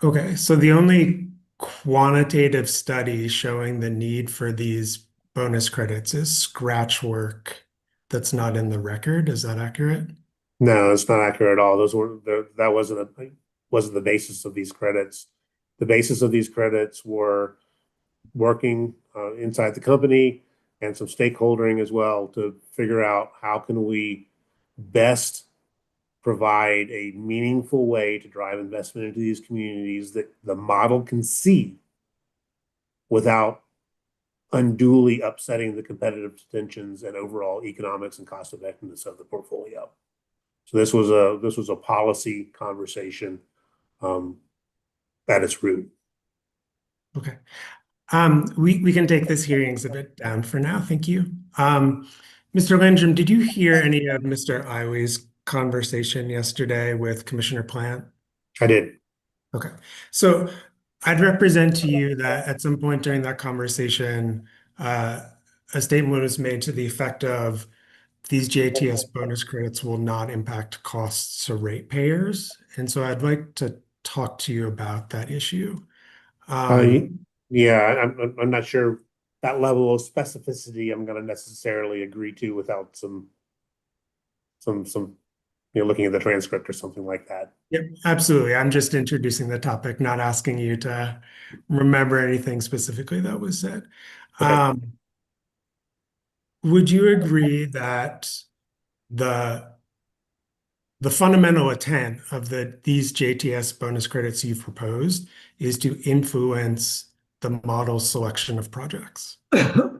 Okay, so the only quantitative study showing the need for these bonus credits is scratch work that's not in the record. Is that accurate? No, it's not accurate at all. That wasn't the basis of these credits. The basis of these credits were working inside the company and some stakeholdering as well to figure out how can we best provide a meaningful way to drive investment into these communities that the model can see without unduly upsetting the competitive tensions and overall economics and cost effectiveness of the portfolio. So this was a policy conversation at its root. Okay. We can take this hearing exhibit down for now. Thank you. Mr. Landrum, did you hear any of Mr. Iway's conversation yesterday with Commissioner Plant? I did. Okay. So I'd represent to you that at some point during that conversation, a statement was made to the effect of these JTS bonus credits will not impact costs to ratepayers. And so I'd like to talk to you about that issue. Yeah, I'm not sure that level of specificity I'm going to necessarily agree to without some looking at the transcript or something like that. Yep, absolutely. I'm just introducing the topic, not asking you to remember anything specifically that was said. Okay. Would you agree that the fundamental intent of these JTS bonus credits you've proposed is to influence the model selection of projects?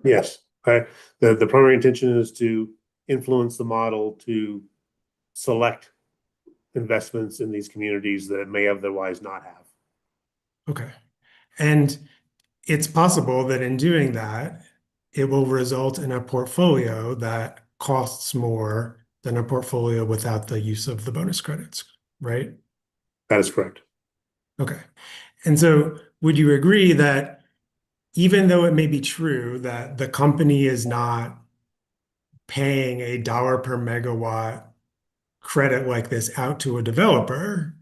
Yes. The primary intention is to influence the model to select investments in these communities that it may otherwise not have. Okay. And it's possible that in doing that, it will result in a portfolio that costs more than a portfolio without the use of the bonus credits, right? That is correct. Okay. And so would you agree that even though it may be true that the company is not paying a dollar per megawatt credit like this out to a developer,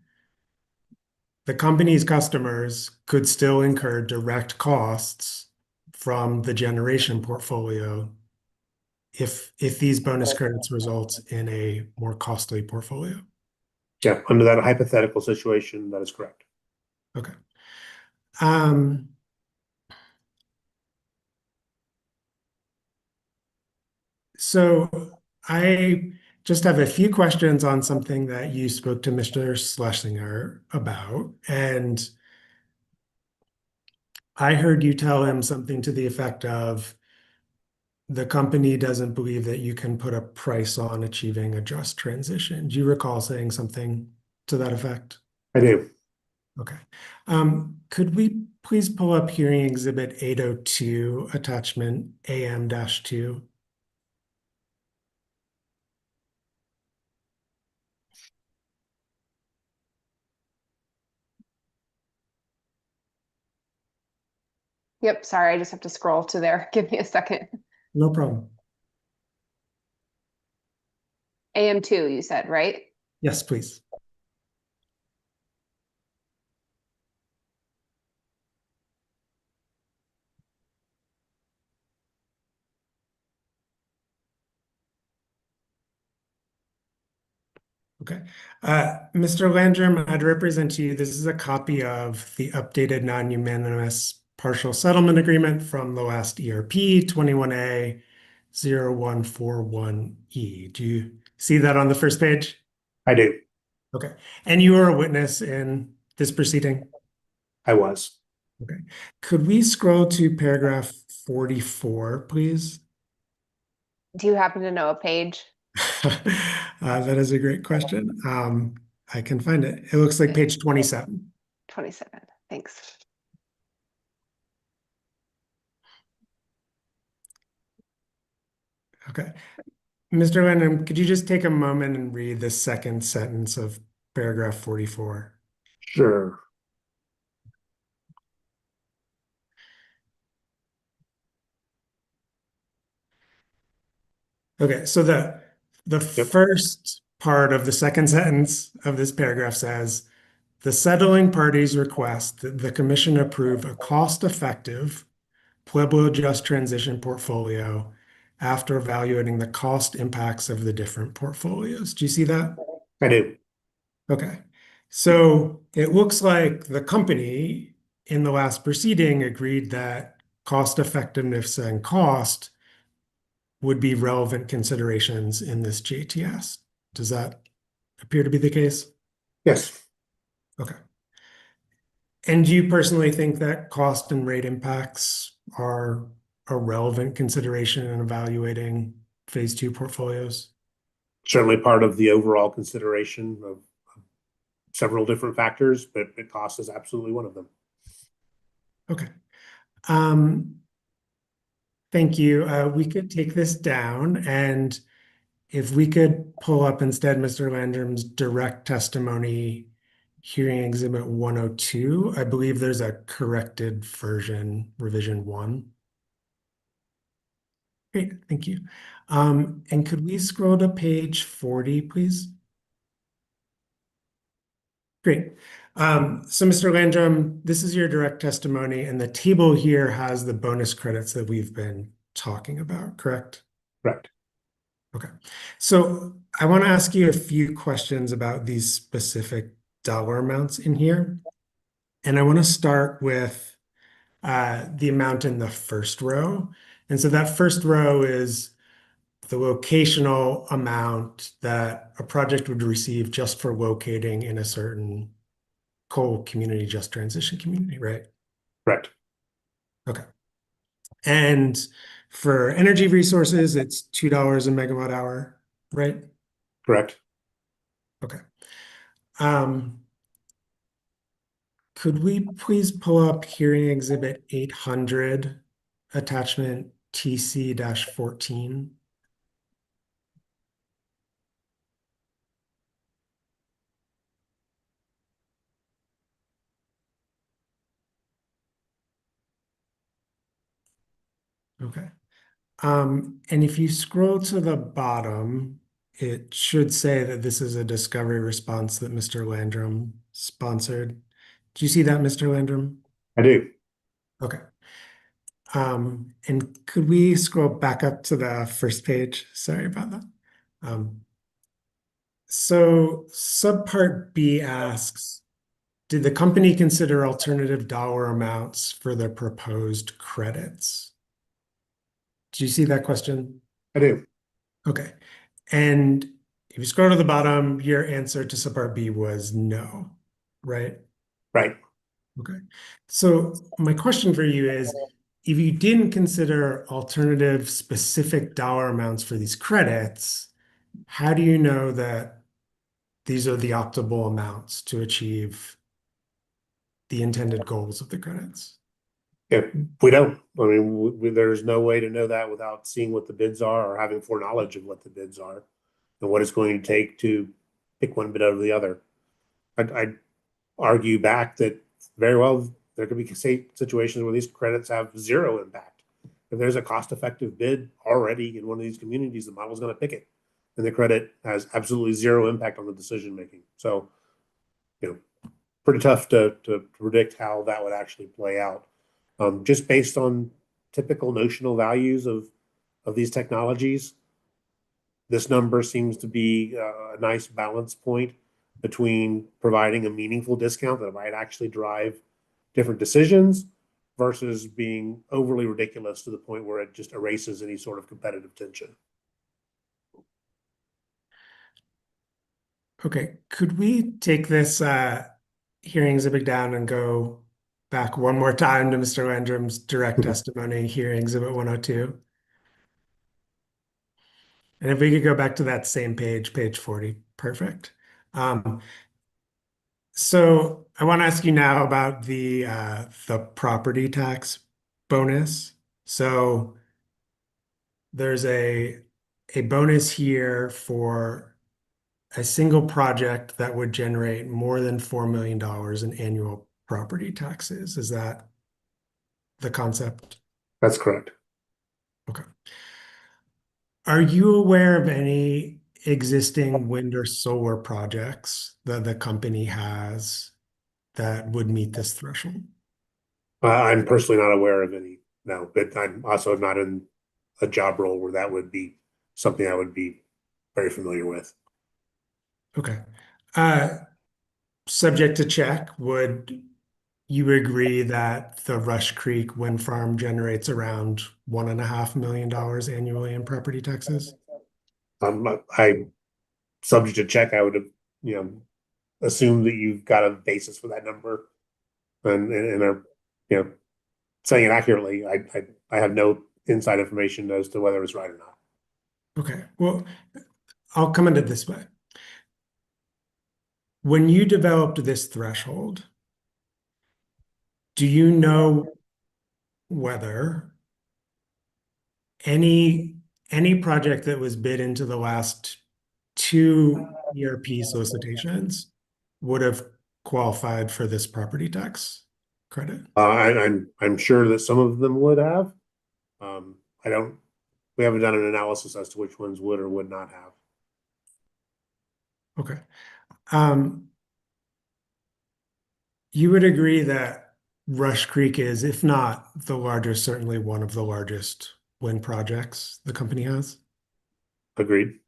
the company's customers could still incur direct costs from the generation portfolio if these bonus credits results in a more costly portfolio. Yeah, under that hypothetical situation, that is correct. Okay. So I just have a few questions on something that you spoke to Mr. Schlesinger about, and I heard you tell him something to the effect of the company doesn't believe that you can put a price on achieving a just transition. Do you recall saying something to that effect? I do. Okay. Could we please pull up hearing exhibit 802, attachment AM-2? Yep, sorry, I just have to scroll to there. Give me a second. No problem. AM2, you said, right? Yes, please. Okay. Mr. Landrum, I'd represent to you, this is a copy of the updated non-unanimous partial settlement agreement from the last ERP 21A-0141E. Do you see that on the first page? I do. Okay. And you were a witness in this proceeding? I was. Okay. Could we scroll to paragraph 44, please? Do you happen to know a page? That is a great question. I can find it. It looks like page 27. 27, thanks. Okay. Mr. Landrum, could you just take a moment and read the second sentence of paragraph 44? Sure. Okay, so the first part of the second sentence of this paragraph says, the settling parties request that the commission approve a cost-effective Pueblo Just Transition portfolio after evaluating the cost impacts of the different portfolios. Do you see that? I do. Okay. So it looks like the company in the last proceeding agreed that cost effectiveness and cost would be relevant considerations in this JTS. Does that appear to be the case? Yes. Okay. And do you personally think that cost and rate impacts are a relevant consideration in evaluating phase two portfolios? Certainly part of the overall consideration of several different factors, but the cost is absolutely one of them. Okay. Thank you. We could take this down, and if we could pull up instead Mr. Landrum's direct testimony, hearing exhibit 102. I believe there's a corrected version, revision 1. Great, thank you. And could we scroll to page 40, please? Great. So Mr. Landrum, this is your direct testimony, and the table here has the bonus credits that we've been talking about, correct? Correct. Okay. So I want to ask you a few questions about these specific dollar amounts in here. And I want to start with the amount in the first row. And so that first row is the locational amount that a project would receive just for locating in a certain coal community, just transition community, right? Correct. Okay. And for energy resources, it's $2 a megawatt hour, right? Correct. Okay. Could we please pull up hearing exhibit 800, attachment TC-14? Okay. And if you scroll to the bottom, it should say that this is a discovery response that Mr. Landrum sponsored. Do you see that, Mr. Landrum? I do. Okay. And could we scroll back up to the first page? Sorry about that. So subpart B asks, did the company consider alternative dollar amounts for the proposed credits? Do you see that question? I do. Okay. And if you scroll to the bottom, your answer to subpart B was no, right? Right. Okay. So my question for you is, if you didn't consider alternative specific dollar amounts for these credits, how do you know that these are the optimal amounts to achieve the intended goals of the credits? Yeah, we don't. I mean, there's no way to know that without seeing what the bids are or having foreknowledge of what the bids are and what it's going to take to pick one bid over the other. I'd argue back that very well there could be situations where these credits have zero impact. If there's a cost-effective bid already in one of these communities, the model's going to pick it, and the credit has absolutely zero impact on the decision making. So, pretty tough to predict how that would actually play out. Just based on typical notional values of these technologies, this number seems to be a nice balance point between providing a meaningful discount that might actually drive different decisions versus being overly ridiculous to the point where it just erases any sort of competitive tension. Okay, could we take this hearing exhibit down and go back one more time to Mr. Landrum's direct testimony, hearing exhibit 102? And if we could go back to that same page, page 40, perfect. So I want to ask you now about the property tax bonus. So there's a bonus here for a single project that would generate more than $4 million in annual property taxes. Is that the concept? That's correct. Okay. Are you aware of any existing wind or solar projects that the company has that would meet this threshold? I'm personally not aware of any, no, but I'm also not in a job role where that would be something I would be very familiar with. Okay. Subject to check, would you agree that the Rush Creek wind farm generates around $1.5 million annually in property taxes? I subject to check, I would have, assume that you've got a basis for that number and are, saying it accurately. I have no inside information as to whether it's right or not. Okay, well, I'll come at it this way. When you developed this threshold, do you know whether any project that was bid into the last two ERP solicitations would have qualified for this property tax credit? I'm sure that some of them would have. We haven't done an analysis as to which ones would or would not have. Okay. You would agree that Rush Creek is, if not the largest, certainly one of the largest wind projects the company has? Agreed.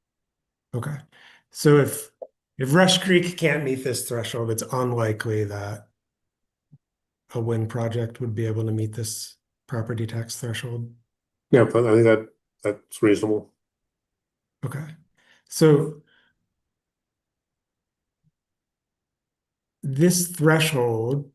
Okay. So if Rush Creek can't meet this threshold, it's unlikely that a wind project would be able to meet this property tax threshold. Yeah, but I think that's reasonable. Okay. So this threshold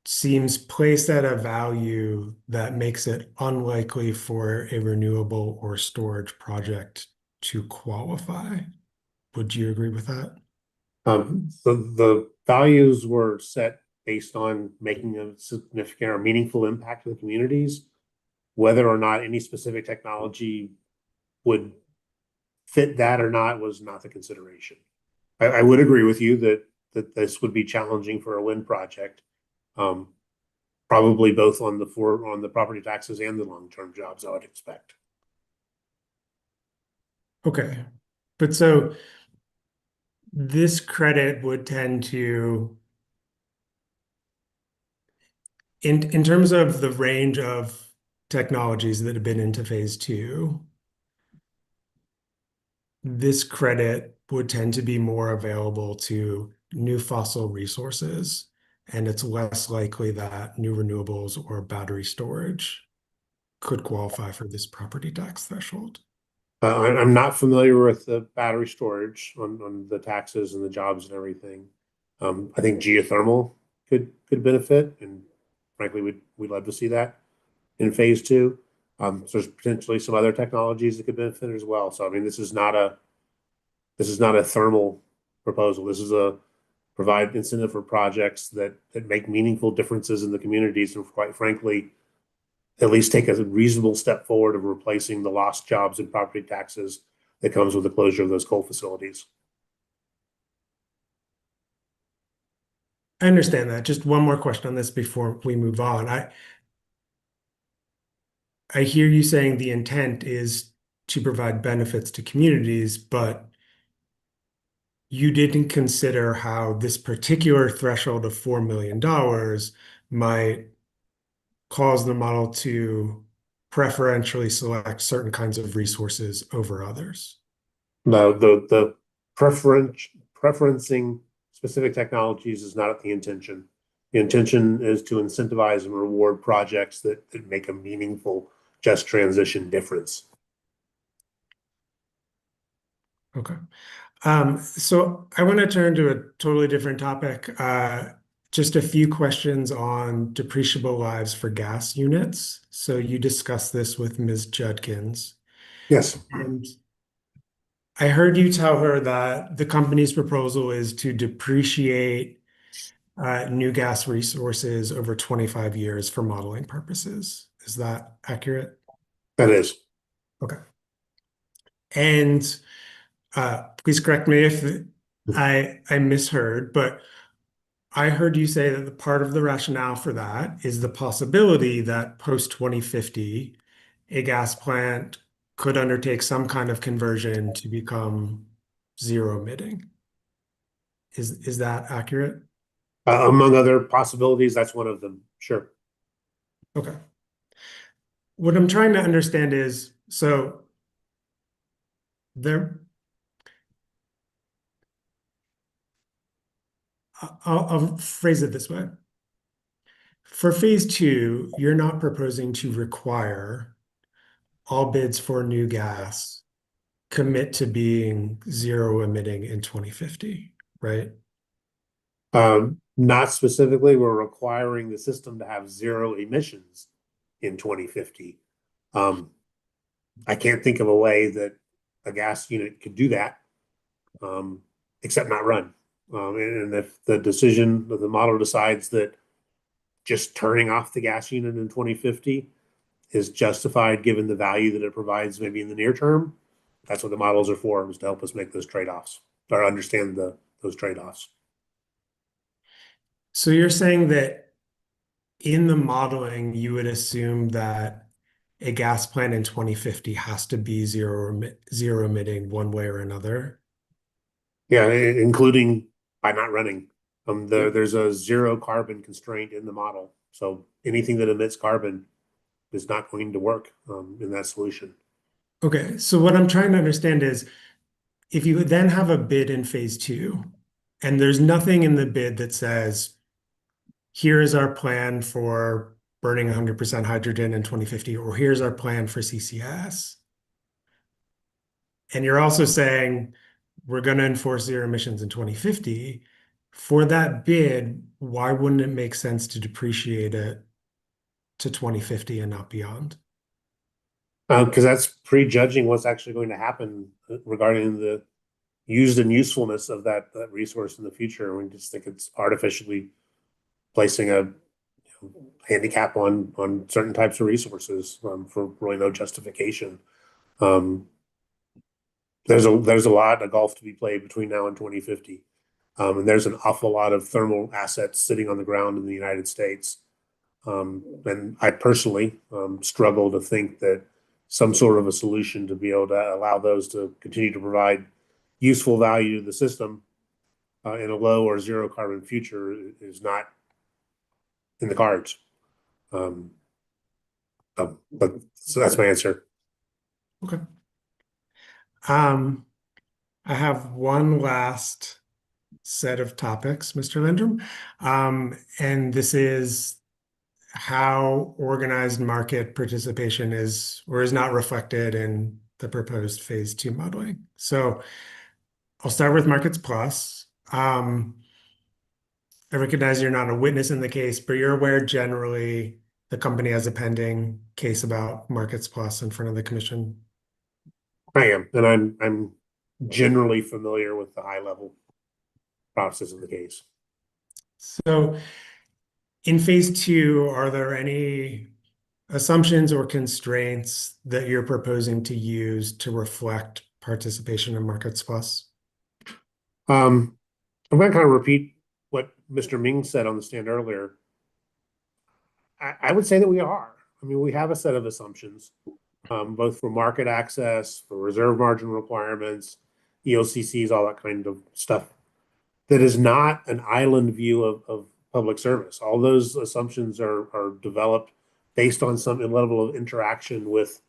seems placed at a value that makes it unlikely for a renewable or storage project to qualify. Would you agree with that? The values were set based on making a significant or meaningful impact to the communities. Whether or not any specific technology would fit that or not was not the consideration. I would agree with you that this would be challenging for a wind project. Probably both on the property taxes and the long-term jobs, I would expect. Okay. But so this credit would tend to, in terms of the range of technologies that have been into phase two, this credit would tend to be more available to new fossil resources, and it's less likely that new renewables or battery storage could qualify for this property tax threshold. I'm not familiar with the battery storage on the taxes and the jobs and everything. I think geothermal could benefit, and frankly, we'd love to see that in phase two. So there's potentially some other technologies that could benefit as well. So I mean, this is not a thermal proposal. This is a provide incentive for projects that make meaningful differences in the communities, and quite frankly, at least take a reasonable step forward of replacing the lost jobs and property taxes that comes with the closure of those coal facilities. I understand that. Just one more question on this before we move on. I hear you saying the intent is to provide benefits to communities, but you didn't consider how this particular threshold of $4 million might cause the model to preferentially select certain kinds of resources over others. No, the preferencing specific technologies is not the intention. The intention is to incentivize and reward projects that make a meaningful just transition difference. Okay. So I want to turn to a totally different topic. Just a few questions on depreciable lives for gas units. So you discussed this with Ms. Judkins. Yes. And I heard you tell her that the company's proposal is to depreciate new gas resources over 25 years for modeling purposes. Is that accurate? That is. Okay. And please correct me if I misheard, but I heard you say that the part of the rationale for that is the possibility that post 2050, a gas plant could undertake some kind of conversion to become zero emitting. Is that accurate? Among other possibilities, that's one of them. Sure. Okay. What I'm trying to understand is, so there, I'll phrase it this way. For phase two, you're not proposing to require all bids for new gas commit to being zero emitting in 2050, right? Not specifically, we're requiring the system to have zero emissions in 2050. I can't think of a way that a gas unit could do that, except not run. And if the model decides that just turning off the gas unit in 2050 is justified given the value that it provides maybe in the near term, that's what the models are for, is to help us make those trade-offs or understand those trade-offs. So you're saying that in the modeling, you would assume that a gas plant in 2050 has to be zero emitting one way or another? Yeah, including by not running. There's a zero carbon constraint in the model. So anything that emits carbon is not going to work in that solution. Okay, so what I'm trying to understand is if you then have a bid in phase two, and there's nothing in the bid that says, here is our plan for burning 100% hydrogen in 2050, or here's our plan for CCS. And you're also saying we're going to enforce zero emissions in 2050. For that bid, why wouldn't it make sense to depreciate it to 2050 and not beyond? Because that's prejudging what's actually going to happen regarding the used and usefulness of that resource in the future. We just think it's artificially placing a handicap on certain types of resources for really no justification. There's a lot of golf to be played between now and 2050. And there's an awful lot of thermal assets sitting on the ground in the United States. And I personally struggle to think that some sort of a solution to be able to allow those to continue to provide useful value to the system in a low or zero carbon future is not in the cards. But so that's my answer. Okay. I have one last set of topics, Mr. Landrum. And this is how organized market participation is or is not reflected in the proposed phase 2 modeling. So I'll start with Markets Plus. I recognize you're not a witness in the case, but you're aware generally the company has a pending case about Markets Plus in front of the commission. I am, and I'm generally familiar with the high level process of the case. So in phase 2, are there any assumptions or constraints that you're proposing to use to reflect participation in Markets Plus? I'm going to kind of repeat what Mr. Ming said on the stand earlier. I would say that we are. I mean, we have a set of assumptions, both for market access, for reserve margin requirements, ELCCs, all that kind of stuff. That is not an island view of public service. All those assumptions are developed based on some level of interaction with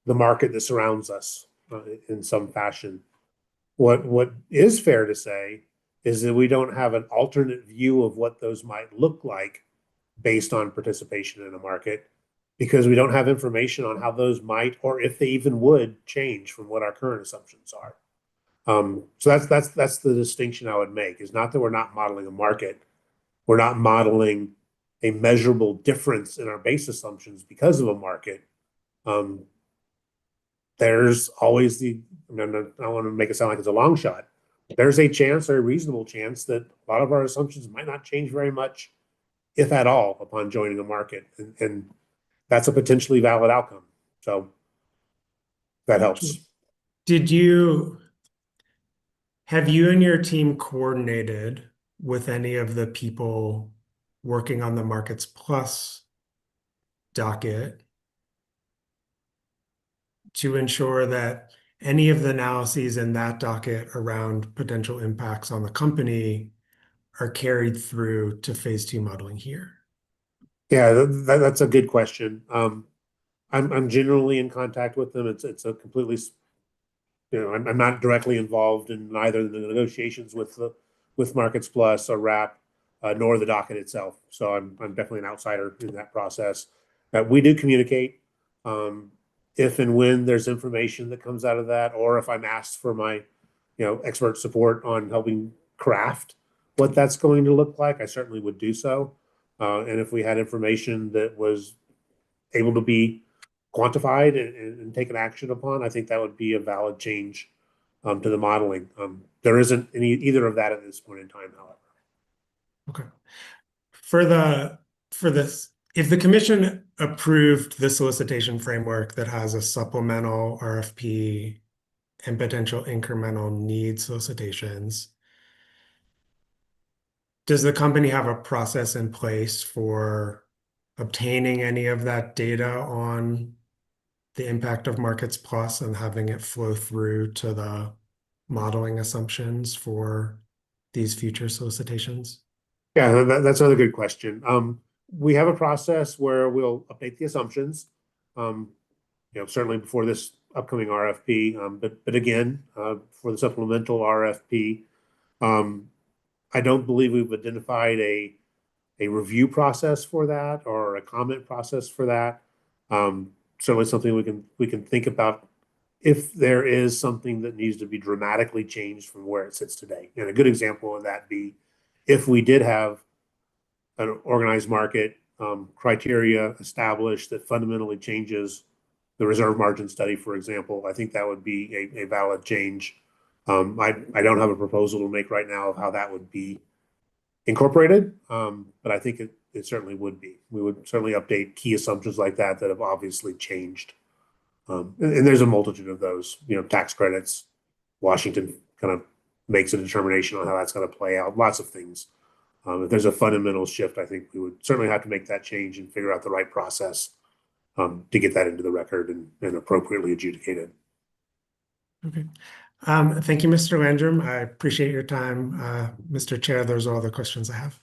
the market that surrounds us in some fashion. What is fair to say is that we don't have an alternate view of what those might look like based on participation in a market, because we don't have information on how those might, or if they even would, change from what our current assumptions are. So that's the distinction I would make, is not that we're not modeling a market, we're not modeling a measurable difference in our base assumptions because of a market. There's always I don't want to make it sound like it's a long shot. There's a chance, or a reasonable chance, that a lot of our assumptions might not change very much, if at all, upon joining a market, and that's a potentially valid outcome. So that helps. Have you and your team coordinated with any of the people working on the Markets Plus docket to ensure that any of the analyses in that docket around potential impacts on the company are carried through to phase 2 modeling here? Yeah, that's a good question. I'm generally in contact with them. It's a completely, I'm not directly involved in either the negotiations with Markets Plus or RAP, nor the docket itself. So I'm definitely an outsider in that process. We do communicate if and when there's information that comes out of that, or if I'm asked for my expert support on helping craft what that's going to look like, I certainly would do so. And if we had information that was able to be quantified and taken action upon, I think that would be a valid change to the modeling. There isn't either of that at this point in time, however. Okay. For this, if the commission approved the solicitation framework that has a supplemental RFP and potential incremental need solicitations, does the company have a process in place for obtaining any of that data on the impact of Markets Plus and having it flow through to the modeling assumptions for these future solicitations? Yeah, that's another good question. We have a process where we'll update the assumptions, certainly before this upcoming RFP, but again, for the supplemental RFP, I don't believe we've identified a review process for that or a comment process for that. Certainly something we can think about if there is something that needs to be dramatically changed from where it sits today. And a good example of that be if we did have an organized market criteria established that fundamentally changes the reserve margin study, for example, I think that would be a valid change. I don't have a proposal to make right now of how that would be incorporated, but I think it certainly would be. We would certainly update key assumptions like that have obviously changed. And there's a multitude of those, tax credits. Washington kind of makes a determination on how that's going to play out. Lots of things If there's a fundamental shift, I think we would certainly have to make that change and figure out the right process to get that into the record and appropriately adjudicated. Okay. Thank you, Mr. Landrum. I appreciate your time. Mr. Chair, those are all the questions I have.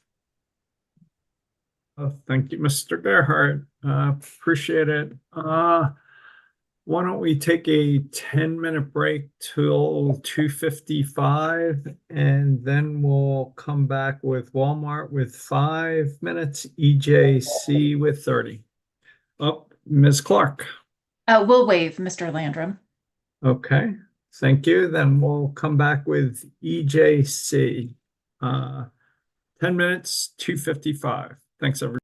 Thank you, Mr. Gerhardt. Appreciate it. Why don't we take a 10-minute break till 2:55, and then we'll come back with Walmart with 5 minutes, EJC with 30. Oh, Ms. Clark. We'll waive, Mr. Landrum. Okay, thank you. Then we'll come back with EJC. 10 minutes, 2:55. Thanks, everyone.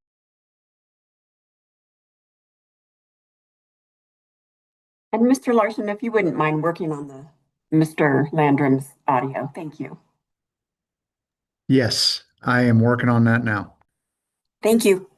And Mr. Larson, if you wouldn't mind working on the Mr. Landrum's audio, thank you. Yes, I am working on that now. Thank you.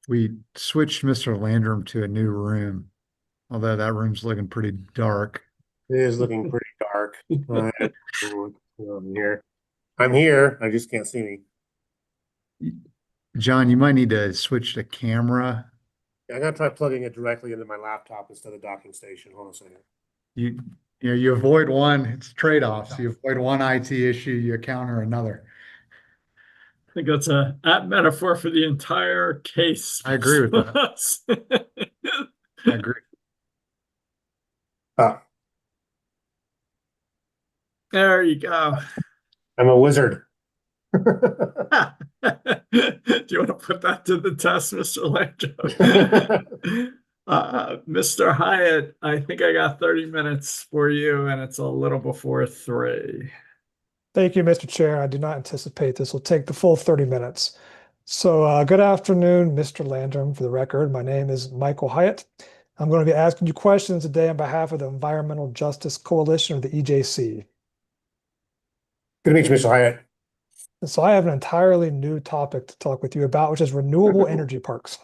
We switched Mr. Landrum to a new room, although that room's looking pretty dark. It is looking pretty dark. Here. I'm here. I just can't see me. John, you might need to switch to camera. I'm gonna try plugging it directly into my laptop instead of docking station. Hold on a second. You avoid one, it's trade-offs. You avoid one IT issue, you counter another. I think that's a apt metaphor for the entire case. I agree with that. I agree. There you go. I'm a wizard. Do you want to put that to the test, Mr. Landrum? Mr. Hyatt, I think I got 30 minutes for you, and it's a little before 3. Thank you, Mr. Chair. I do not anticipate this will take the full 30 minutes. So good afternoon, Mr. Landrum. For the record, my name is Michael Hyatt. I'm going to be asking you questions today on behalf of the Environmental Justice Coalition, or the EJC. Good to meet you, Mr. Hyatt. And so I have an entirely new topic to talk with you about, which is renewable energy parks.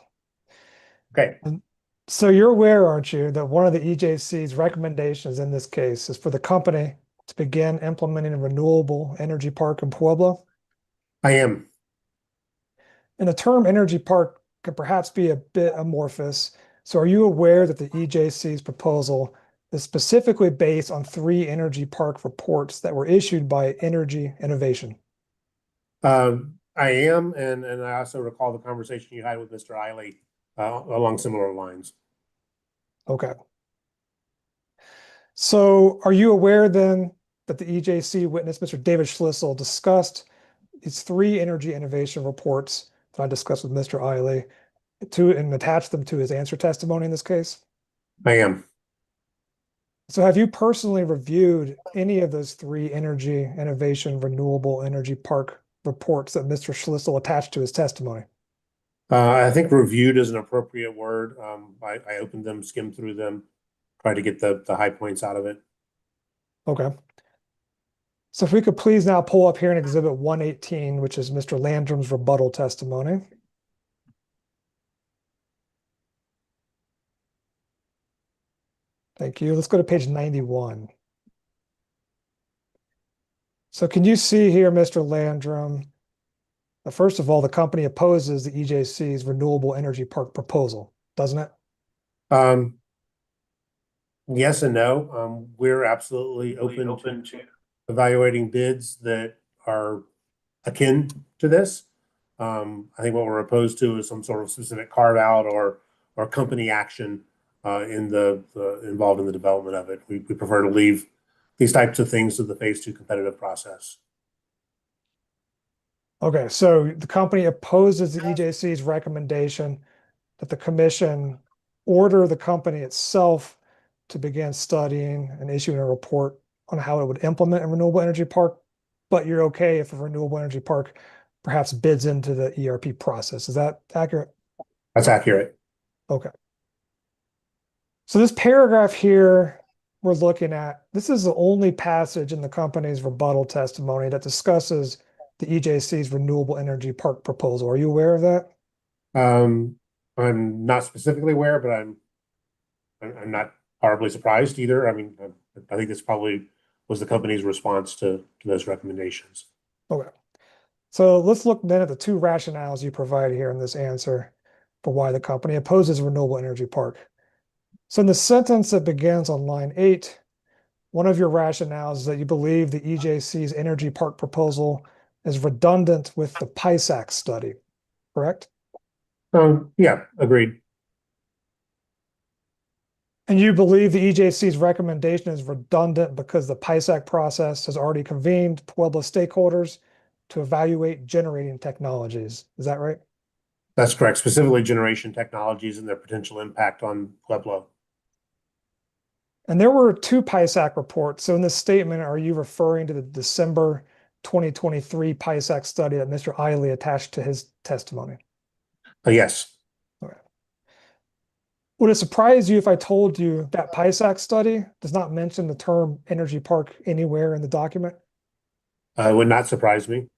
Okay. And so you're aware, aren't you, that one of the EJC's recommendations in this case is for the company to begin implementing a renewable energy park in Pueblo? I am. And the term energy park can perhaps be a bit amorphous. So are you aware that the EJC's proposal is specifically based on 3 energy park reports that were issued by Energy Innovation? I am, and I also recall the conversation you had with Mr. Eiley along similar lines. Okay. So are you aware then that the EJC witness, Mr. David Schlissel, discussed these 3 energy innovation reports that I discussed with Mr. Eiley and attached them to his answer testimony in this case? I am. So have you personally reviewed any of those 3 energy innovation renewable energy park reports that Mr. Schlissel attached to his testimony? I think reviewed is an appropriate word. I opened them, skimmed through them, tried to get the high points out of it. Okay. So if we could please now pull up here in Exhibit 118, which is Mr. Landrum's rebuttal testimony. Thank you. Let's go to page 91. So can you see here, Mr. Landrum, first of all, the company opposes the EJC's renewable energy park proposal, doesn't it? Yes and no. We're absolutely open to evaluating bids that are akin to this. I think what we're opposed to is some sort of specific carve out or company action involved in the development of it. We prefer to leave these types of things to the phase 2 competitive process. Okay, so the company opposes the EJC's recommendation that the commission order the company itself to begin studying and issuing a report on how it would implement a renewable energy park, but you're okay if a renewable energy park perhaps bids into the ERP process. Is that accurate? That's accurate. Okay. So this paragraph here we're looking at, this is the only passage in the company's rebuttal testimony that discusses the EJC's renewable energy park proposal. Are you aware of that? I'm not specifically aware, but I'm not horribly surprised either. I mean, I think this probably was the company's response to those recommendations. Okay. So let's look then at the 2 rationales you provide here in this answer for why the company opposes a renewable energy park. So in the sentence that begins on line 8, one of your rationales is that you believe the EJC's energy park proposal is redundant with the PISAC study, correct? Yeah, agreed. And you believe the EJC's recommendation is redundant because the PISAC process has already convened Pueblo stakeholders to evaluate generating technologies. Is that right? That's correct. Specifically generation technologies and their potential impact on Pueblo. And there were 2 PISAC reports. So in this statement, are you referring to the December 2023 PISAC study that Mr. Eiley attached to his testimony? Yes. Okay. Would it surprise you if I told you that PISAC study does not mention the term energy park anywhere in the document? It would not surprise me.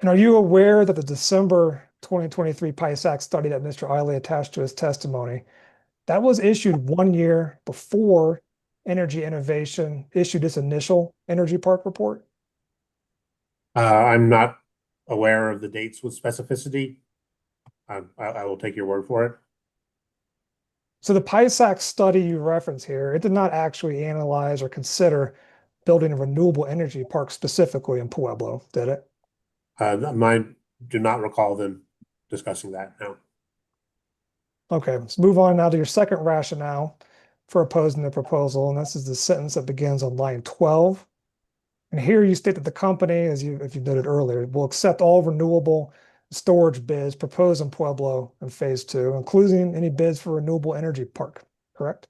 And are you aware that the December 2023 PISAC study that Mr. Eiley attached to his testimony, that was issued 1 year before Energy Innovation issued its initial Energy Park report? I'm not aware of the dates with specificity. I will take your word for it. So the PISAC study you reference here, it did not actually analyze or consider building a renewable energy park specifically in Pueblo, did it? Do not recall them discussing that, no. Okay, let's move on now to your second rationale for opposing the proposal, and this is the sentence that begins on line 12. And here you state that the company, if you noted earlier, will accept all renewable storage bids proposed in Pueblo in phase 2, including any bids for renewable energy park, correct?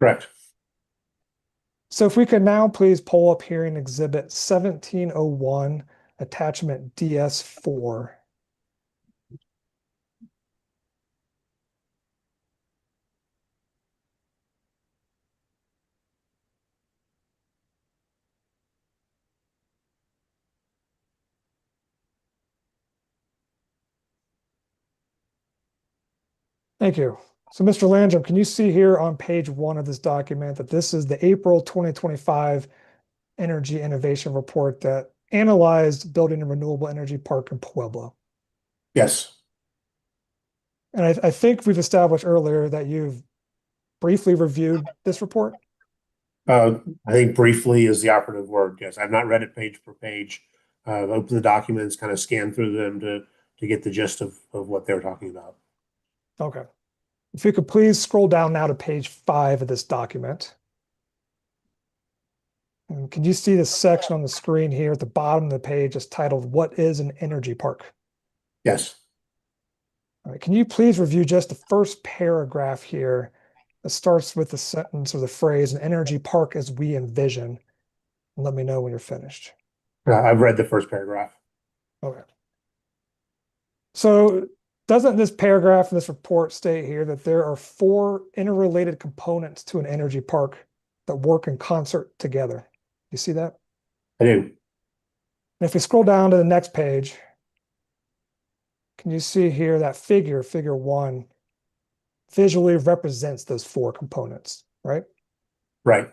Correct. So if we could now please pull up hearing exhibit 1701, attachment DS4. Thank you. So Mr. Landrum, can you see here on page 1 of this document that this is the April 2025 Energy Innovation Report that analyzed building a renewable energy park in Pueblo? Yes. And I think we've established earlier that you've briefly reviewed this report? I think briefly is the operative word, yes. I've not read it page per page. I've opened the documents, kind of scanned through them to get the gist of what they're talking about. Okay. If you could please scroll down now to page 5 of this document. And can you see this section on the screen here at the bottom of the page is titled, "What is an energy park?" Yes. All right, can you please review just the first paragraph here that starts with the sentence or the phrase, "an energy park as we envision," and let me know when you're finished. I've read the first paragraph. Okay. So doesn't this paragraph in this report state here that there are 4 interrelated components to an energy park that work in concert together? You see that? I do. And if we scroll down to the next page, can you see here that figure 1, visually represents those 4 components, right? Right.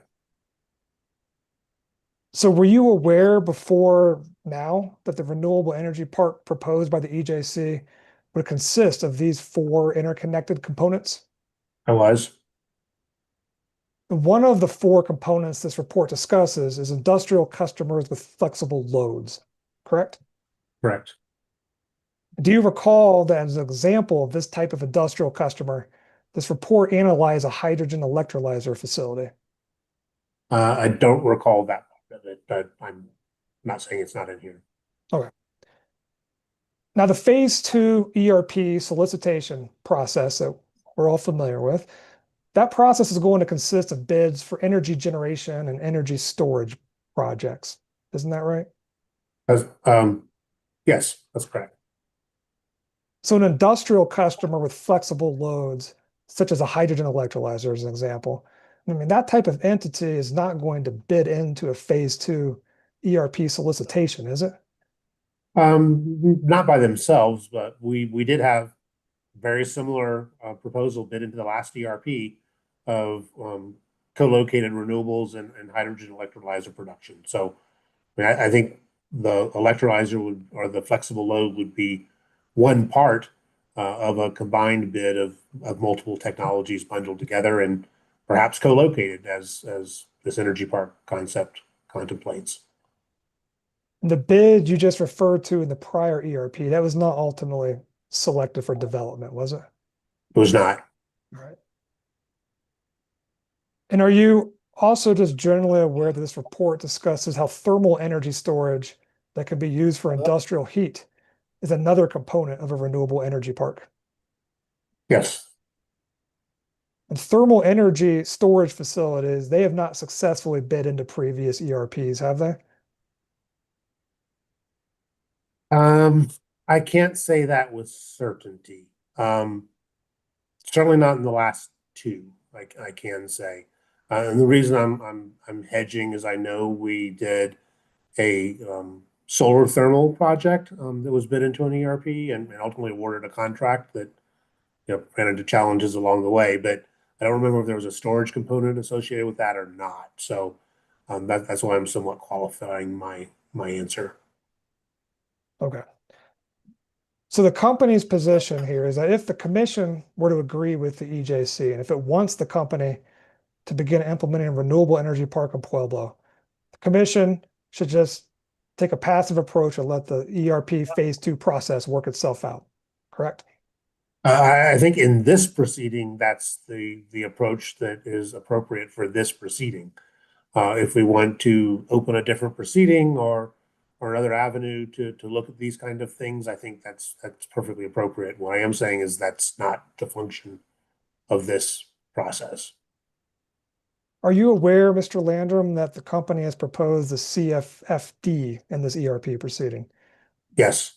So were you aware before now that the renewable energy park proposed by the EJC would consist of these 4 interconnected components? I was. One of the 4 components this report discusses is industrial customers with flexible loads, correct? Correct. Do you recall that as an example of this type of industrial customer, this report analyzed a hydrogen electrolyzer facility? I don't recall that part of it, but I'm not saying it's not in here. Okay. Now the phase 2 ERP solicitation process that we're all familiar with, that process is going to consist of bids for energy generation and energy storage projects. Isn't that right? Yes, that's correct. So an industrial customer with flexible loads, such as a hydrogen electrolyzer as an example, I mean, that type of entity is not going to bid into a phase 2 ERP solicitation, is it? Not by themselves, but we did have very similar proposal bid into the last ERP of co-located renewables and hydrogen electrolyzer production. So I think the electrolyzer would, or the flexible load would be one part of a combined bid of multiple technologies bundled together and perhaps co-located as this energy park concept contemplates. The bid you just referred to in the prior ERP, that was not ultimately selected for development, was it? It was not. All right. And are you also just generally aware that this report discusses how thermal energy storage that can be used for industrial heat is another component of a renewable energy park? Yes. And thermal energy storage facilities, they have not successfully bid into previous ERPs, have they? I can't say that with certainty. Certainly not in the last 2, I can say. And the reason I'm hedging is I know we did a solar thermal project that was bid into an ERP and ultimately awarded a contract that ran into challenges along the way. But I don't remember if there was a storage component associated with that or not. So that's why I'm somewhat qualifying my answer. Okay. So the company's position here is that if the commission were to agree with the EJC, and if it wants the company to begin implementing a renewable energy park in Pueblo, the commission should just take a passive approach and let the ERP phase 2 process work itself out. Correct? I think in this proceeding, that's the approach that is appropriate for this proceeding. If we want to open a different proceeding or another avenue to look at these kind of things, I think that's perfectly appropriate. What I am saying is that's not the function of this process. Are you aware, Mr. Landrum, that the company has proposed the CFFD in this ERP proceeding? Yes.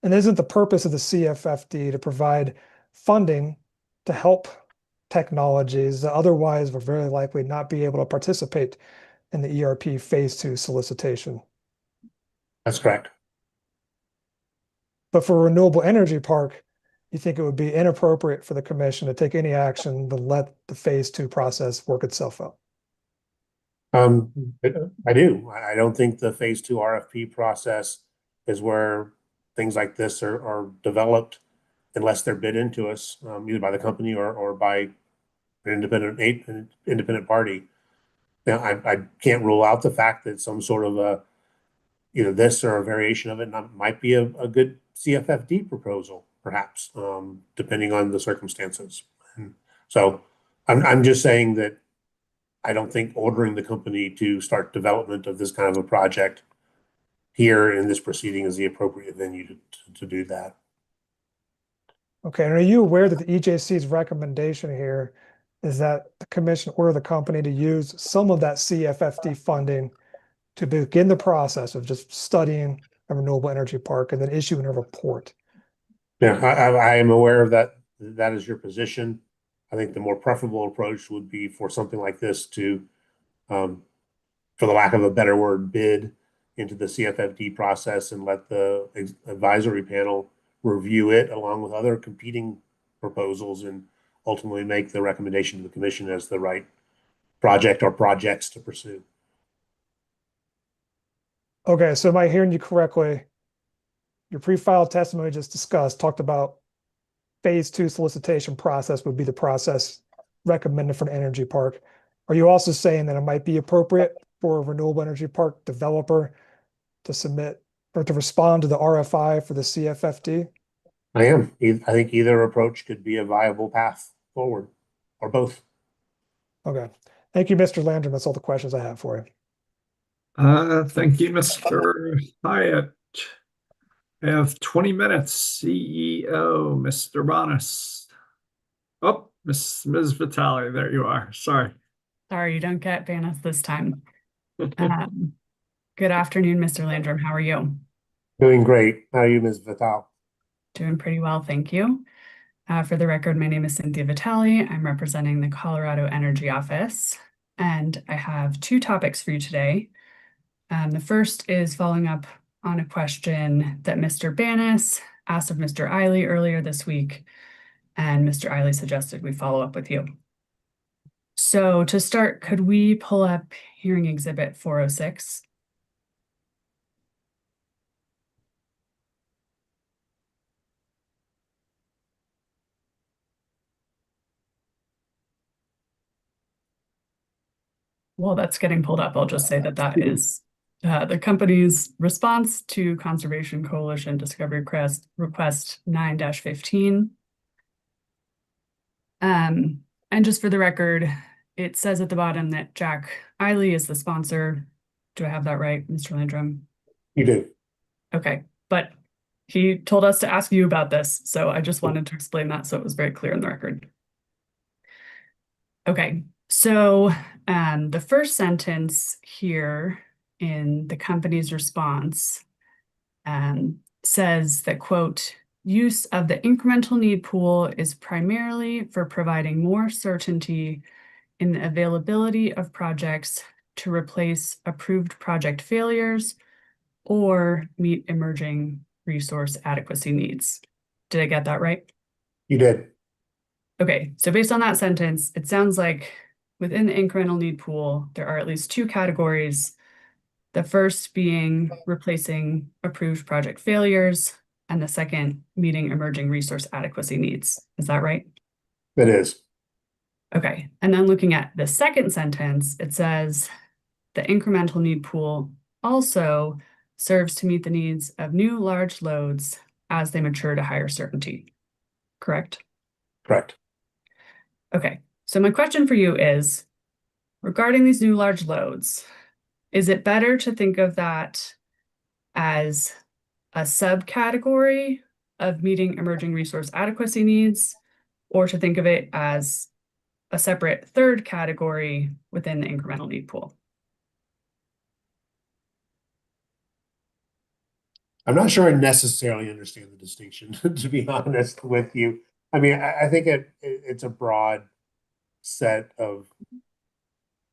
And isn't the purpose of the CFFD to provide funding to help technologies that otherwise would very likely not be able to participate in the ERP phase 2 solicitation? That's correct. But for a renewable energy park, you think it would be inappropriate for the commission to take any action to let the phase 2 process work itself out? I do. I don't think the phase 2 RFP process is where things like this are developed unless they're bid into us, either by the company or by an independent party. Now, I can't rule out the fact that some sort of this or a variation of it might be a good CFFD proposal, perhaps, depending on the circumstances. And so I'm just saying that I don't think ordering the company to start development of this kind of a project here in this proceeding is the appropriate venue to do that. Okay, and are you aware that the EJC's recommendation here is that the commission order the company to use some of that CFFD funding to begin the process of just studying a renewable energy park and then issuing a report? Yeah, I am aware of that. That is your position. I think the more preferable approach would be for something like this to, for the lack of a better word, bid into the CFFD process and let the advisory panel review it along with other competing proposals and ultimately make the recommendation to the commission as the right project or projects to pursue. Okay, so am I hearing you correctly? Your pre-filed testimony just discussed talked about phase 2 solicitation process would be the process recommended for an energy park. Are you also saying that it might be appropriate for a renewable energy park developer to submit or to respond to the RFI for the CFFD? I am. I think either approach could be a viable path forward, or both. Okay. Thank you, Mr. Landrum. That's all the questions I have for you. Thank you, Mr. Hyatt. I have 20 minutes. CEO, Mr. Bonas. Oh, Ms. Vitale, there you are. Sorry. Sorry, you don't get Banas this time. Good afternoon, Mr. Landrum. How are you? Doing great. How are you, Ms. Vitale? Doing pretty well, thank you. For the record, my name is Cynthia Vitale. I'm representing the Colorado Energy Office, and I have two topics for you today. The first is following up on a question that Mr. Banas asked of Mr. Eiley earlier this week, and Mr. Eiley suggested we follow up with you. So to start, could we pull up hearing exhibit 406? While that's getting pulled up, I'll just say that that is the company's response to Conservation Coalition Discovery Request 9-15. And just for the record, it says at the bottom that Jack Eiley is the sponsor. Do I have that right, Mr. Landrum? You do. Okay, but he told us to ask you about this, so I just wanted to explain that so it was very clear in the record. Okay, so the first sentence here in the company's response says that, quote, use of the incremental need pool is primarily for providing more certainty in the availability of projects to replace approved project failures or meet emerging resource adequacy needs. Did I get that right? You did. Okay, so based on that sentence, it sounds like within the incremental need pool, there are at least two categories. The first being replacing approved project failures, and the second meeting emerging resource adequacy needs. Is that right? It is. Okay, and then looking at the second sentence, it says the incremental need pool also serves to meet the needs of new large loads as they mature to higher certainty. Correct? Correct. Okay, so my question for you is, regarding these new large loads, is it better to think of that as a subcategory of meeting emerging resource adequacy needs, or to think of it as a separate third category within the incremental need pool? I'm not sure I necessarily understand the distinction, to be honest with you. I mean, I think it's a broad set of,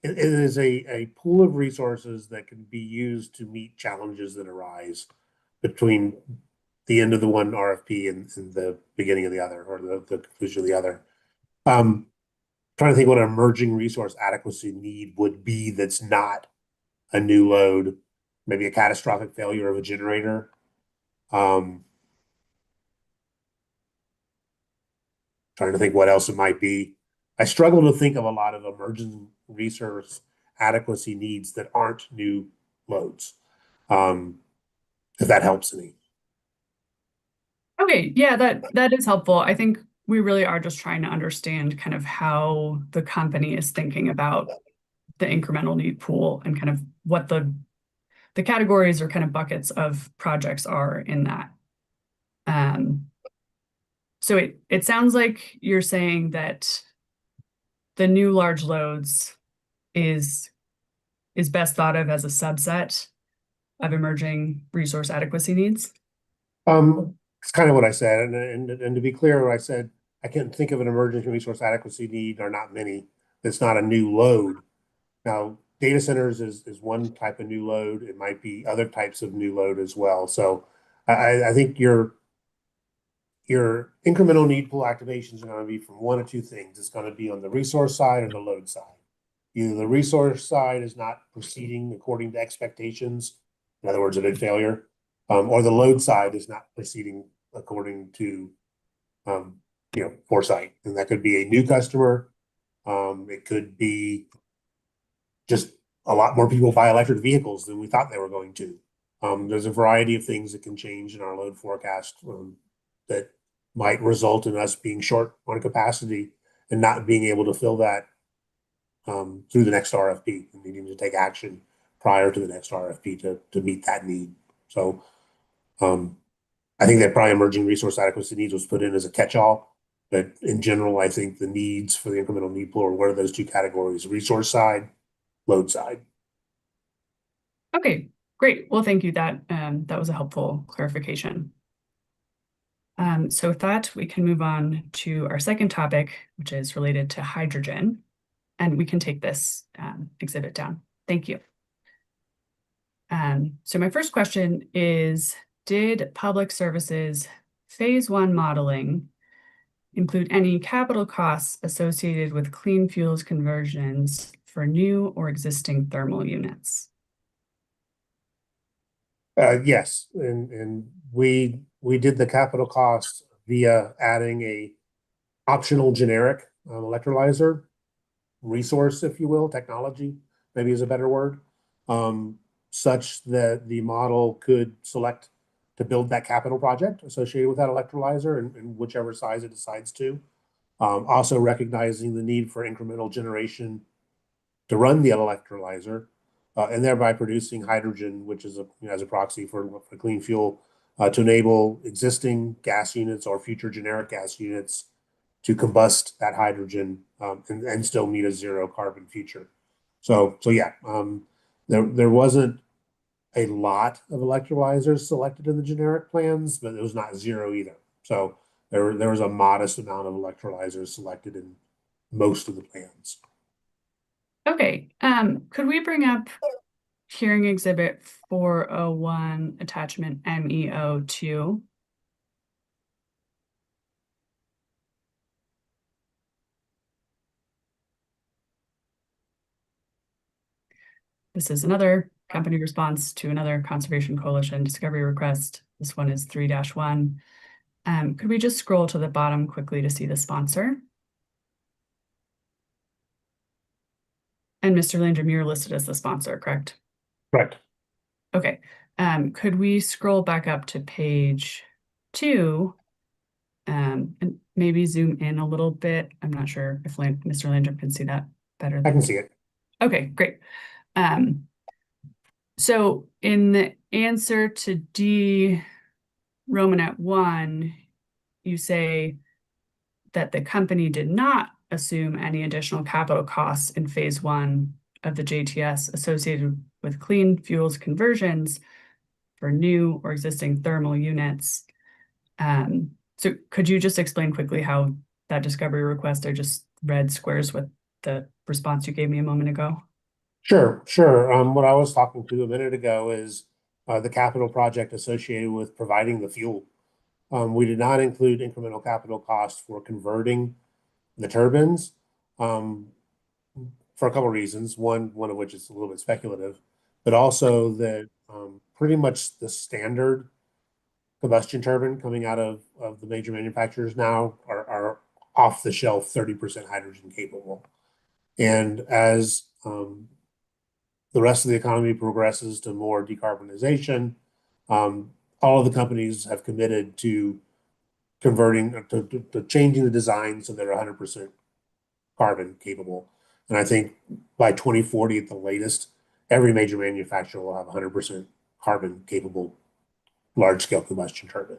it is a pool of resources that can be used to meet challenges that arise between the end of the one RFP and the beginning of the other, or the conclusion of the other. Trying to think what an emerging resource adequacy need would be that's not a new load, maybe a catastrophic failure of a generator. Trying to think what else it might be. I struggle to think of a lot of emerging resource adequacy needs that aren't new loads. If that helps any. Okay, yeah, that is helpful. I think we really are just trying to understand kind of how the company is thinking about the incremental need pool and kind of what the categories or kind of buckets of projects are in that. So it sounds like you're saying that the new large loads is best thought of as a subset of emerging resource adequacy needs. It's kind of what I said, and to be clear, what I said, I can't think of an emerging resource adequacy need, or not many. It's not a new load. Now, data centers is one type of new load. It might be other types of new load as well. So I think your incremental need pool activations are going to be from one of two things. It's going to be on the resource side or the load side. Either the resource side is not proceeding according to expectations, in other words, a big failure, or the load side is not proceeding according to foresight. And that could be a new customer. It could be just a lot more people buy electric vehicles than we thought they were going to. There's a variety of things that can change in our load forecast that might result in us being short on capacity and not being able to fill that through the next RFP and needing to take action prior to the next RFP to meet that need. So I think that probably emerging resource adequacy needs was put in as a catch-all, but in general, I think the needs for the incremental need pool are one of those two categories: resource side, load side. Okay, great. Well, thank you. That was a helpful clarification. So with that, we can move on to our second topic, which is related to hydrogen, and we can take this exhibit down. Thank you. So my first question is, did Public Services Phase 1 modeling include any capital costs associated with clean fuels conversions for new or existing thermal units? Yes, and we did the capital costs via adding a optional generic electrolyzer resource, if you will, technology, maybe is a better word, such that the model could select to build that capital project associated with that electrolyzer in whichever size it decides to. Also recognizing the need for incremental generation to run the electrolyzer, and thereby producing hydrogen, which is as a proxy for clean fuel, to enable existing gas units or future generic gas units to combust that hydrogen and still meet a zero carbon future. So yeah, there wasn't a lot of electrolyzers selected in the generic plans, but it was not zero either. So there was a modest amount of electrolyzers selected in most of the plans. Okay, could we bring up hearing exhibit 401, attachment MEO2. This is another company response to another Conservation Coalition discovery request. This one is 3-1. Could we just scroll to the bottom quickly to see the sponsor? And Mr. Landrum, you're listed as the sponsor, correct? Correct. Okay. Could we scroll back up to page 2 and maybe zoom in a little bit? I'm not sure if Mr. Landrum can see that better. I can see it. Okay, great. So in the answer to D Romanet 1, you say that the company did not assume any additional capital costs in phase 1 of the JTS associated with clean fuels conversions for new or existing thermal units. So could you just explain quickly how that discovery request are just red squares with the response you gave me a moment ago? Sure. What I was talking to a minute ago is the capital project associated with providing the fuel. We did not include incremental capital costs for converting the turbines for a couple of reasons. One of which is a little bit speculative, but also that pretty much the standard combustion turbine coming out of the major manufacturers now are off the shelf 30% hydrogen capable. And as the rest of the economy progresses to more decarbonization, all of the companies have committed to converting to changing the design so they're 100% carbon capable. And I think by 2040 at the latest, every major manufacturer will have 100% carbon capable large scale combustion turbine.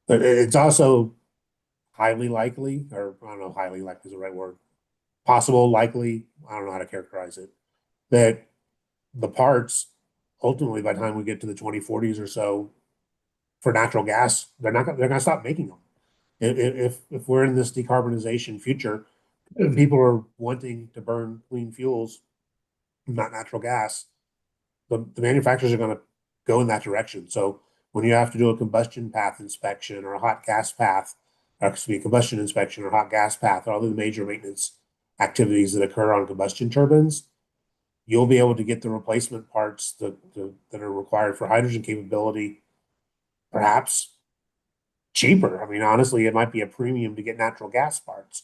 But it's also highly likely, or I don't know, highly likely is the right word, possible, likely, I don't know how to characterize it, that the parts ultimately by the time we get to the 2040s or so for natural gas, they're gonna stop making them. If we're in this decarbonization future, if people are wanting to burn clean fuels, not natural gas, the manufacturers are going to go in that direction. So when you have to do a combustion path inspection or a hot gas path, or excuse me, combustion inspection or hot gas path, or all the major maintenance activities that occur on combustion turbines, you'll be able to get the replacement parts that are required for hydrogen capability, perhaps cheaper. I mean, honestly, it might be a premium to get natural gas parts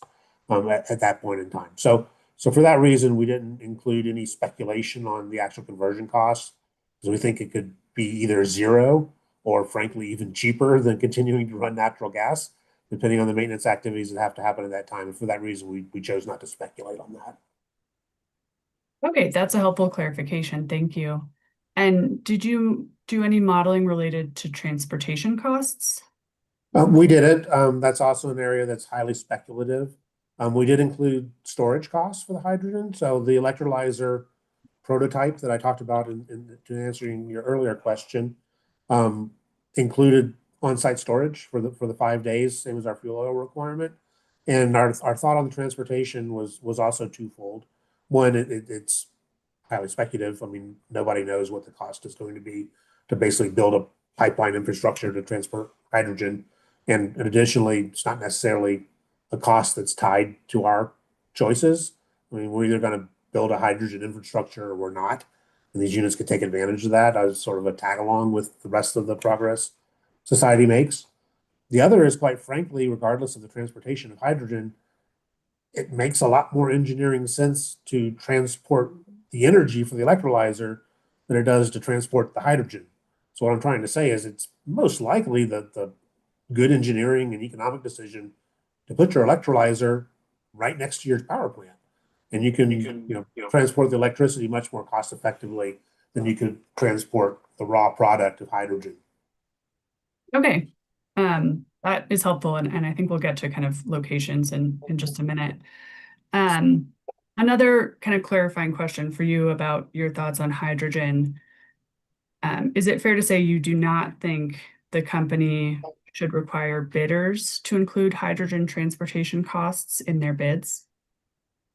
at that point in time. So for that reason, we didn't include any speculation on the actual conversion costs because we think it could be either zero or frankly even cheaper than continuing to run natural gas, depending on the maintenance activities that have to happen at that time. And for that reason, we chose not to speculate on that. Okay, that's a helpful clarification. Thank you. And did you do any modeling related to transportation costs? We did it. That's also an area that's highly speculative. We did include storage costs for the hydrogen. So the electrolyzer prototype that I talked about in answering your earlier question included on-site storage for the 5 days, same as our fuel oil requirement. And our thought on the transportation was also twofold. One, it's highly speculative. I mean, nobody knows what the cost is going to be to basically build a pipeline infrastructure to transport hydrogen. And additionally, it's not necessarily a cost that's tied to our choices. I mean, we're either going to build a hydrogen infrastructure or we're not. And these units could take advantage of that as sort of a tag along with the rest of the progress society makes. The other is, quite frankly, regardless of the transportation of hydrogen, it makes a lot more engineering sense to transport the energy for the electrolyzer than it does to transport the hydrogen. So what I'm trying to say is it's most likely that the good engineering and economic decision to put your electrolyzer right next to your power plant. And you can transport the electricity much more cost effectively than you could transport the raw product of hydrogen. Okay, that is helpful, and I think we'll get to kind of locations in just a minute. Another kind of clarifying question for you about your thoughts on hydrogen. Is it fair to say you do not think the company should require bidders to include hydrogen transportation costs in their bids?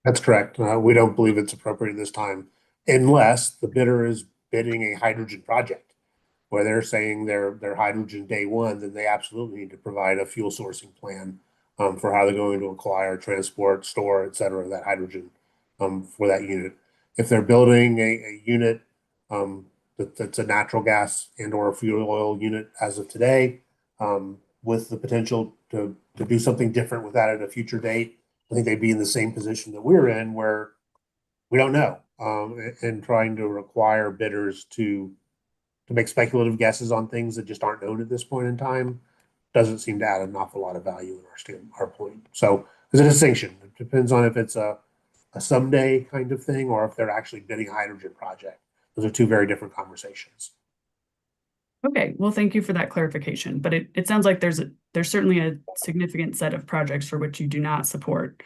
That's correct. We don't believe it's appropriate this time unless the bidder is bidding a hydrogen project, where they're saying they're hydrogen day one, then they absolutely need to provide a fuel sourcing plan for how they're going to acquire, transport, store, et cetera, that hydrogen for that unit. If they're building a unit that's a natural gas and or a fuel oil unit as of today, with the potential to do something different with that at a future date, I think they'd be in the same position that we're in, where we don't know, and trying to require bidders to make speculative guesses on things that just aren't known at this point in time doesn't seem to add an awful lot of value in our point. So there's a distinction. It depends on if it's a someday kind of thing or if they're actually bidding a hydrogen project. Those are two very different conversations. Okay, well, thank you for that clarification. But it sounds like there's certainly a significant set of projects for which you do not support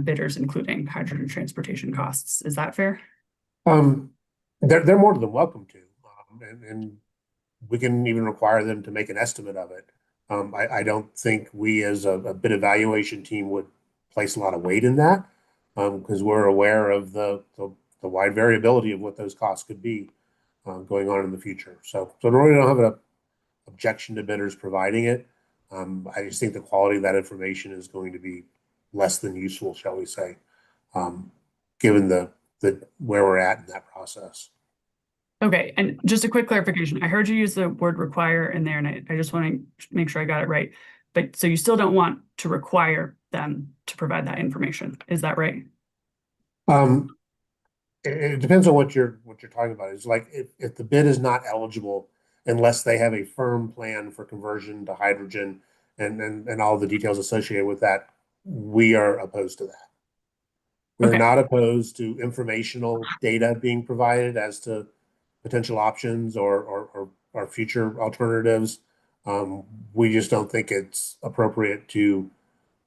bidders, including hydrogen transportation costs. Is that fair? They're more than welcome to, and we can even require them to make an estimate of it. I don't think we as a bid evaluation team would place a lot of weight in that, because we're aware of the wide variability of what those costs could be going on in the future. So I really don't have an objection to bidders providing it. I just think the quality of that information is going to be less than useful, shall we say, given the where we're at in that process. Okay, and just a quick clarification. I heard you use the word require in there, and I just want to make sure I got it right. But so you still don't want to require them to provide that information. Is that right? It depends on what you're talking about. It's like if the bid is not eligible unless they have a firm plan for conversion to hydrogen and all the details associated with that, we are opposed to that. We're Okay. not opposed to informational data being provided as to potential options or future alternatives. We just don't think it's appropriate to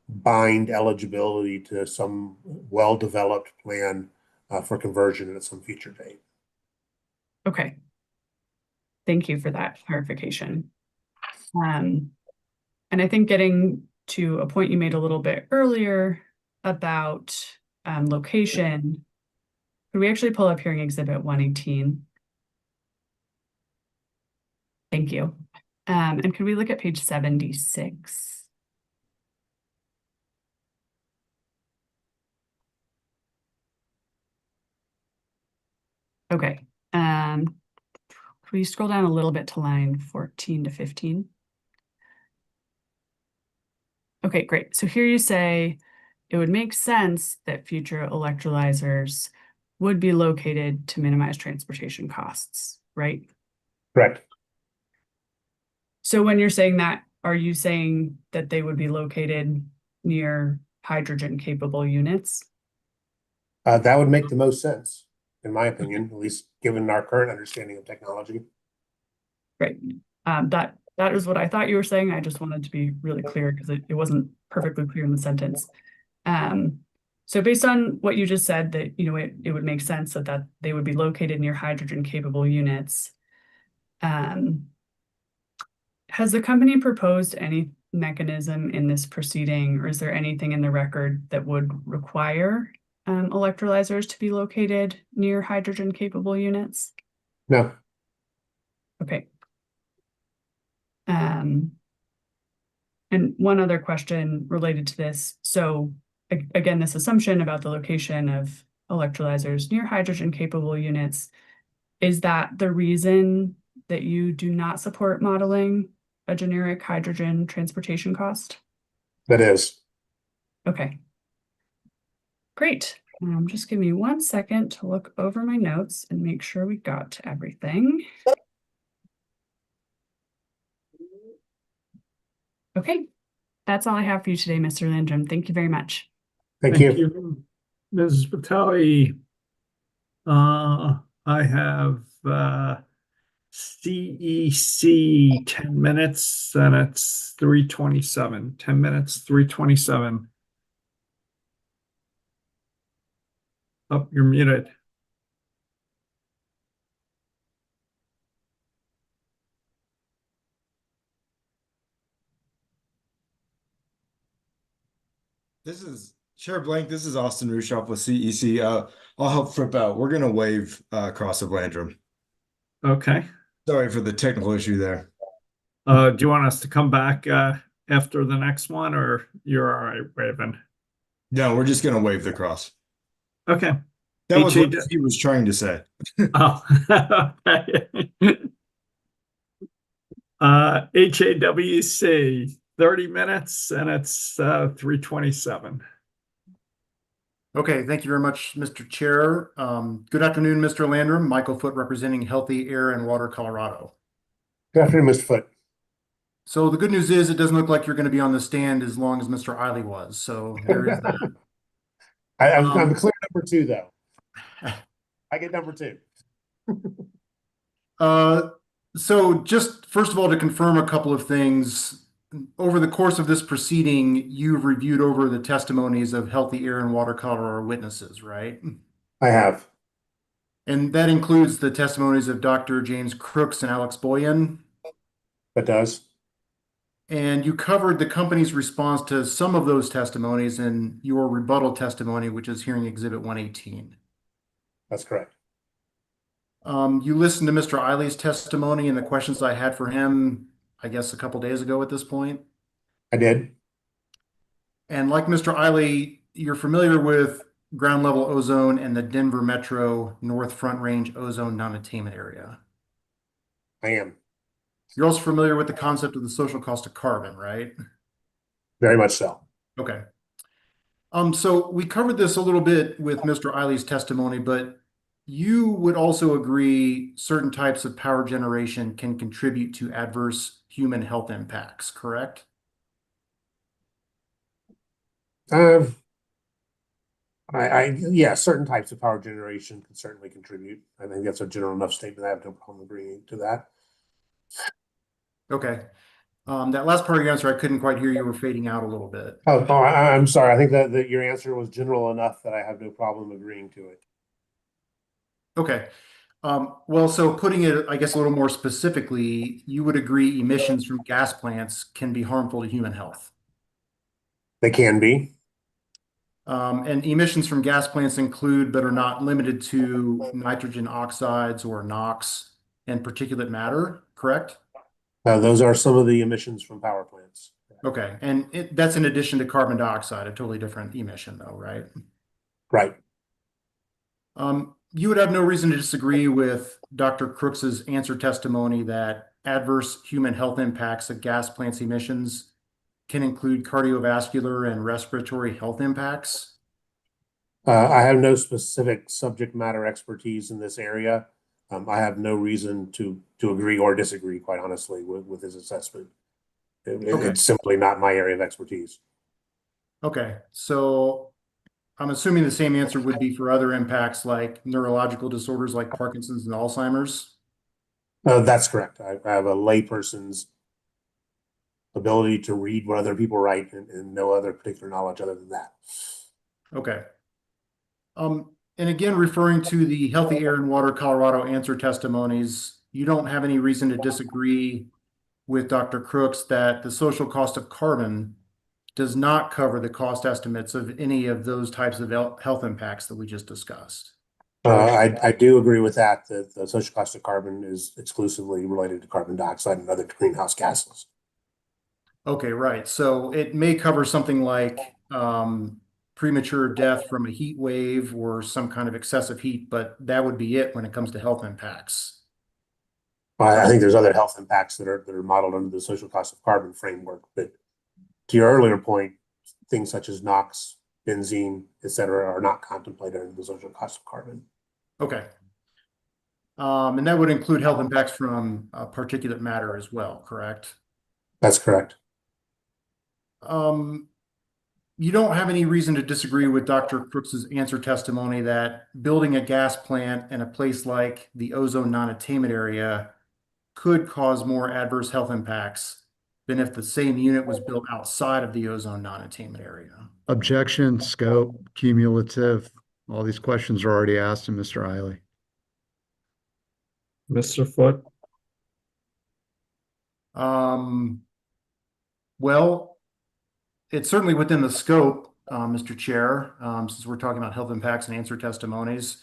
bind eligibility to some well-developed plan for conversion at some future date. Okay. Thank you for that clarification. And I think getting to a point you made a little bit earlier about location, could we actually pull up hearing exhibit 118? Thank you. And could we look at page 76? Okay. Can we scroll down a little bit to line 14 to 15? Okay, great. So here you say it would make sense that future electrolyzers would be located to minimize transportation costs, right? Correct. So when you're saying that, are you saying that they would be located near hydrogen capable units? That would make the most sense, in my opinion, at least given our current understanding of technology. Great. That is what I thought you were saying. I just wanted to be really clear because it wasn't perfectly clear in the sentence. So based on what you just said, that it would make sense that they would be located near hydrogen capable units. Has the company proposed any mechanism in this proceeding, or is there anything in the record that would require electrolyzers to be located near hydrogen capable units? No. Okay. And one other question related to this. So again, this assumption about the location of electrolyzers near hydrogen capable units, is that the reason that you do not support modeling a generic hydrogen transportation cost? That is. Okay. Great. Just give me 1 second to look over my notes and make sure we got to everything. Okay, that's all I have for you today, Mr. Landrum. Thank you very much. Thank you. Ms. Vitale. I have CEC 10 minutes, and it's 3:27. 10 minutes, 3:27. Oh, you're muted. This is Chair Blank. This is Austin Rushoff with CEC. I'll help Fripp out. We're going to waive cross of Landrum. Okay. Sorry for the technical issue there. Do you want us to come back after the next one, or you're all right waving? No, we're just gonna wave the cross. Okay. That was what HA he was trying to say. Oh, okay. HAWC, 30 minutes, and it's 3:27. Okay, thank you very much, Mr. Chair. Good afternoon, Mr. Landrum. Michael Foote representing Healthy Air and Water Colorado. Good afternoon, Mr. Foote. So the good news is it doesn't look like you're going to be on the stand as long as Mr. Eiley was. So there is that. I'm clear number 2, though. I get number 2. So just first of all, to confirm a couple of things, over the course of this proceeding, you've reviewed over the testimonies of Healthy Air and Water Colorado witnesses, right? I have. And that includes the testimonies of Dr. James Crooks and Alex Boyan. That does. And you covered the company's response to some of those testimonies in your rebuttal testimony, which is hearing Exhibit 118. That's correct. You listened to Mr. Eiley's testimony and the questions I had for him, I guess, a couple days ago at this point. I did. And like Mr. Eiley, you're familiar with ground level ozone and the Denver Metro North Front Range ozone non-attainment area. I am. You're also familiar with the concept of the social cost of carbon, right? Very much so. Okay. So we covered this a little bit with Mr. Eiley's testimony, but you would also agree certain types of power generation can contribute to adverse human health impacts, correct? Yeah, certain types of power generation can certainly contribute. I think that's a general enough statement. I have no problem agreeing to that. Okay. That last part of your answer, I couldn't quite hear. You were fading out a little bit. I'm sorry. I think that your answer was general enough that I have no problem agreeing to it. Okay. Well, so putting it, I guess, a little more specifically, you would agree emissions from gas plants can be harmful to human health. They can be. And emissions from gas plants include, but are not limited to, nitrogen oxides or NOx and particulate matter, correct? Those are some of the emissions from power plants. Okay. And that's in addition to carbon dioxide, a totally different emission though, right? Right. You would have no reason to disagree with Dr. Crooks's answer testimony that adverse human health impacts of gas plants emissions can include cardiovascular and respiratory health impacts. I have no specific subject matter expertise in this area. I have no reason to agree or disagree, quite honestly, with his assessment. It's simply not my area of expertise. Okay, so I'm assuming the same answer would be for other impacts like neurological disorders like Parkinson's and Alzheimer's? That's correct. I have a layperson's ability to read what other people write and no other particular knowledge other than that. Okay. And again, referring to the Healthy Air and Water Colorado answer testimonies, you don't have any reason to disagree with Dr. Crooks that the social cost of carbon does not cover the cost estimates of any of those types of health impacts that we just discussed. I do agree with that the social cost of carbon is exclusively related to carbon dioxide and other greenhouse gases. Okay, right. So it may cover something like premature death from a heat wave or some kind of excessive heat, but that would be it when it comes to health impacts. I think there's other health impacts that are modeled under the social cost of carbon framework, but to your earlier point, things such as NOx, benzene, et cetera, are not contemplated under the social cost of carbon. Okay. And that would include health impacts from particulate matter as well, correct? That's correct. You don't have any reason to disagree with Dr. Crooks's answer testimony that building a gas plant in a place like the ozone non-attainment area could cause more adverse health impacts than if the same unit was built outside of the ozone non-attainment area. Objection, scope, cumulative. All these questions are already asked to Mr. Eiley. Mr. Foote? Well, it's certainly within the scope, Mr. Chair, since we're talking about health impacts and answer testimonies.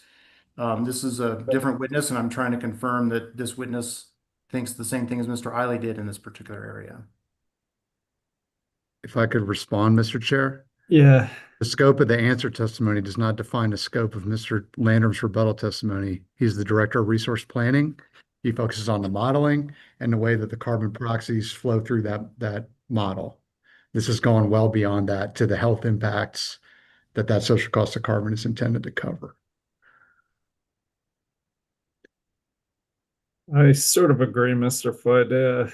This is a different witness, and I'm trying to confirm that this witness thinks the same thing as Mr. Eiley did in this particular area. If I could respond, Mr. Chair. Yeah. The scope of the answer testimony does not define the scope of Mr. Landrum's rebuttal testimony. He's the Director of Resource Planning. He focuses on the modeling and the way that the carbon proxies flow through that model. This is going well beyond that to the health impacts that social cost of carbon is intended to cover. I sort of agree, Mr. Foote.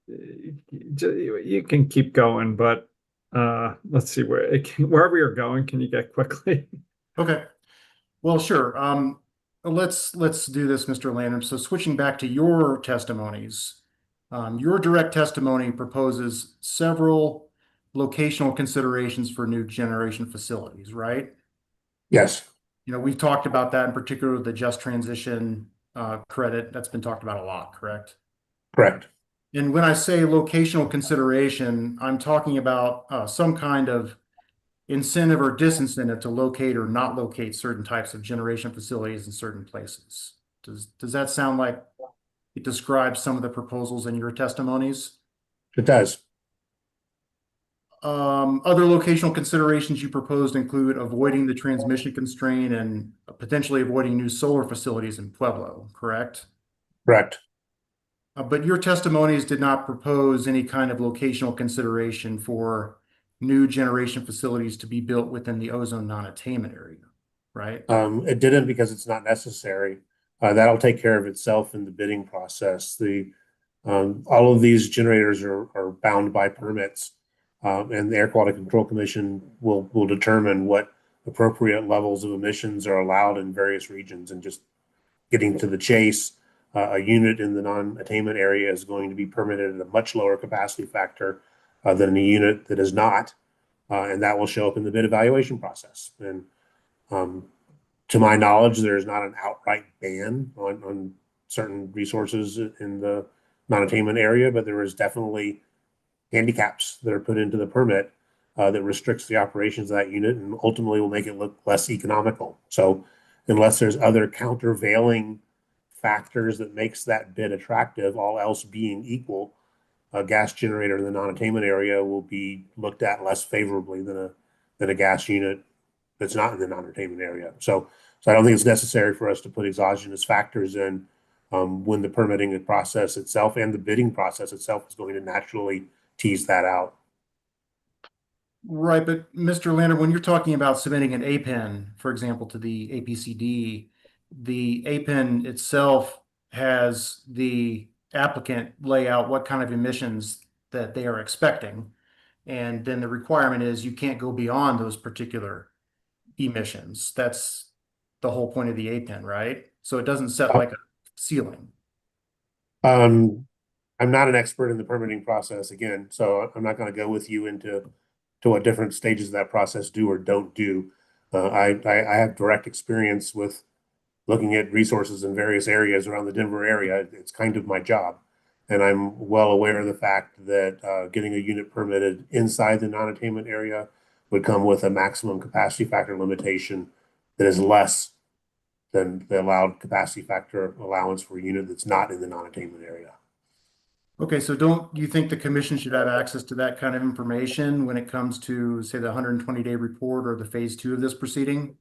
You can keep going, but let's see wherever you're going, can you get quickly? Okay. Well, sure. Let's do this, Mr. Landrum. So switching back to your testimonies, your direct testimony proposes several locational considerations for new generation facilities, right? Yes. We've talked about that in particular, the just transition credit. That's been talked about a lot, correct? Correct. And when I say locational consideration, I'm talking about some kind of incentive or disincentive to locate or not locate certain types of generation facilities in certain places. Does that sound like it describes some of the proposals in your testimonies? It does. Other locational considerations you proposed include avoiding the transmission constraint and potentially avoiding new solar facilities in Pueblo, correct? Correct. But your testimonies did not propose any kind of locational consideration for new generation facilities to be built within the ozone non-attainment area, right? It didn't because it's not necessary. That'll take care of itself in the bidding process. All of these generators are bound by permits, and the Air Quality Control Commission will determine what appropriate levels of emissions are allowed in various regions. And just getting to the chase, a unit in the non-attainment area is going to be permitted at a much lower capacity factor than a unit that is not, and that will show up in the bid evaluation process. And to my knowledge, there's not an outright ban on certain resources in the non-attainment area, but there is definitely handicaps that are put into the permit that restricts the operations of that unit and ultimately will make it look less economical. So unless there's other countervailing factors that makes that bid attractive, all else being equal, a gas generator in the non-attainment area will be looked at less favorably than a gas unit that's not in the non-attainment area. So I don't think it's necessary for us to put exogenous factors in when the permitting process itself and the bidding process itself is going to naturally tease that out. Right, but Mr. Lander, when you're talking about submitting an APIN, for example, to the APCD, the APIN itself has the applicant lay out what kind of emissions that they are expecting. And then the requirement is you can't go beyond those particular emissions. That's the whole point of the APIN, right? So it doesn't set like a ceiling. I'm not an expert in the permitting process again, so I'm not going to go with you into what different stages of that process do or don't do. I have direct experience with looking at resources in various areas around the Denver area. It's kind of my job. And I'm well aware of the fact that getting a unit permitted inside the non-attainment area would come with a maximum capacity factor limitation that is less than the allowed capacity factor allowance for a unit that's not in the non-attainment area. Okay, so don't you think the commission should have access to that kind of information when it comes to, say, the 120-day report or the phase 2 of this proceeding?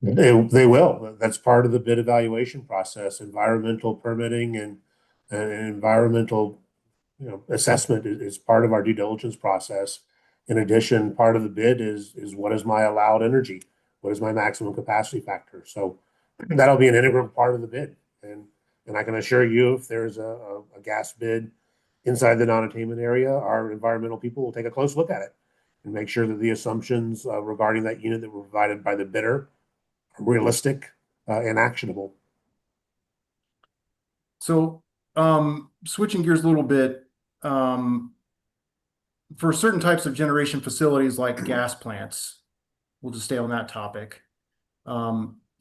They will. That's part of the bid evaluation process. Environmental permitting and environmental assessment is part of our due diligence process. In addition, part of the bid is what is my allowed energy? What is my maximum capacity factor? So that'll be an integral part of the bid. And I can assure you, if there's a gas bid inside the non-attainment area, our environmental people will take a close look at it and make sure that the assumptions regarding that unit that were provided by the bidder are realistic and actionable. So switching gears a little bit, for certain types of generation facilities like gas plants, we'll just stay on that topic.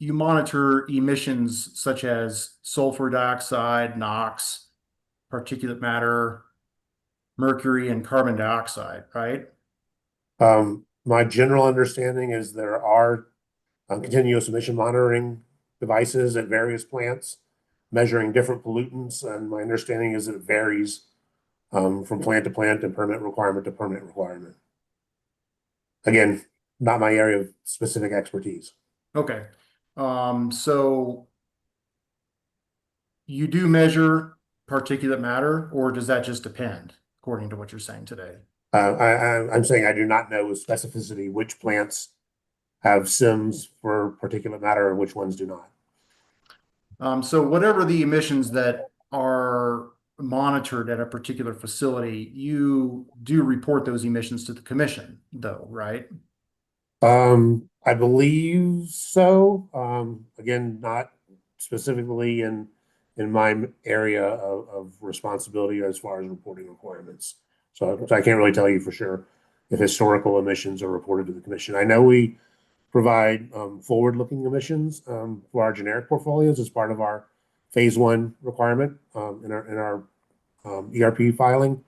You monitor emissions such as sulfur dioxide, NOx, particulate matter, mercury, and carbon dioxide, right? My general understanding is there are continuous emission monitoring devices at various plants, measuring different pollutants. And my understanding is that it varies from plant to plant and permit requirement to permit requirement. Again, not my area of specific expertise. Okay. So you do measure particulate matter, or does that just depend, according to what you're saying today? I'm saying I do not know with specificity which plants have SIMs for particulate matter and which ones do not. So whatever the emissions that are monitored at a particular facility, you do report those emissions to the commission, though, right? I believe so. Again, not specifically in my area of responsibility as far as reporting requirements. So I can't really tell you for sure if historical emissions are reported to the commission. I know we provide forward-looking emissions for our generic portfolios as part of our phase 1 requirement in our ERP filing.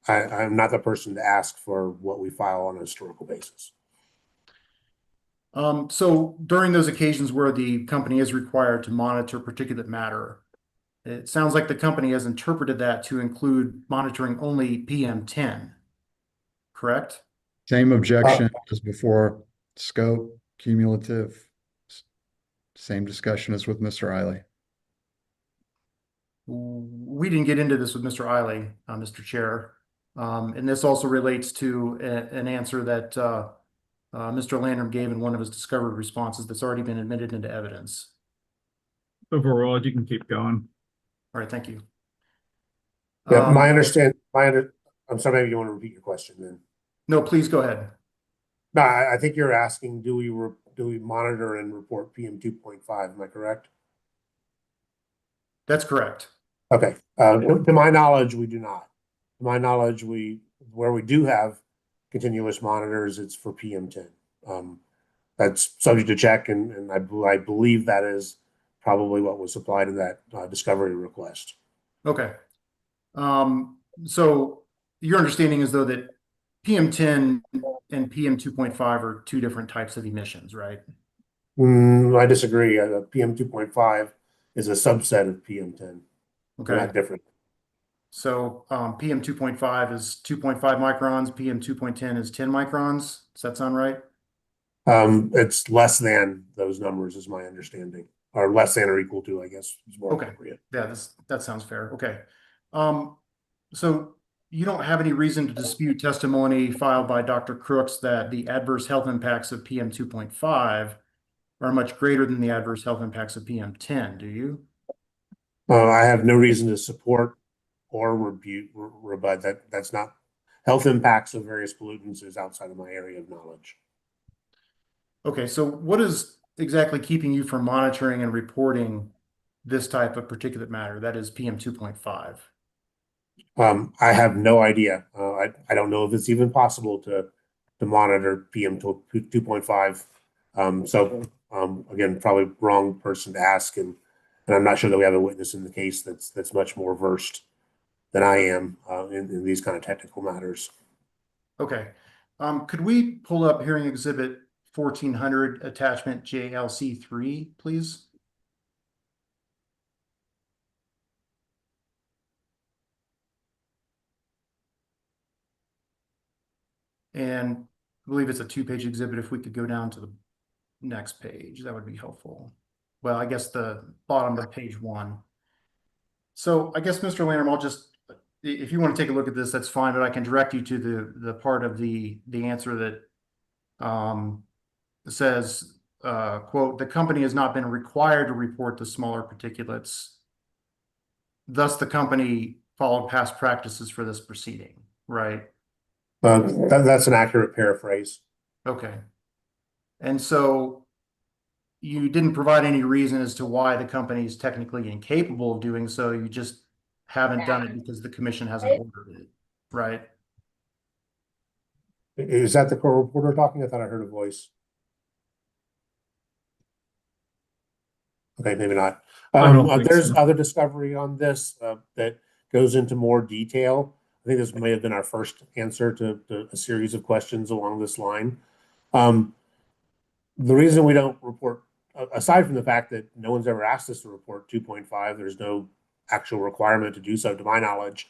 I'm not the person to ask for what we file on a historical basis. So during those occasions where the company is required to monitor particulate matter, it sounds like the company has interpreted that to include monitoring only PM10, correct? Same objection as before. Scope, cumulative, same discussion as with Mr. Eiley. We didn't get into this with Mr. Eiley, Mr. Chair. And this also relates to an answer that Mr. Landrum gave in one of his discovered responses that's already been admitted into evidence. Overall, you can keep going. All right, thank you. Yeah, I'm sorry, maybe you want to repeat your question then. No, please go ahead. No, I think you're asking, do we monitor and report PM 2.5? Am I correct? That's correct. Okay. To my knowledge, we do not. To my knowledge, where we do have continuous monitors, it's for PM10. That's subject to check, and I believe that is probably what was supplied in that discovery request. Okay. So your understanding is though that PM10 and PM 2.5 are two different types of emissions, right? I disagree. PM 2.5 is a subset of PM10. Okay. They're not different. So PM 2.5 is 2.5 microns, PM 2.10 is 10 microns. Does that sound right? It's less than those numbers is my understanding, or less than or equal to, I guess, is more appropriate. Yeah, that sounds fair. Okay. So you don't have any reason to dispute testimony filed by Dr. Crooks that the adverse health impacts of PM 2.5 are much greater than the adverse health impacts of PM 10, do you? I have no reason to support or rebut that. That's not health impacts of various pollutants is outside of my area of knowledge. Okay, so what is exactly keeping you from monitoring and reporting this type of particulate matter, that is PM 2.5? I have no idea. I don't know if it's even possible to monitor PM 2.5. So again, probably wrong person to ask, and I'm not sure that we have a witness in the case that's much more versed than I am in these kind of technical matters. Okay. Could we pull up hearing exhibit 1400 attachment JLC3, please? And I believe it's a 2-page exhibit. If we could go down to the next page, that would be helpful. Well, I guess the bottom of page 1. So I guess, Mr. Landrum, I'll just, if you want to take a look at this, that's fine, but I can direct you to the part of the answer that says, quote, the company has not been required to report the smaller particulates. Thus, the company followed past practices for this proceeding, right? That's an accurate paraphrase. Okay. And so you didn't provide any reason as to why the company is technically incapable of doing so. You just haven't done it because the commission hasn't ordered it, right? Is that the co-reporter talking? I thought I heard a voice. Okay, maybe not. There's other discovery on this that goes into more detail. I think this may have been our first answer to a series of questions along this line. the reason we don't report, aside from the fact that no one's ever asked us to report 2.5, there's no actual requirement to do so, to my knowledge,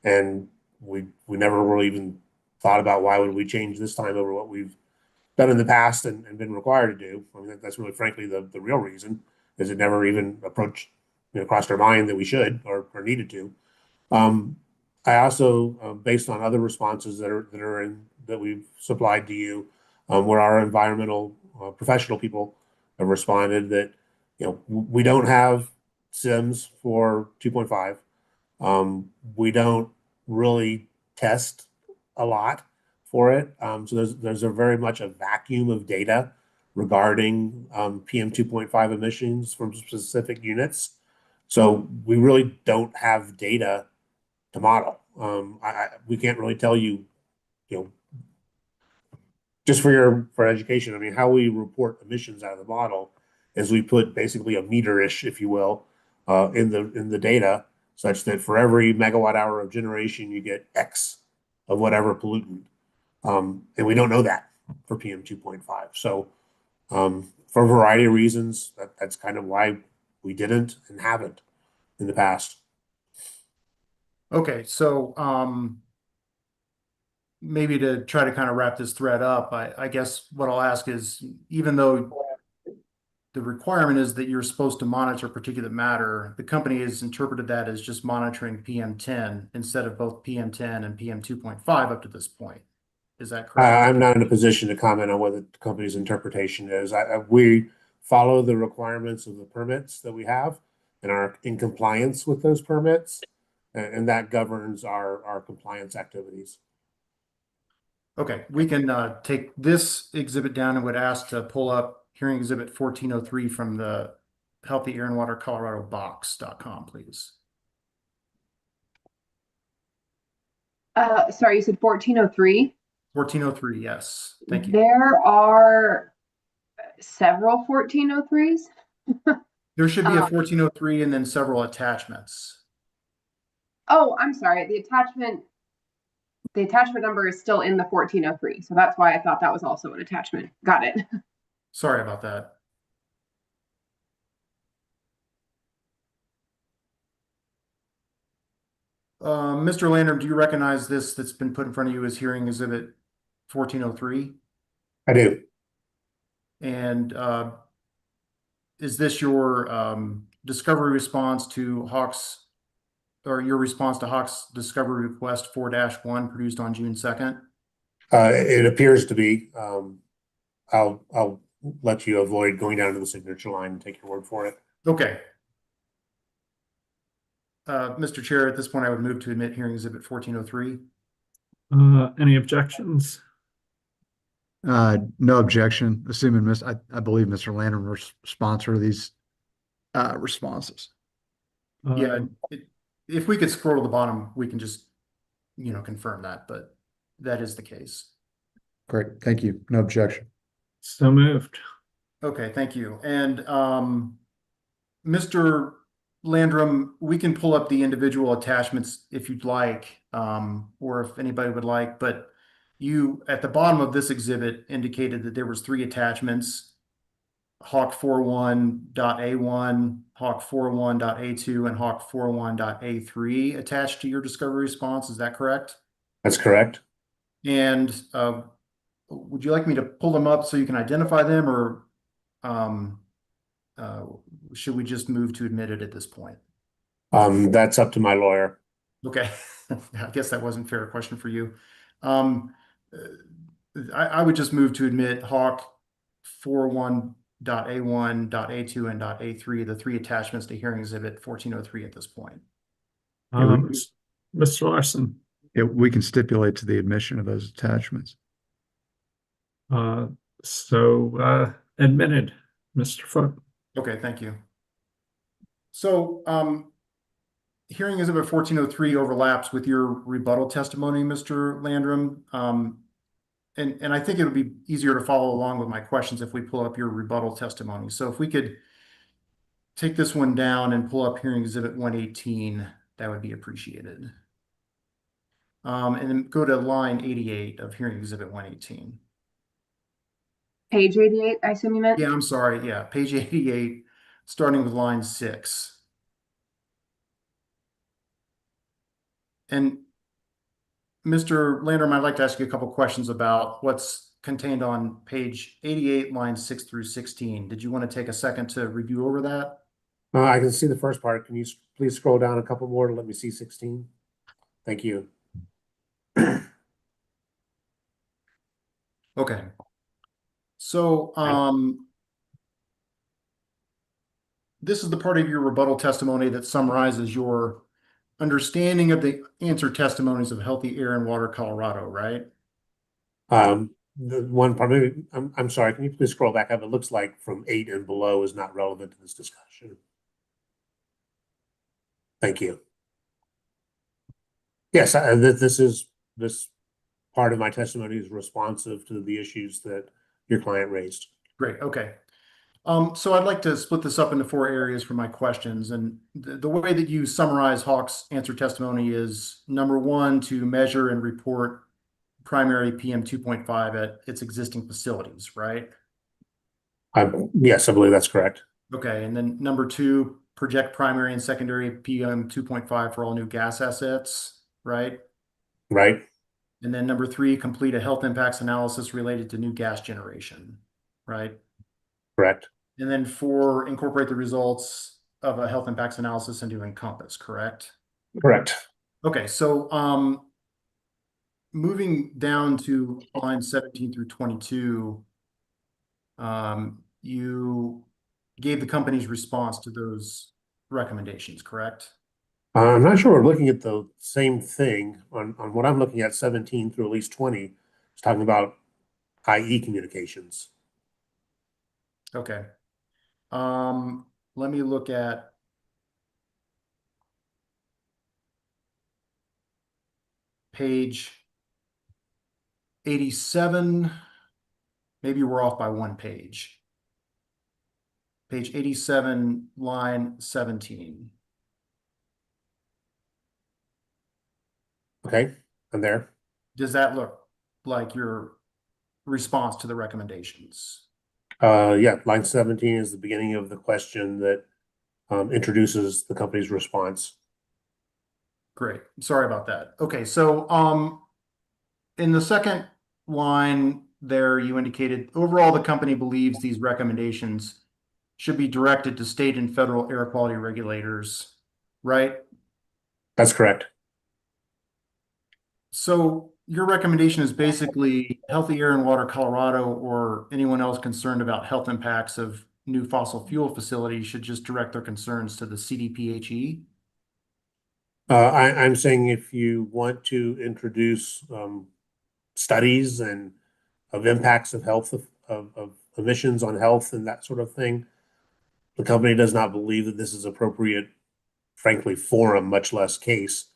and we never really even thought about why would we change this time over what we've done in the past and been required to do. I mean, that's really, frankly, the real reason, is it never even approached, crossed our mind that we should or needed to. I also, based on other responses that we've supplied to you, where our environmental professional people have responded that, we don't have SIMs for 2.5. We don't really test a lot for it. So there's a very much a vacuum of data regarding PM 2.5 emissions from specific units. So we really don't have data to model. We can't really tell you, just for education, I mean, how we report emissions out of the model is we put basically a meter-ish, if you will, in the data, such that for every megawatt hour of generation, you get X of whatever pollutant. And we don't know that for PM 2.5. So for a variety of reasons, that's kind of why we didn't and haven't in the past. Okay, so maybe to try to kind of wrap this thread up, I guess what I'll ask is, even though the requirement is that you're supposed to monitor particulate matter, the company has interpreted that as just monitoring PM10 instead of both PM10 and PM 2.5 up to this point. Is that correct? I'm not in a position to comment on what the company's interpretation is. We follow the requirements of the permits that we have and are in compliance with those permits, and that governs our compliance activities. Okay, we can take this exhibit down and would ask to pull up hearing exhibit 1403 from the Healthy Air and Water Colorado box.com, please. Sorry, you said 1403? 1403, yes. Thank you. There are several 1403s. There should be a 1403 and then several attachments. Oh, I'm sorry. The attachment number is still in the 1403. So that's why I thought that was also an attachment. Got it. Sorry about that. Mr. Landrum, do you recognize this that's been put in front of you as hearing exhibit 1403? I do. And is this your discovery response to Hawk's, or your response to Hawk's discovery request 4-1 produced on June 2nd? It appears to be. I'll let you avoid going down to the signature line and take your word for it. Okay. Mr. Chair, at this point, I would move to admit hearing exhibit 1403. Any objections? No objection, assuming I believe Mr. Landrum will sponsor these responses. Yeah, if we could scroll to the bottom, we can just, confirm that, but that is the case. Great, thank you. No objection. So moved. Okay, thank you. And Mr. Landrum, we can pull up the individual attachments if you'd like, or if anybody would like, but you, at the bottom of this exhibit, indicated that there was 3 attachments: Hawk 41.A1, Hawk 41.A2, and Hawk 41.A3 attached to your discovery response. Is that correct? That's correct. And would you like me to pull them up so you can identify them, or should we just move to admit it at this point? That's up to my lawyer. Okay, I guess that wasn't a fair question for you. I would just move to admit Hawk 41.A1, .A2, and .A3, the 3 attachments to hearing exhibit 1403 at this point. Mr. Larson. Yeah, we can stipulate to the admission of those attachments. Admitted, Mr. Foote. Okay, thank you. So, hearing exhibit 1403 overlaps with your rebuttal testimony, Mr. Landrum. And I think it would be easier to follow along with my questions if we pull up your rebuttal testimony. So if we could take this one down and pull up hearing exhibit 118, that would be appreciated. And then go to line 88 of hearing exhibit 118. Page 88, I assume you meant? Yeah, I'm sorry. Yeah, page 88, starting with line 6. And Mr. Landrum, I'd like to ask you a couple questions about what's contained on page 88, lines 6 through 16. Did you want to take a second to review over that? I can see the first part. Can you please scroll down a couple more to let me see 16? Thank you. Okay. So, this is the part of your rebuttal testimony that summarizes your understanding of the answer testimonies of Healthy Air and Water Colorado, right? The one part, maybe, I'm sorry, can you please scroll back up? It looks like from 8 and below is not relevant to this discussion. Thank you. Yes, this part of my testimony is responsive to the issues that your client raised. Great. Okay. So I'd like to split this up into 4 areas for my questions. And the way that you summarize Hawk's answer testimony is, number 1, to measure and report primary PM 2.5 at its existing facilities, right? Yes, I believe that's correct. Okay. And then number 2, project primary and secondary PM 2.5 for all new gas assets, right? Right. And then number 3, complete a health impacts analysis related to new gas generation, right? Correct. And then 4, incorporate the results of a health impacts analysis into Encompass, correct? Correct. Okay, so moving down to lines 17 through 22, you gave the company's response to those recommendations, correct? I'm not sure we're looking at the same thing on what I'm looking at 17 through at least 20. It's talking about IE communications. Okay. Let me look at page 87. Maybe we're off by 1 page. Page 87, line 17. Okay, I'm there. Does that look like your response to the recommendations? Yeah, line 17 is the beginning of the question that introduces the company's response. Great. Sorry about that. Okay, so in the second line there, you indicated overall the company believes these recommendations should be directed to state and federal air quality regulators, right? That's correct. So your recommendation is basically Healthy Air and Water Colorado or anyone else concerned about health impacts of new fossil fuel facilities should just direct their concerns to the CDPHE? I'm saying if you want to introduce studies and of impacts of health of emissions on health and that sort of thing, the company does not believe that this is appropriate, frankly, forum, much less case,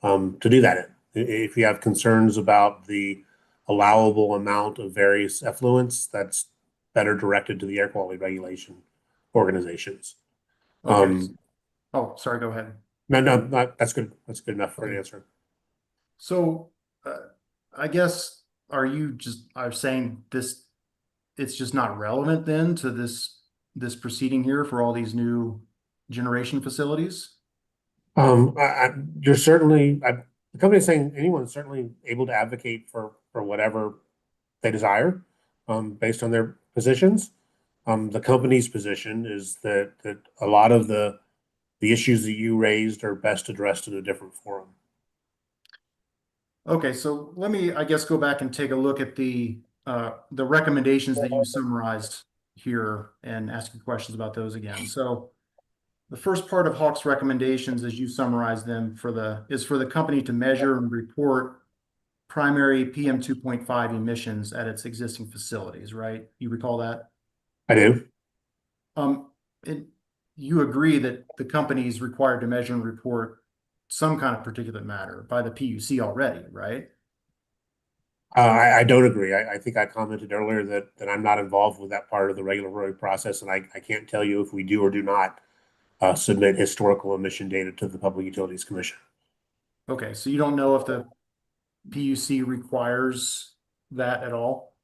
to do that. If you have concerns about the allowable amount of various effluents, that's better directed to the air quality regulation organizations. Okay. Oh, sorry, go ahead. No, that's good. That's good enough for an answer. So I guess are you saying this, it's just not relevant then to this proceeding here for all these new generation facilities? You're certainly, the company is saying anyone's certainly able to advocate for whatever they desire, based on their positions. The company's position is that a lot of the issues that you raised are best addressed in a different forum. Okay, so let me, I guess, go back and take a look at the recommendations that you summarized here and ask you questions about those again. So the first part of Hawk's recommendations, as you summarize them, is for the company to measure and report primary PM 2.5 emissions at its existing facilities, right? You recall that? I do. You agree that the company is required to measure and report some kind of particulate matter by the PUC already, right? I don't agree. I think I commented earlier that I'm not involved with that part of the regulatory process, and I can't tell you if we do or do not submit historical emission data to the Public Utilities Commission. Okay, so you don't know if the PUC requires that at all?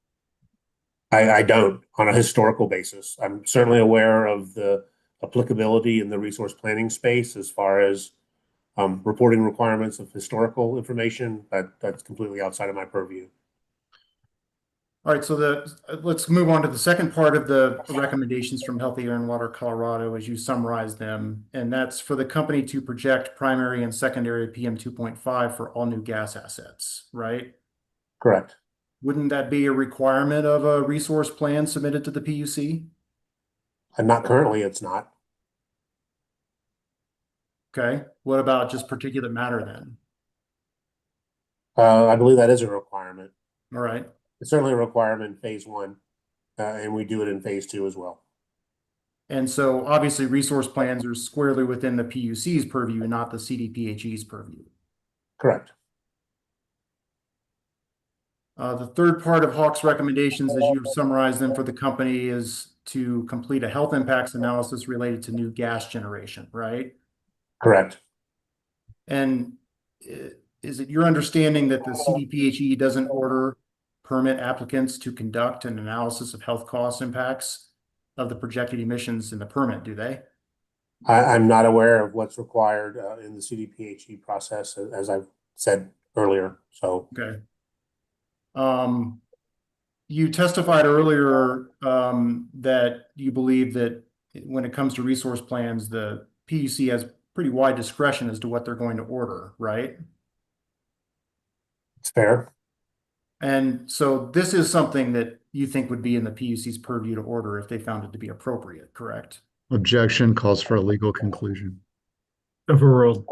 I don't on a historical basis. I'm certainly aware of the applicability in the resource planning space as far as reporting requirements of historical information, but that's completely outside of my purview. All right, so let's move on to the second part of the recommendations from Healthy Air and Water Colorado as you summarize them. And that's for the company to project primary and secondary PM 2.5 for all new gas assets, right? Correct. Wouldn't that be a requirement of a resource plan submitted to the PUC? And not currently, it's not. Okay, what about just particulate matter then? I believe that is a requirement. All right. It's certainly a requirement in phase one, and we do it in phase two as well. And so obviously resource plans are squarely within the PUC's purview, not the CDPHE's purview. Correct. The third part of Hawk's recommendations, as you've summarized them for the company, is to complete a health impacts analysis related to new gas generation, right? Correct. And is it your understanding that the CDPHE doesn't order permit applicants to conduct an analysis of health cost impacts of the projected emissions in the permit, do they? I'm not aware of what's required in the CDPHE process, as I've said earlier. So, okay. You testified earlier that you believe that when it comes to resource plans, the PUC has pretty wide discretion as to what they're going to order, right? It's fair. And so this is something that you think would be in the PUC's purview to order if they found it to be appropriate, correct? Objection calls for a legal conclusion. Overruled.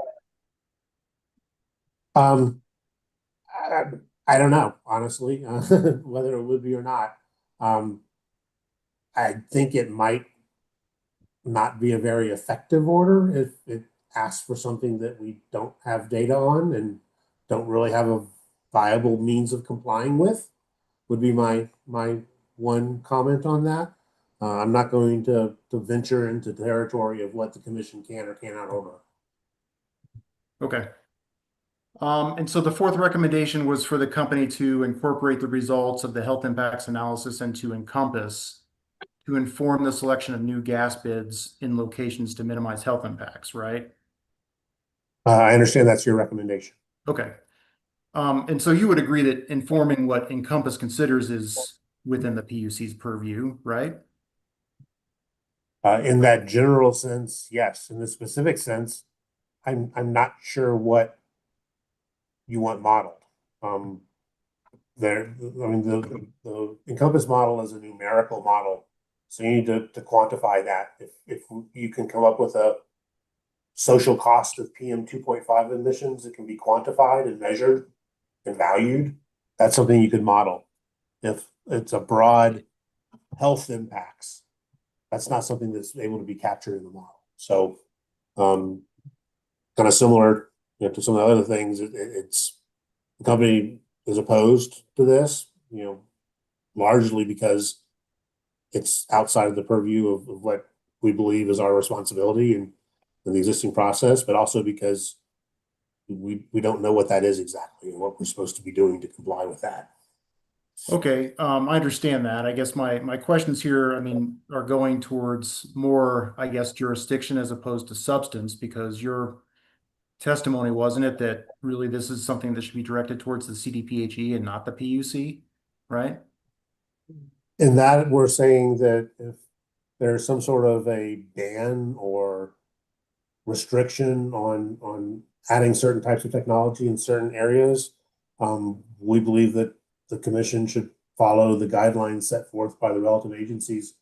I don't know, honestly, whether it would be or not. I think it might not be a very effective order if it asks for something that we don't have data on and don't really have a viable means of complying with, would be my one comment on that. I'm not going to venture into territory of what the commission can or cannot order. Okay. And so the fourth recommendation was for the company to incorporate the results of the health impacts analysis into Encompass to inform the selection of new gas bids in locations to minimize health impacts, right? I understand that's your recommendation. Okay. And so you would agree that informing what Encompass considers is within the PUC's purview, right? In that general sense, yes. In the specific sense, I'm not sure what you want modeled. The Encompass model is a numerical model, so you need to quantify that. If you can come up with a social cost of PM 2.5 emissions that can be quantified and measured and valued, that's something you could model. If it's a broad health impacts, that's not something that's able to be captured in the model. So, kind of similar, to some of the other things. It's the company is opposed to this, largely because it's outside of the purview of what we believe is our responsibility in the existing process, but also because we don't know what that is exactly and what we're supposed to be doing to comply with that. Okay, I understand that. I guess my questions here, are going towards more, jurisdiction as opposed to substance, because your testimony, wasn't it, that really this is something that should be directed towards the CDPHE and not the PUC, right? In that, we're saying that if there's some sort of a ban or restriction on adding certain types of technology in certain areas, we believe that the commission should follow the guidelines set forth by the relative agencies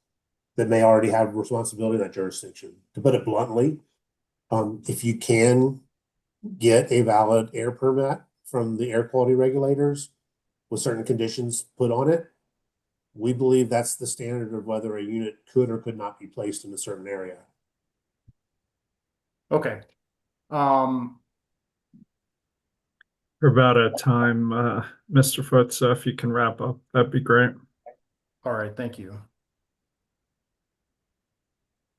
that may already have responsibility in that jurisdiction. To put it bluntly, if you can get a valid air permit from the air quality regulators with certain conditions put on it, we believe that's the standard of whether a unit could or could not be placed in a certain area. Okay. We're about at time, Mr. Foote, so if you can wrap up, that'd be great. All right, thank you.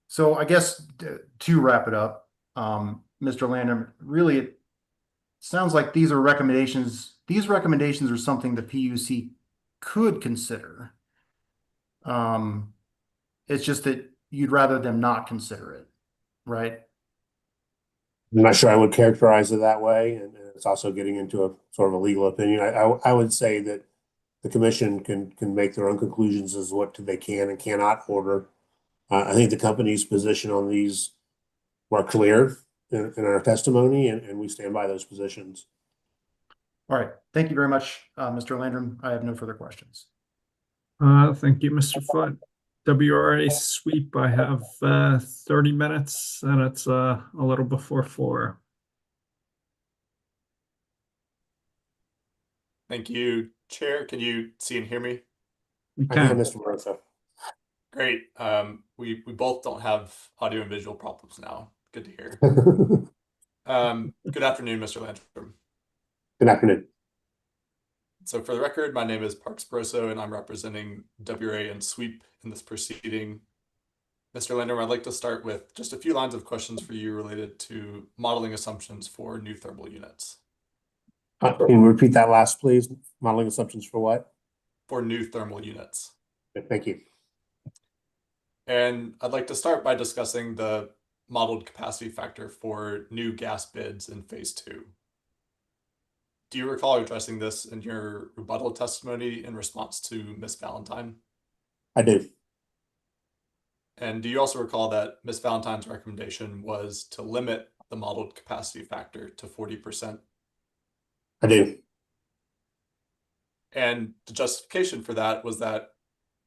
So I guess to wrap it up, Mr. Landrum, really it sounds like these are recommendations. These recommendations are something the PUC could consider. It's just that you'd rather them not consider it, right? I'm not sure I would characterize it that way, and it's also getting into a sort of a legal opinion. I would say that the commission can make their own conclusions as what they can and cannot order. I think the company's position on these were clear in our testimony, and we stand by those positions. All right. Thank you very much, Mr. Landrum. I have no further questions. Thank you, Mr. Foote. WRA sweep, I have 30 minutes and it's a little before 4. Thank you, Chair. Can you see and hear me? You I can, can. Mr. Moroso. Great. We both don't have audio and visual problems now. Good to hear. Good afternoon, Mr. Landrum. Good afternoon. So for the record, my name is Parks Broso, and I'm representing WRA and SWEEP in this proceeding. Mr. Landrum, I'd like to start with just a few lines of questions for you related to modeling assumptions for new thermal units. Can you repeat that last, please? Modeling assumptions for what? For new thermal units. Thank you. And I'd like to start by discussing the modeled capacity factor for new gas bids in phase 2. Do you recall addressing this in your rebuttal testimony in response to Ms. Valentine? I do. And do you also recall that Ms. Valentine's recommendation was to limit the modeled capacity factor to 40%? I do. And the justification for that was that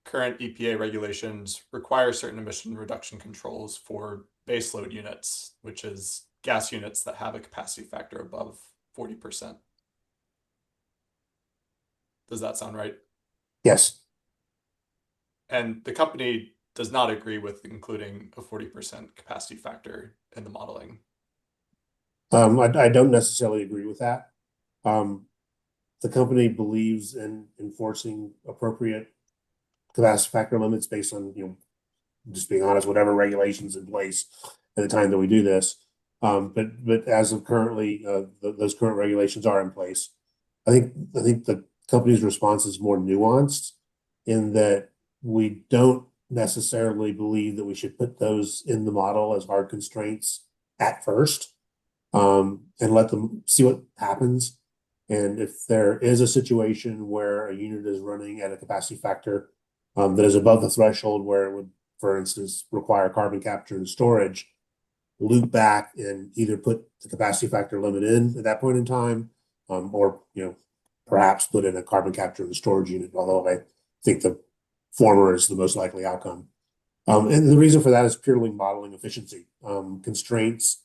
current EPA regulations require certain emission reduction controls for baseload units, which is gas units that have a capacity factor above 40%. Does that sound right? Yes. And the company does not agree with including a 40% capacity factor in the modeling. I don't necessarily agree with that. The company believes in enforcing appropriate capacity factor limits based on, just being honest, whatever regulations in place at the time that we do this. But as of currently, those current regulations are in place. I think the company's response is more nuanced in that we don't necessarily believe that we should put those in the model as hard constraints at first, and let them see what happens. And if there is a situation where a unit is running at a capacity factor that is above the threshold where it would, for instance, require carbon capture and storage, loop back and either put the capacity factor limit in at that point in time, or perhaps put in a carbon capture and storage unit, although I think the former is the most likely outcome. And the reason for that is purely modeling efficiency. Constraints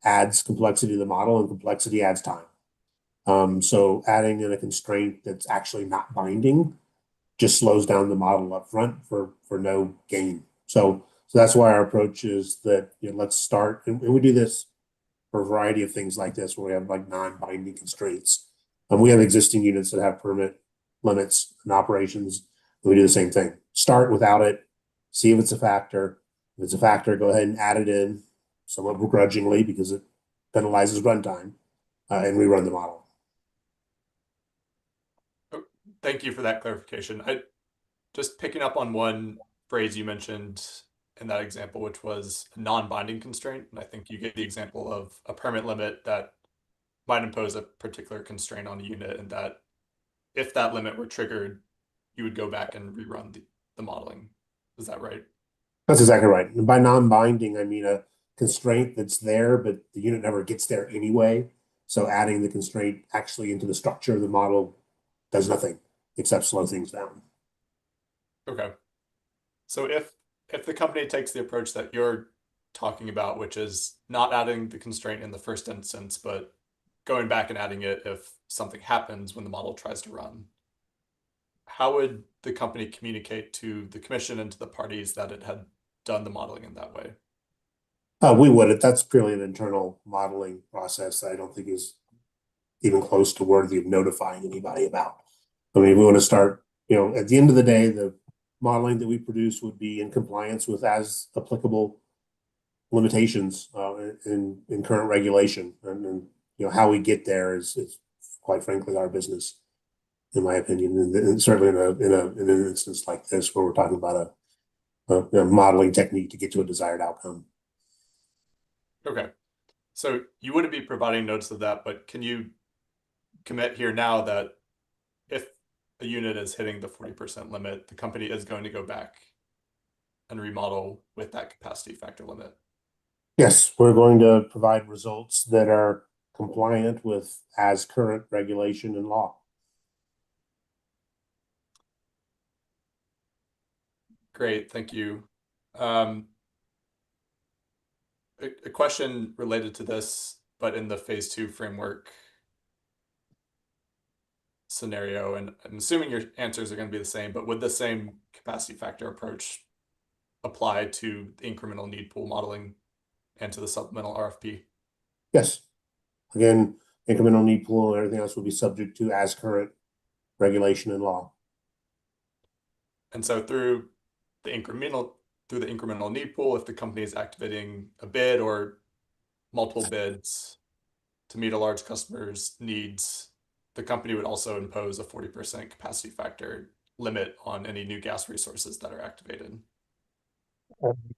adds complexity to the model, and complexity adds time. So adding in a constraint that's actually not binding just slows down the model up front for no gain. So that's why our approach is that let's start, and we do this for a variety of things like this, where we have like non-binding constraints. We have existing units that have permit limits and operations. And we do the same thing. Start without it, see if it's a factor. If it's a factor, go ahead and add it in, somewhat begrudgingly because it penalizes runtime, and rerun the model. Thank you for that clarification. Just picking up on one phrase you mentioned in that example, which was a non-binding constraint. And I think you gave the example of a permit limit that might impose a particular constraint on a unit, and that if that limit were triggered, you would go back and rerun the modeling. Is that right? That's exactly right. And by non-binding, I mean a constraint that's there, but the unit never gets there anyway. So adding the constraint actually into the structure of the model does nothing except slow things down. Okay. So if the company takes the approach that you're talking about, which is not adding the constraint in the first instance, but going back and adding it if something happens when the model tries to run, how would the company communicate to the commission and to the parties that it had done the modeling in that way? We would. That's purely an internal modeling process that I don't think is even close to worthy of notifying anybody about. I mean, we want to start, at the end of the day, the modeling that we produce would be in compliance with as applicable limitations in current regulation. And how we get there is quite frankly our business. in my opinion, and certainly in an instance like this where we're talking about a modeling technique to get to a desired outcome. Okay. So you wouldn't be providing notes of that, but can you commit here now that if a unit is hitting the 40% limit, the company is going to go back and remodel with that capacity factor limit? Yes, we're going to provide results that are compliant with as current regulation and law. Great, thank you. A question related to this, but in the phase 2 framework scenario, and I'm assuming your answers are going to be the same, but would the same capacity factor approach apply to the incremental need pool modeling and to the supplemental RFP? Yes. Again, incremental need pool and everything else will be subject to as current regulation and law. And so through the incremental need pool, if the company is activating a bid or multiple bids to meet a large customer's needs, the company would also impose a 40% capacity factor limit on any new gas resources that are activated.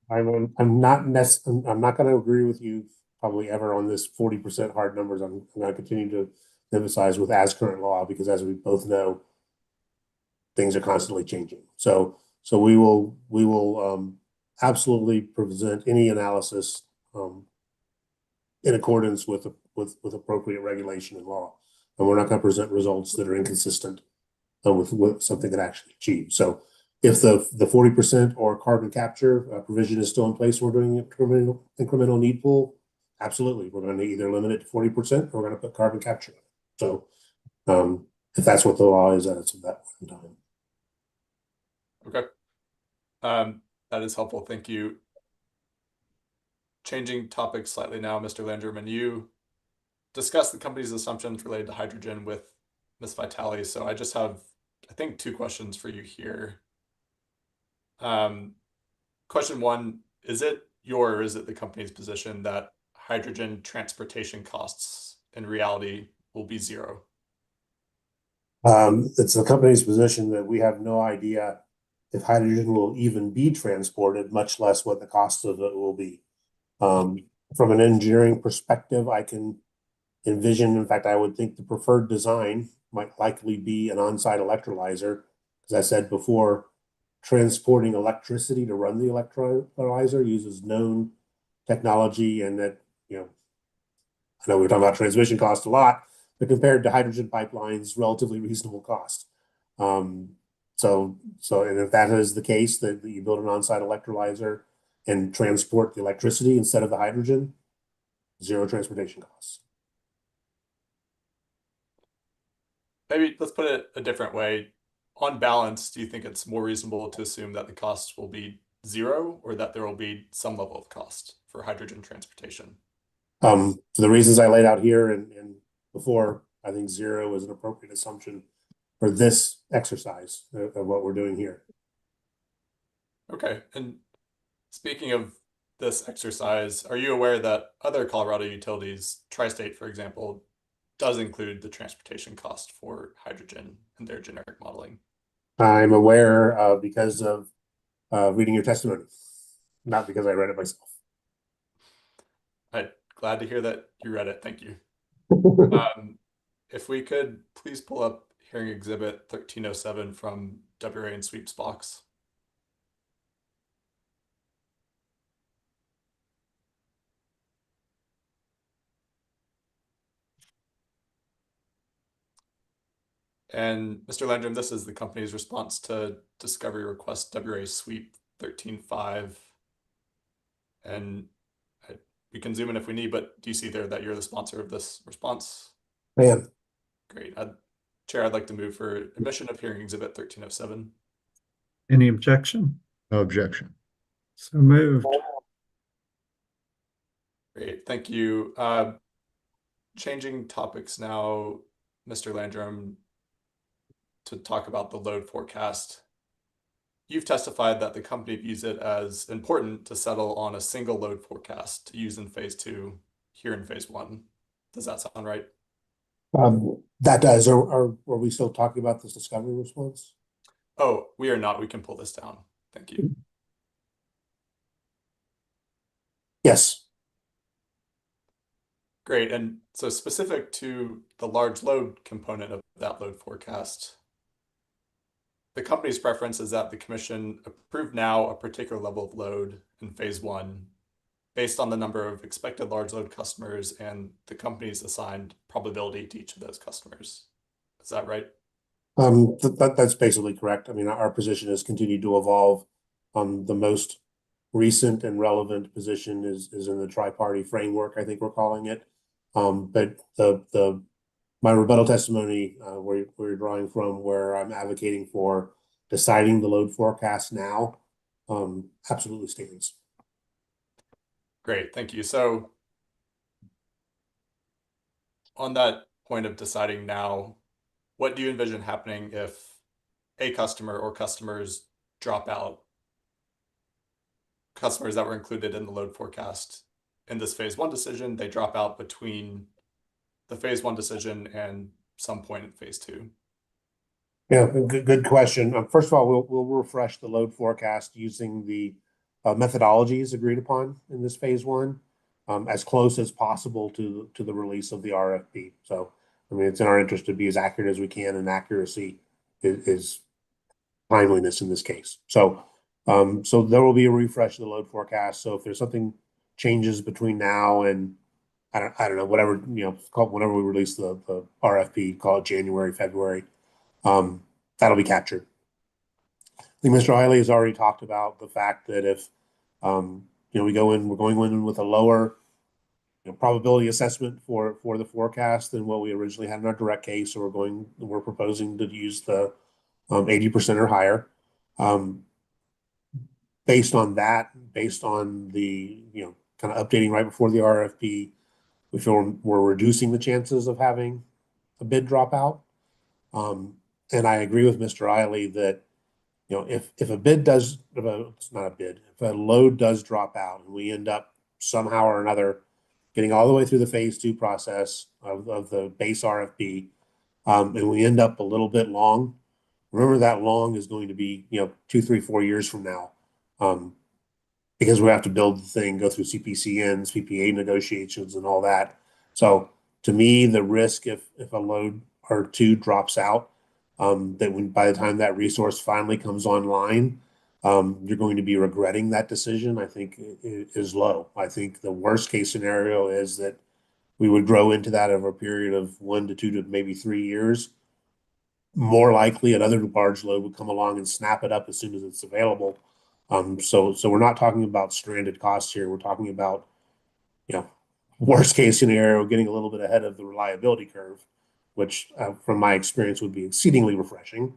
I'm not going to agree with you probably ever on this 40% hard numbers. I'm going to continue to emphasize with as current law, because as we both know, things are constantly changing. So we will absolutely present any analysis in accordance with appropriate regulation and law, and we're not going to present results that are inconsistent with something that actually achieves. So if the 40% or carbon capture provision is still in place, we're doing incremental need pool. Absolutely, we're going to either limit it to 40% or we're going to put carbon capture. So if that's what the law is, that's at that point in time. Okay. That is helpful. Thank you. Changing topics slightly now, Mr. Landrum, you discussed the company's assumptions related to hydrogen with Ms. Vitale. So I just have, I think, 2 questions for you here. Question 1, is it your or is it the company's position that hydrogen transportation costs in reality will be 0? It's the company's position that we have no idea if hydrogen will even be transported, much less what the cost of it will be. From an engineering perspective, I can envision, in fact, I would think the preferred design might likely be an on-site electrolyzer. As I said before, transporting electricity to run the electrolyzer uses known technology, and that, I know we're talking about transmission cost a lot, but compared to hydrogen pipelines, relatively reasonable cost. And if that is the case, that you build an on-site electrolyzer and transport the electricity instead of the hydrogen, 0 transportation costs. Maybe let's put it a different way. On balance, do you think it's more reasonable to assume that the cost will be 0 or that there will be some level of cost for hydrogen transportation? For the reasons I laid out here and before, I think 0 is an appropriate assumption for this exercise of what we're doing here. Okay. And speaking of this exercise, are you aware that other Colorado utilities, Tri-State, for example, does include the transportation cost for hydrogen in their generic modeling? I'm aware because of reading your testimony, not because I read it myself. I'm glad to hear that you read it. Thank you. If we could please pull up hearing exhibit 1307 from WRA and Sweeps box. And Mr. Landrum, this is the company's response to discovery request WRA Sweep 13.5. And we can zoom in if we need, but do you see there that you're the sponsor of this response? I am. Great. Chair, I'd like to move for admission of hearing exhibit 1307. Any objection? No objection. So moved. Great, thank you. Changing topics now, Mr. Landrum, to talk about the load forecast. You've testified that the company views it as important to settle on a single load forecast to use in phase 2 here in phase 1. Does that sound right? That does. Are we still talking about this discovery response? Oh, we are not. We can pull this down. Thank you. Yes. Great. And so specific to the large load component of that load forecast, the company's preference is that the commission approve now a particular level of load in phase one based on the number of expected large load customers and the company's assigned probability to each of those customers. Is that right? That's basically correct. I mean, our position has continued to evolve. The most recent and relevant position is in the tri-party framework, I think we're calling it. But my rebuttal testimony, where you're drawing from, where I'm advocating for deciding the load forecast now, absolutely stands. Great, thank you. So on that point of deciding now, what do you envision happening if a customer or customers drop out? Customers that were included in the load forecast in this phase one decision, they drop out between the phase one decision and some point in phase two. Yeah, good question. First of all, we'll refresh the load forecast using the methodologies agreed upon in this phase one, as close as possible to the release of the RFP. So, I mean, it's in our interest to be as accurate as we can, and accuracy is timeliness in this case. So, so there will be a refresh of the load forecast. So if there's something changes between now and I don't know, whatever, whenever we release the RFP, call it January, February, that'll be captured. I think Mr. Hiley has already talked about the fact that if we're going in with a lower probability assessment for the forecast than what we originally had in our direct case, so we're proposing to use the 80% or higher. Based on that, based on the kind of updating right before the RFP, we feel we're reducing the chances of having a bid drop out. And I agree with Mr. Hiley that if a bid does, it's not a bid, if a load does drop out and we end up somehow or another getting all the way through the phase two process of the base RFP, and we end up a little bit long, remember that long is going to be 2, 3, 4 years from now, because we have to build the thing, go through CPCNs, PPA negotiations, and all that. So to me, the risk if a load or two drops out, that by the time that resource finally comes online, you're going to be regretting that decision, I think is low. I think the worst case scenario is that we would grow into that over a period of 1 to 2 to maybe 3 years. More likely, another large load would come along and snap it up as soon as it's available. So we're not talking about stranded costs here. We're talking about, worst case scenario, getting a little bit ahead of the reliability curve, which from my experience would be exceedingly refreshing.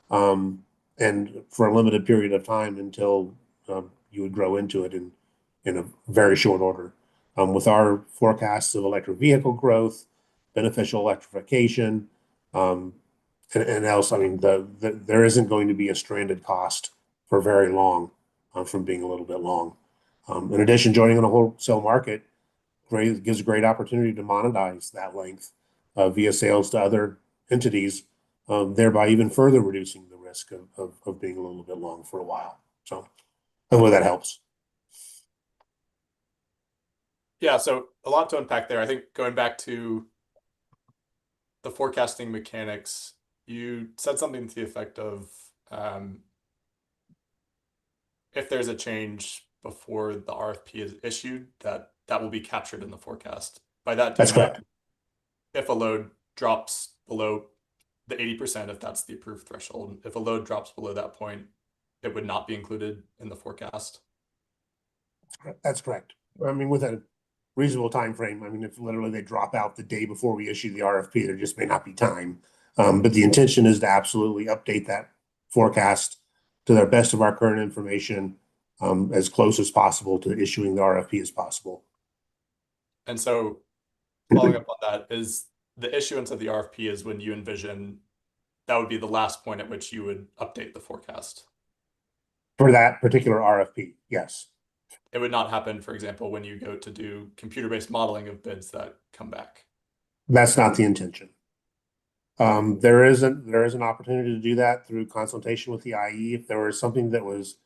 And for a limited period of time until you would grow into it in a very short order. With our forecasts of electric vehicle growth, beneficial electrification, and else, I mean, there isn't going to be a stranded cost for very long from being a little bit long. In addition, joining on a wholesale market gives a great opportunity to monetize that length via sales to other entities, thereby even further reducing the risk of being a little bit long for a while. So hopefully that helps. Yeah, so a lot to unpack there. I think going back to the forecasting mechanics, you said something to the effect of if there's a change before the RFP is issued, that will be captured in the forecast. By that, that's correct. If a load drops below the 80%, if that's the approved threshold, if a load drops below that point, it would not be included in the forecast. That's correct. I mean, with a reasonable time frame. I mean, if literally they drop out the day before we issue the RFP, there just may not be time. But the intention is to absolutely update that forecast to the best of our current information, as close as possible to issuing the RFP as possible. And so following up on that, is the issuance of the RFP is when you envision that would be the last point at which you would update the forecast? For that particular RFP, yes. It would not happen, for example, when you go to do computer-based modeling of bids that come back. That's not the intention. There is an opportunity to do that through consultation with the IE. If there was something that was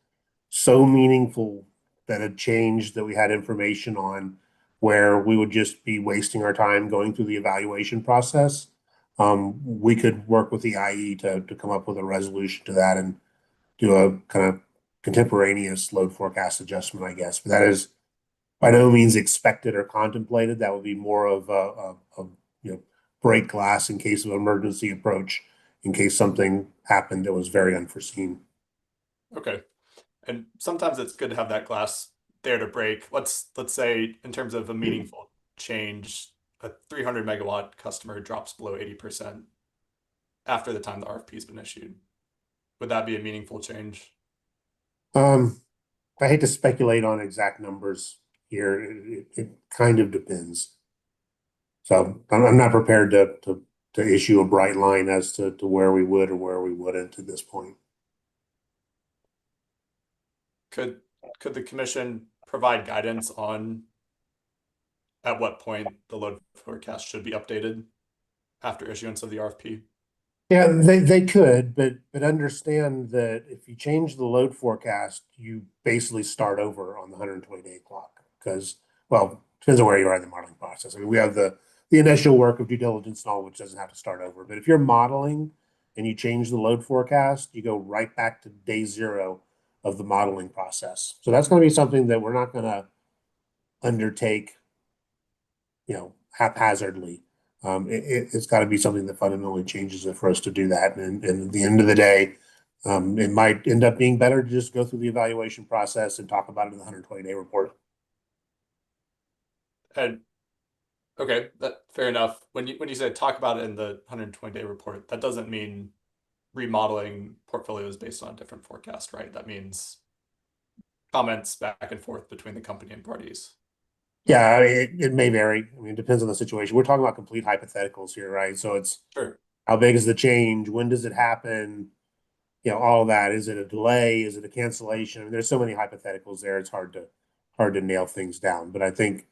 so meaningful that had changed that we had information on where we would just be wasting our time going through the evaluation process, we could work with the IE to come up with a resolution to that and do a kind of contemporaneous load forecast adjustment, I guess. But that is by no means expected or contemplated. That would be more of a break glass in case of emergency approach, in case something happened that was very unforeseen. Okay. And sometimes it's good to have that glass there to break. Let's say in terms of a meaningful change, a 300 megawatt customer drops below 80% after the time the RFP has been issued. Would that be a meaningful change? I hate to speculate on exact numbers here. It kind of depends. So I'm not prepared to issue a bright line as to where we would or where we wouldn't at this point. Could the commission provide guidance on at what point the load forecast should be updated after issuance of the RFP? Yeah, they could, but understand that if you change the load forecast, you basically start over on the 120-day clock because, well, depends on where you are in the modeling process. I mean, we have the initial work of due diligence and all, which doesn't have to start over. But if you're modeling and you change the load forecast, you go right back to day zero of the modeling process. So that's going to be something that we're not going to undertake, haphazardly. It's got to be something that fundamentally changes it for us to do that. And at the end of the day, it might end up being better to just go through the evaluation process and talk about it in the 120-day report. And okay, that fair enough. When you say talk about it in the 120-day report, that doesn't mean remodeling portfolios based on a different forecast, right? That means comments back and forth between the company and parties. Yeah, it may vary. I mean, it depends on the situation. We're talking about complete hypotheticals here, right? So it's Sure. How big is the change? When does it happen? All of that. Is it a delay? Is it a cancellation? I mean, there's so many hypotheticals there. It's hard to nail things down. But I think,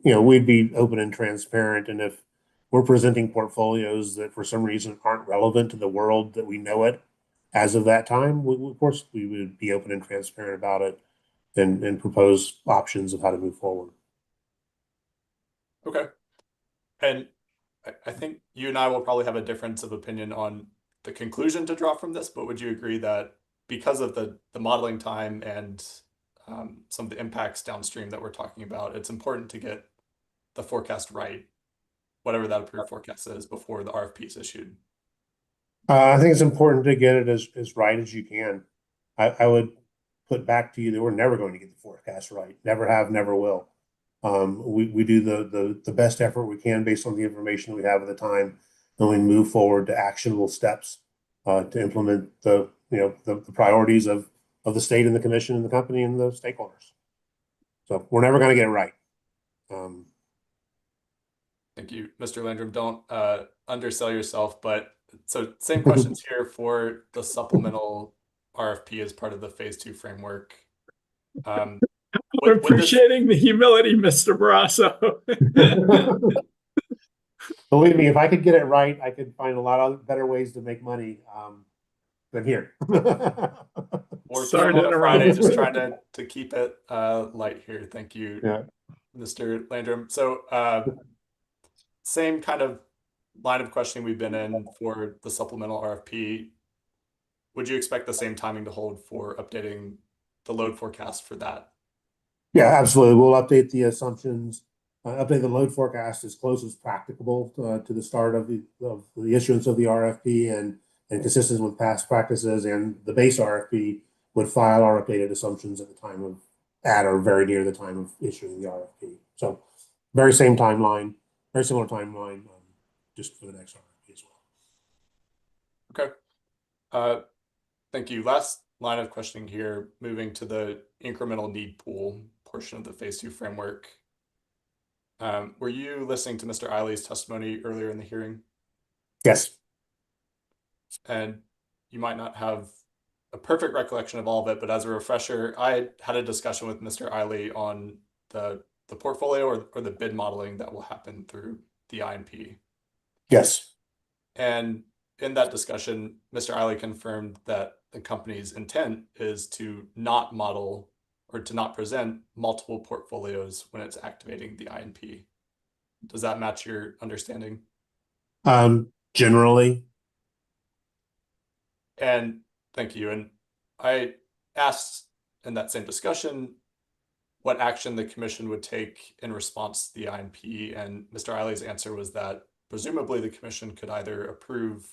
we'd be open and transparent. And if we're presenting portfolios that for some reason aren't relevant to the world that we know it as of that time, of course, we would be open and transparent about it and propose options of how to move forward. Okay. And I think you and I will probably have a difference of opinion on the conclusion to draw from this, but would you agree that because of the modeling time and some of the impacts downstream that we're talking about, it's important to get the forecast right, whatever that approved forecast is, before the RFP is issued? I think it's important to get it as right as you can. I would put back to you that we're never going to get the forecast right. Never have, never will. We do the best effort we can based on the information we have at the time, and we move forward to actionable steps to implement the priorities of the state and the commission and the company and the stakeholders. So we're never going to get it right. Thank you, Mr. Landrum. Don't undersell yourself, but so same questions here for the supplemental RFP as part of the phase 2 framework. We're appreciating the humility, Mr. Barrasso. Believe me, if I could get it right, I could find a lot of better ways to make money than here. Or Sorry to on a interrupt. Friday, just trying to keep it light here. Thank you, Yeah. Mr. Landrum. So same kind of line of questioning we've been in for the supplemental RFP. Would you expect the same timing to hold for updating the load forecast for that? Yeah, absolutely. We'll update the assumptions, update the load forecast as close as practicable to the start of the issuance of the RFP and consistent with past practices. And the base RFP would file our updated assumptions at or very near the time of issuing the RFP. So very same timeline, very similar timeline, just for the next RFP as well. Okay. Thank you. Last line of questioning here, moving to the incremental need pool portion of the phase 2 framework. Were you listening to Mr. Eiley's testimony earlier in the hearing? Yes. And you might not have a perfect recollection of all of it, but as a refresher, I had a discussion with Mr. Eiley on the portfolio or the bid modeling that will happen through the INP. Yes. And in that discussion, Mr. Eiley confirmed that the company's intent is to not model or to not present multiple portfolios when it's activating the INP. Does that match your understanding? Generally. And thank you. And I asked in that same discussion what action the commission would take in response to the INP, and Mr. Eiley's answer was that presumably the commission could either approve,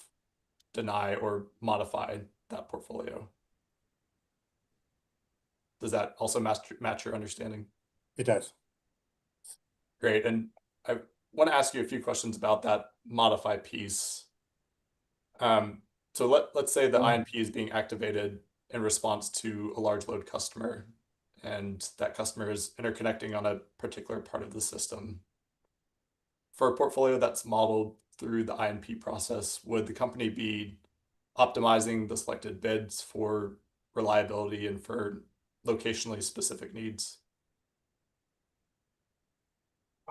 deny, or modify that portfolio. Does that also match your understanding? It does. Great. And I want to ask you a few questions about that modify piece. So let's say the INP is being activated in response to a large load customer, and that customer is interconnecting on a particular part of the system. For a portfolio that's modeled through the INP process, would the company be optimizing the selected bids for reliability and for locationally specific needs?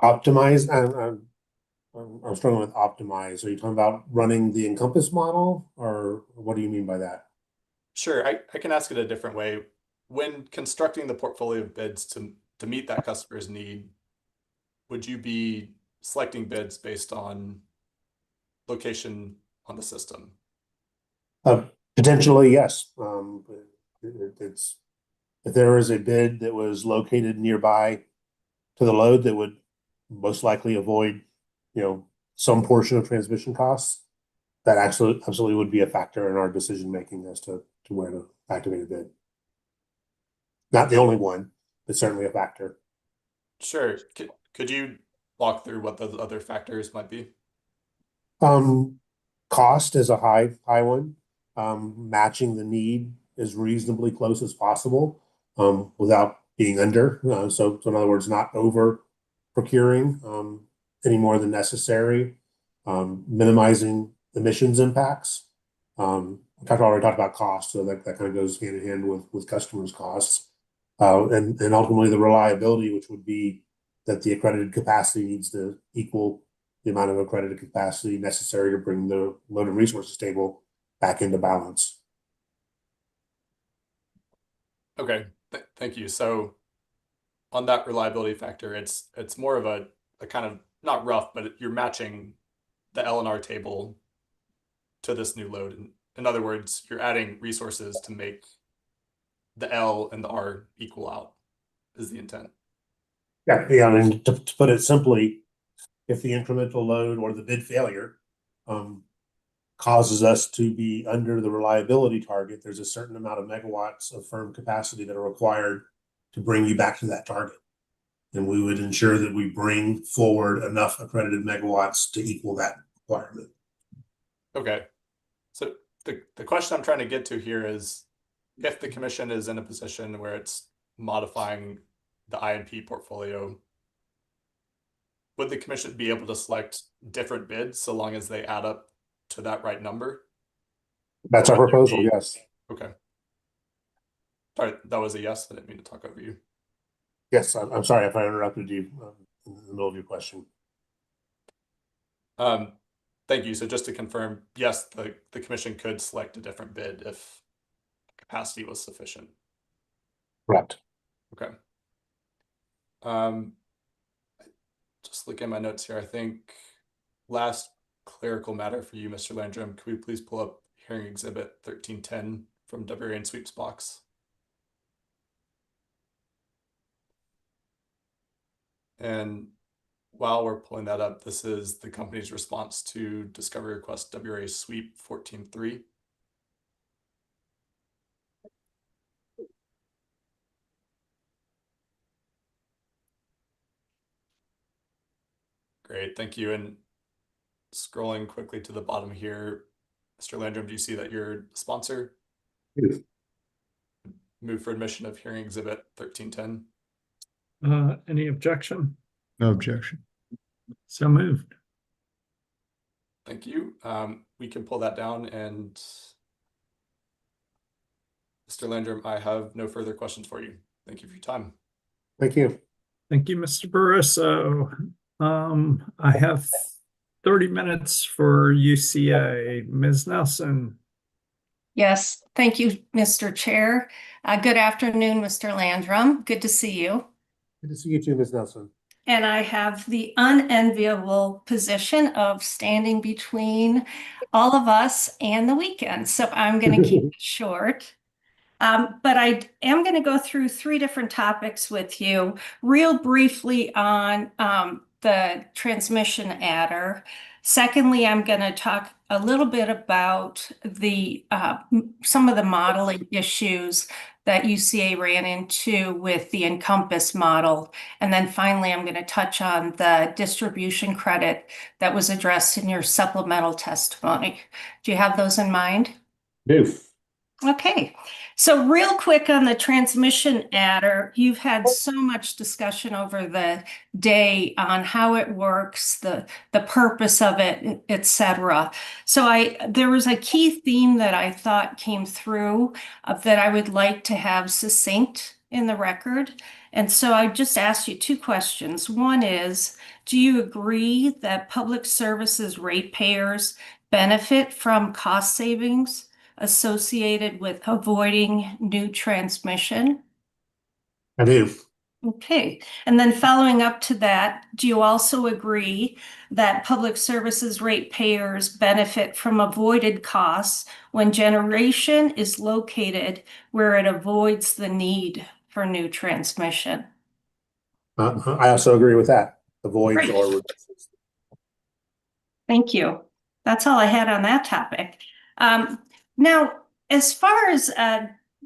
Optimize, I'm struggling with optimize. Are you talking about running the Encompass model, or what do you mean by that? Sure, I can ask it a different way. When constructing the portfolio of bids to meet that customer's need, would you be selecting bids based on location on the system? Potentially, yes. It's if there is a bid that was located nearby to the load that would most likely avoid, some portion of transmission costs, that absolutely would be a factor in our decision making as to where to activate a bid. Not the only one, but certainly a factor. Sure. Could you walk through what those other factors might be? Cost is a high one. Matching the need as reasonably close as possible, without being under. So in other words, not over procuring any more than necessary. Minimizing emissions impacts. Already talked about cost, so that kind of goes hand in hand with customers' costs. And ultimately the reliability, which would be that the accredited capacity needs to equal the amount of accredited capacity necessary to bring the load and resources table back into balance. Okay, thank you. So on that reliability factor, it's more of a kind of not rough, but you're matching the L&R table to this new load. In other words, you're adding resources to make the L and the R equal out, is the intent. Yeah, I mean, to put it simply, if the incremental load or the bid failure causes us to be under the reliability target, there's a certain amount of megawatts of firm capacity that are required to bring you back to that target. And we would ensure that we bring forward enough accredited megawatts to equal that requirement. Okay. So the question I'm trying to get to here is, if the commission is in a position where it's modifying the INP portfolio, would the commission be able to select different bids so long as they add up to that right number? That's our proposal, yes. Okay. Sorry, that was a yes. I didn't mean to talk over you. Yes, I'm sorry if I interrupted you in the middle of your question. Thank you. So just to confirm, yes, the commission could select a different bid if capacity was sufficient. Correct. Okay. Just looking at my notes here, I think last clerical matter for you, Mr. Landrum, could we please pull up hearing exhibit 1310 from WRA and Sweeps box? And while we're pulling that up, this is the company's response to discovery request WRA Sweep 14.3. Great, thank you. And scrolling quickly to the bottom here, Mr. Landrum, do you see that you're sponsor? Yes. Move for admission of hearing exhibit 1310. Any objection? No objection. So moved. Thank you. We can pull that down, and Mr. Landrum, I have no further questions for you. Thank you for your time. Thank you. Thank you, Mr. Barroso. I have 30 minutes for UCA. Ms. Nelson. Yes, thank you, Mr. Chair. Good afternoon, Mr. Landrum. Good to see you. Good to see you too, Ms. Nelson. And I have the unenviable position of standing between all of us and the weekend. So I'm going to keep it short. But I am going to go through 3 different topics with you, real briefly on the transmission adder. Secondly, I'm going to talk a little bit about the some of the modeling issues that UCA ran into with the Encompass model. And then finally, I'm going to touch on the distribution credit that was addressed in your supplemental testimony. Do you have those in mind? Do. Okay, so real quick on the transmission adder, you've had so much discussion over the day on how it works, the purpose of it, etc. So there was a key theme that I thought came through that I would like to have succinct in the record. And so I just asked you 2 questions. One is, do you agree that public services ratepayers benefit from cost savings associated with avoiding new transmission? I do. Okay, and then following up to that, do you also agree that public services ratepayers benefit from avoided costs when generation is located where it avoids the need for new transmission? I also agree with that. Avoids Great. or reduces. Thank you. That's all I had on that topic. Now, as far as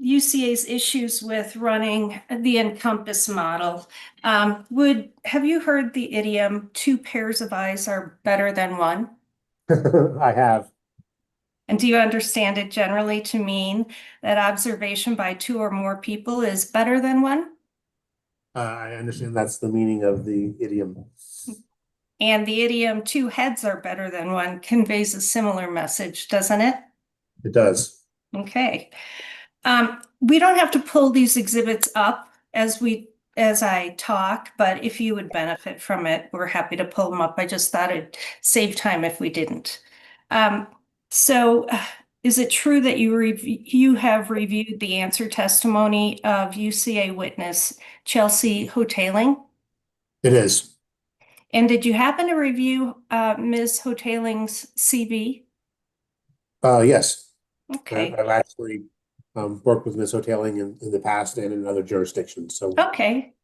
UCA's issues with running the Encompass model, have you heard the idiom, 2 pairs of eyes are better than 1? I have. And do you understand it generally to mean that observation by 2 or more people is better than 1? I understand that's the meaning of the idiom. And the idiom 2 heads are better than 1 conveys a similar message, doesn't it? It does. Okay. We don't have to pull these exhibits up as I talk, but if you would benefit from it, we're happy to pull them up. I just thought it'd save time if we didn't. So is it true that you have reviewed the answer testimony of UCA witness Chelsea Hoteling? It is. And did you happen to review Ms. Hoteling's CV? Yes. Okay. I've actually worked with Ms. Hoteling in the past and in other jurisdictions. So okay.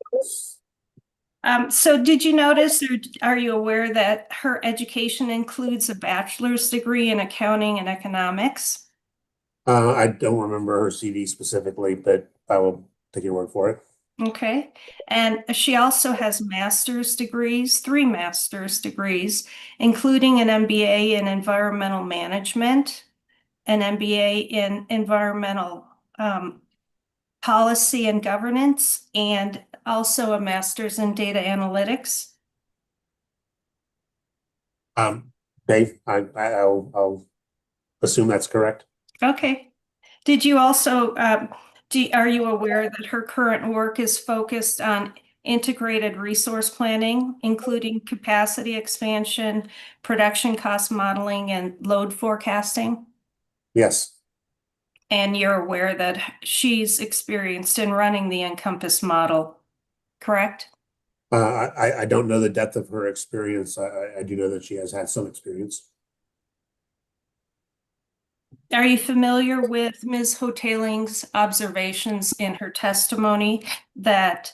So did you notice, or are you aware that her education includes a bachelor's degree in accounting and economics? I don't remember her CV specifically, but I will take your word for it. Okay. And she also has master's degrees, 3 master's degrees, including an MBA in environmental management, an MBA in environmental policy and governance, and also a master's in data analytics. Dave, I'll assume that's correct. Okay. Did you also, are you aware that her current work is focused on integrated resource planning, including capacity expansion, production cost modeling, and load forecasting? Yes. And you're aware that she's experienced in running the Encompass model, correct? I don't know the depth of her experience. I do know that she has had some experience. Are you familiar with Ms. Hoteling's observations in her testimony that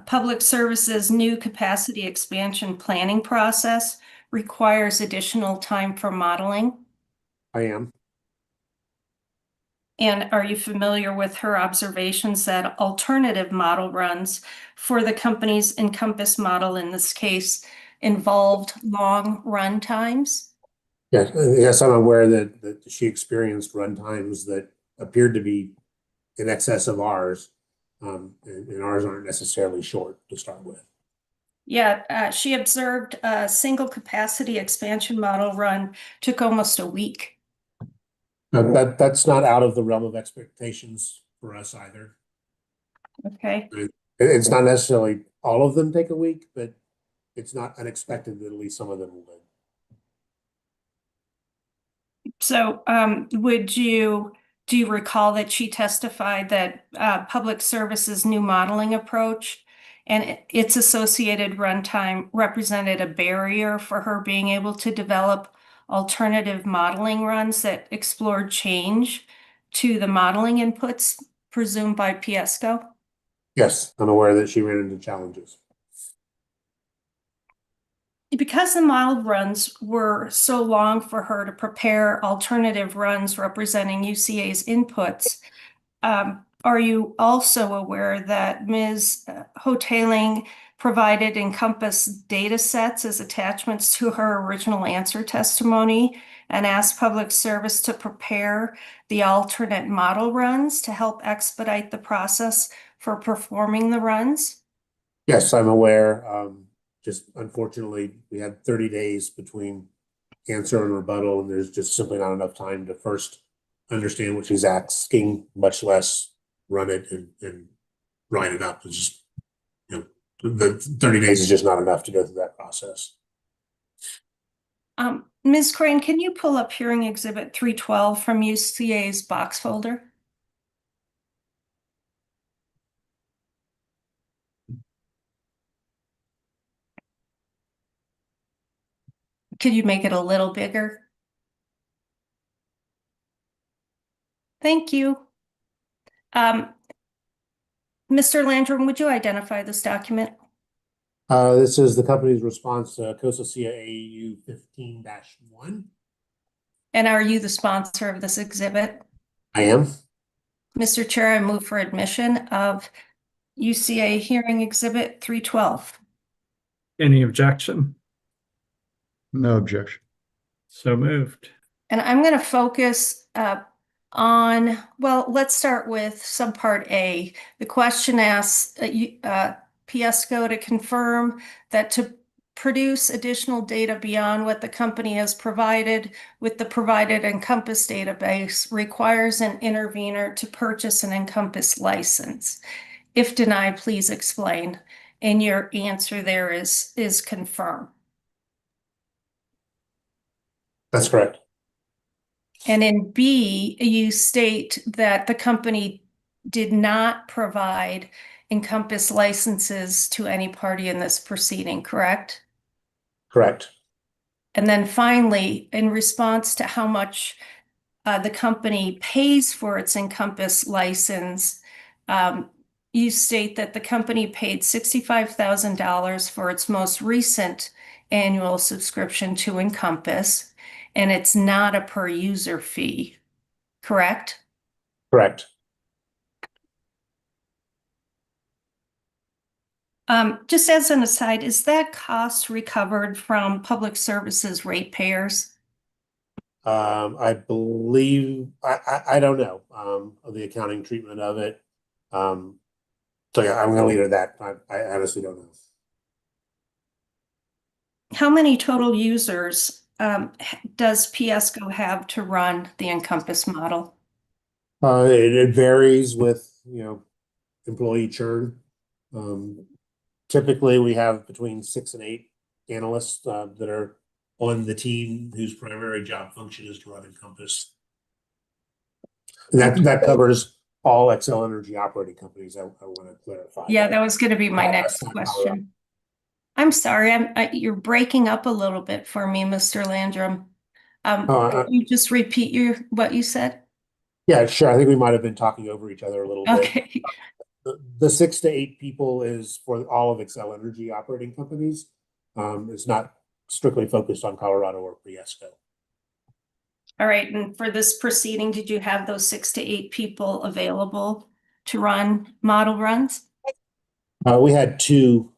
Public Services' new capacity expansion planning process requires additional time for modeling? I am. And are you familiar with her observations that alternative model runs for the company's Encompass model, in this case, involved long run times? Yes, I'm aware that she experienced run times that appeared to be in excess of ours, and ours aren't necessarily short to start with. Yeah, she observed a single capacity expansion model run took almost a week. That's not out of the realm of expectations for us either. Okay. It's not necessarily all of them take a week, but it's not unexpected that at least some of them will. So, do you recall that she testified that Public Service's new modeling approach and its associated runtime represented a barrier for her being able to develop alternative modeling runs that explored change to the modeling inputs presumed by PSCO? Yes, I'm aware that she ran into challenges. Because the model runs were so long for her to prepare alternative runs representing UCA's inputs, are you also aware that Ms. Hoteling provided Encompass data sets as attachments to her original answer testimony and asked Public Service to prepare the alternate model runs to help expedite the process for performing the runs? Yes, I'm aware. Just unfortunately, we had 30 days between answer and rebuttal, and there's just simply not enough time to first understand what she's asking, much less run it and write it up. It's just, the 30 days is just not enough to go through that process. Ms. Crane, can you pull up Hearing Exhibit 312 from UCA's box folder? Could you make it a little bigger? Thank you. Mr. Landrum, would you identify this document? This is the company's response to COSA SIA AU 15-1. And are you the sponsor of this exhibit? I am. Mr. Chair, I move for admission of UCA Hearing Exhibit 312. Any objection? No objection. So moved. And I'm going to focus on, well, let's start with subpart A. The question asks PSCO to confirm that to produce additional data beyond what the company has provided with the provided Encompass database requires an intervener to purchase an Encompass license. If denied, please explain. And your answer there is confirm. That's correct. And in B, you state that the company did not provide Encompass licenses to any party in this proceeding, correct? Correct. And then finally, in response to how much the company pays for its Encompass license, you state that the company paid $65,000 for its most recent annual subscription to Encompass, and it's not a per user fee, correct? Correct. Just as an aside, is that cost recovered from Public Services ratepayers? I believe, I don't know, of the accounting treatment of it. So yeah, I'm gonna leave it at that. I honestly don't know. How many total users does PSCO have to run the Encompass model? It varies with, employee churn. Typically, we have between 6 and 8 analysts that are on the team whose primary job function is to run Encompass. And that covers all Xcel Energy operating companies. I want to clarify. Yeah, that was going to be my next question. I'm sorry, you're breaking up a little bit for me, Mr. Landrum. Can you just repeat what you said? Yeah, sure. I think we might have been talking over each other a little bit. Okay. The 6 to 8 people is for all of Xcel Energy operating companies. It's not strictly focused on Colorado or PSCO. All right. And for this proceeding, did you have those 6 to 8 people available to run model runs? We had 2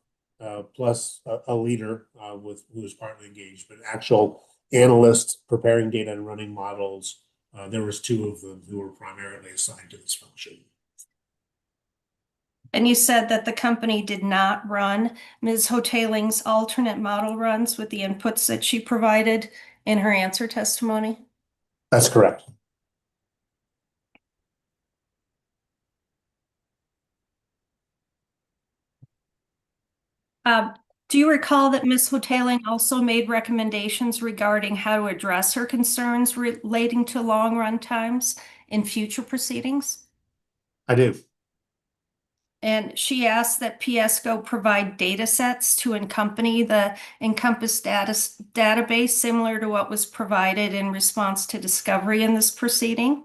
plus a leader who was partly engaged, but actual analysts preparing data and running models. There was 2 of them who were primarily assigned to this function. And you said that the company did not run Ms. Hoteling's alternate model runs with the inputs that she provided in her answer testimony? That's correct. Do you recall that Ms. Hoteling also made recommendations regarding how to address her concerns relating to long run times in future proceedings? I do. And she asked that PSCO provide data sets to accompany the Encompass database similar to what was provided in response to discovery in this proceeding.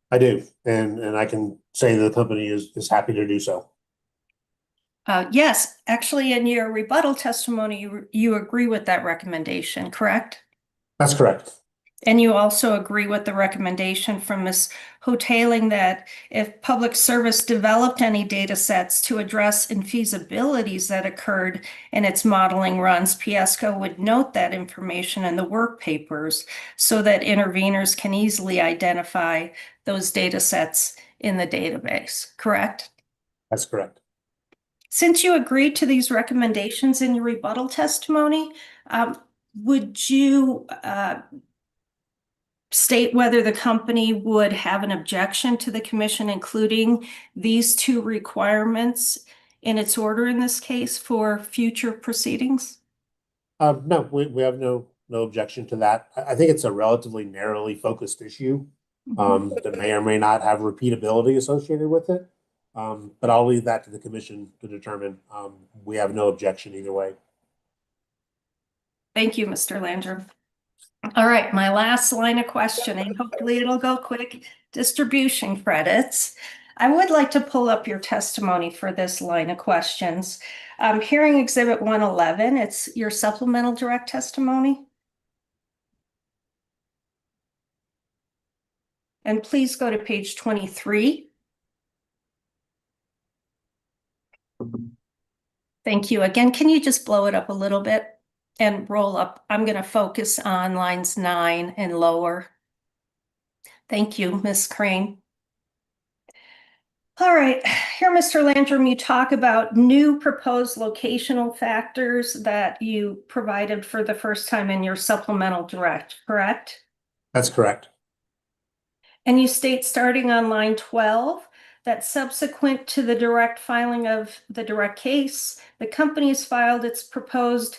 I do. And I can say the company is happy to do so. Yes, actually, in your rebuttal testimony, you agree with that recommendation, correct? That's correct. And you also agree with the recommendation from Ms. Hoteling that if public service developed any data sets to address infeasibilities that occurred in its modeling runs, PSCO would note that information in the work papers so that interveners can easily identify those data sets in the database, correct? That's correct. Since you agreed to these recommendations in your rebuttal testimony, would you state whether the company would have an objection to the commission including these two requirements in its order in this case for future proceedings? No, we have no objection to that. I think it's a relatively narrowly focused issue that may or may not have repeatability associated with it. But I'll leave that to the commission to determine. We have no objection either way. Thank you, Mr. Landrum. All right, my last line of questioning, hopefully it'll go quick. Distribution credits. I would like to pull up your testimony for this line of questions. Hearing Exhibit 111, it's your supplemental direct testimony. And please go to page 23. Thank you. Again, can you just blow it up a little bit and roll up? I'm going to focus on lines 9 and lower. Thank you, Ms. Crane. All right, here, Mr. Landrum, you talk about new proposed locational factors that you provided for the first time in your supplemental direct, correct? That's correct. And you state starting on line 12 that subsequent to the direct filing of the direct case, the company has filed its proposed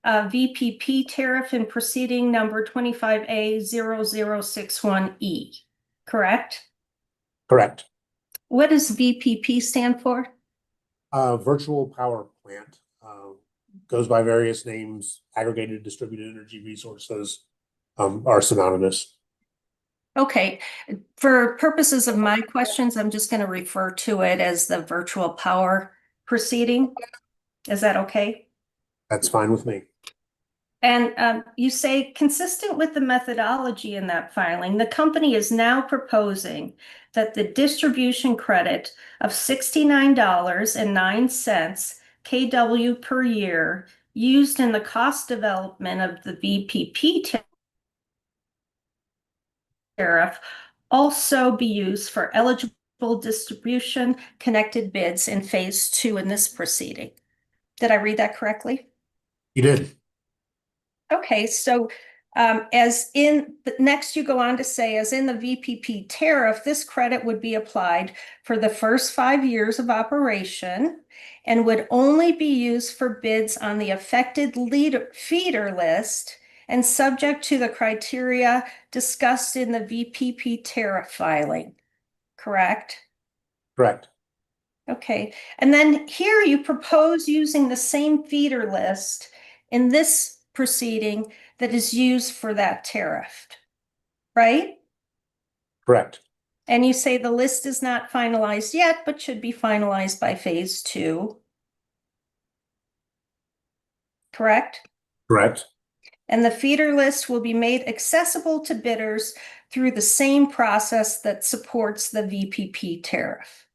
VPP tariff in proceeding number 25A-0442E, correct? Correct. What does VPP stand for? Virtual power plant goes by various names. Aggregated distributed energy resources are synonymous. Okay, for purposes of my questions, I'm just going to refer to it as the virtual power proceeding. Is that okay? That's fine with me. And you say, consistent with the methodology in that filing, the company is now proposing that the distribution credit of $69.09 kW per year used in the cost development of the VPP tariff also be used for eligible distribution connected bids in phase 2 in this proceeding. Did I read that correctly? You did. Okay, so as in the next you go on to say, as in the VPP tariff, this credit would be applied for the first 5 years of operation and would only be used for bids on the affected feeder list and subject to the criteria discussed in the VPP tariff filing, correct? Correct. Okay, and then here you propose using the same feeder list in this proceeding that is used for that tariff, right? Correct. And you say the list is not finalized yet, but should be finalized by phase 2. Correct? Correct. And the feeder list will be made accessible to bidders through the same process that supports the VPP tariff.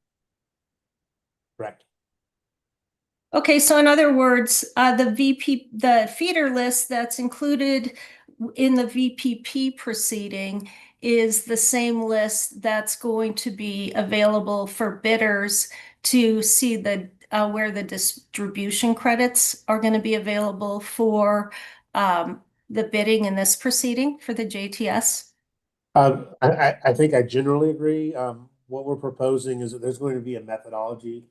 Correct. Okay, so in other words, the feeder list that's included in the VPP proceeding is the same list that's going to be available for bidders to see the where the distribution credits are going to be available for the bidding in this proceeding for the JTS. I think I generally agree. What we're proposing is that there's going to be a methodology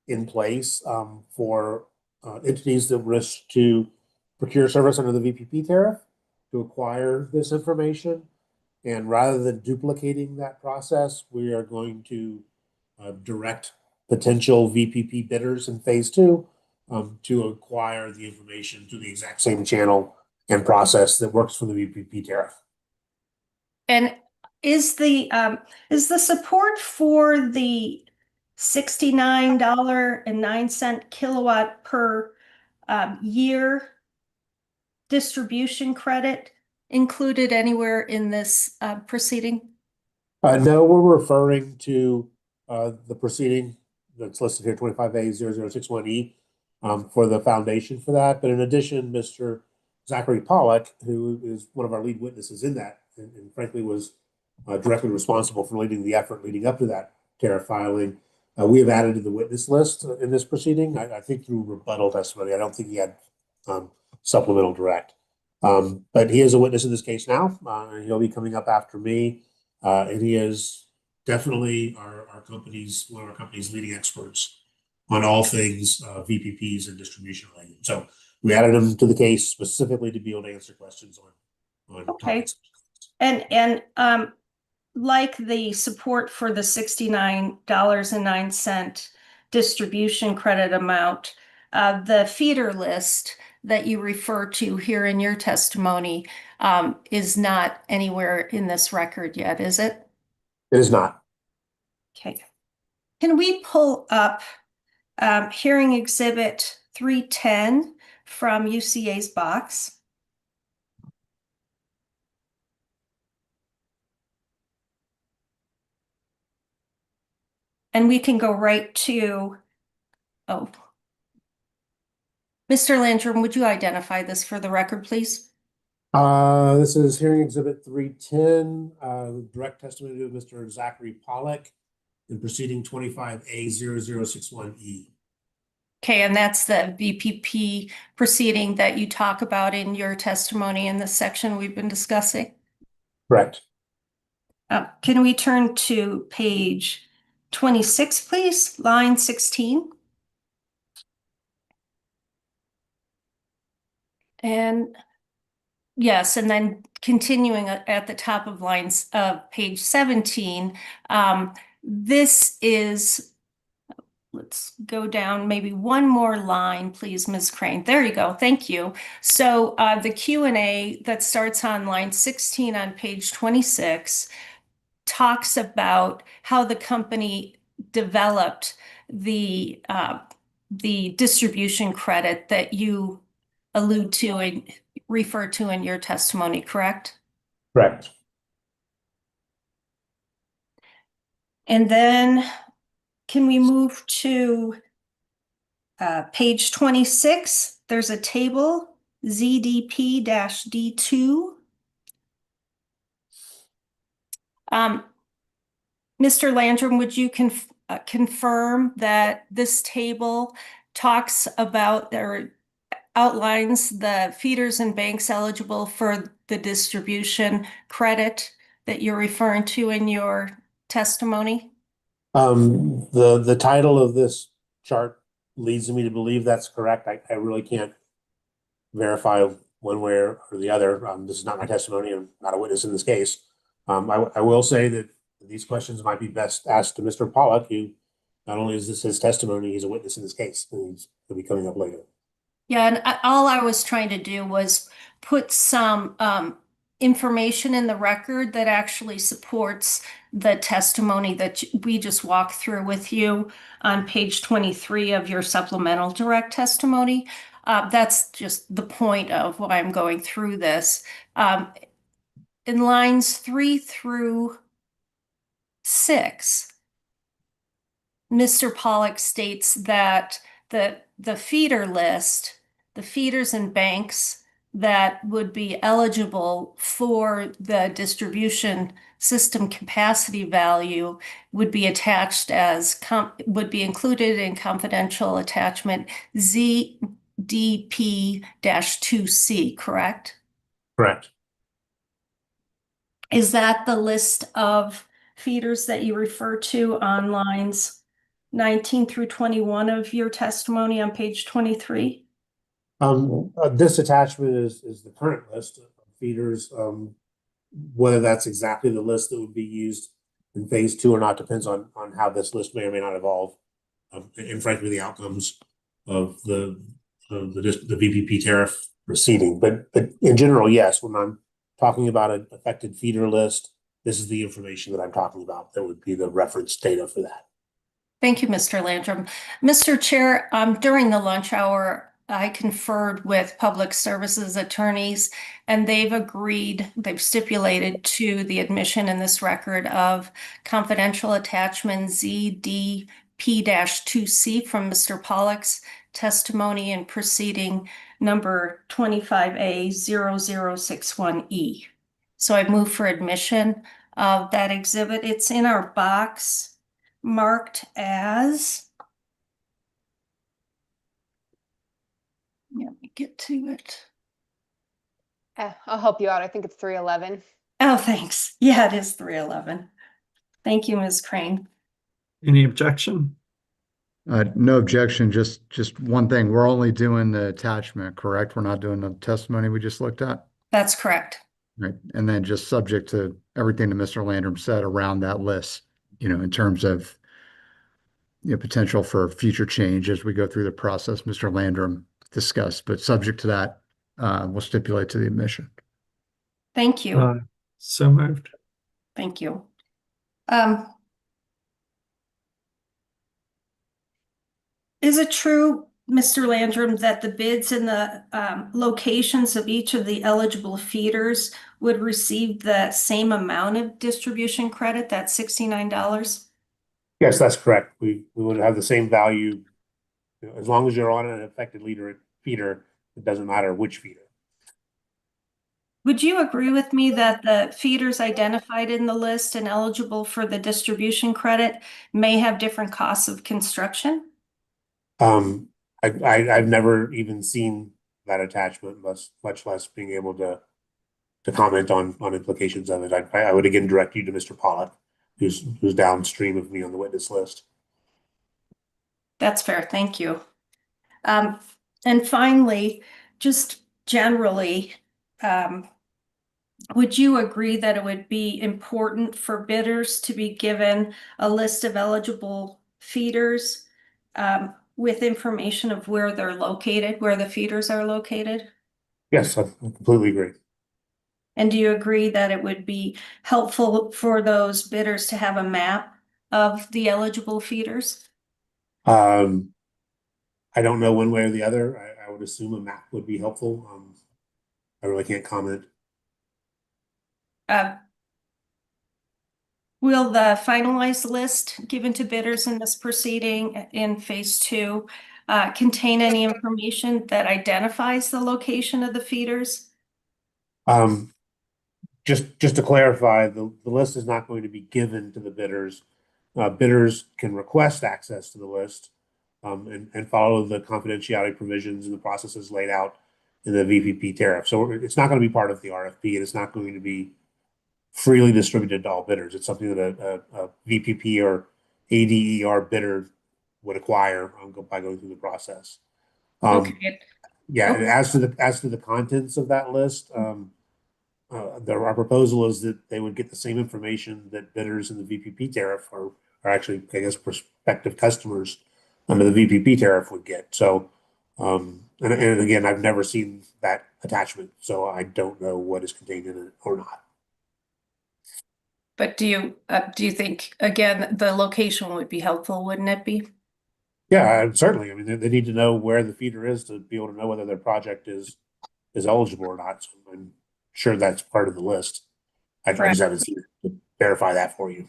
in place for entities that wish to procure service under the VPP tariff to acquire this information. And rather than duplicating that process, we are going to direct potential VPP bidders in phase two to acquire the information through the exact same channel and process that works for the VPP tariff. And is the support for the $69.09 kilowatt per year distribution credit included anywhere in this proceeding? No, we're referring to the proceeding that's listed here, 25A-0061E, for the foundation for that. But in addition, Mr. Zachary Pollock, who is one of our lead witnesses in that, and frankly was directly responsible for leading the effort leading up to that tariff filing, we have added to the witness list in this proceeding. I think through rebuttal testimony. I don't think he had supplemental direct. But he is a witness in this case now, and he'll be coming up after me. And he is definitely our company's, one of our company's leading experts on all things VPPs and distribution related. So we added him to the case specifically to be able to answer questions on Okay. topics. And like the support for the $69.09 distribution credit amount, the feeder list that you refer to here in your testimony is not anywhere in this record yet, is it? It is not. Okay. Can we pull up hearing exhibit 310 from UCA's box? And we can go right to, Mr. Landrum, would you identify this for the record, please? This is hearing exhibit 310, direct testimony of Mr. Zachary Pollock in proceeding 25A-0061E. Okay, and that's the VPP proceeding that you talk about in your testimony in the section we've been discussing? Correct. Can we turn to page 26, please, line 16? And yes, and then continuing at the top of lines of page 17, this is, let's go down maybe one more line, please, Ms. Crane. There you go. Thank you. So the Q&A that starts on line 16 on page 26 talks about how the company developed the distribution credit that you allude to and refer to in your testimony, correct? Correct. And then can we move to page 26? There's a table, ZDP-D2. Mr. Landrum, would you confirm that this table talks about or outlines the feeders and banks eligible for the distribution credit that you're referring to in your testimony? The title of this chart leads me to believe that's correct. I really can't verify one way or the other. This is not my testimony. I'm not a witness in this case. I will say that these questions might be best asked to Mr. Pollock, who not only is this his testimony, he's a witness in this case, and he'll be coming up later. Yeah, and all I was trying to do was put some information in the record that actually supports the testimony that we just walked through with you on page 23 of your supplemental direct testimony. That's just the point of why I'm going through this. In lines 3 through 6, Mr. Pollock states that the feeder list, the feeders and banks that would be eligible for the distribution system capacity value would be attached as, would be included in confidential attachment ZDP-2C, correct? Correct. Is that the list of feeders that you refer to on lines 19 through 21 of your testimony on page 23? This attachment is the current list of feeders. Whether that's exactly the list that would be used in phase 2 or not depends on how this list may or may not evolve, and frankly the outcomes of the VPP tariff proceeding. But in general, yes, when I'm talking about an affected feeder list, this is the information that I'm talking about. That would be the reference data for that. Thank you, Mr. Landrum. Mr. Chair, during the lunch hour, I conferred with public services attorneys, and they've stipulated to the admission in this record of confidential attachment ZDP-2C from Mr. Pollock's testimony in proceeding number 25A-0061E. So I move for admission of that exhibit. It's in our box marked as, let me get to it. I'll help you out. I think it's 311. Oh, thanks. Yeah, it is 311. Thank you, Ms. Crane. Any objection? No objection, just one thing. We're only doing the attachment, correct? We're not doing the testimony we just looked at? That's correct. Right. And then just subject to everything that Mr. Landrum said around that list, in terms of potential for future change as we go through the process Mr. Landrum discussed, but subject to that, we'll stipulate to the admission. Thank you. So moved. Thank you. Is it true, Mr. Landrum, that the bids and the locations of each of the eligible feeders would receive the same amount of distribution credit, that $69? Yes, that's correct. We would have the same value as long as you're on an affected feeder. It doesn't matter which feeder. Would you agree with me that the feeders identified in the list and eligible for the distribution credit may have different costs of construction? I've never even seen that attachment, much less being able to comment on implications of it. I would again direct you to Mr. Pollock, who's downstream of me on the witness list. That's fair. Thank you. And finally, just generally, would you agree that it would be important for bidders to be given a list of eligible feeders with information of where they're located, where the feeders are located? Yes, I completely agree. And do you agree that it would be helpful for those bidders to have a map of the eligible feeders? I don't know one way or the other. I would assume a map would be helpful. I really can't comment. Will the finalized list given to bidders in this proceeding in phase 2 contain any information that identifies the location of the feeders? Just to clarify, the list is not going to be given to the bidders. Bidders can request access to the list and follow the confidentiality provisions and the processes laid out in the VPP tariff. So it's not going to be part of the RFP, and it's not going to be freely distributed to all bidders. It's something that a VPP or ADER bidder would acquire by going through the process. Okay. Yeah, Okay. and as to the contents of that list, our proposal is that they would get the same information that bidders in the VPP tariff are actually, I guess, prospective customers under the VPP tariff would get. So, and again, I've never seen that attachment, so I don't know what is contained in it or not. But do you think, again, the location would be helpful, wouldn't it be? Yeah, certainly. I mean, they need to know where the feeder is to be able to know whether their project is eligible or not. So I'm sure that's part of the list. I just haven't seen it to verify that for you.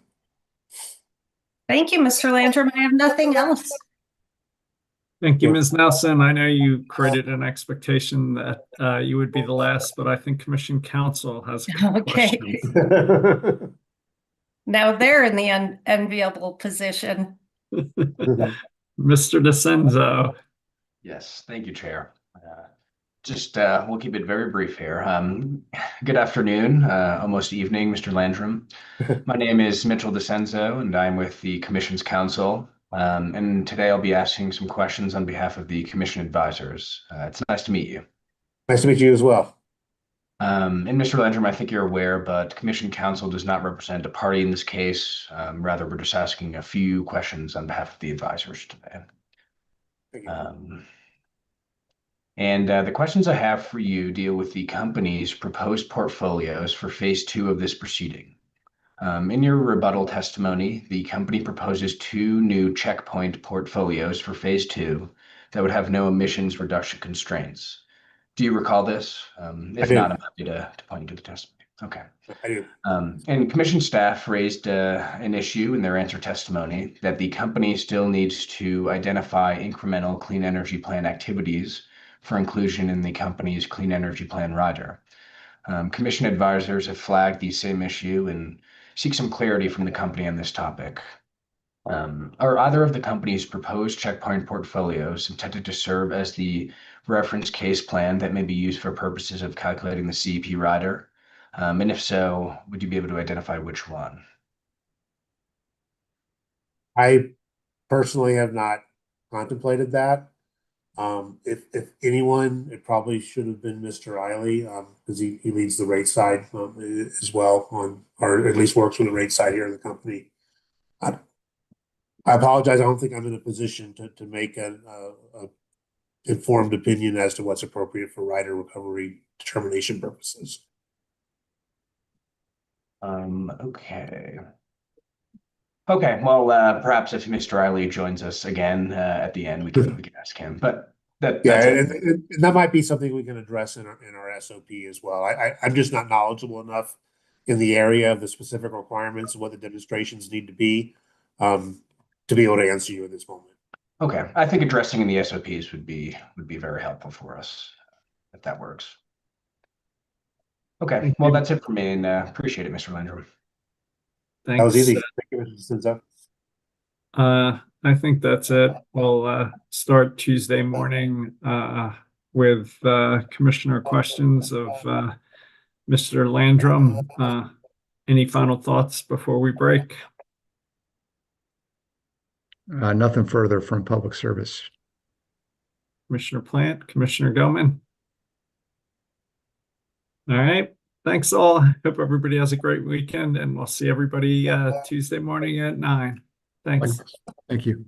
Thank you, Mr. Landrum. I have nothing else. Thank you, Ms. Nelson. I know you created an expectation that you would be the last, but I think Commission Counsel has a good Okay. question. Now they're in the enviable position. Mr. DeCenzo. Yes, thank you, Chair. We'll keep it very brief here. Good afternoon, almost evening, Mr. Landrum. My name is Mitchell DeCenzo, and I'm with the Commission's Counsel, And today I'll be asking some questions on behalf of the commission advisors. It's nice to meet you. Nice to meet you as well. And Mr. Landrum, I think you're aware, but Commission Counsel does not represent a party in this case. Rather, we're just asking a few questions on behalf of the advisors today. The questions I have for you deal with the company's proposed portfolios for phase 2 of this proceeding. In your rebuttal testimony, the company proposes 2 new checkpoint portfolios for phase 2 that would have no emissions reduction constraints. Do you recall this? If not, I'm happy to point you to the testimony. Okay. I do. And commission staff raised an issue in their answer testimony that the company still needs to identify incremental clean energy plan activities for inclusion in the company's clean energy plan rider. Commission advisors have flagged the same issue and seek some clarity from the company on this topic. Are either of the company's proposed checkpoint portfolios intended to serve as the reference case plan that may be used for purposes of calculating the CEP rider? And if so, would you be able to identify which one? I personally have not contemplated that. If anyone, it probably should have been Mr. Riley, because he leads the rate side as well or at least works on the rate side here in the company. I apologize. I don't think I'm in a position to make a informed opinion as to what's appropriate for rider recovery determination purposes. Okay. Okay, well, perhaps if Mr. Riley joins us again at the end, we can ask him. But that's and that might be something we can address in our SOP as well. I'm just not knowledgeable enough in the area of the specific requirements and what the demonstrations need to be able to answer you at this moment. Okay, I think addressing in the SOPs would be very helpful for us if that works. Okay, well, that's it for me, and appreciate it, Mr. Landrum. Thanks. That was easy. Thank you, Mr. Cinza. I think that's it. We'll start Tuesday morning with commissioner questions of Mr. Landrum. Any final thoughts before we break? Nothing further from public service. Commissioner Plant, Commissioner Goman. All right. Thanks all. Hope everybody has a great weekend, and we'll see everybody Tuesday morning at 9. Thanks. Thank you.